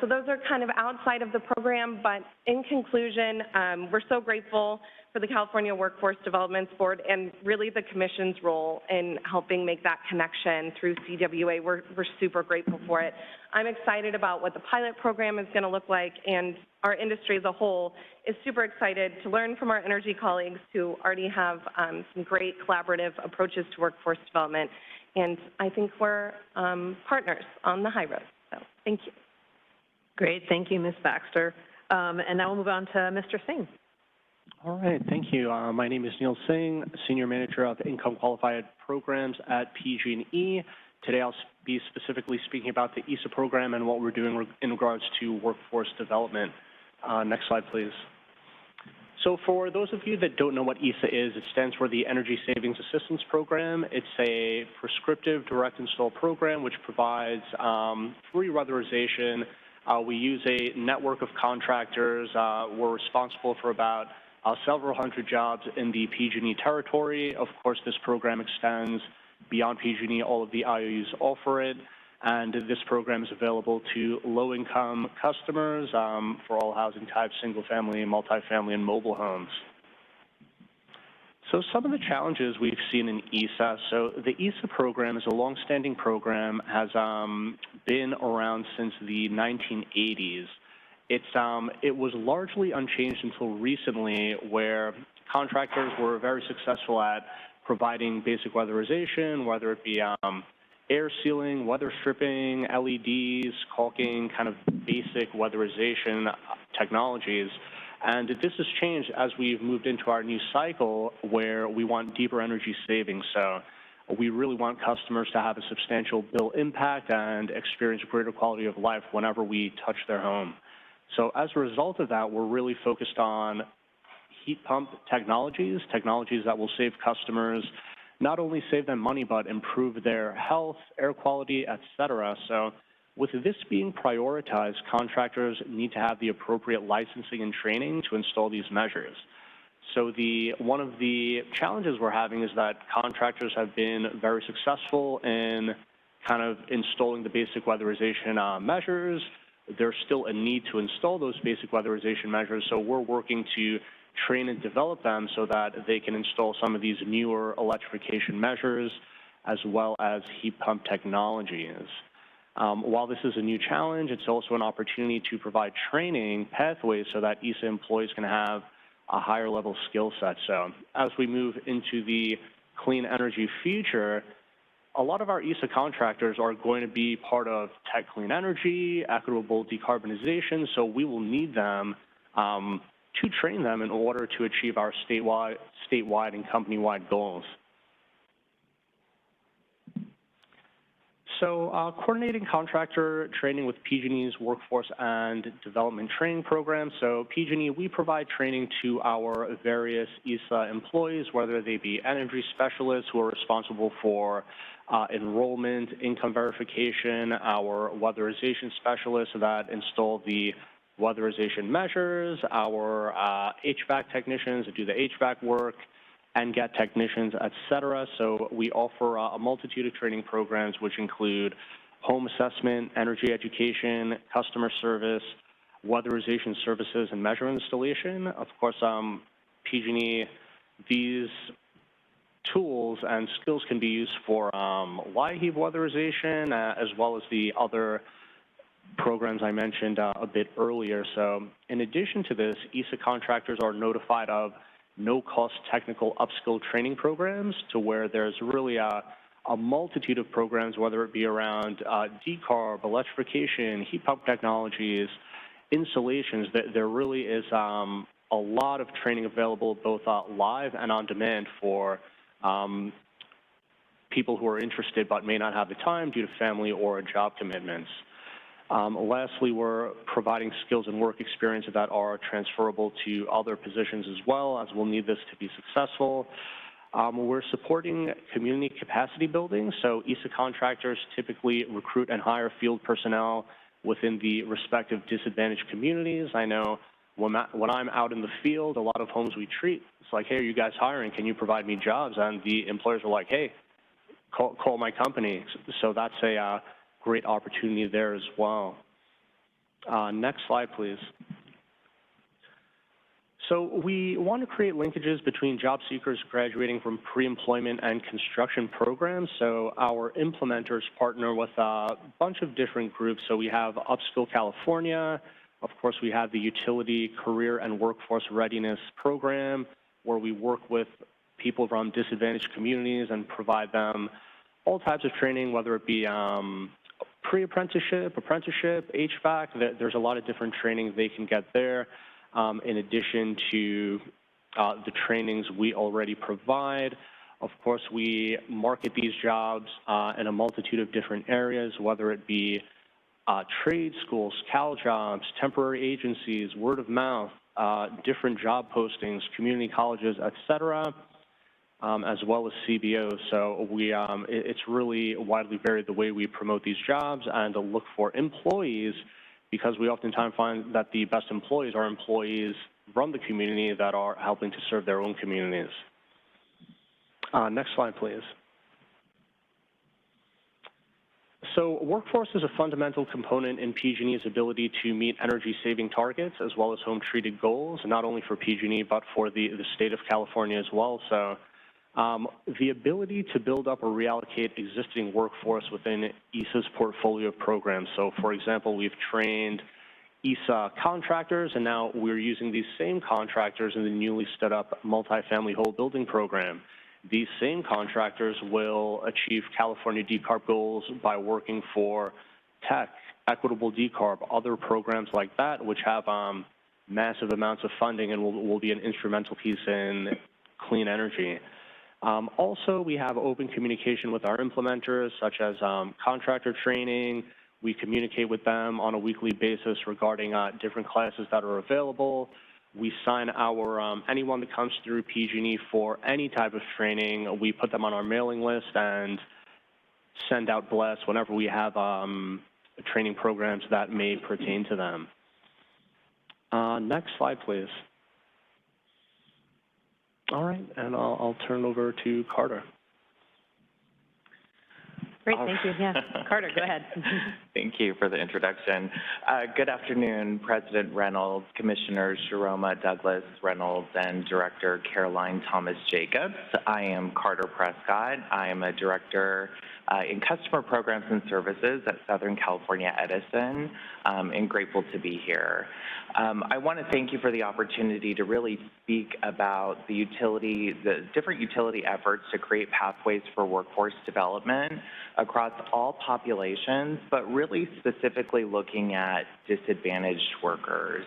So those are kind of outside of the program, but in conclusion, we're so grateful for the California Workforce Development Board and really the Commission's role in helping make that connection through CWA. We're super grateful for it. I'm excited about what the pilot program is going to look like, and our industry as a whole is super excited to learn from our energy colleagues who already have some great collaborative approaches to workforce development, and I think we're partners on the high road. So thank you. Great, thank you, Ms. Baxter. And now we'll move on to Mr. Singh. All right, thank you. My name is Neil Singh, Senior Manager of Income Qualified Programs at PG&E. Today I'll be specifically speaking about the ESA program and what we're doing in regards to workforce development. Next slide, please. So for those of you that don't know what ESA is, it stands for the Energy Savings Assistance Program. It's a prescriptive direct install program which provides free weatherization. We use a network of contractors. We're responsible for about several hundred jobs in the PG&E territory. Of course, this program extends beyond PG&E. All of the IOUs offer it, and this program is available to low-income customers for all housing types, single-family, multifamily, and mobile homes. So some of the challenges we've seen in ESA. So the ESA program is a long-standing program, has been around since the 1980s. It was largely unchanged until recently, where contractors were very successful at providing basic weatherization, whether it be air sealing, weather stripping, LEDs, caulking, kind of basic weatherization technologies. And this has changed as we've moved into our new cycle where we want deeper energy savings. So we really want customers to have a substantial bill impact and experience greater quality of life whenever we touch their home. So as a result of that, we're really focused on heat pump technologies that will save customers, not only save them money, but improve their health, air quality, et cetera. So with this being prioritized, contractors need to have the appropriate licensing and training to install these measures. So one of the challenges we're having is that contractors have been very successful in kind of installing the basic weatherization measures. There's still a need to install those basic weatherization measures, so we're working to train and develop them so that they can install some of these newer electrification measures as well as heat pump technologies. While this is a new challenge, it's also an opportunity to provide training pathways so that ESA employees can have a higher level skill set. So as we move into the clean energy future, a lot of our ESA contractors are going to be part of tech clean energy, equitable decarbonization, so we will need them to train them in order to achieve our statewide and company-wide goals. So coordinating contractor training with PG&E's workforce and development training program. So PG&E, we provide training to our various ESA employees, whether they be energy specialists who are responsible for enrollment, income verification, our weatherization specialists that install the weatherization measures, our HVAC technicians that do the HVAC work, and get technicians, et cetera. So we offer a multitude of training programs, which include home assessment, energy education, customer service, weatherization services, and measure installation. Of course, PG&E, these tools and skills can be used for live heave weatherization, as well as the other programs I mentioned a bit earlier. So in addition to this, ESA contractors are notified of no-cost technical upskill training programs, to where there's really a multitude of programs, whether it be around decarb, electrification, heat pump technologies, installations. That there really is a lot of training available, both live and on demand, for people who are interested but may not have the time due to family or job commitments. Lastly, we're providing skills and work experience that are transferable to other positions as well, as we'll need this to be successful. We're supporting community capacity building. So ESA contractors typically recruit and hire field personnel within the respective disadvantaged communities. I know when I'm out in the field, a lot of homes we treat, it's like, hey, are you guys hiring? Can you provide me jobs? And the employers are like, hey, call my company. So that's a great opportunity there as well. Next slide, please. So we want to create linkages between job seekers graduating from pre-employment and construction programs. So our implementers partner with a bunch of different groups. So we have Upskill California. Of course, we have the Utility Career and Workforce Readiness Program, where we work with people from disadvantaged communities and provide them all types of training, whether it be pre-apprenticeship, apprenticeship, HVAC. There's a lot of different training they can get there, in addition to the trainings we already provide. Of course, we market these jobs in a multitude of different areas, whether it be trade schools, Cal jobs, temporary agencies, word of mouth, different job postings, community colleges, et cetera. As well as CBOs. So it's really widely varied the way we promote these jobs and to look for employees, because we oftentimes find that the best employees are employees from the community that are helping to serve their own communities. Next slide, please. So workforce is a fundamental component in PG&E's ability to meet energy-saving targets, as well as home-treated goals, not only for PG&E, but for the state of California as well. So the ability to build up or reallocate existing workforce within ESA's portfolio of programs. So, for example, we've trained ESA contractors, and now we're using these same contractors in the newly stood up multifamily whole building program. These same contractors will achieve California decarb goals by working for tech, equitable decarb, other programs like that, which have massive amounts of funding and will be an instrumental piece in clean energy. Also, we have open communication with our implementers, such as contractor training. We communicate with them on a weekly basis regarding different classes that are available. We sign our, anyone that comes through PG&E for any type of training, we put them on our mailing list and send out blasts whenever we have training programs that may pertain to them. Next slide, please. All right, and I'll turn over to Carter. Great, thank you. Yeah, Carter, go ahead. Thank you for the introduction. Good afternoon, President Reynolds, Commissioners Sharoma, Douglas, Reynolds, and Director Caroline Thomas-Jacobs. I am Carter Prescott. I am a Director in Customer Programs and Services at Southern California Edison, and grateful to be here. I want to thank you for the opportunity to really speak about the different utility efforts to create pathways for workforce development across all populations, but really specifically looking at disadvantaged workers.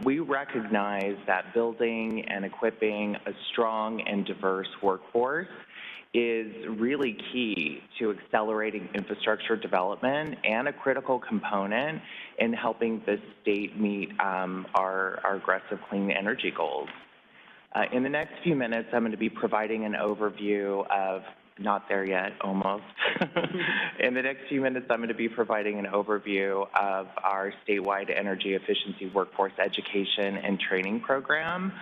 We recognize that building and equipping a strong and diverse workforce is really key to accelerating infrastructure development and a critical component in helping the state meet our aggressive clean energy goals. In the next few minutes, I'm going to be providing an overview of, not there yet, almost. In the next few minutes, I'm going to be providing an overview of our statewide energy efficiency workforce education and training program,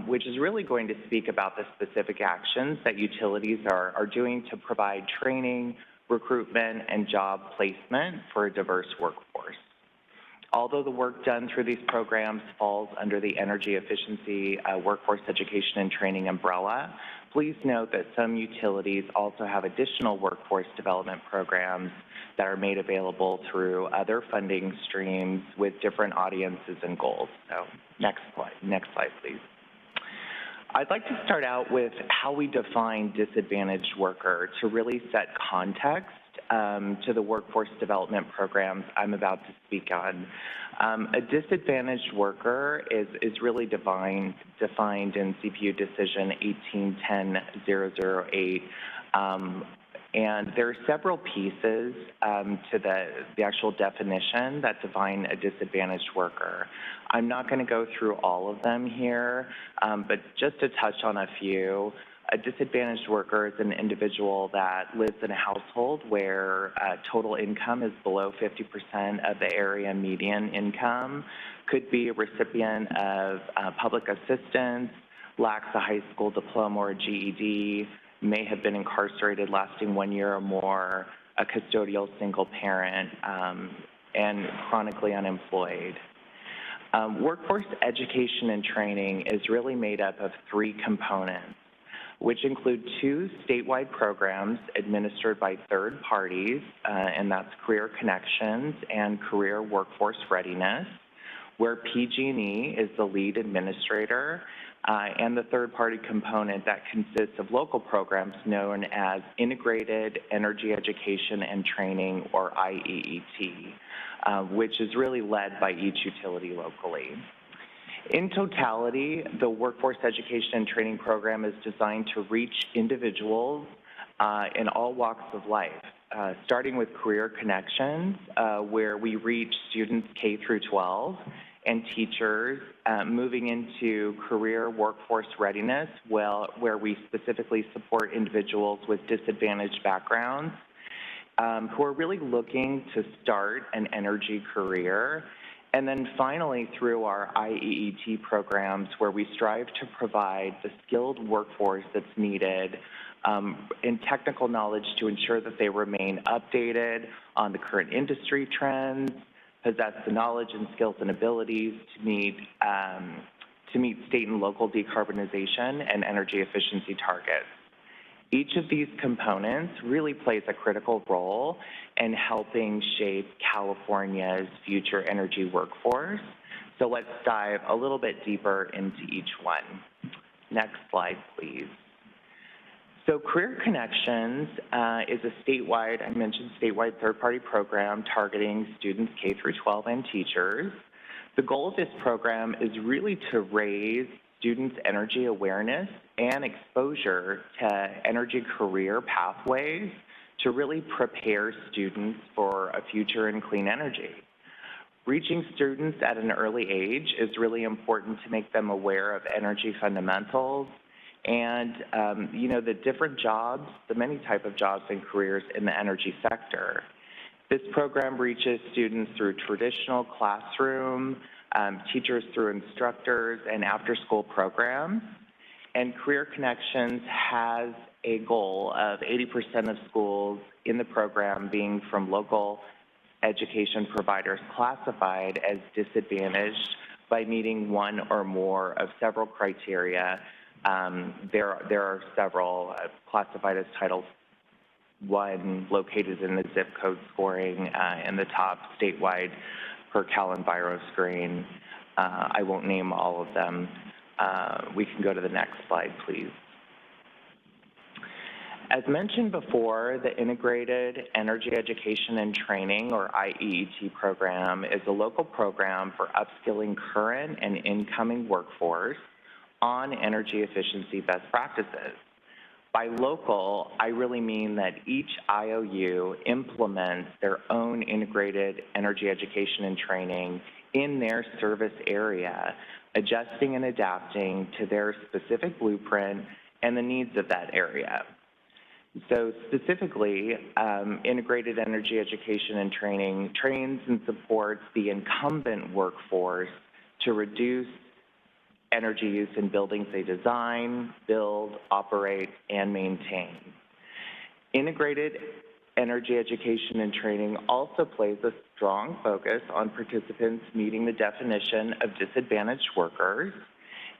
which is really going to speak about the specific actions that utilities are doing to provide training, recruitment, and job placement for a diverse workforce. Although the work done through these programs falls under the energy efficiency workforce education and training umbrella, please note that some utilities also have additional workforce development programs that are made available through other funding streams with different audiences and goals. So next slide, please. I'd like to start out with how we define disadvantaged worker to really set context to the workforce development programs I'm about to speak on. A disadvantaged worker is really defined in CPU decision 1810-008. And there are several pieces to the actual definition that define a disadvantaged worker. I'm not going to go through all of them here, but just to touch on a few. A disadvantaged worker is an individual that lives in a household where total income is below 50% of the area median income, could be a recipient of public assistance, lacks a high school diploma or GED, may have been incarcerated lasting 1 year or more, a custodial single parent, and chronically unemployed. Workforce education and training is really made up of 3 components, which include 2 statewide programs administered by third parties, and that's Career Connections and Career Workforce Readiness, where PG&E is the lead administrator, and the third-party component that consists of local programs known as Integrated Energy Education and Training, or IEET, which is really led by each utility locally. In totality, the Workforce Education and Training Program is designed to reach individuals in all walks of life, starting with Career Connections, where we reach students K through 12, and teachers, moving into Career Workforce Readiness, where we specifically support individuals with disadvantaged backgrounds who are really looking to start an energy career. And then finally, through our IEET programs, where we strive to provide the skilled workforce that's needed in technical knowledge to ensure that they remain updated on the current industry trends, possess the knowledge and skills and abilities to meet state and local decarbonization and energy efficiency targets. Each of these components really plays a critical role in helping shape California's future energy workforce. So let's dive a little bit deeper into each one. Next slide, please. So Career Connections is a statewide, I mentioned statewide third-party program targeting students K through 12 and teachers. The goal of this program is really to raise students' energy awareness and exposure to energy career pathways to really prepare students for a future in clean energy. Reaching students at an early age is really important to make them aware of energy fundamentals and, the different jobs, the many type of jobs and careers in the energy sector. This program reaches students through traditional classroom, teachers through instructors, and after-school programs. And Career Connections has a goal of 80% of schools in the program being from local education providers classified as disadvantaged by meeting one or more of several criteria. There are several classified as Title I, located in the zip code scoring in the top statewide per Cal Enviro screen. I won't name all of them. We can go to the next slide, please. As mentioned before, the Integrated Energy Education and Training, or IEET program, is a local program for upskilling current and incoming workforce on energy efficiency best practices. By local, I really mean that each IOU implements their own integrated energy education and training in their service area, adjusting and adapting to their specific blueprint and the needs of that area. So specifically, integrated energy education and training trains and supports the incumbent workforce to reduce energy use in buildings they design, build, operate, and maintain. Integrated energy education and training also places a strong focus on participants meeting the definition of disadvantaged workers,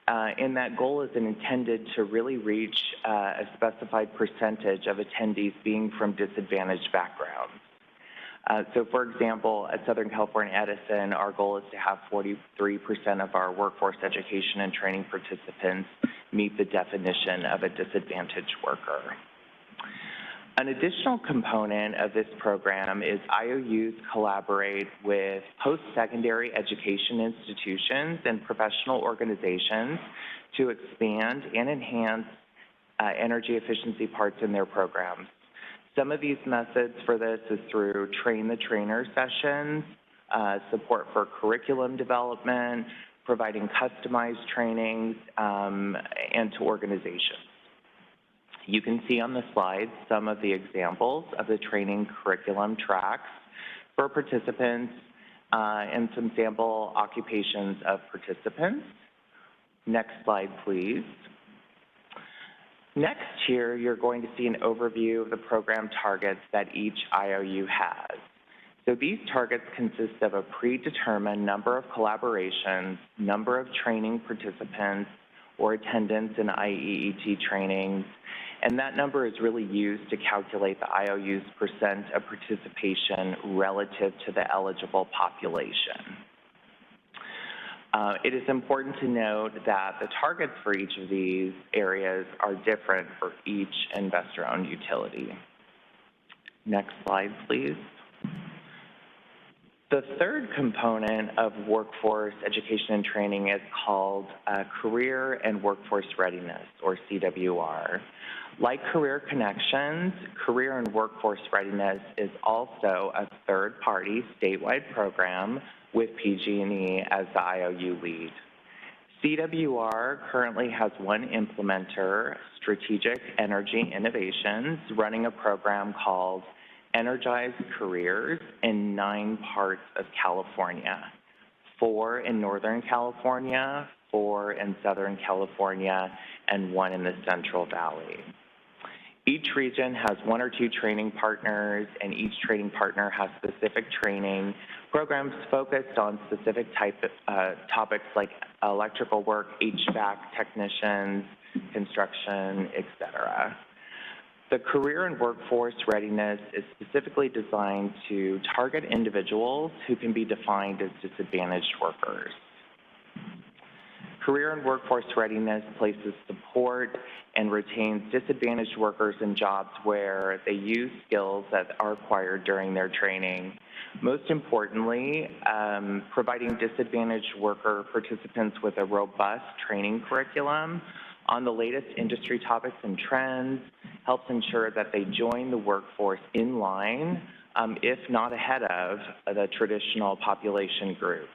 and that goal is intended to really reach a specified percentage of attendees being from disadvantaged backgrounds. So for example, at Southern California Edison, our goal is to have 43% of our workforce education and training participants meet the definition of a disadvantaged worker. An additional component of this program is IOUs collaborate with post-secondary education institutions and professional organizations to expand and enhance energy efficiency parts in their programs. Some of these methods for this is through train the trainer sessions, support for curriculum development, providing customized trainings, and to organizations. You can see on the slide some of the examples of the training curriculum tracks for participants and some sample occupations of participants. Next slide, please. Next here, you're going to see an overview of the program targets that each IOU has. So these targets consist of a predetermined number of collaborations, number of training participants or attendance in IEET trainings, and that number is really used to calculate the IOU's percent of participation relative to the eligible population. It is important to note that the targets for each of these areas are different for each investor-owned utility. Next slide, please. The third component of workforce education and training is called Career and Workforce Readiness, or CWR. Like Career Connections, Career and Workforce Readiness is also a third-party statewide program with PG&E as the IOU lead. CWR currently has one implementer, Strategic Energy Innovations, running a program called Energized Careers in 9 parts of California, 4 in Northern California, 4 in Southern California, and 1 in the Central Valley. Each region has 1 or 2 training partners, and each training partner has specific training programs focused on specific topics like electrical work, HVAC technicians, construction, et cetera. The Career and Workforce Readiness is specifically designed to target individuals who can be defined as disadvantaged workers. Career and Workforce Readiness places support and retains disadvantaged workers in jobs where they use skills that are acquired during their training. Most importantly, providing disadvantaged worker participants with a robust training curriculum on the latest industry topics and trends helps ensure that they join the workforce in line, if not ahead of, the traditional population groups.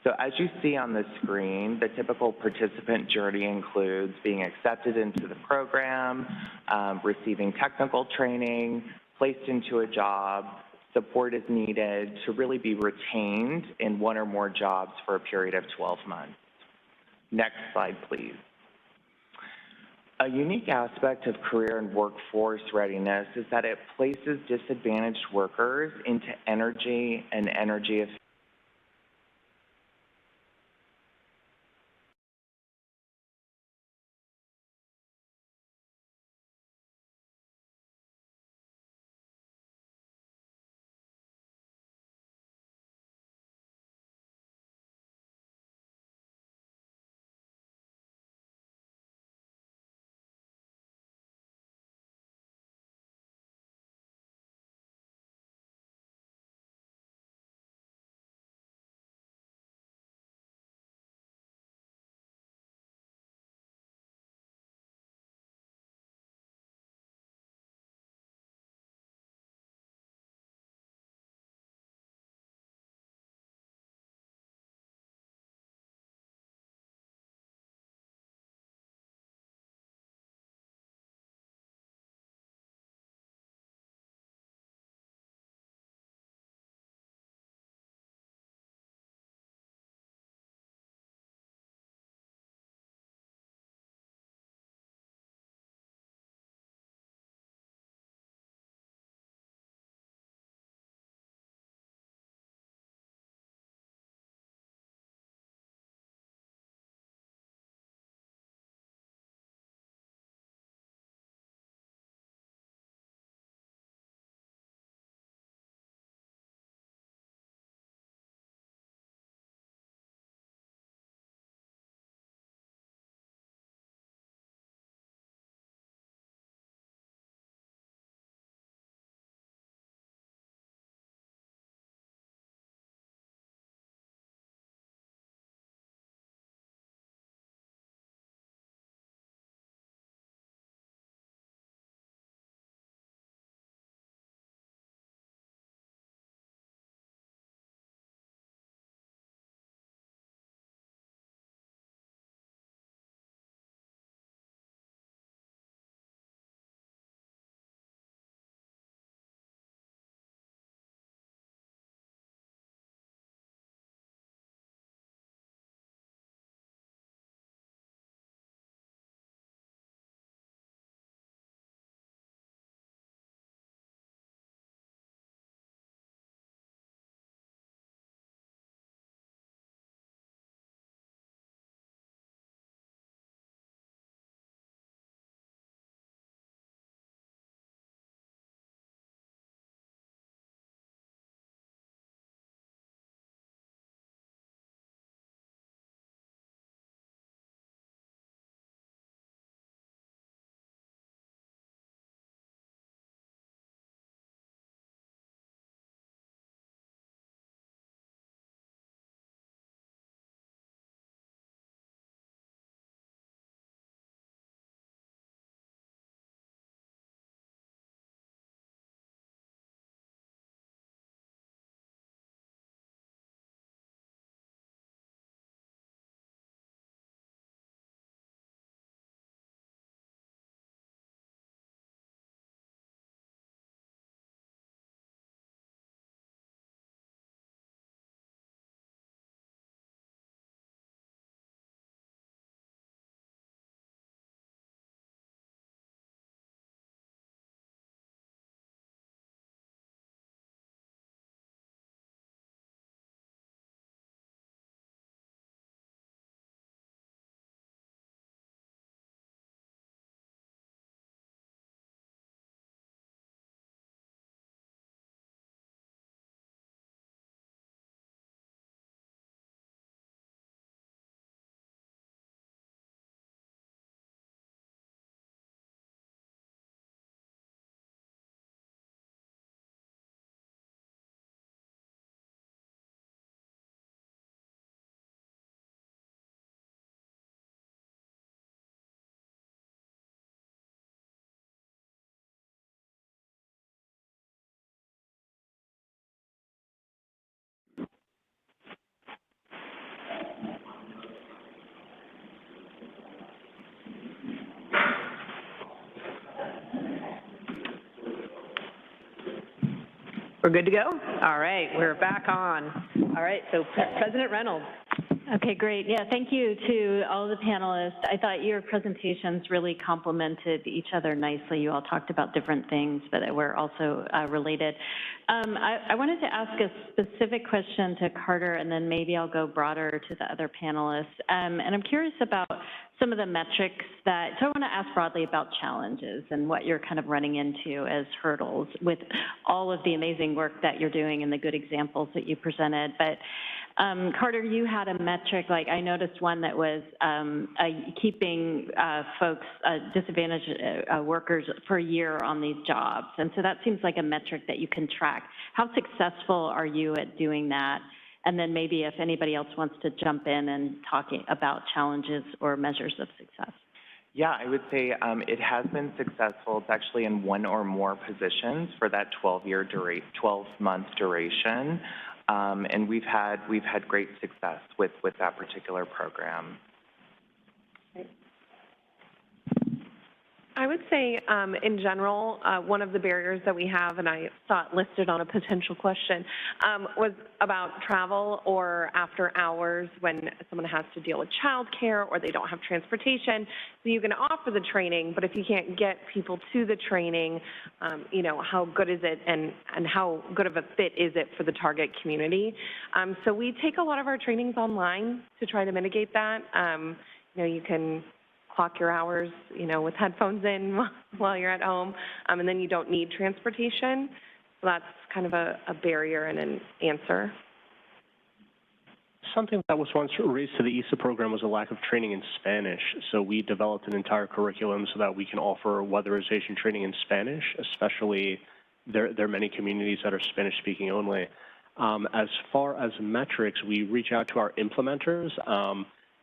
So as you see on the screen, the typical participant journey includes being accepted into the program, receiving technical training, placed into a job, support is needed to really be retained in 1 or more jobs for a period of 12 months. Next slide, please. A unique aspect of Career and Workforce Readiness is that it places disadvantaged workers into energy and energy efficiency We're good to go? All right, we're back on. All right, so President Reynolds. Okay, great. Yeah, thank you to all the panelists. I thought your presentations really complemented each other nicely. You all talked about different things, but that were also related. I wanted to ask a specific question to Carter, and then maybe I'll go broader to the other panelists. And I'm curious about some of the metrics that, so I want to ask broadly about challenges and what you're kind of running into as hurdles with all of the amazing work that you're doing and the good examples that you presented. But Carter, you had a metric, like I noticed one that was keeping folks, disadvantaged workers for a year on these jobs. And so that seems like a metric that you can track. How successful are you at doing that? And then maybe if anybody else wants to jump in and talking about challenges or measures of success. Yeah, I would say it has been successful. It's actually in one or more positions for that 12-month duration. And we've had great success with that particular program. I would say, in general, one of the barriers that we have, and I saw it listed on a potential question, was about travel or after hours when someone has to deal with childcare or they don't have transportation. So you can offer the training, but if you can't get people to the training, you know, how good is it and how good of a fit is it for the target community? So we take a lot of our trainings online to try to mitigate that. You know, you can clock your hours, you know, with headphones in while you're at home, and then you don't need transportation. So that's kind of a barrier and an answer. Something that was once raised to the ESA program was a lack of training in Spanish. So we developed an entire curriculum so that we can offer weatherization training in Spanish, especially there are many communities that are Spanish speaking only. As far as metrics, we reach out to our implementers.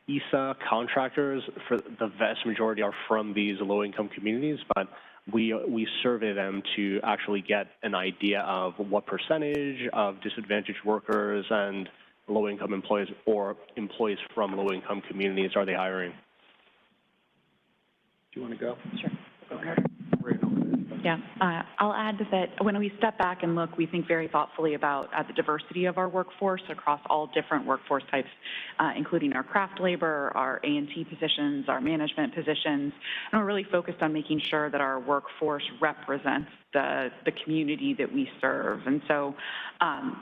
ESA contractors, for the vast majority, are from these low-income communities, but we survey them to actually get an idea of what percentage of disadvantaged workers and low-income employees or employees from low-income communities are they hiring. Do you want to go? Sure. Okay. Yeah, I'll add that when we step back and look, we think very thoughtfully about the diversity of our workforce across all different workforce types, including our craft labor, our A&T positions, our management positions, and we're really focused on making sure that our workforce represents the community that we serve. And so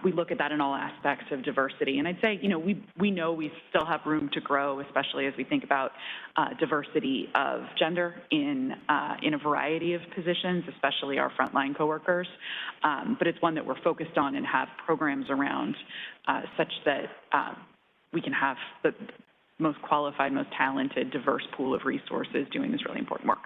we look at that in all aspects of diversity. And I'd say, you know, we know we still have room to grow, especially as we think about diversity of gender in a variety of positions, especially our frontline coworkers. But it's one that we're focused on and have programs around such that we can have the most qualified, most talented, diverse pool of resources doing this really important work.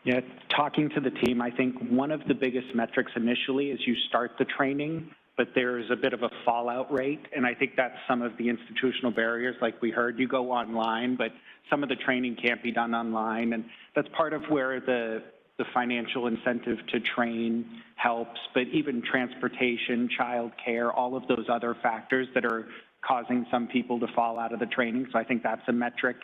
Yeah, talking to the team, I think one of the biggest metrics initially is you start the training, but there's a bit of a fallout rate, and I think that's some of the institutional barriers. Like we heard, you go online, but some of the training can't be done online, and that's part of where the financial incentive to train helps, but even transportation, childcare, all of those other factors that are causing some people to fall out of the training. So I think that's a metric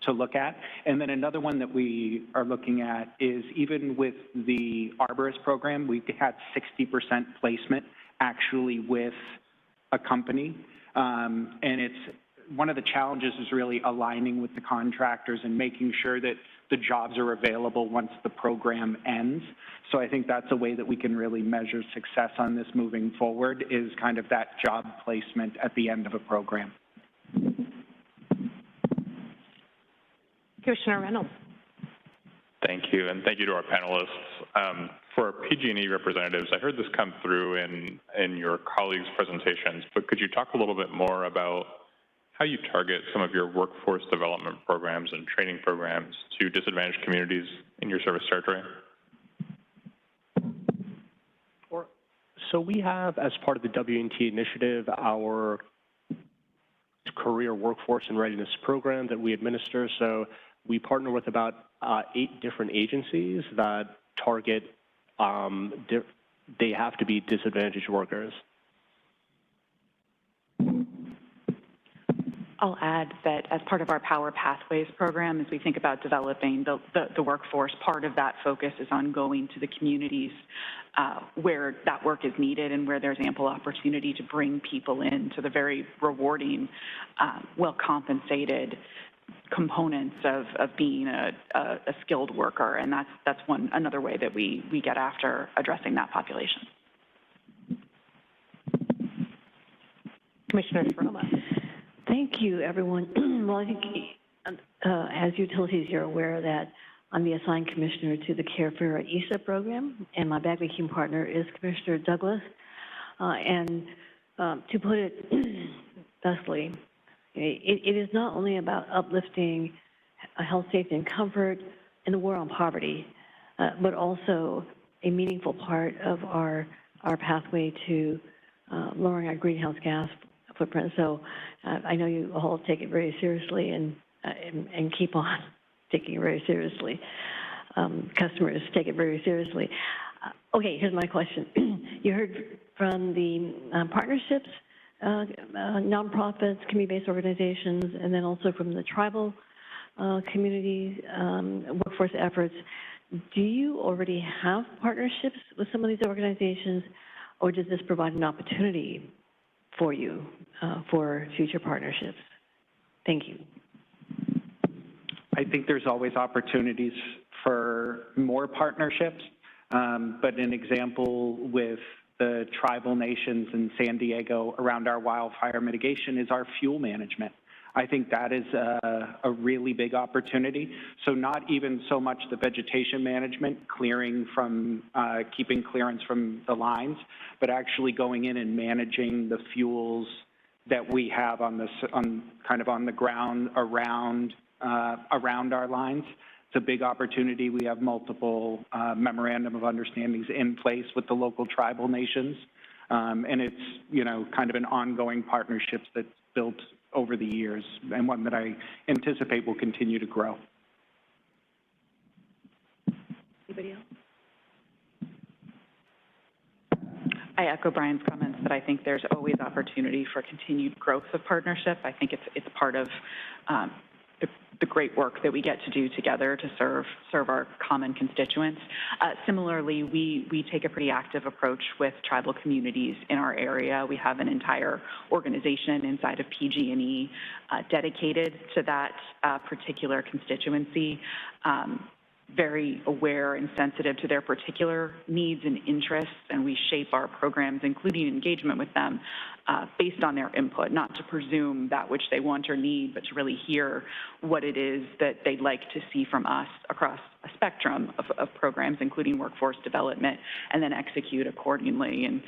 to look at. And then another one that we are looking at is even with the arborist program, we had 60% placement actually with a company. And it's one of the challenges is really aligning with the contractors and making sure that the jobs are available once the program ends. So I think that's a way that we can really measure success on this moving forward, is kind of that job placement at the end of a program. Commissioner Reynolds. Thank you, and thank you to our panelists. For PG&E representatives, I heard this come through in your colleagues' presentations, but could you talk a little bit more about how you target some of your workforce development programs and training programs to disadvantaged communities in your service territory? So we have, as part of the W&T initiative, our career workforce and readiness program that we administer. So we partner with about 8 different agencies that target, they have to be disadvantaged workers. I'll add that as part of our Power Pathways program, as we think about developing the workforce, part of that focus is on going to the communities where that work is needed and where there's ample opportunity to bring people into the very rewarding, well-compensated components of being a skilled worker. And that's another way that we get after addressing that population. Commissioner Sharma. Thank you, everyone. Well, I think as utilities, you're aware that I'm the assigned commissioner to the Care Fair ESA program, and my back-making partner is Commissioner Douglas. To put it thusly, it is not only about uplifting health, safety, and comfort in the war on poverty, but also a meaningful part of our pathway to lowering our greenhouse gas footprint. So I know you all take it very seriously and keep on taking it very seriously. Customers take it very seriously. Okay, here's my question. You heard from the partnerships, nonprofits, community-based organizations, and then also from the tribal community workforce efforts. Do you already have partnerships with some of these organizations, or does this provide an opportunity for you for future partnerships? Thank you. I think there's always opportunities for more partnerships, but an example with the tribal nations in San Diego around our wildfire mitigation is our fuel management. I think that is a really big opportunity. So not even so much the vegetation management, clearing from, keeping clearance from the lines, but actually going in and managing the fuels that we have on the ground around our lines. It's a big opportunity. We have multiple memorandum of understandings in place with the local tribal nations. And it's, kind of an ongoing partnership that's built over the years, and one that I anticipate will continue to grow. Anybody else? I echo Brian's comments that I think there's always opportunity for continued growth of partnership. I think it's part of the great work that we get to do together to serve our common constituents. Similarly, we take a pretty active approach with tribal communities in our area. We have an entire organization inside of PG&E dedicated to that particular constituency. Very aware and sensitive to their particular needs and interests, and we shape our programs, including engagement with them, based on their input, not to presume that which they want or need, but to really hear what it is that they'd like to see from us across a spectrum of programs, including workforce development, and then execute accordingly and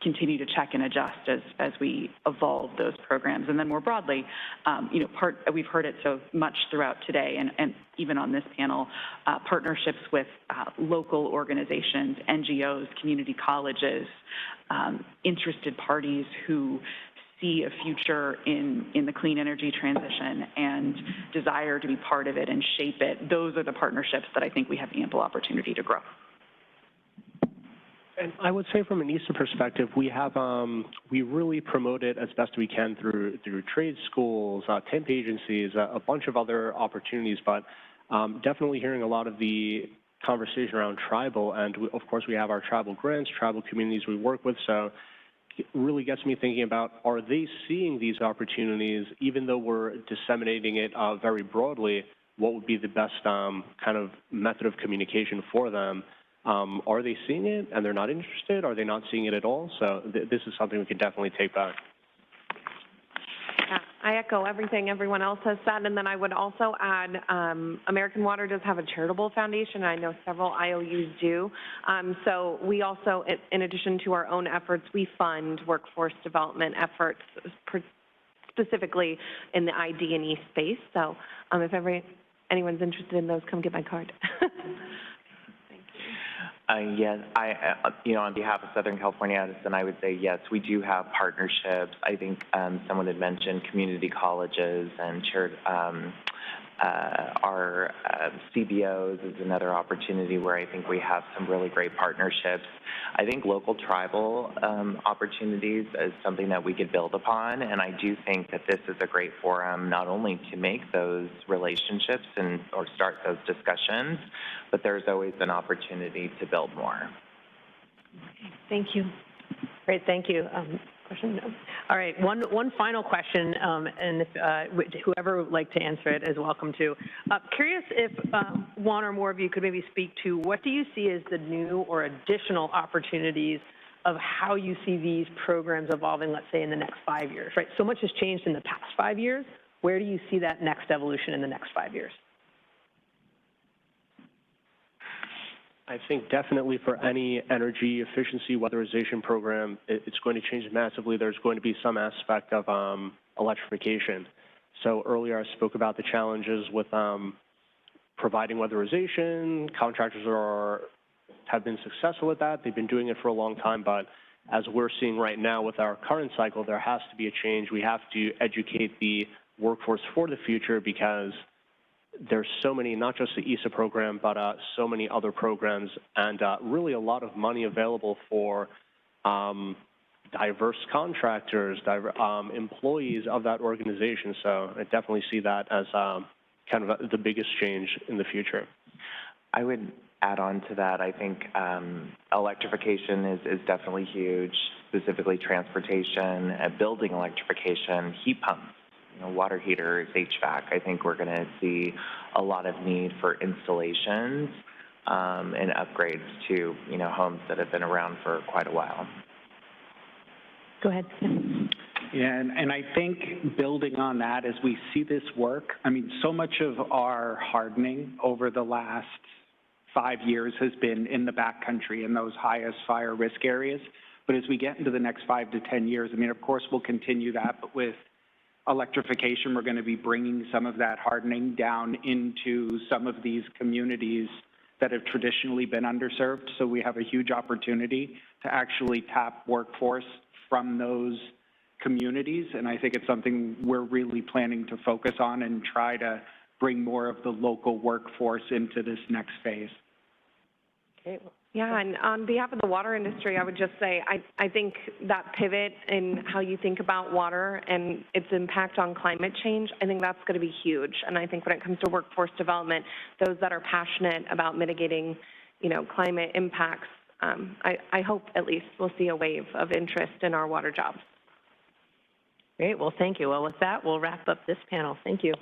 continue to check and adjust as we evolve those programs. And then more broadly, we've heard it so much throughout today, and even on this panel, partnerships with local organizations, NGOs, community colleges, interested parties who see a future in the clean energy transition and desire to be part of it and shape it. Those are the partnerships that I think we have ample opportunity to grow. And I would say from an ESA perspective, we have, we really promote it as best we can through trade schools, temp agencies, a bunch of other opportunities, but definitely hearing a lot of the conversation around tribal, and of course we have our tribal grants, tribal communities we work with, so it really gets me thinking about, are they seeing these opportunities, even though we're disseminating it very broadly, what would be the best kind of method of communication for them? Are they seeing it and they're not interested? Are they not seeing it at all? So this is something we could definitely take back. I echo everything everyone else has said, and then I would also add, American Water does have a charitable foundation. I know several IOUs do. So we also, in addition to our own efforts, we fund workforce development efforts, specifically in the ID&E space. So if anyone's interested in those, come get my card. Yes, on behalf of Southern California Edison, I would say yes, we do have partnerships. I think someone had mentioned community colleges and Our CBOs is another opportunity where I think we have some really great partnerships. I think local tribal opportunities is something that we could build upon, and I do think that this is a great forum not only to make those relationships or start those discussions, but there's always an opportunity to build more. Thank you. Great, thank you. Question? No. All right, one final question, and if, whoever would like to answer it is welcome to. Curious if one or more of you could maybe speak to what do you see as the new or additional opportunities of how you see these programs evolving, let's say, in the next 5 years, right? So much has changed in the past 5 years. Where do you see that next evolution in the next 5 years? I think definitely for any energy efficiency weatherization program, it's going to change massively. There's going to be some aspect of electrification. So earlier I spoke about the challenges with providing weatherization. Contractors have been successful at that. They've been doing it for a long time, but as we're seeing right now with our current cycle, there has to be a change. We have to educate the workforce for the future because there's so many, not just the ESA program, but so many other programs, and really a lot of money available for diverse contractors, employees of that organization. So I definitely see that as kind of the biggest change in the future. I would add on to that. I think electrification is definitely huge, specifically transportation, building electrification, heat pumps. Water heaters, HVAC. I think we're going to see a lot of need for installations and upgrades to, homes that have been around for quite a while. Go ahead. Yeah, and I think building on that as we see this work, I mean, so much of our hardening over the last 5 years has been in the backcountry in those highest fire risk areas. But as we get into the next 5 to 10 years, I mean, of course, we'll continue that, but with electrification, we're going to be bringing some of that hardening down into some of these communities that have traditionally been underserved. So we have a huge opportunity to actually tap workforce from those communities. And I think it's something we're really planning to focus on and try to bring more of the local workforce into this next phase. Okay. Yeah, and on behalf of the water industry, I would just say I think that pivot in how you think about water and its impact on climate change, I think that's going to be huge. And I think when it comes to workforce development, those that are passionate about mitigating, climate impacts, I hope at least we'll see a wave of interest in our water jobs. Great, well, thank you. Well, with that, we'll wrap up this panel. Thank you.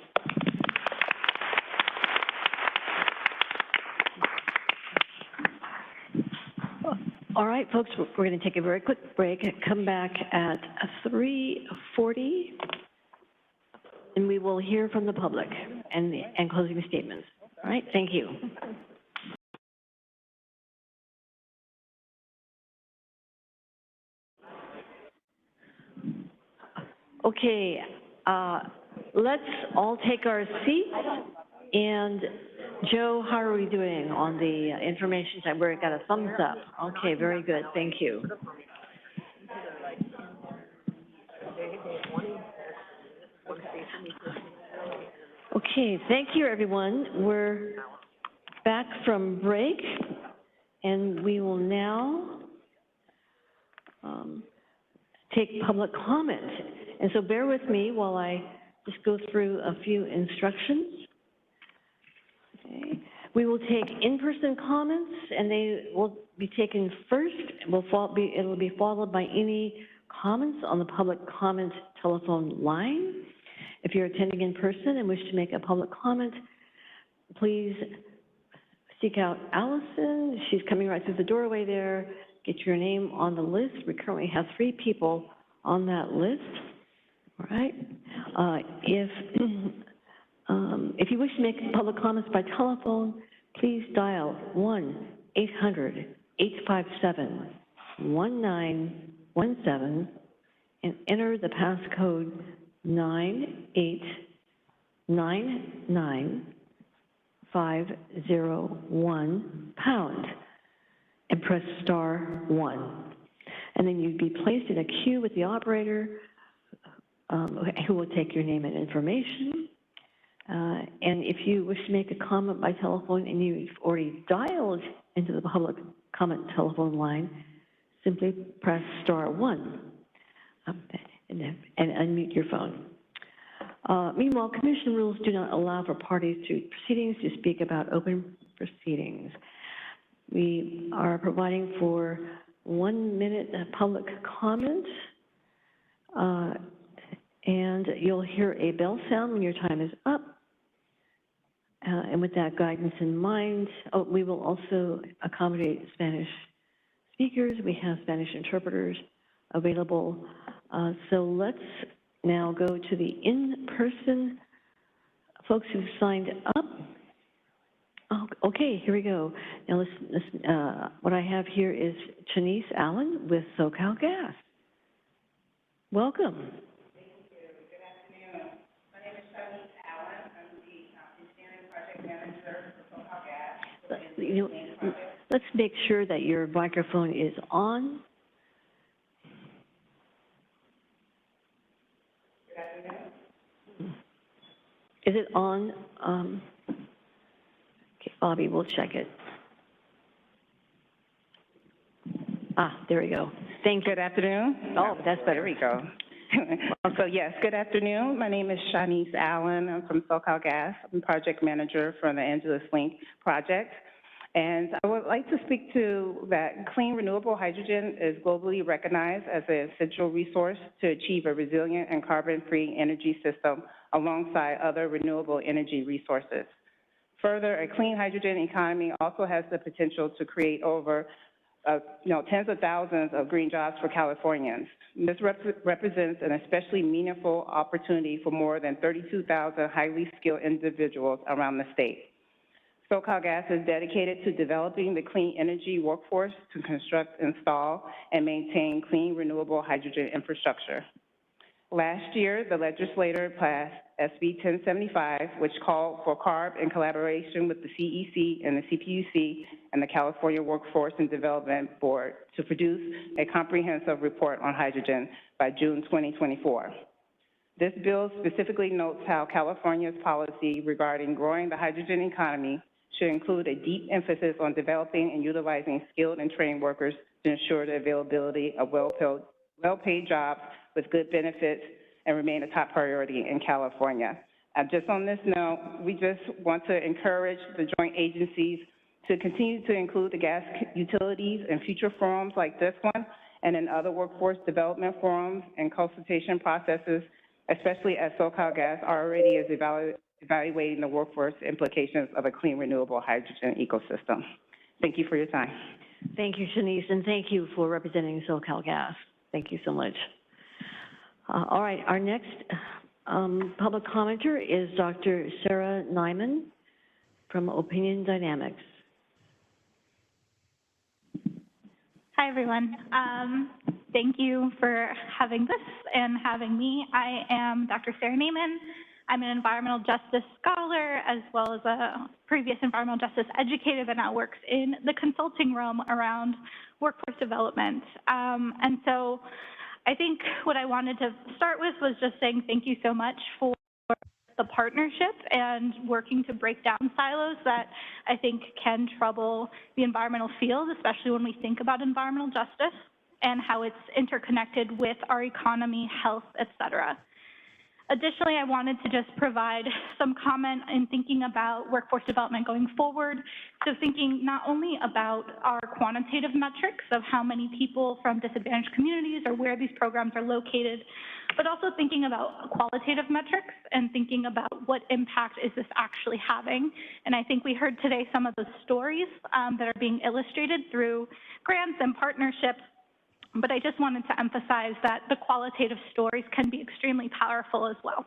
All right, folks, we're going to take a very quick break and come back at 3:40, and we will hear from the public and closing statements. All right, thank you. Okay, let's all take our seats. And Joe, how are we doing on the information side? We've got a thumbs up. Okay, very good. Thank you. Okay, thank you, everyone. We're back from break, and we will now take public comment. And so bear with me while I just go through a few instructions. Okay. We will take in-person comments, and they will be taken first. It will be followed by any comments on the public comment telephone line. If you're attending in person and wish to make a public comment, please seek out Allison. She's coming right through the doorway there. Get your name on the list. We currently have 3 people on that list. All right. If you wish to make public comments by telephone, please dial 1-800-857-1917 and enter the passcode 9899501# and press *1. And then you'd be placed in a queue with the operator who will take your name and information. And if you wish to make a comment by telephone and you've already dialed into the public comment telephone line, simply press *1 and unmute your phone. Meanwhile, commission rules do not allow for parties to proceedings to speak about open proceedings. We are providing for 1 minute public comment, and you'll hear a bell sound when your time is up. And with that guidance in mind, we will also accommodate Spanish speakers. We have Spanish interpreters available. So let's now go to the in-person folks who've signed up. Oh, okay, here we go. Now, listen, what I have here is Janice Allen with SoCal Gas. Welcome. Thank you. Good afternoon. My name is Janice Allen. I'm the Engineering Project Manager for SoCal Gas. Let's make sure that your microphone is on. Good afternoon. Is it on? Okay, Bobby, we'll check it. There we go. Thank you. Good afternoon. Oh, that's better. There we go. So yes, good afternoon. My name is Janice Allen. I'm from SoCal Gas. I'm Project Manager for the Angeles Link project. And I would like to speak to that clean renewable hydrogen is globally recognized as an essential resource to achieve a resilient and carbon-free energy system alongside other renewable energy resources. Further, a clean hydrogen economy also has the potential to create over tens of thousands of green jobs for Californians. This represents an especially meaningful opportunity for more than 32,000 highly skilled individuals around the state. SoCal Gas is dedicated to developing the clean energy workforce to construct, install, and maintain clean renewable hydrogen infrastructure. Last year, the legislature passed SB 1075, which called for CARB in collaboration with the CEC and the CPUC and the California Workforce and Development Board to produce a comprehensive report on hydrogen by June 2024. This bill specifically notes how California's policy regarding growing the hydrogen economy should include a deep emphasis on developing and utilizing skilled and trained workers to ensure the availability of well-paid jobs with good benefits and remain a top priority in California. Just on this note, we just want to encourage the joint agencies to continue to include the gas utilities in future forums like this one and in other workforce development forums and consultation processes, especially as SoCal Gas already is evaluating the workforce implications of a clean renewable hydrogen ecosystem. Thank you for your time. Thank you, Shanice, and thank you for representing SoCal Gas. Thank you so much. All right, our next public commenter is Dr. Sarah Nyman from Opinion Dynamics. Hi, everyone. Thank you for having this and having me. I am Dr. Sarah Nyman. I'm an environmental justice scholar as well as a previous environmental justice educator that now works in the consulting realm around workforce development. And so I think what I wanted to start with was just saying thank you so much for the partnership and working to break down silos that I think can trouble the environmental field, especially when we think about environmental justice and how it's interconnected with our economy, health, et cetera. Additionally, I wanted to just provide some comment in thinking about workforce development going forward. So thinking not only about our quantitative metrics of how many people from disadvantaged communities or where these programs are located, but also thinking about qualitative metrics and thinking about what impact is this actually having. And I think we heard today some of the stories that are being illustrated through grants and partnerships. But I just wanted to emphasize that the qualitative stories can be extremely powerful as well.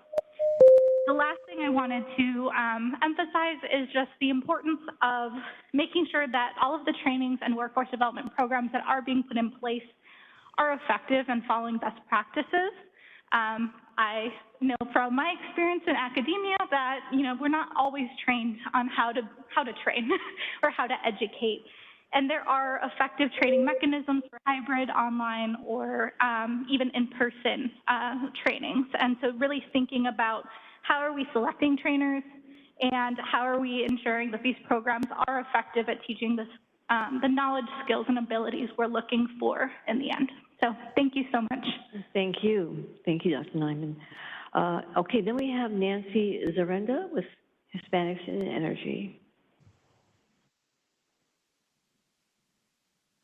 The last thing I wanted to emphasize is just the importance of making sure that all of the trainings and workforce development programs that are being put in place are effective and following best practices. I know from my experience in academia that we're not always trained on how to train or how to educate. And there are effective training mechanisms for hybrid, online, or even in-person trainings. And so really thinking about how are we selecting trainers, and how are we ensuring that these programs are effective at teaching the knowledge, skills, and abilities we're looking for in the end. So thank you so much. Thank you. Thank you, Dr. Nyman. Okay, then we have Nancy Zarenda with Hispanics in Energy.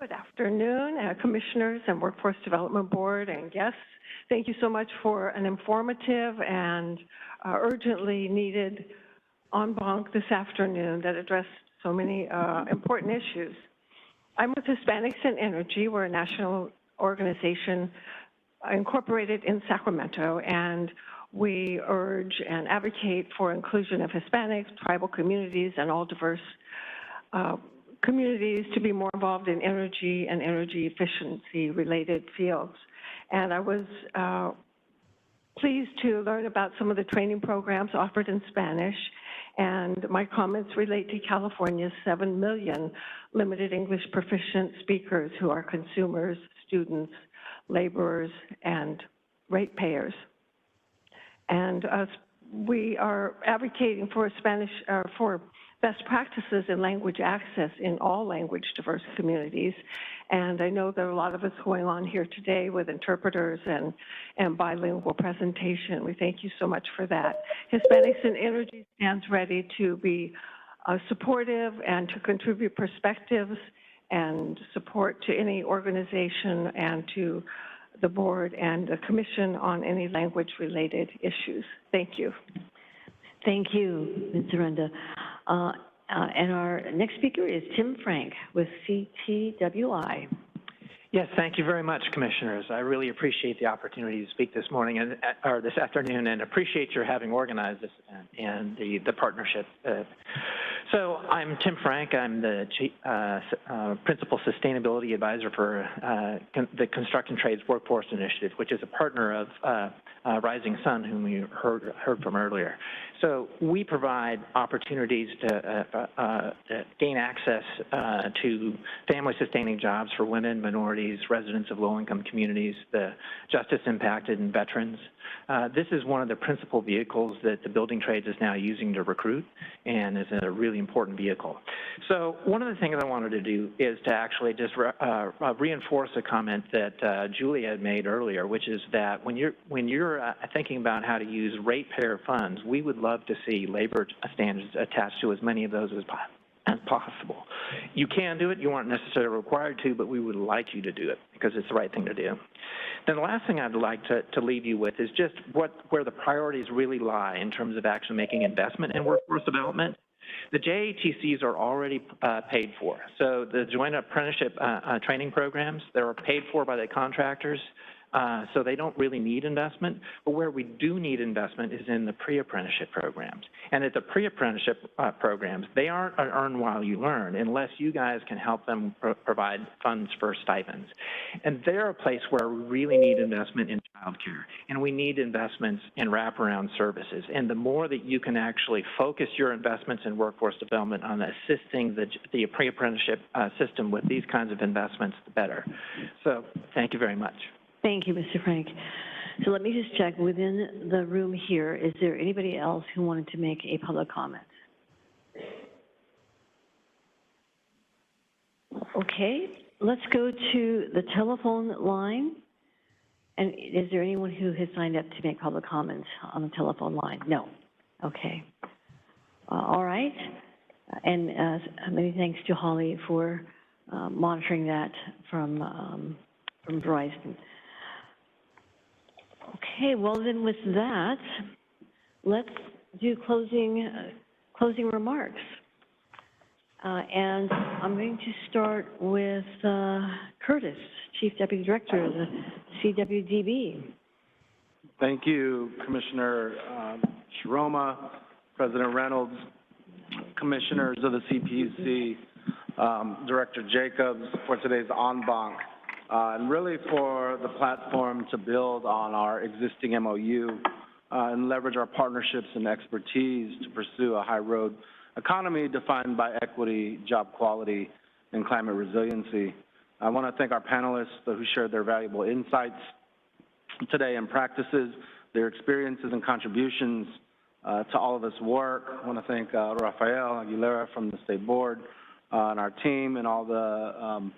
Good afternoon, Commissioners and Workforce Development Board and guests. Thank you so much for an informative and urgently needed En Banc this afternoon that addressed so many important issues. I'm with Hispanics in Energy. We're a national organization incorporated in Sacramento, and we urge and advocate for inclusion of Hispanics, tribal communities, and all diverse communities to be more involved in energy and energy efficiency related fields. And I was pleased to learn about some of the training programs offered in Spanish, and my comments relate to California's 7 million limited English proficient speakers who are consumers, students, laborers, and ratepayers. And we are advocating for for best practices in language access in all language diverse communities. And I know there are a lot of us going on here today with interpreters and bilingual presentation. We thank you so much for that. Hispanics in Energy stands ready to be supportive and to contribute perspectives and support to any organization and to the board and the commission on any language-related issues. Thank you. Thank you, Ms. Zarenda. And our next speaker is Tim Frank with CTWI. Yes, thank you very much, Commissioners. I really appreciate the opportunity to speak this morning or this afternoon, and appreciate your having organized this event and the partnership. So I'm Tim Frank. I'm the Principal Sustainability Advisor for the Construction Trades Workforce Initiative, which is a partner of Rising Sun, whom we heard from earlier. So we provide opportunities to gain access to family-sustaining jobs for women, minorities, residents of low-income communities, the justice-impacted, and veterans. This is one of the principal vehicles that the building trades is now using to recruit, and is a really important vehicle. So one of the things I wanted to do is to actually just reinforce a comment that Julia had made earlier, which is that when you're thinking about how to use ratepayer funds, we would love to see labor standards attached to as many of those as possible. You can do it. You aren't necessarily required to, but we would like you to do it because it's the right thing to do. Then the last thing I'd like to leave you with is just where the priorities really lie in terms of actually making investment in workforce development. The JATCs are already paid for. So the joint apprenticeship training programs, they're paid for by the contractors. So they don't really need investment, but where we do need investment is in the pre-apprenticeship programs. And at the pre-apprenticeship programs, they aren't an earn while you learn unless you guys can help them provide funds for stipends. And they're a place where we really need investment in childcare, and we need investments in wraparound services. And the more that you can actually focus your investments in workforce development on assisting the pre-apprenticeship system with these kinds of investments, the better. So thank you very much. Thank you, Mr. Frank. So let me just check within the room here, is there anybody else who wanted to make a public comment? Okay, let's go to the telephone line. And is there anyone who has signed up to make public comments on the telephone line? No. Okay. All right. And many thanks to Holly for monitoring that from Verizon. Okay, well then with that, let's do closing remarks. And I'm going to start with Curtis, Chief Deputy Director of the CWDB. Thank you, Commissioner Sharoma, President Reynolds, Commissioners of the CPUC, Director Jacobs for today's En Banc. And really for the platform to build on our existing MOU and leverage our partnerships and expertise to pursue a high-road economy defined by equity, job quality, and climate resiliency. I want to thank our panelists who shared their valuable insights today and practices, their experiences and contributions to all of this work. I want to thank Rafael Aguilera from the State Board and our team, and all the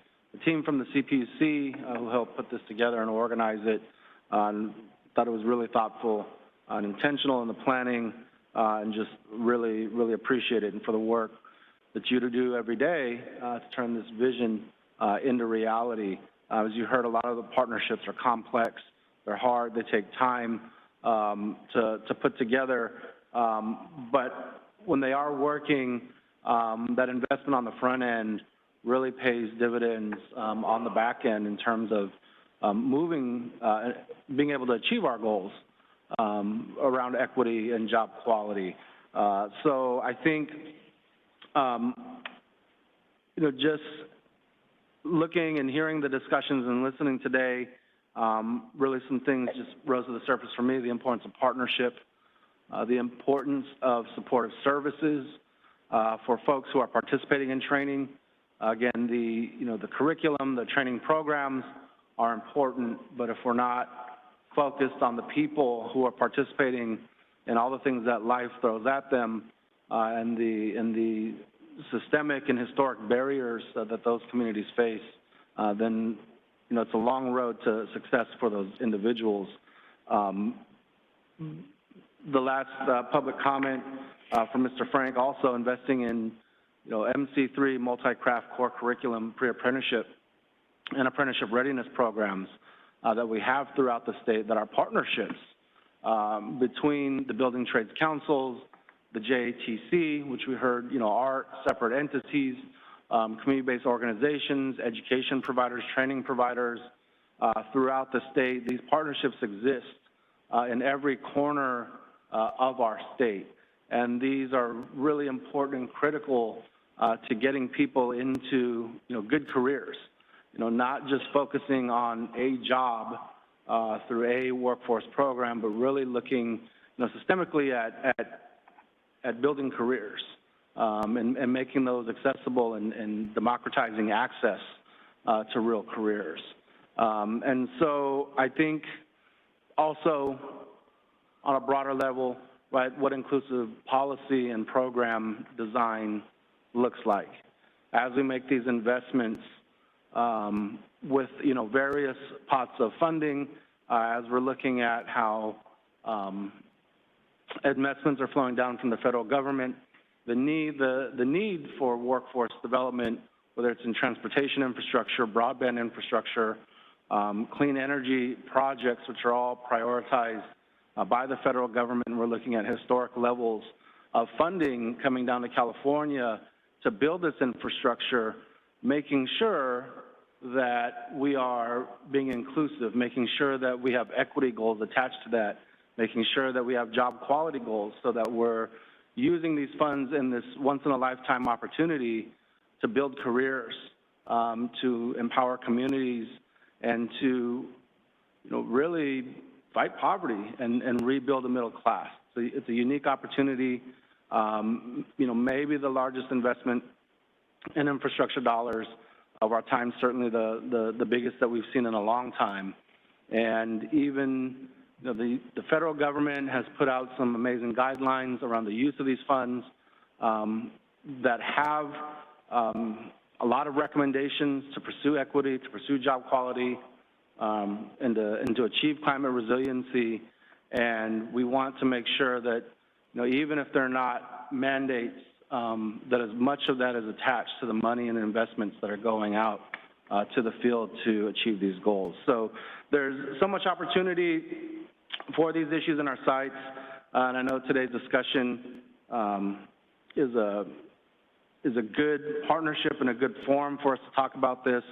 team from the CPUC who helped put this together and organize it. Thought it was really thoughtful and intentional in the planning, and just really, really appreciate it, and for the work that you do every day to turn this vision into reality. As you heard, a lot of the partnerships are complex, they're hard, they take time to put together, but when they are working, that investment on the front end really pays dividends on the back end in terms of being able to achieve our goals around equity and job quality. So I think, just looking and hearing the discussions and listening today, really some things just rose to the surface for me: the importance of partnership, the importance of supportive services for folks who are participating in training. Again, the curriculum, the training programs are important, but if we're not focused on the people who are participating in all the things that life throws at them, and the systemic and historic barriers that those communities face, then it's a long road to success for those individuals. The last public comment from Mr. Frank, also investing in MC3 multi-craft core curriculum pre-apprenticeship and apprenticeship readiness programs that we have throughout the state, that are partnerships between the Building Trades Councils, the JATC, which we heard, are separate entities, community-based organizations, education providers, training providers throughout the state. These partnerships exist in every corner of our state, and these are really important and critical to getting people into, good careers. Not just focusing on a job through a workforce program, but really looking, systemically at building careers and making those accessible and democratizing access to real careers. And so I think also on a broader level, right, what inclusive policy and program design looks like as we make these investments with, various pots of funding, as we're looking at how investments are flowing down from the federal government, the need for workforce development, whether it's in transportation infrastructure, broadband infrastructure, clean energy projects, which are all prioritized by the federal government. We're looking at historic levels of funding coming down to California to build this infrastructure, making sure that we are being inclusive, making sure that we have equity goals attached to that, making sure that we have job quality goals, so that we're using these funds in this once-in-a-lifetime opportunity to build careers, to empower communities, and to, really fight poverty and rebuild a middle class. So it's a unique opportunity, maybe the largest investment in infrastructure dollars of our time, certainly the biggest that we've seen in a long time. And even, the federal government has put out some amazing guidelines around the use of these funds that have a lot of recommendations to pursue equity, to pursue job quality, and to achieve climate resiliency. And we want to make sure that, even if they're not mandates, that as much of that is attached to the money and investments that are going out to the field to achieve these goals. So there's so much opportunity for these issues in our sites, and I know today's discussion is a good partnership and a good forum for us to talk about this.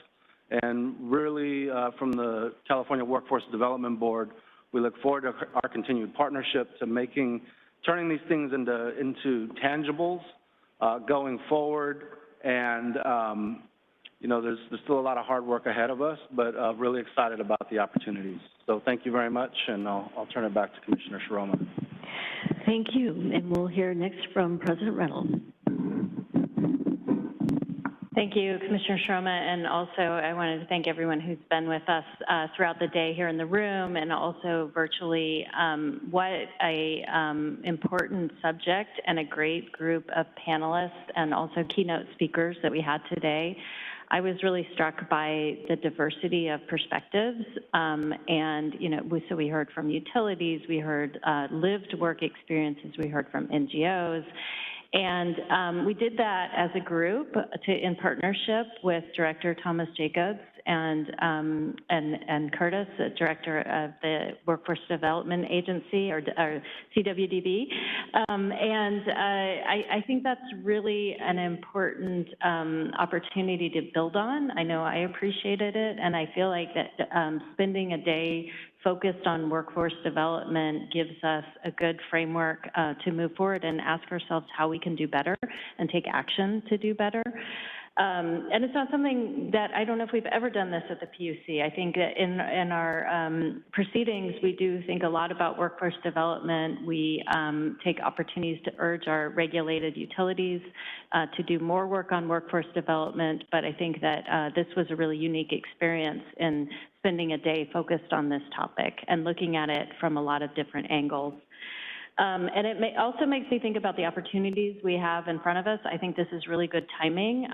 And really, from the California Workforce Development Board, we look forward to our continued partnership to turning these things into tangibles going forward. And there's still a lot of hard work ahead of us, but really excited about the opportunities. So thank you very much, and I'll turn it back to Commissioner Shiroma. Thank you, and we'll hear next from President Reynolds. Thank you, Commissioner Shroma, and also I wanted to thank everyone who's been with us throughout the day here in the room and also virtually. What a important subject and a great group of panelists and also keynote speakers that we had today. I was really struck by the diversity of perspectives, and so we heard from utilities, we heard lived work experiences, we heard from NGOs. And we did that as a group in partnership with Director Thomas Jacobs and Curtis, the Director of the Workforce Development Agency, or CWDB. I think that's really an important opportunity to build on. I know I appreciated it, and I feel like that spending a day focused on workforce development gives us a good framework to move forward and ask ourselves how we can do better and take action to do better. And it's not something that, I don't know if we've ever done this at the PUC. I think that in our proceedings, we do think a lot about workforce development. We take opportunities to urge our regulated utilities to do more work on workforce development, but I think that this was a really unique experience in spending a day focused on this topic and looking at it from a lot of different angles. And it also makes me think about the opportunities we have in front of us. I think this is really good timing.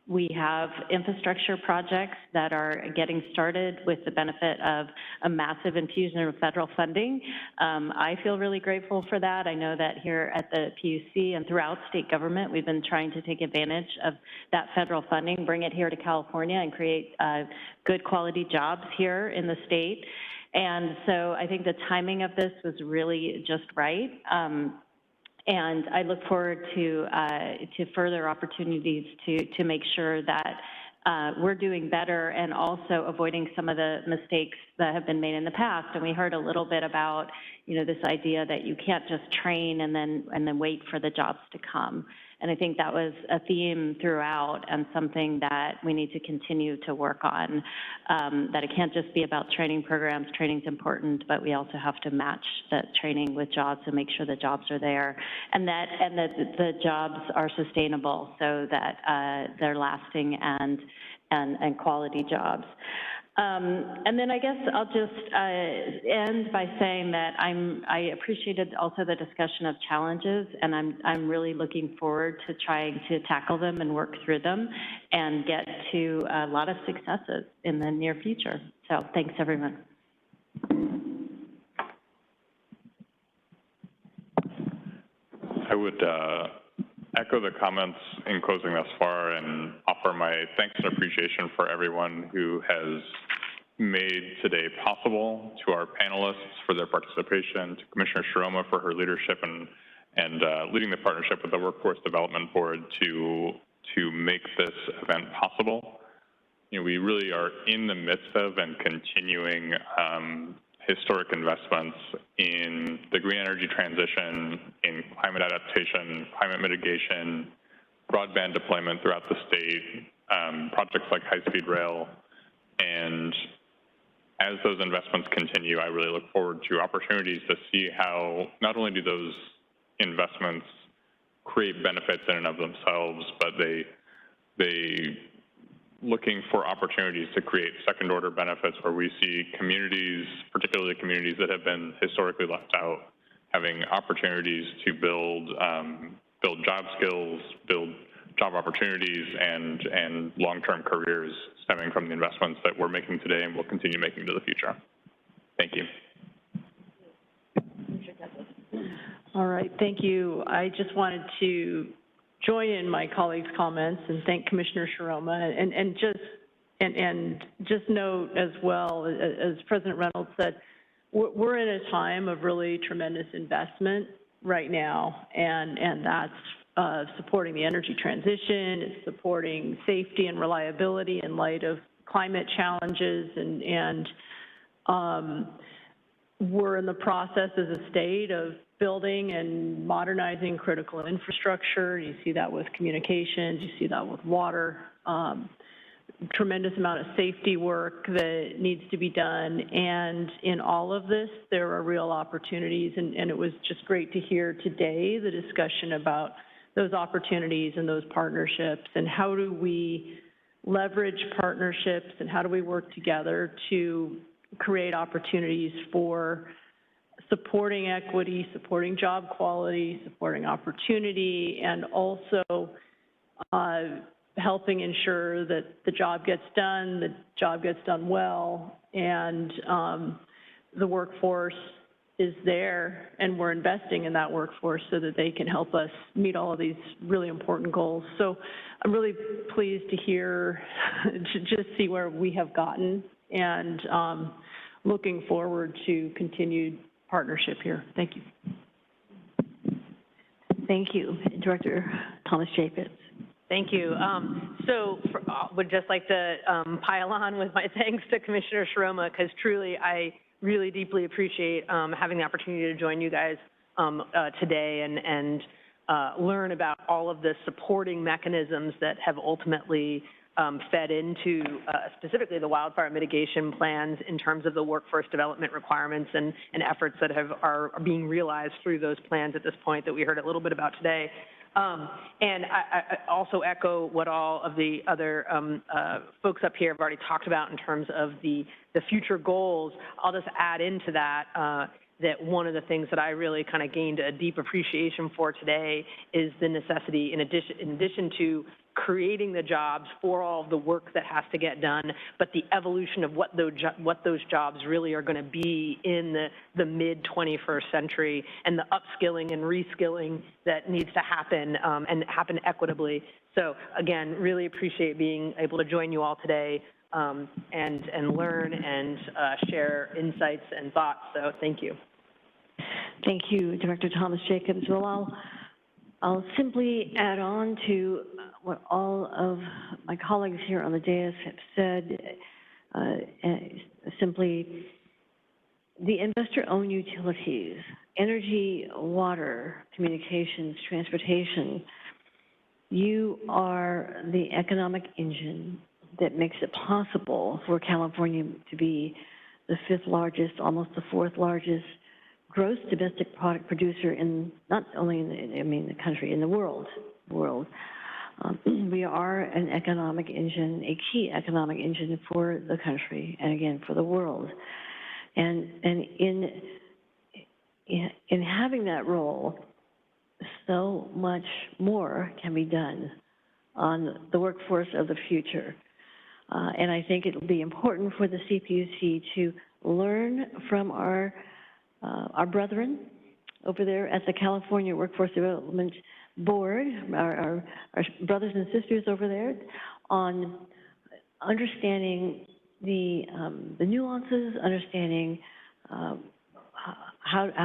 We have infrastructure projects that are getting started with the benefit of a massive infusion of federal funding. I feel really grateful for that. I know that here at the PUC and throughout state government, we've been trying to take advantage of that federal funding, bring it here to California, and create good quality jobs here in the state. And so I think the timing of this was really just right. And I look forward to further opportunities to make sure that we're doing better and also avoiding some of the mistakes that have been made in the past. And we heard a little bit about, this idea that you can't just train and then wait for the jobs to come. And I think that was a theme throughout and something that we need to continue to work on, that it can't just be about training programs. Training's important, but we also have to match that training with jobs and make sure the jobs are there and that the jobs are sustainable so that they're lasting and quality jobs. And then I guess I'll just end by saying that I appreciated also the discussion of challenges, and I'm really looking forward to trying to tackle them and work through them and get to a lot of successes in the near future. So thanks, everyone. I would echo the comments in closing thus far and offer my thanks and appreciation for everyone who has made today possible, to our panelists for their participation, to Commissioner Shroma for her leadership and leading the partnership with the Workforce Development Board to make this event possible. We really are in the midst of and continuing historic investments in the green energy transition, in climate adaptation, climate mitigation, broadband deployment throughout the state, projects like high-speed rail. And as those investments continue, I really look forward to opportunities to see how not only do those investments create benefits in and of themselves, but they looking for opportunities to create second-order benefits where we see communities, particularly communities that have been historically left out, having opportunities to build job skills, build job opportunities, and long-term careers stemming from the investments that we're making today and will continue making into the future. Thank you. All right, thank you. I just wanted to join in my colleagues' comments and thank Commissioner Shroma and just note as well, as President Reynolds said, we're in a time of really tremendous investment right now, and that's supporting the energy transition, it's supporting safety and reliability in light of climate challenges, and we're in the process as a state of building and modernizing critical infrastructure. You see that with communications, you see that with water, tremendous amount of safety work that needs to be done. And in all of this, there are real opportunities. And it was just great to hear today the discussion about those opportunities and those partnerships, and how do we leverage partnerships, and how do we work together to create opportunities for supporting equity, supporting job quality, supporting opportunity, and also helping ensure that the job gets done well, and the workforce is there, and we're investing in that workforce so that they can help us meet all of these really important goals. So I'm really pleased to hear, to just see where we have gotten, and looking forward to continued partnership here. Thank you. Thank you, Director Thomas Jacobs. Thank you. Would just like to pile on with my thanks to Commissioner Shiroma, because truly I really deeply appreciate having the opportunity to join you guys today and learn about all of the supporting mechanisms that have ultimately fed into specifically the wildfire mitigation plans in terms of the workforce development requirements and efforts that are being realized through those plans at this point that we heard a little bit about today. And I also echo what all of the other folks up here have already talked about in terms of the future goals. I'll just add into that that one of the things that I really kind of gained a deep appreciation for today is the necessity, in addition to creating the jobs for all of the work that has to get done, but the evolution of what those jobs really are going to be in the mid-21st century, and the upskilling and reskilling that needs to happen and happen equitably. So again, really appreciate being able to join you all today and learn and share insights and thoughts. So thank you. Thank you, Director Thomas Jacobs. Well, I'll simply add on to what all of my colleagues here on the dais have said. Simply, the investor-owned utilities, energy, water, communications, transportation, you are the economic engine that makes it possible for California to be the 5th largest, almost the 4th largest gross domestic product producer in, not only in the country, in the world. We are an economic engine, a key economic engine for the country, and again, for the world. And in having that role, so much more can be done on the workforce of the future. And I think it'll be important for the CPUC to learn from our brethren over there at the California Workforce Development Board, our brothers and sisters over there, on understanding the nuances, understanding how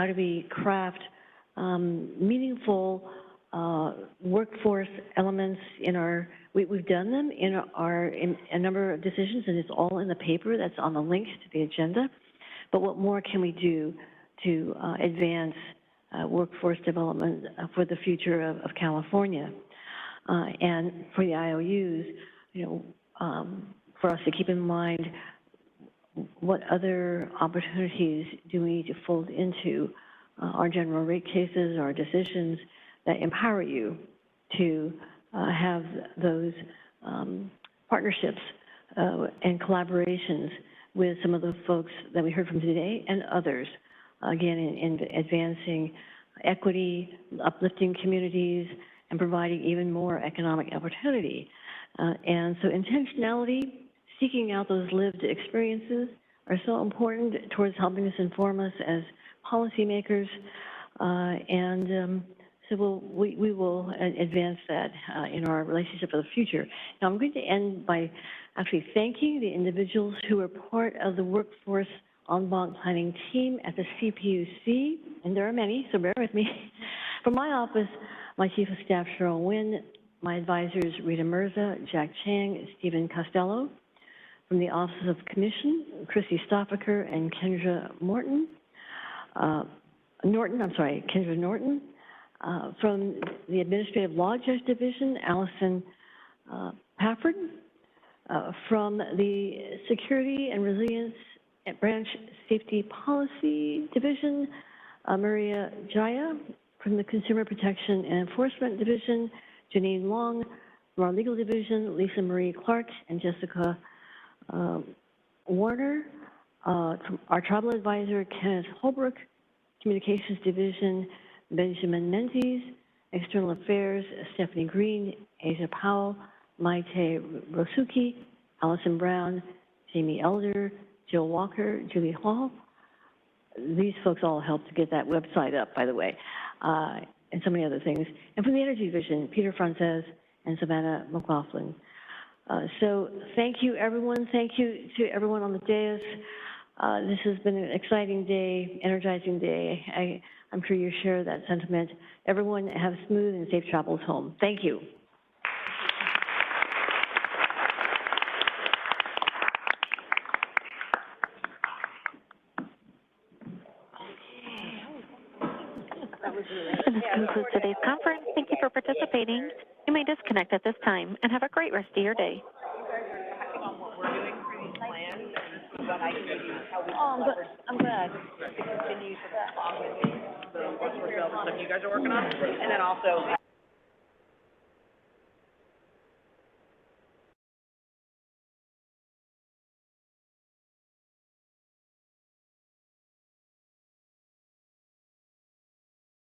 do we craft meaningful workforce elements in our, we've done them in a number of decisions, and it's all in the paper that's on the link to the agenda. But what more can we do to advance workforce development for the future of California? And for the IOUs, for us to keep in mind what other opportunities do we need to fold into our general rate cases, our decisions that empower you to have those partnerships and collaborations with some of the folks that we heard from today and others, again, in advancing equity, uplifting communities, and providing even more economic opportunity. And so intentionality, seeking out those lived experiences are so important towards helping us inform us as policymakers. So we will advance that in our relationship for the future. Now, I'm going to end by actually thanking the individuals who are part of the Workforce En Banc planning team at the CPUC, and there are many, so bear with me. From my office, my Chief of Staff, Cheryl Nguyen, my advisors, Rita Mirza, Jack Chang, Stephen Costello. From the Office of Commission, Chrissy Stoffaker and Kendra Norton. From the Administrative Law Judge Division, Allison Pafford. From the Security and Resilience Branch Safety Policy Division, Maria Jaya. From the Consumer Protection and Enforcement Division, Janine Long. From our Legal Division, Lisa Marie Clark and Jessica Warner. From our Tribal Advisor, Kenneth Holbrook. Communications Division, Benjamin Menzies. External Affairs, Stephanie Green, Asia Powell, Maite Rosuki, Allison Brown, Jamie Elder, Jill Walker, Julie Hall. These folks all helped to get that website up, by the way, and so many other things. And from the Energy Division, Peter Frances and Savannah McLaughlin. So thank you, everyone. Thank you to everyone on the dais. This has been an exciting day, energizing day. I'm sure you share that sentiment. Everyone have smooth and safe travels home. Thank you. And this concludes today's conference. Thank you for participating. You may disconnect at this time and have a great rest of your day. I'm glad. To continue to talk with the stuff you guys are working on, and then also